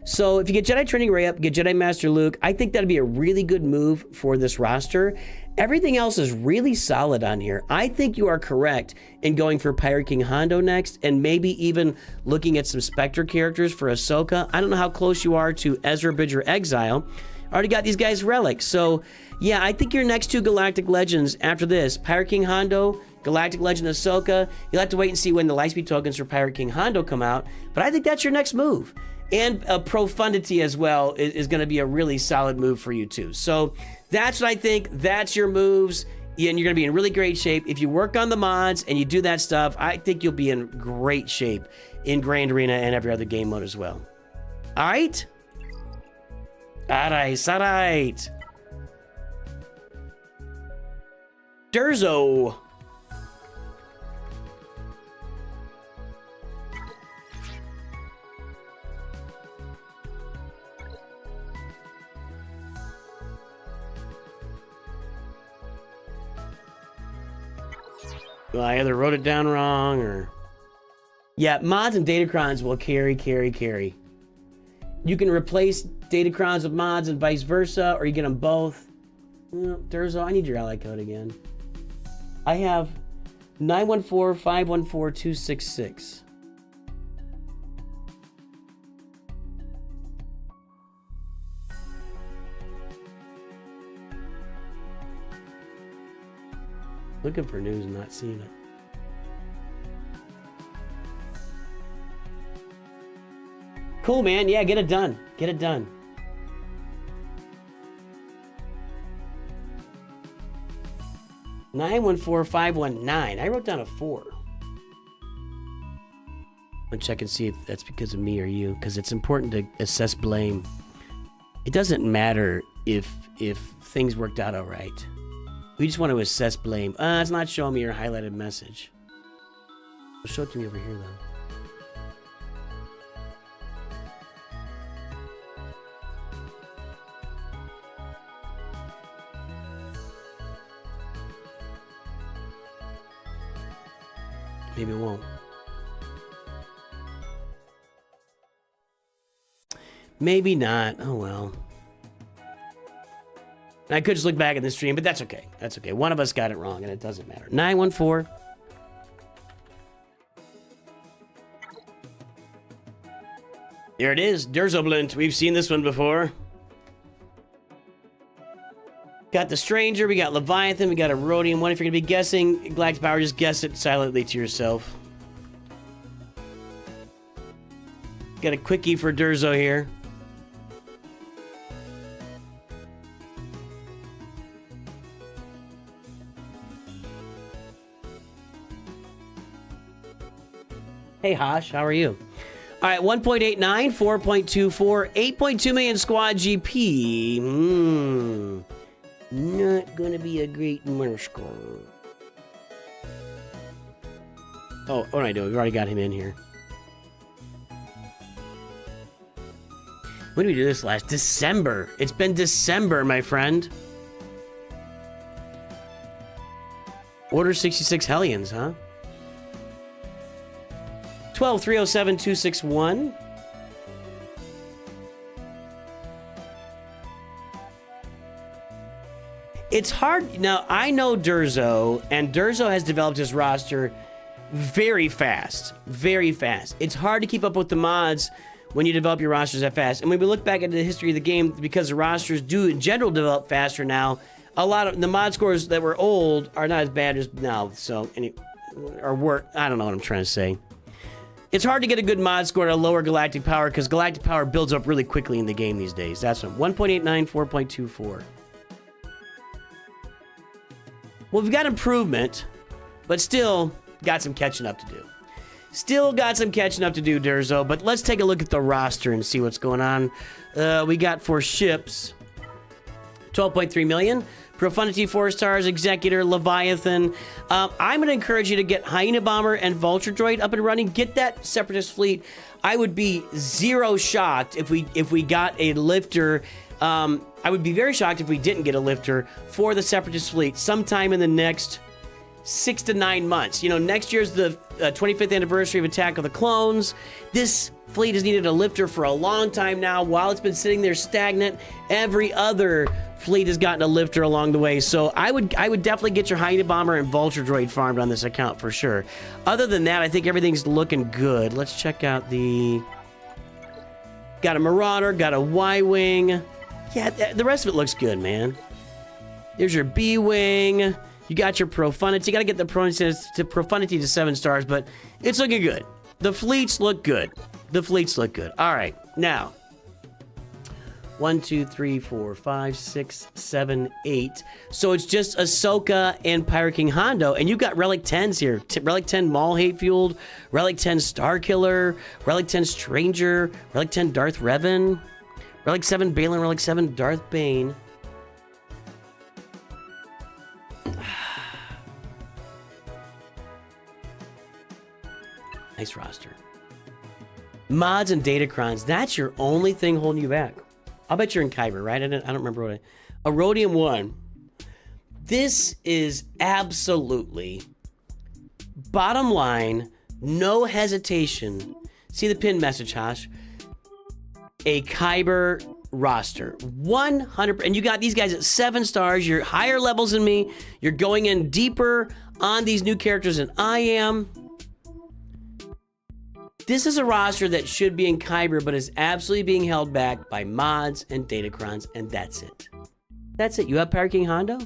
So if you get Jedi Training Ray up, get Jedi Master Luke, I think that'd be a really good move for this roster. Everything else is really solid on here. I think you are correct in going for Pirate King Hondo next, and maybe even looking at some Spectre characters for Ahsoka. I don't know how close you are to Ezra Bridger Exile. Already got these guys relics. So yeah, I think your next 2 Galactic Legends after this, Pirate King Hondo, Galactic Legend Ahsoka, you'll have to wait and see when the Lightspeed tokens for Pirate King Hondo come out, but I think that's your next move. And Profundity as well is going to be a really solid move for you too. So that's what I think. That's your moves, and you're going to be in really great shape. If you work on the mods and you do that stuff, I think you'll be in great shape in Grand Arena and every other game mode as well. All right? All right. Durzo. Well, I either wrote it down wrong or... Yeah, mods and datacrons will carry. You can replace datacrons with mods and vice versa, or you get them both. Durzo, I need your ally code again. I have 914-514-266. Looking for news and not seeing it. Cool, man. Yeah, get it done. Get it done. (914-519). I wrote down a 4. I'm gonna check and see if that's because of me or you, because it's important to assess blame. It doesn't matter if things worked out all right. We just want to assess blame. It's not showing me your highlighted message. It'll show it to me over here, though. Maybe it won't. Maybe not. Oh, well. I could just look back at the stream, but that's okay. That's okay. One of us got it wrong, and it doesn't matter. 914. There it is. Durzoblint. We've seen this one before. Got the Stranger. We got Leviathan. We got a Rhodium one. If you're going to be guessing Galactic Power, just guess it silently to yourself. Got a quickie for Durzo here. Hey, Hosh, how are you? All right, 1.89, 4.24, 8.2 million squad GP. Not going to be a great winner score. Oh, what do I do? We've already got him in here. When did we do this last? December. It's been December, my friend. Order 66 Hellions, huh? 12-307-261. It's hard. Now, I know Durzo, and Durzo has developed his roster very fast. Very fast. It's hard to keep up with the mods when you develop your rosters that fast. And when we look back at the history of the game, because the rosters do in general develop faster now, a lot of the mod scores that were old are not as bad as now. So, or work. I don't know what I'm trying to say. It's hard to get a good mod score at a lower galactic power because galactic power builds up really quickly in the game these days. That's one. 1.89, 4.24. Well, we've got improvement, but still got some catching up to do. Still got some catching up to do, Durzo, but let's take a look at the roster and see what's going on. We got for ships, 12.3 million. Profundity 4 stars, Executor, Leviathan. I'm going to encourage you to get Hyena Bomber and Vulture Droid up and running. Get that Separatist fleet. I would be zero shocked if we got a lifter. I would be very shocked if we didn't get a lifter for the Separatist fleet sometime in the next 6 to 9 months. You know, next year's the 25th anniversary of Attack of the Clones. This fleet has needed a lifter for a long time now. While it's been sitting there stagnant, every other fleet has gotten a lifter along the way. So I would definitely get your Hyena Bomber and Vulture Droid farmed on this account for sure. Other than that, I think everything's looking good. Let's check out the... Got a Marauder, got a Y-Wing. Yeah, the rest of it looks good, man. There's your B-Wing. You got your Profundity. You got to get the Profundity to 7 stars, but it's looking good. The fleets look good. The fleets look good. All right, now. 1, 2, 3, 4, 5, 6, 7, 8. So it's just Ahsoka and Pirate King Hondo, and you've got Relic 10s here. Relic 10 Maul Hate Fueled, Relic 10 Starkiller, Relic 10 Stranger, Relic 10 Darth Revan, Relic 7 Balin, Relic 7 Darth Bane. Nice roster. Mods and datacrons, that's your only thing holding you back. I'll bet you're in Kyber, right? I don't remember what a Rhodium 1. This is absolutely bottom line, no hesitation. See the pin message, Hosh. A Kyber roster. 100%. And you got these guys at 7 stars. You're higher levels than me. You're going in deeper on these new characters than I am. This is a roster that should be in Kyber, but is absolutely being held back by mods and datacrons, and that's it. That's it. You have Power King Hondo?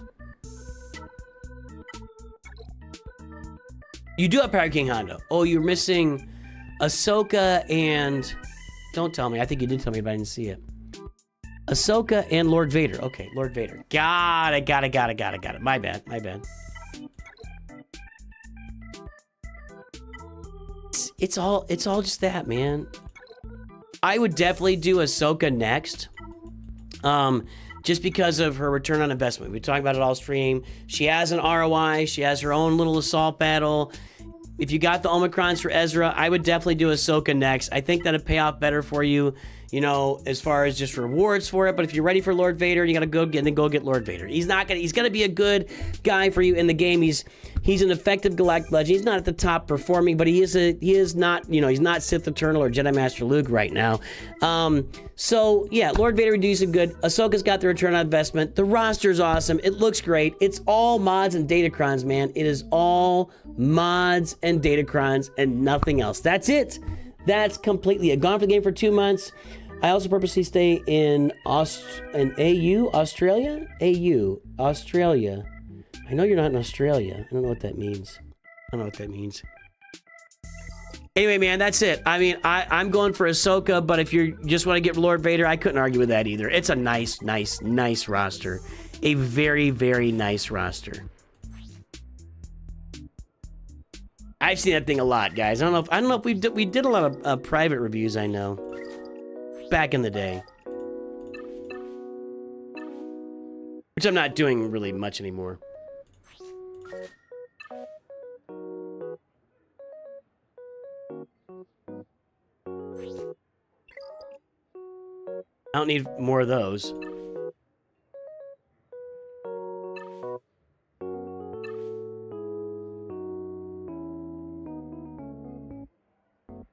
You do have Power King Hondo. Oh, you're missing Ahsoka and... Don't tell me. I think you did tell me, but I didn't see it. Ahsoka and Lord Vader. Okay, Lord Vader. Got it. My bad. It's all just that, man. I would definitely do Ahsoka next. Just because of her return on investment. We talked about it all stream. She has an ROI. She has her own little assault battle. If you got the Omicrons for Ezra, I would definitely do Ahsoka next. I think that'd pay off better for you, you know, as far as just rewards for it. But if you're ready for Lord Vader, you gotta go get Lord Vader. He's gonna be a good guy for you in the game. He's an effective Galactic Legend. He's not at the top performing, but he is not, you know, he's not Sith Eternal or Jedi Master Luke right now. So yeah, Lord Vader would do some good. Ahsoka's got the return on investment. The roster's awesome. It looks great. It's all mods and datacrons, man. It is all mods and datacrons and nothing else. That's it. That's completely it. Gone for the game for 2 months. I also purposely stay in Australia. I know you're not in Australia. I don't know what that means. Anyway, man, that's it. I mean, I'm going for Ahsoka, but if you just want to get Lord Vader, I couldn't argue with that either. It's a nice roster. A very, very nice roster. I've seen that thing a lot, guys. I don't know if we did a lot of private reviews, I know. Back in the day. Which I'm not doing really much anymore. I don't need more of those.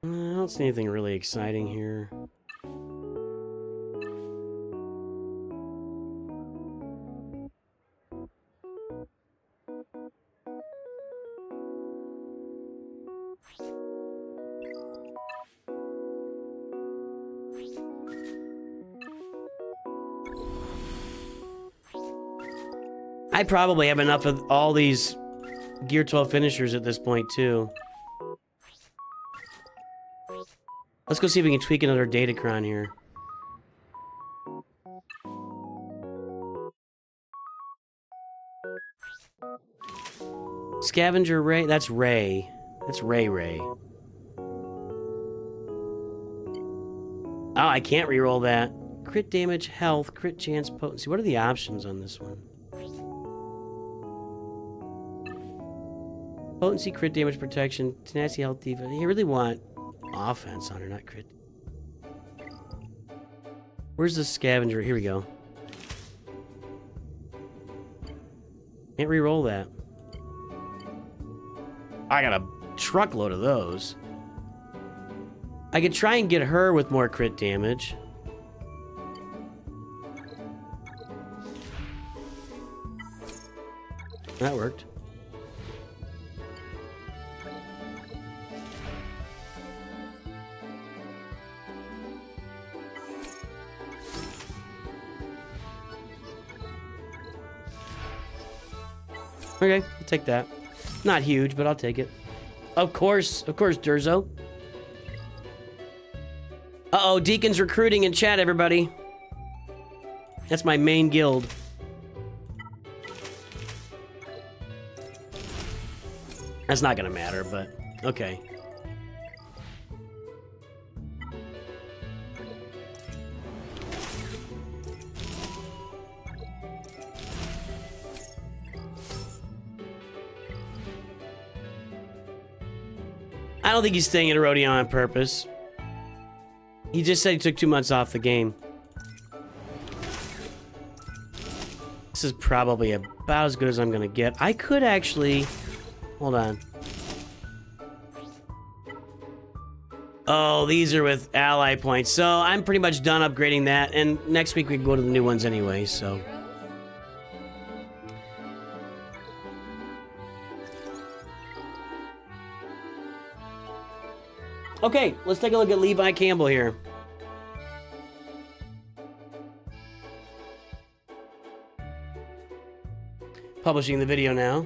I don't see anything really exciting here. I probably have enough of all these Gear 12 finishers at this point, too. Let's go see if we can tweak another datacron here. Scavenger Ray? That's Ray. That's Ray. Oh, I can't reroll that. Crit damage, health, crit chance, potency. What are the options on this one? Potency, crit damage, protection, tenacity, health, defense. You really want offense on her, not crit. Where's the scavenger? Here we go. Can't re-roll that. I got a truckload of those. I could try and get her with more crit damage. That worked. Okay, I'll take that. Not huge, but I'll take it. Of course, Durzo. Uh-oh, Deacon's recruiting in chat, everybody. That's my main guild. That's not gonna matter, but okay. I don't think he's staying at Erodion on purpose. He just said he took 2 months off the game. This is probably about as good as I'm gonna get. I could actually... Hold on. Oh, these are with ally points. So I'm pretty much done upgrading that. And next week we can go to the new ones anyway, so. Okay, let's take a look at Levi Campbell here. Publishing the video now.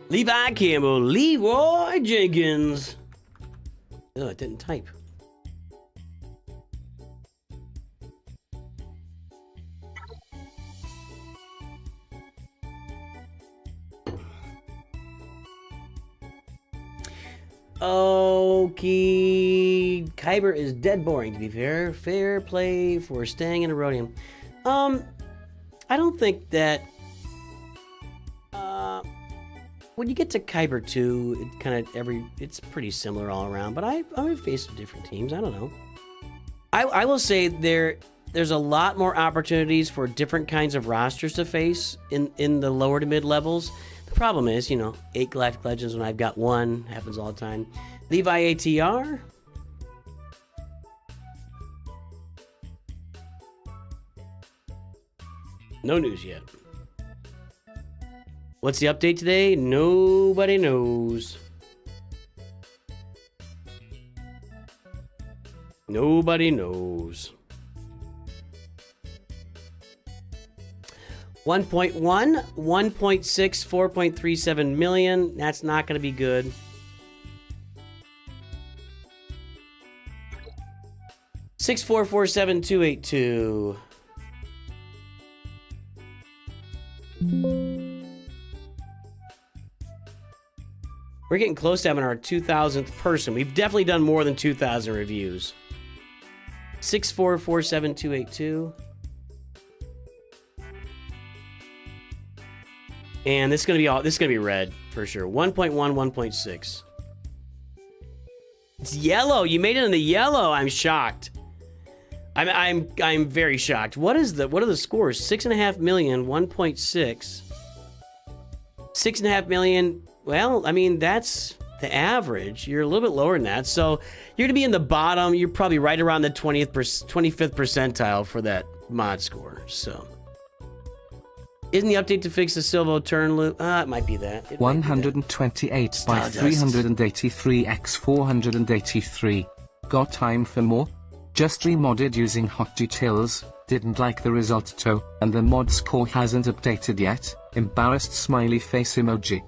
Levi Campbell, Leroy Jenkins. Oh, it didn't type. Okay, Kyber is dead boring, to be fair. Fair play for staying in Erodium. I don't think that when you get to Kyber 2, it kind of it's pretty similar all around, but I've faced some different teams. I don't know. I will say there's a lot more opportunities for different kinds of rosters to face in the lower to mid levels. The problem is, 8 Galactic Legends when I've got 1. Happens all the time. Levi ATR. No news yet. What's the update today? Nobody knows. Nobody knows. 1.1, 1.6, 4.37 million. That's not going to be good. $6447282. We're getting close to having our 2,000th person. We've definitely done more than 2,000 reviews. 6447282. And this is gonna be red for sure. 1.1, 1.6. It's yellow. You made it in the yellow. I'm shocked. I'm very shocked. What are the scores? 6.5 million, 1.6. 6.5 million. Well, I mean, that's the average. You're a little bit lower than that. So you're going to be in the bottom. You're probably right around the 25th percentile for that mod score. So isn't the update to fix the Silvo turn loop? It might be that. 128 by 383 x 483. Got time for more? Just remodded using hot details, didn't like the result too, and the mod score hasn't updated yet. Embarrassed smiley face emoji.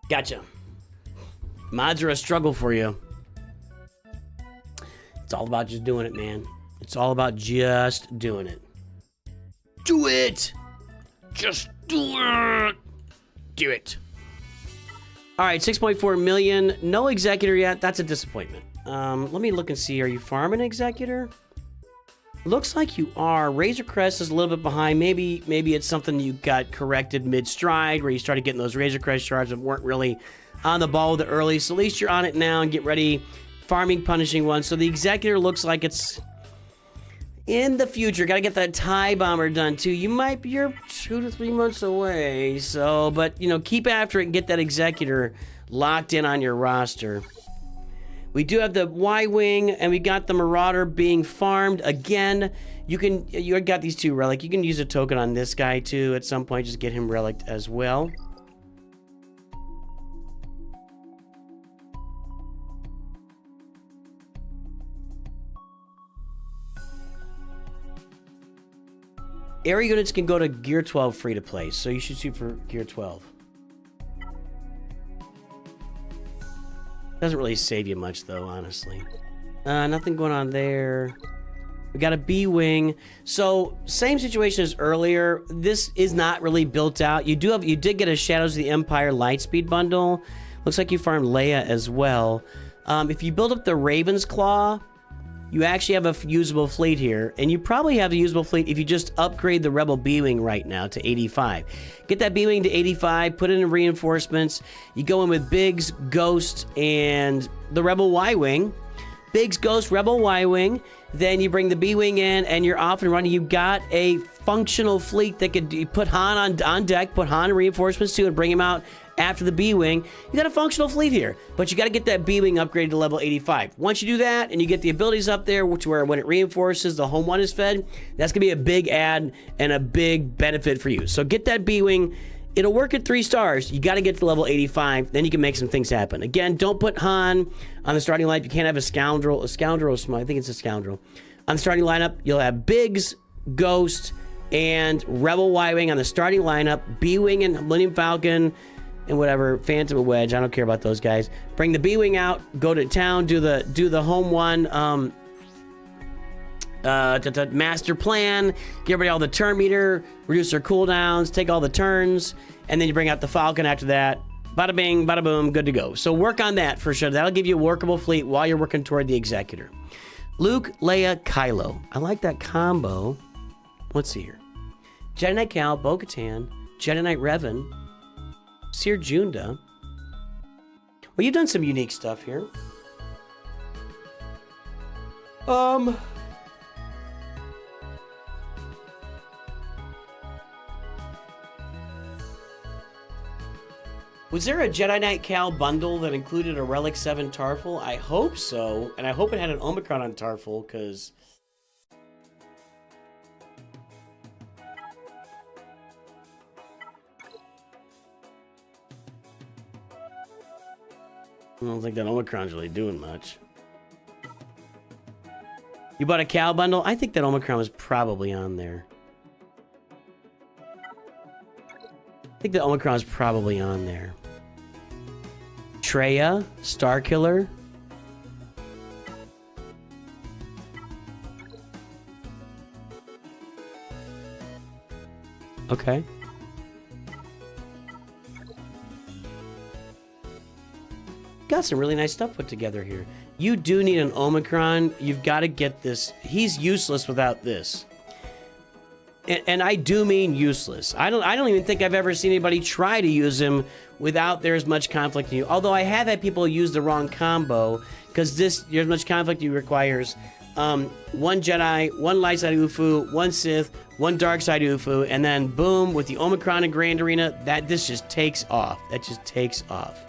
Gotcha. Mods are a struggle for you. It's all about just doing it, man. It's all about just doing it. Do it! Just do it! Do it. All right, 6.4 million. No executor yet. That's a disappointment. Let me look and see. Are you farming executor? Looks like you are. Razor Crest is a little bit behind. Maybe it's something you got corrected mid-stride where you started getting those Razor Crest shards that weren't really on the ball with it early. So at least you're on it now and get ready. Farming, punishing one. So the executor looks like it's in the future. Got to get that TIE bomber done too. You're 2 to 3 months away. So, but keep after it and get that executor locked in on your roster. We do have the Y-Wing, and we got the Marauder being farmed. Again, you got these 2 relic. You can use a token on this guy, too, at some point. Just get him relicked as well. Area units can go to Gear 12 free to play, so you should shoot for Gear 12. Doesn't really save you much, though, honestly. Nothing going on there. We got a B-Wing. So, same situation as earlier. This is not really built out. You did get a Shadows of the Empire Lightspeed bundle. Looks like you farmed Leia as well. If you build up the Raven's Claw, you actually have a usable fleet here. And you probably have a usable fleet if you just upgrade the Rebel B-Wing right now to 85. Get that B-Wing to 85, put it in reinforcements. You go in with Biggs, Ghost, and the Rebel Y-Wing. Biggs, Ghost, Rebel Y-Wing. Then you bring the B-Wing in, and you're off and running. You've got a functional fleet that could put Han on deck, put Han in reinforcements too, and bring him out after the B-Wing. You got a functional fleet here, but you got to get that B-Wing upgraded to level 85. Once you do that, and you get the abilities up there, which where when it reinforces, the home one is fed, that's going to be a big add and a big benefit for you. So get that B-Wing. It'll work at 3 stars. You got to get to level 85. Then you can make some things happen. Again, don't put Han on the starting lineup. You can't have a scoundrel or small. I think it's a scoundrel. On the starting lineup, you'll have Biggs, Ghost, and Rebel Y-Wing on the starting lineup. B-Wing and Millennium Falcon and whatever, Phantom and Wedge. I don't care about those guys. Bring the B-Wing out. Go to town. Do the home one. Master plan, get everybody all the turn meter, reduce their cooldowns, take all the turns, and then you bring out the Falcon after that. Bada bing, bada boom, good to go. So work on that for sure. That'll give you a workable fleet while you're working toward the Executor. Luke, Leia, Kylo. I like that combo. Let's see here. Jedi Knight Cal, Bo-Katan, Jedi Knight Revan, Seer Junda. Well, you've done some unique stuff here. Was there a Jedi Knight Cal bundle that included a Relic 7 Tarful? I hope so, and I hope it had an Omicron on Tarful, because... I don't think that Omicron's really doing much. You bought a Cal bundle? I think that Omicron was probably on there. I think that Omicron's probably on there. Traya, Starkiller. Okay. Got some really nice stuff put together here. You do need an Omicron. You've got to get this. He's useless without this. And I do mean useless. I don't even think I've ever seen anybody try to use him without there's much conflict in you. Although I have had people use the wrong combo, because there's much conflict you requires one Jedi, one light side Ufu, one Sith, one dark side Ufu, and then boom, with the Omicron and Grand Arena, this just takes off. That just takes off.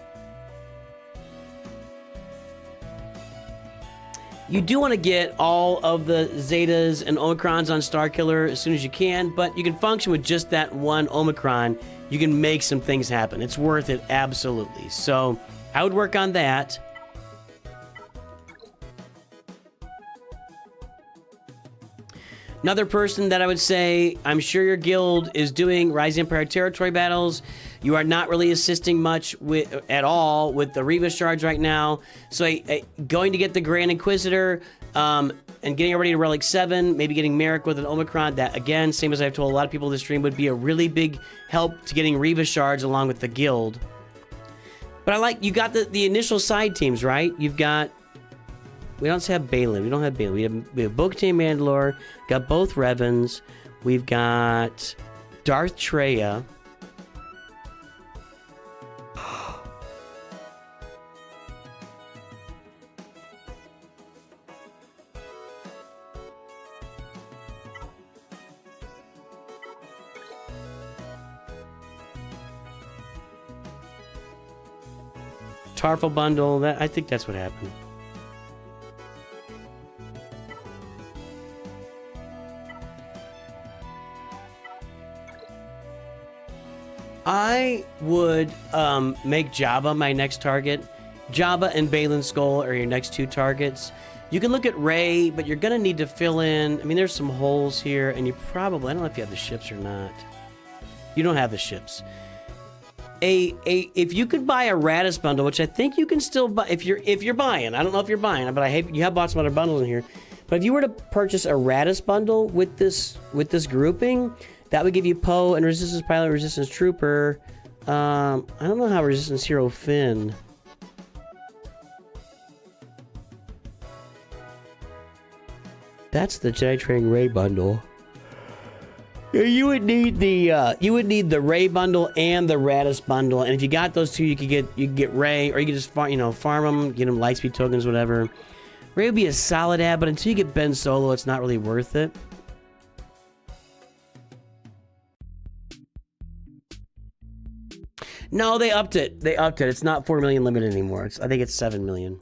You do want to get all of the Zetas and Omicrons on Starkiller as soon as you can, but you can function with just that one Omicron. You can make some things happen. It's worth it, absolutely. So I would work on that. Another person that I would say, I'm sure your guild is doing Rising Empire territory battles. You are not really assisting much at all with the Reva shards right now. So going to get the Grand Inquisitor and getting everybody to Relic 7, maybe getting Merrick with an Omicron, that again, same as I've told a lot of people this stream, would be a really big help to getting Reva shards along with the guild. But I like, you got the initial side teams, right? You've got, we don't have Balin. We don't have Balin. We have Bo-Katan Mandalore. Got both Revans. We've got Darth Traya. Tarful bundle. I think that's what happened. I would make Jabba my next target. Jabba and Balin Skull are your next 2 targets. You can look at Rey, but you're going to need to fill in. I mean, there's some holes here, and you probably, I don't know if you have the ships or not. You don't have the ships. if you could buy a Radis bundle, which I think you can still buy if you're buying. I don't know if you're buying, but you have bought some other bundles in here. But if you were to purchase a Radis bundle with this grouping, that would give you Poe and Resistance Pilot, Resistance Trooper. I don't know how Resistance Hero Finn. That's the Jedi Training Ray bundle. You would need the Ray bundle and the Radis bundle, and if you got those two, you could get Ray, or you could just farm them, get them Lightspeed tokens, whatever. Ray would be a solid ad, but until you get Ben Solo, it's not really worth it. No, they upped it. It's not 4 million limit anymore. I think it's 7 million.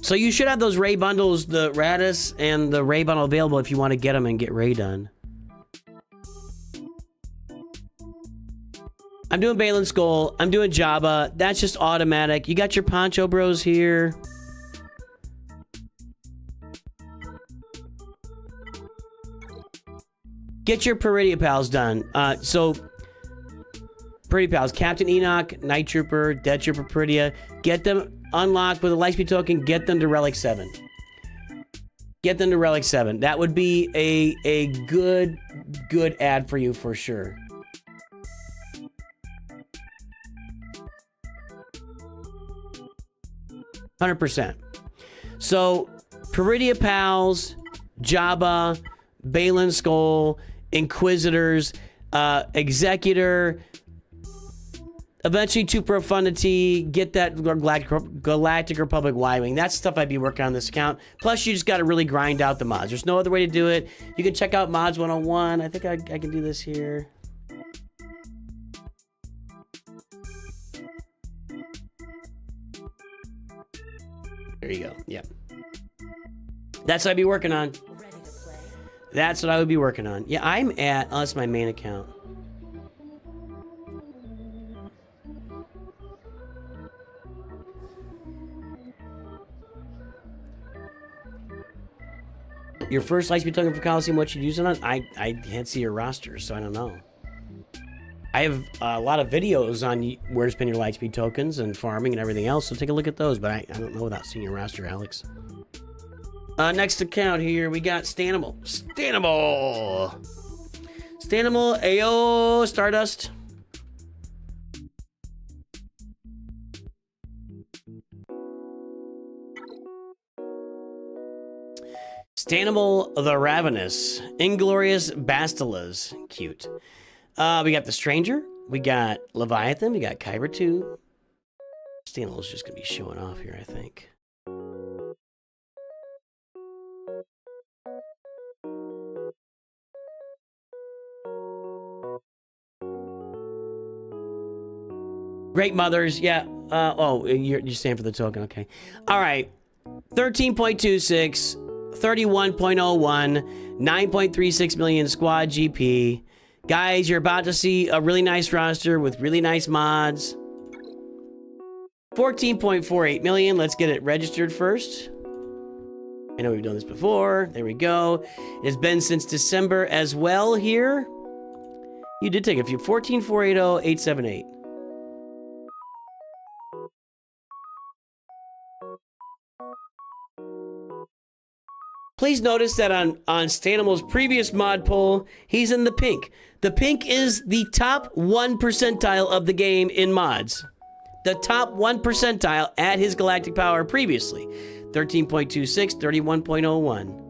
So you should have those Ray bundles, the Radis and the Ray bundle available if you want to get them and get Ray done. I'm doing Balin Skull. I'm doing Jabba. That's just automatic. You got your Poncho Bros here. Get your Peridia Pals done. So Peridia Pals, Captain Enoch, Night Trooper, Dead Trooper Peridia. Get them unlocked with a Lightspeed token. Get them to Relic 7. Get them to Relic 7. That would be a good ad for you for sure. %. So Peridia Pals, Jabba, Balin Skull, Inquisitors, Executor, eventually to Profundity, get that Galactic Republic Y-Wing. That's stuff I'd be working on this account. Plus, you just got to really grind out the mods. There's no other way to do it. You can check out Mods 101. I think I can do this here. There you go. Yeah. That's what I'd be working on. That's what I would be working on. Yeah, I'm at... Oh, that's my main account. Your first Lightspeed token for Coliseum, what you use it on? I can't see your roster, so I don't know. I have a lot of videos on where to spend your Lightspeed tokens and farming and everything else, so take a look at those, but I don't know without seeing your roster, Alex. Next account here, we got Stanimal. Stanimal, Ayo, Stardust. Stanimal the Ravenous. Inglorious Bastilas. Cute. We got the Stranger. We got Leviathan. We got Kyber 2. Stanimal's just going to be showing off here, I think. Great Mothers. Yeah. Oh, you're staying for the token. Okay. All right. 13.26. 31.01, 9.36 million squad GP. Guys, you're about to see a really nice roster with really nice mods. 14.48 million. Let's get it registered first. I know we've done this before. There we go. It has been since December as well here. You did take a few. 14,480,878. Please notice that on Stanimal's previous mod poll, he's in the pink. The pink is the top 1 percentile of the game in mods. The top 1 percentile at his galactic power previously. 13.26, 31.01.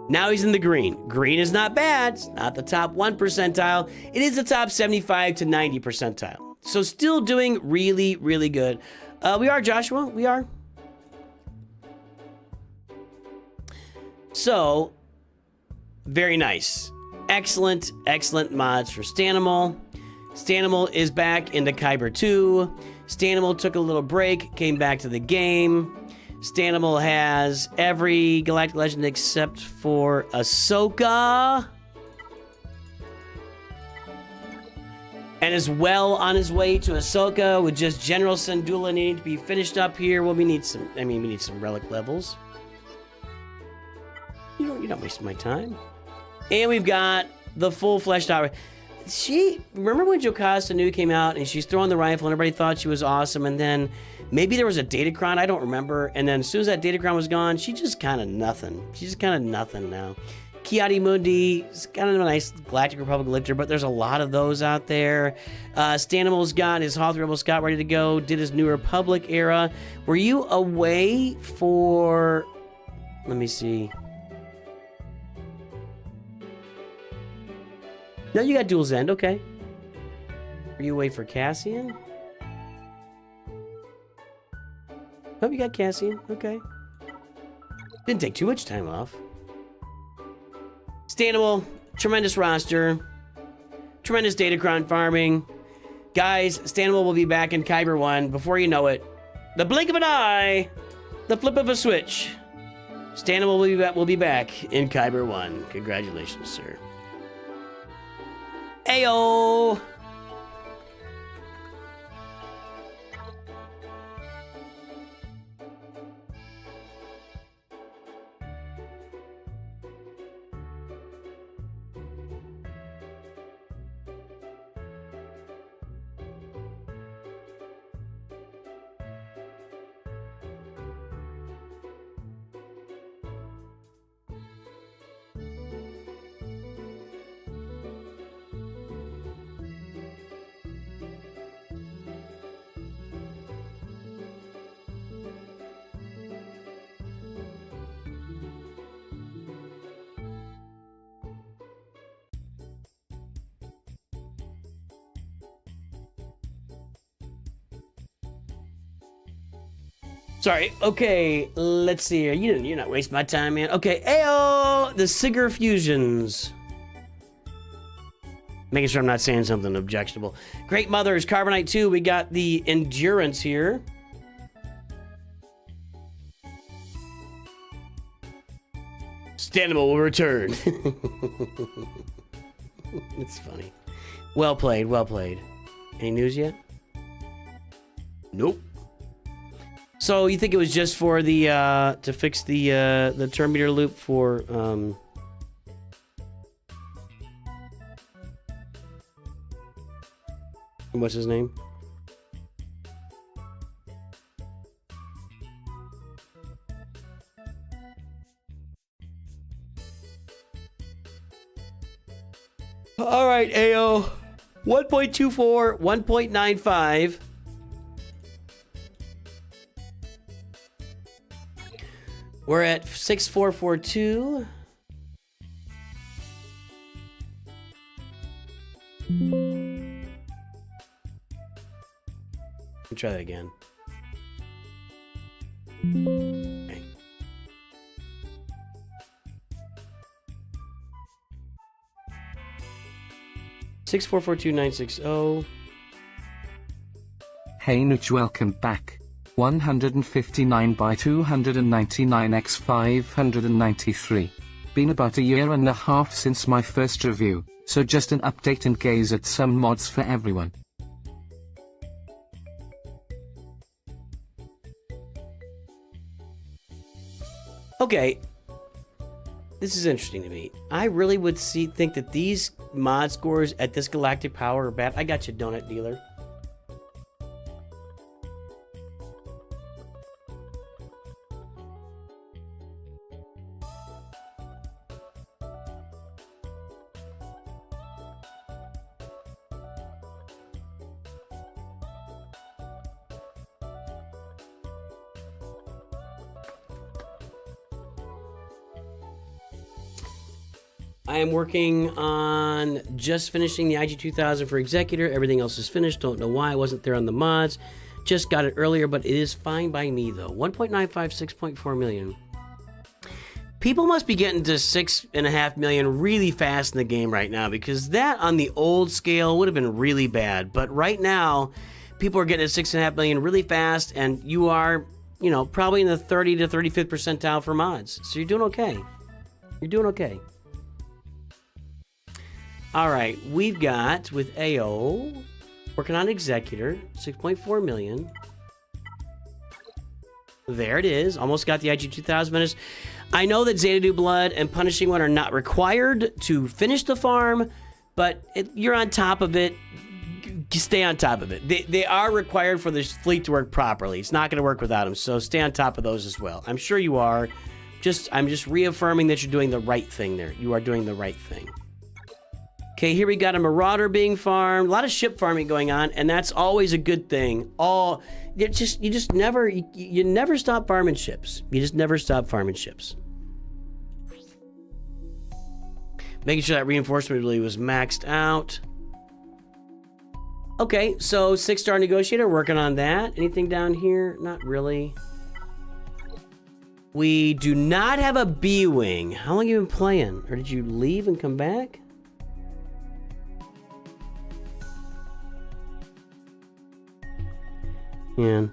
Now he's in the green. Green is not bad. It's not the top 1 percentile. It is the top 75 to 90 percentile. So still doing really, really good. We are, Joshua. We are. So, very nice. Excellent, excellent mods for Stanimal. Stanimal is back into Kyber 2. Stanimal took a little break, came back to the game. Stanimal has every Galactic Legend except for Ahsoka. And is well on his way to Ahsoka with just General Syndulla needing to be finished up here. Well, we need some relic levels. You're not wasting my time. And we've got the full fleshed out. Remember when Jocasta Nu came out and she's throwing the rifle and everybody thought she was awesome, and then maybe there was a Datacron, I don't remember, and then as soon as that Datacron was gone, she's just kind of nothing. She's just kind of nothing now. Kiadi Mundi is kind of a nice Galactic Republic lifter, but there's a lot of those out there. Stanimal's got his Hoth Rebel Scott ready to go, did his New Republic era. Were you away for... Let me see. No, you got Dual Zend, okay. Were you away for Cassian? Oh, you got Cassian, okay. Didn't take too much time off. Stanimal, tremendous roster. Tremendous Datacron farming. Guys, Stanimal will be back in Kyber 1 before you know it. The blink of an eye, the flip of a switch. Stanimal will be back in Kyber 1. Congratulations, sir. Ayo! Sorry. Okay, let's see here. You're not wasting my time, man. Okay, ayo! The Sigurd fusions. Making sure I'm not saying something objectionable. Great Mothers, Carbonite 2. We got the Endurance here. Stanimal will return. It's funny. Well played, well played. Any news yet? Nope. So you think it was just for the to fix the turn meter loop for what's his name? All right, AO 1.24, 1.95. We're at 6442. Let me try that again. Okay. Six four four two nine six zero. Hey Nuch, welcome back. 159 by 299 x 593. Been about a year and a half since my first review, so just an update and gaze at some mods for everyone. Okay, this is interesting to me. I really would think that these mod scores at this galactic power are bad. I got you, donut dealer. I am working on just finishing the IG-2000 for Executor. Everything else is finished. Don't know why I wasn't there on the mods. Just got it earlier, but it is fine by me, though. 1.95, 6.4 million. People must be getting to 6.5 million really fast in the game right now, because that on the old scale would have been really bad. But right now, people are getting to 6.5 million really fast, and you are, you know, probably in the 30 to 35th percentile for mods. So you're doing okay. You're doing okay. All right, we've got with AO working on Executor, 6.4 million. There it is. Almost got the IG 2000 minutes. I know that Xanadu Blood and Punishing One are not required to finish the farm, but you're on top of it. Stay on top of it. They are required for this fleet to work properly. It's not going to work without them, so stay on top of those as well. I'm sure you are. I'm just reaffirming that you're doing the right thing there. You are doing the right thing. Okay, here we got a Marauder being farmed. A lot of ship farming going on, and that's always a good thing. You never stop farming ships. You just never stop farming ships. Making sure that reinforcement ability was maxed out. Okay, so 6-star negotiator, working on that. Anything down here? Not really. We do not have a B-Wing. How long have you been playing? Or did you leave and come back? Yeah.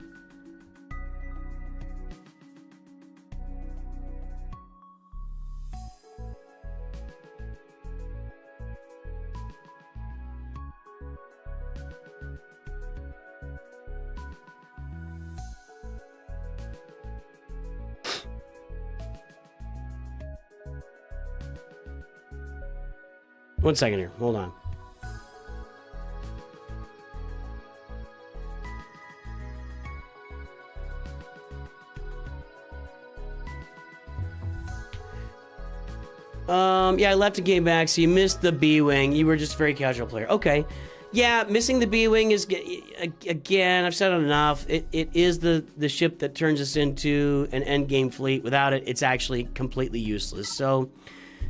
One second here. Hold on. Yeah, I left and came back, so you missed the B-Wing. You were just a very casual player. Okay. Yeah, missing the B-Wing is, again, I've said it enough. It is the ship that turns us into an endgame fleet. Without it, it's actually completely useless. So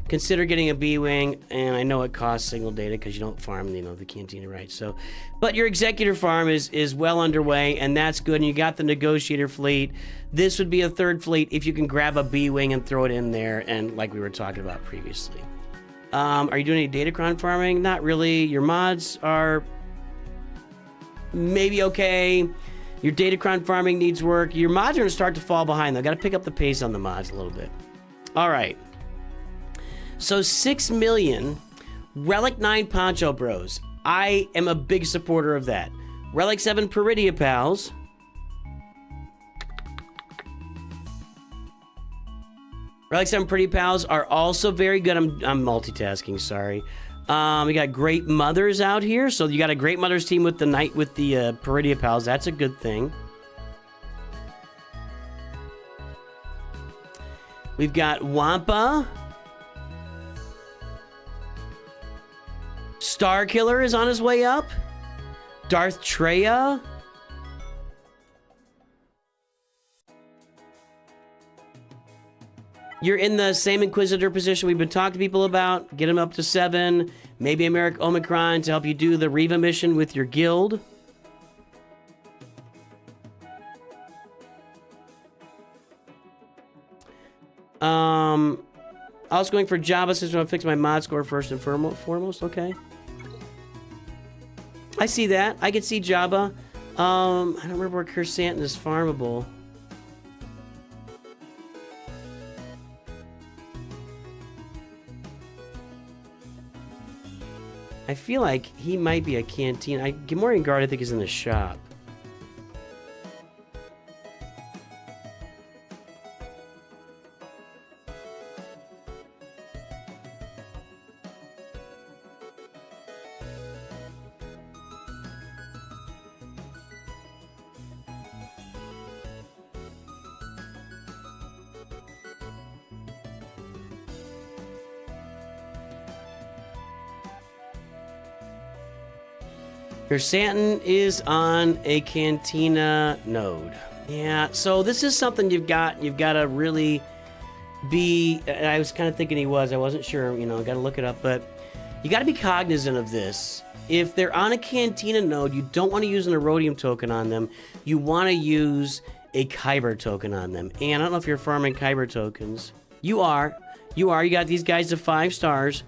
consider getting a B-Wing, and I know it costs signal data because you don't farm, the cantina, right? So, but your executor farm is well underway, and that's good. And you got the negotiator fleet. This would be a third fleet if you can grab a B-Wing and throw it in there, and like we were talking about previously. Are you doing any Datacron farming? Not really. Your mods are maybe okay. Your Datacron farming needs work. Your mods are going to start to fall behind, though. Got to pick up the pace on the mods a little bit. All right. So 6 million Relic 9 Poncho Bros. I am a big supporter of that. Relic 7 Peridia Pals. Relic 7 Pretty Pals are also very good. I'm multitasking, sorry. We got Great Mothers out here. So you got a Great Mothers team with the Peridia Pals. That's a good thing. We've got Wampa. Star Killer is on his way up. Darth Treya. You're in the same Inquisitor position we've been talking to people about. Get him up to 7. Maybe Americ Omicron to help you do the Reva mission with your guild. I was going for Jabba since I'll fix my mod score first and foremost. Okay. I see that. I can see Jabba. I don't remember where Kersantin is farmable. I feel like he might be a canteen. Gamorrean Guard, I think, is in the shop. Kersantin is on a Cantina node. Yeah, so this is something you've got to really be... I was kind of thinking he was. I wasn't sure, got to look it up. But you got to be cognizant of this. If they're on a Cantina node, you don't want to use an Erodium token on them. You want to use a Kyber token on them. And I don't know if you're farming Kyber tokens. You are. You got these guys to 5 stars.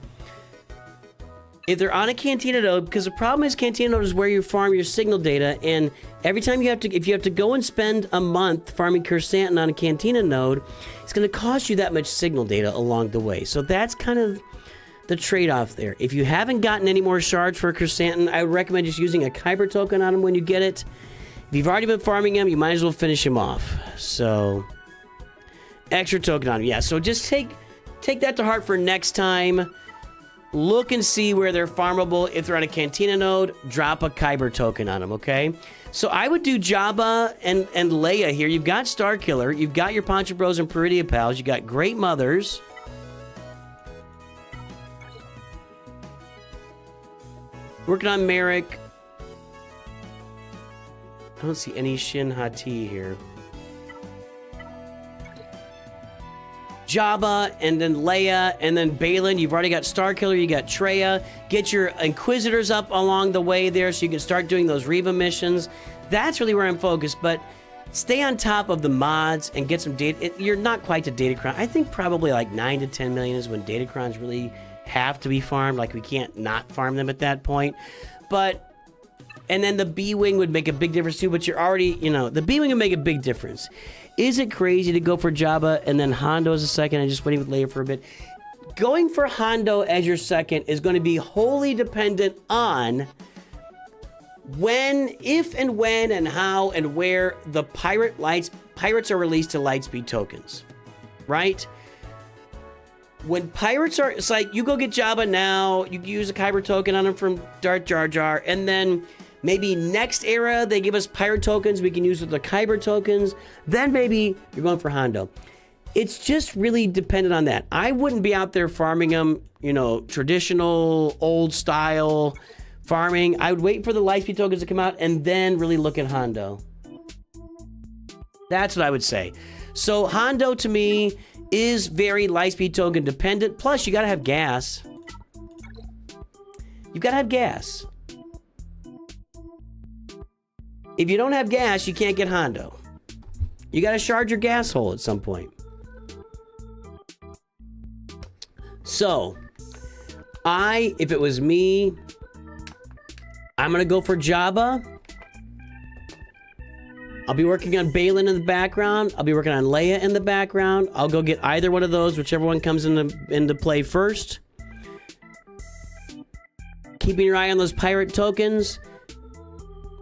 If they're on a Cantina node, because the problem is Cantina node is where you farm your signal data, and every time if you have to go and spend a month farming Kersantin on a Cantina node, it's going to cost you that much signal data along the way. So that's kind of the trade-off there. If you haven't gotten any more shards for Kersantin, I would recommend just using a Kyber token on him when you get it. If you've already been farming him, you might as well finish him off. So, extra token on them. Yeah, so just take that to heart for next time. Look and see where they're farmable. If they're on a Cantina node, drop a Kyber token on them, okay? So I would do Jabba and Leia here. You've got Star Killer. You've got your Poncho Bros and Peridia Pals. You got Great Mothers. Working on Merrick. I don't see any Shin Hati here. Jabba, and then Leia, and then Balin. You've already got Starkiller, you got Traya. Get your Inquisitors up along the way there so you can start doing those Reva missions. That's really where I'm focused, but stay on top of the mods and get some data. You're not quite to Datacron. I think probably like 9 to 10 million is when Datacrons really have to be farmed. Like, we can't not farm them at that point. But, and then the B-Wing would make a big difference too, but you're already, you know, the B-Wing would make a big difference. Is it crazy to go for Jabba and then Hondo as a second and just waiting with Leia for a bit? Going for Hondo as your second is going to be wholly dependent on when, if and when and how and where the pirates are released to Lightspeed tokens, right? When pirates are, it's like you go get Jabba now, you use a Kyber token on him from Darth Jar Jar, and then maybe next era, they give us pirate tokens we can use with the Kyber tokens. Then maybe you're going for Hondo. It's just really dependent on that. I wouldn't be out there farming them, you know, traditional, old style farming. I would wait for the Lightspeed tokens to come out and then really look at Hondo. That's what I would say. So Hondo to me is very Lightspeed token dependent. Plus, you got to have gas. You've got to have gas. If you don't have gas, you can't get Hondo. You got to charge your gas hole at some point. So, if it was me, I'm going to go for Jabba. I'll be working on Balin in the background. I'll be working on Leia in the background. I'll go get either one of those, whichever one comes into play first. Keeping your eye on those pirate tokens.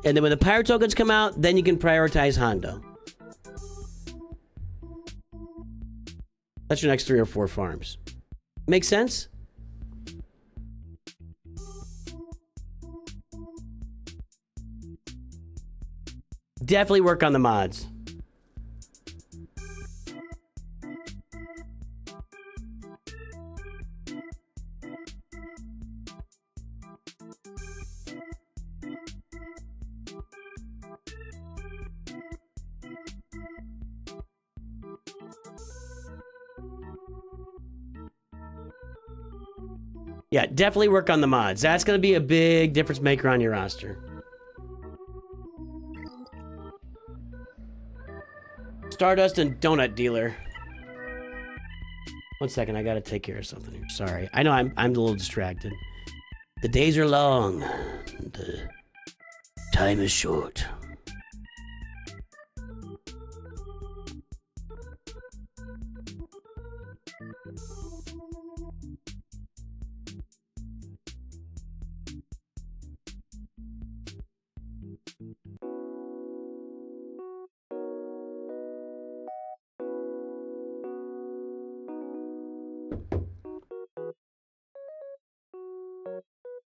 And then when the pirate tokens come out, then you can prioritize Hondo. That's your next 3 or 4 farms. Make sense? Definitely work on the mods. Yeah, definitely work on the mods. That's going to be a big difference maker on your roster. Stardust and Donut Dealer. One second, I got to take care of something here. Sorry. I know I'm a little distracted. The days are long. The time is short.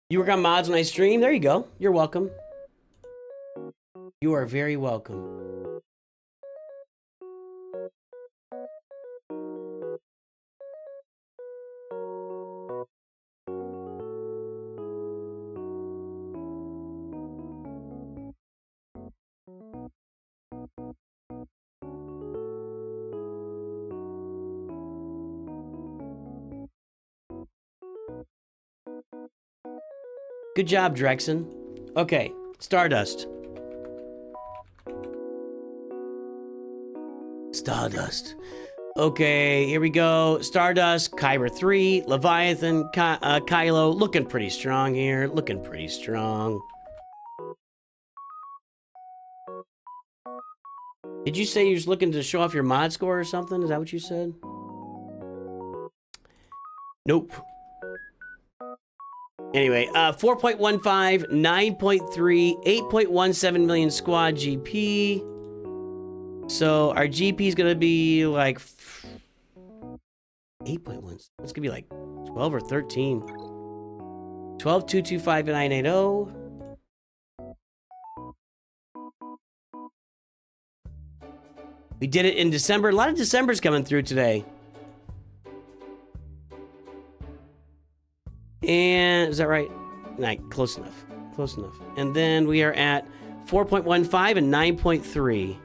You work on mods when I stream? There you go. You're welcome. You are very welcome. Good job, Drexen. Okay, Stardust. Stardust. Okay, here we go. Stardust, Kyber 3, Leviathan, Kylo. Looking pretty strong here. Looking pretty strong. Did you say you're just looking to show off your mod score or something? Is that what you said? Nope. Anyway, 4.15, 9.3, 8.17 million squad GP. So our GP is going to be like 8.1. It's going to be like 12 or 13. 12, 225, 980. We did it in December. A lot of December's coming through today. And is that right? Nah, close enough. Close enough. And then we are at 4.15 and 9.3.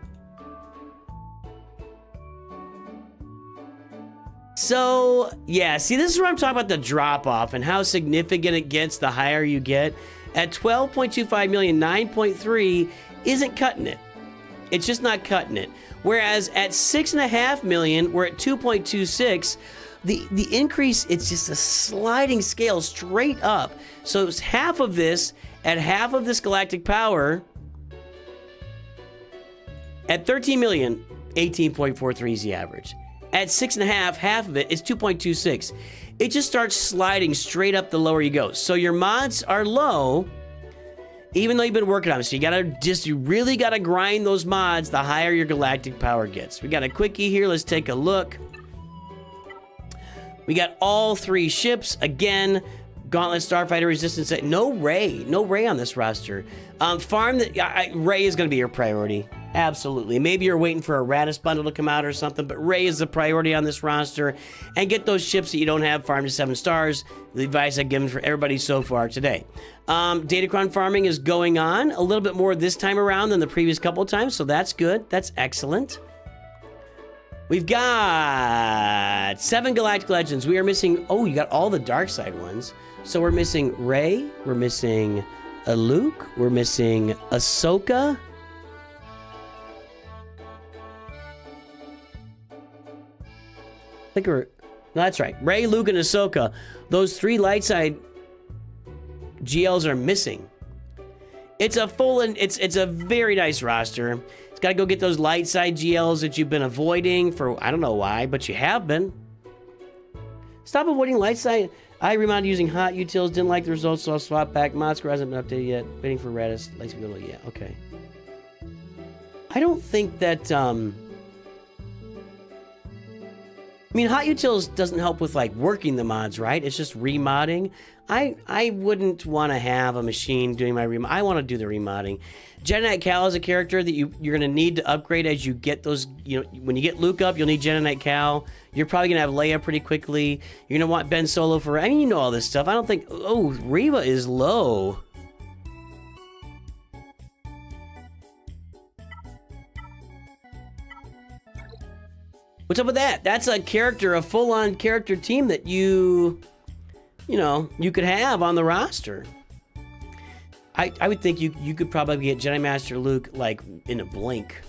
So, yeah, see, this is where I'm talking about the drop-off and how significant it gets the higher you get. At 12.25 million, 9.3 isn't cutting it. It's just not cutting it. Whereas at 6.5 million, we're at 2.26. The increase, it's just a sliding scale straight up. So it's half of this at half of this galactic power. At 13 million, 18.43 is the average. At 6.5, half of it is 2.26. It just starts sliding straight up the lower you go. So your mods are low, even though you've been working on them. So you really gotta grind those mods the higher your galactic power gets. We got a quickie here. Let's take a look. We got all 3 ships again. Gauntlet, Starfighter, Resistance. No Ray on this roster. Ray is going to be your priority. Absolutely. Maybe you're waiting for a Radis bundle to come out or something, but Ray is the priority on this roster. And get those ships that you don't have farmed to 7 stars. The advice I've given for everybody so far today. Datacron farming is going on a little bit more this time around than the previous couple of times, so that's good. That's excellent. We've got 7 Galactic Legends. We are missing... Oh, you got all the dark side ones. So we're missing Rey. We're missing a Luke. We're missing Ahsoka. I think we're... No, that's right. Rey, Luke, and Ahsoka. Those 3 light side GLs are missing. It's a full... and it's a very nice roster. Got to go get those light side GLs that you've been avoiding for, I don't know why, but you have been. Stop avoiding light side. I remounted using hot utils, didn't like the results, so I'll swap back. Mod score hasn't been updated yet. Waiting for Redis. Likes to be able to, yeah, okay. I don't think that, I mean, hot utils doesn't help with, like, working the mods, right? It's just remodding. I wouldn't want to have a machine doing my remod. I want to do the remodding. Jedi Knight Cal is a character that you're going to need to upgrade as you get those, you know, when you get Luke up, you'll need Jedi Knight Cal. You're probably going to have Leia pretty quickly. You're going to want Ben Solo for, I mean, you know all this stuff. I don't think, oh, Reva is low. What's up with that? That's a character, a full-on character team that you know, you could have on the roster. I would think you could probably get Jedi Master Luke, like, in a blink.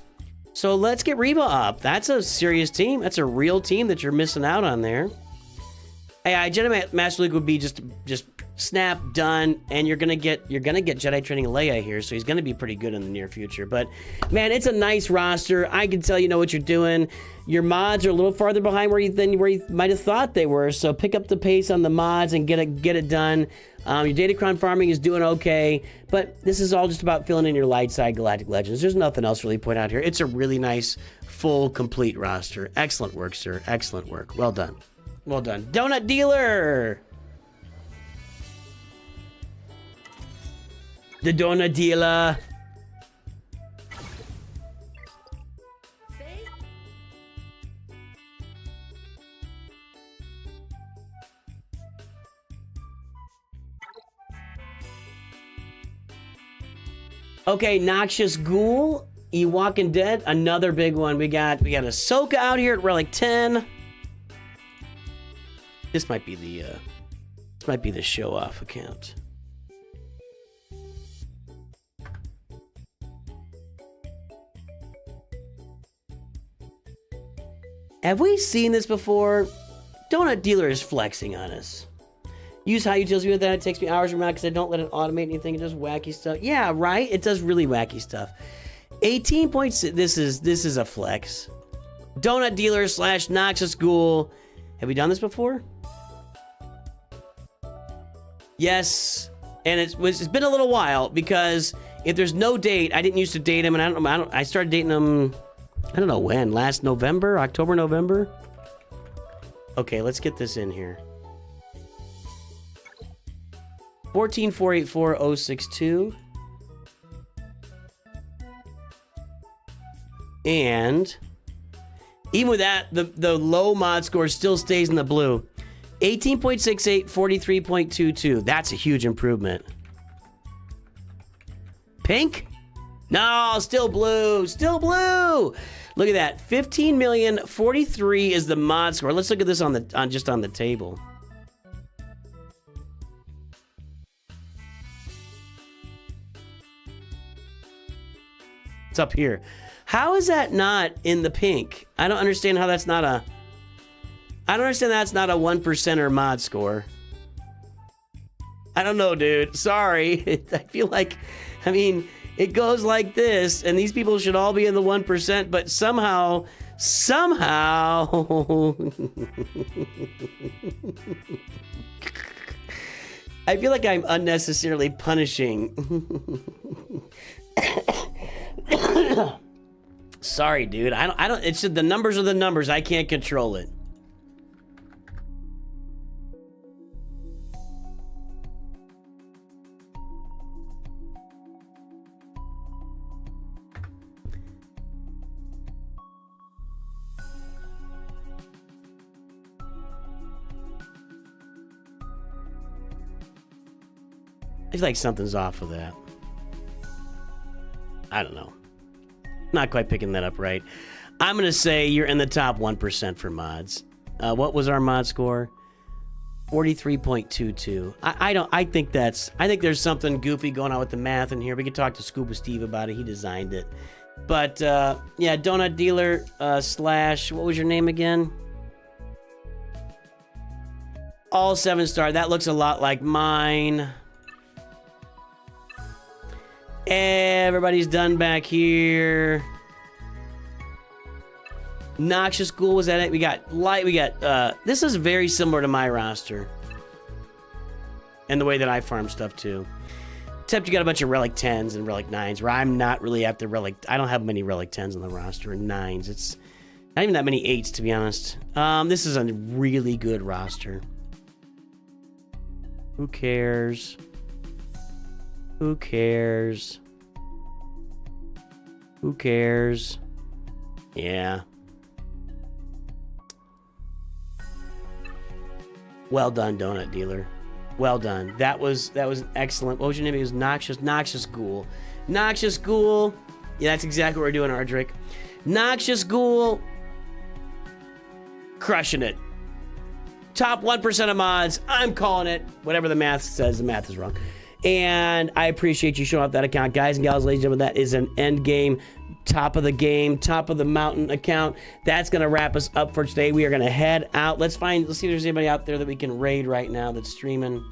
So let's get Reva up. That's a serious team. That's a real team that you're missing out on there. Jedi Master Luke would be just snap, done, and you're gonna get Jedi training Leia here, so he's gonna be pretty good in the near future. But man, it's a nice roster. I can tell you know what you're doing. Your mods are a little farther behind where you might have thought they were. So pick up the pace on the mods and get it done. Your Datacron farming is doing okay, but this is all just about filling in your light side Galactic Legends. There's nothing else really to point out here. It's a really nice, full, complete roster. Excellent work, sir. Excellent work. Well done. Well done. Donut Dealer! The Donut Dealer! Okay, Noxious Ghoul, Walking Dead, another big one. We got Ahsoka out here at Relic 10. This might be the show off account. Have we seen this before? Donut Dealer is flexing on us. Use high utility with that. It takes me hours to remount because I don't let it automate anything. It does wacky stuff. Yeah, right? It does really wacky stuff. 18.6. This is a flex. Donut Dealer / Noxious Ghoul. Have we done this before? Yes. And it's been a little while because if there's no date, I didn't used to date him, and I started dating him I don't know when. Last November? October, November? Okay, let's get this in here. 14484-062. And even with that, the low mod score still stays in the blue. 18.68, 43.22. That's a huge improvement. Pink? No, still blue. Still blue. Look at that. 15,043 is the mod score. Let's look at this on the table. It's up here. How is that not in the pink? I don't understand how that's not a... I don't understand that's not a 1%er mod score. I don't know, dude. Sorry. I feel like... I mean, it goes like this, and these people should all be in the 1%, but somehow... I feel like I'm unnecessarily punishing... Sorry, dude. I don't. It's just the numbers are the numbers. I can't control it. It's like something's off with that. I don't know. Not quite picking that up right. I'm going to say you're in the top 1% for mods. What was our mod score? 43.22. I think there's something goofy going on with the math in here. We could talk to Scuba Steve about it. He designed it. But, yeah, Donut Dealer slash, what was your name again? All 7-star. That looks a lot like mine. Everybody's done back here. Noxious Ghoul, was that it? We got light, this is very similar to my roster. And the way that I farm stuff too. Except you got a bunch of Relic 10s and Relic 9s, where I'm not really at the Relic, I don't have many Relic 10s on the roster, and 9s. It's not even that many 8s, to be honest. This is a really good roster. Who cares? Who cares? Who cares? Yeah. Well done, Donut Dealer. Well done. That was excellent. What was your name? It was Noxious Ghoul. Noxious Ghoul. Yeah, that's exactly what we're doing, Ardrick. Noxious Ghoul. Crushing it. Top 1% of mods. I'm calling it. Whatever the math says, the math is wrong. And I appreciate you showing up that account. Guys and gals, ladies and gentlemen, that is an end game, top of the game, top of the mountain account. That's going to wrap us up for today. We are going to head out. Let's see if there's anybody out there that we can raid right now that's streaming.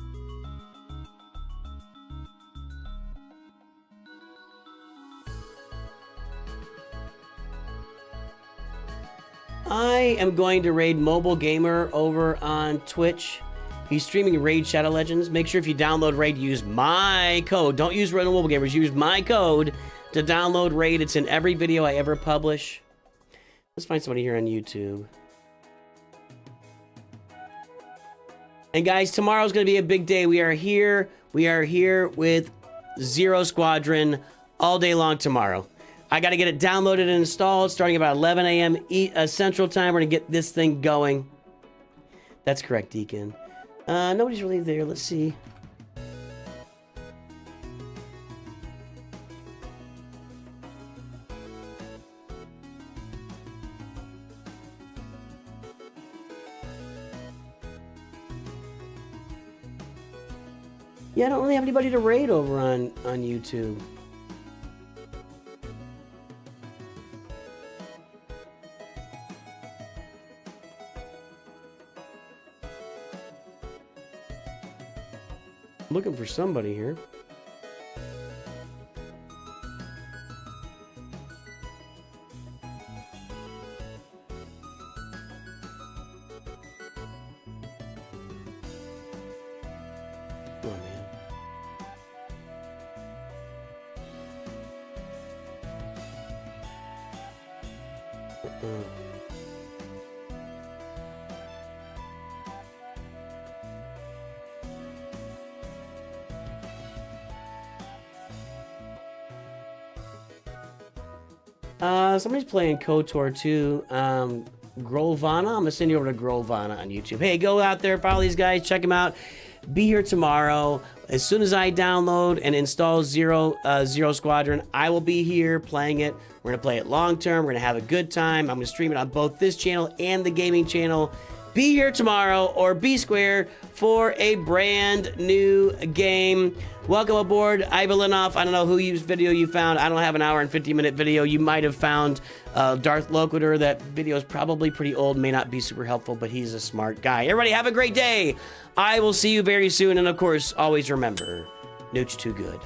I am going to raid Mobile Gamer over on Twitch. He's streaming Raid Shadow Legends. Make sure if you download Raid, use my code. Don't use Raid on Mobile Gamers. Use my code to download Raid. It's in every video I ever publish. Let's find somebody here on YouTube. And guys, tomorrow's going to be a big day. We are here. We are here with Zero Squadron all day long tomorrow. I got to get it downloaded and installed starting about 11 a.m. Central Time. We're going to get this thing going. That's correct, Deacon. Nobody's really there. Let's see. Yeah, I don't really have anybody to raid over on YouTube. Looking for somebody here. Come on, man. Somebody's playing KOTOR too. Grolvana. I'm gonna send you over to Grolvana on YouTube. Hey, go out there, follow these guys, check them out. Be here tomorrow. As soon as I download and install Zero Squadron, I will be here playing it. We're gonna play it long term. We're gonna have a good time. I'm gonna stream it on both this channel and the gaming channel. Be here tomorrow, or be square, for a brand new game. Welcome aboard, Ivalinov. I don't know whose video you found. I don't have an hour and 50-minute video. You might have found Darth Loquitur. That video is probably pretty old, may not be super helpful, but he's a smart guy. Everybody have a great day. I will see you very soon, and of course, always remember, Nooch too good.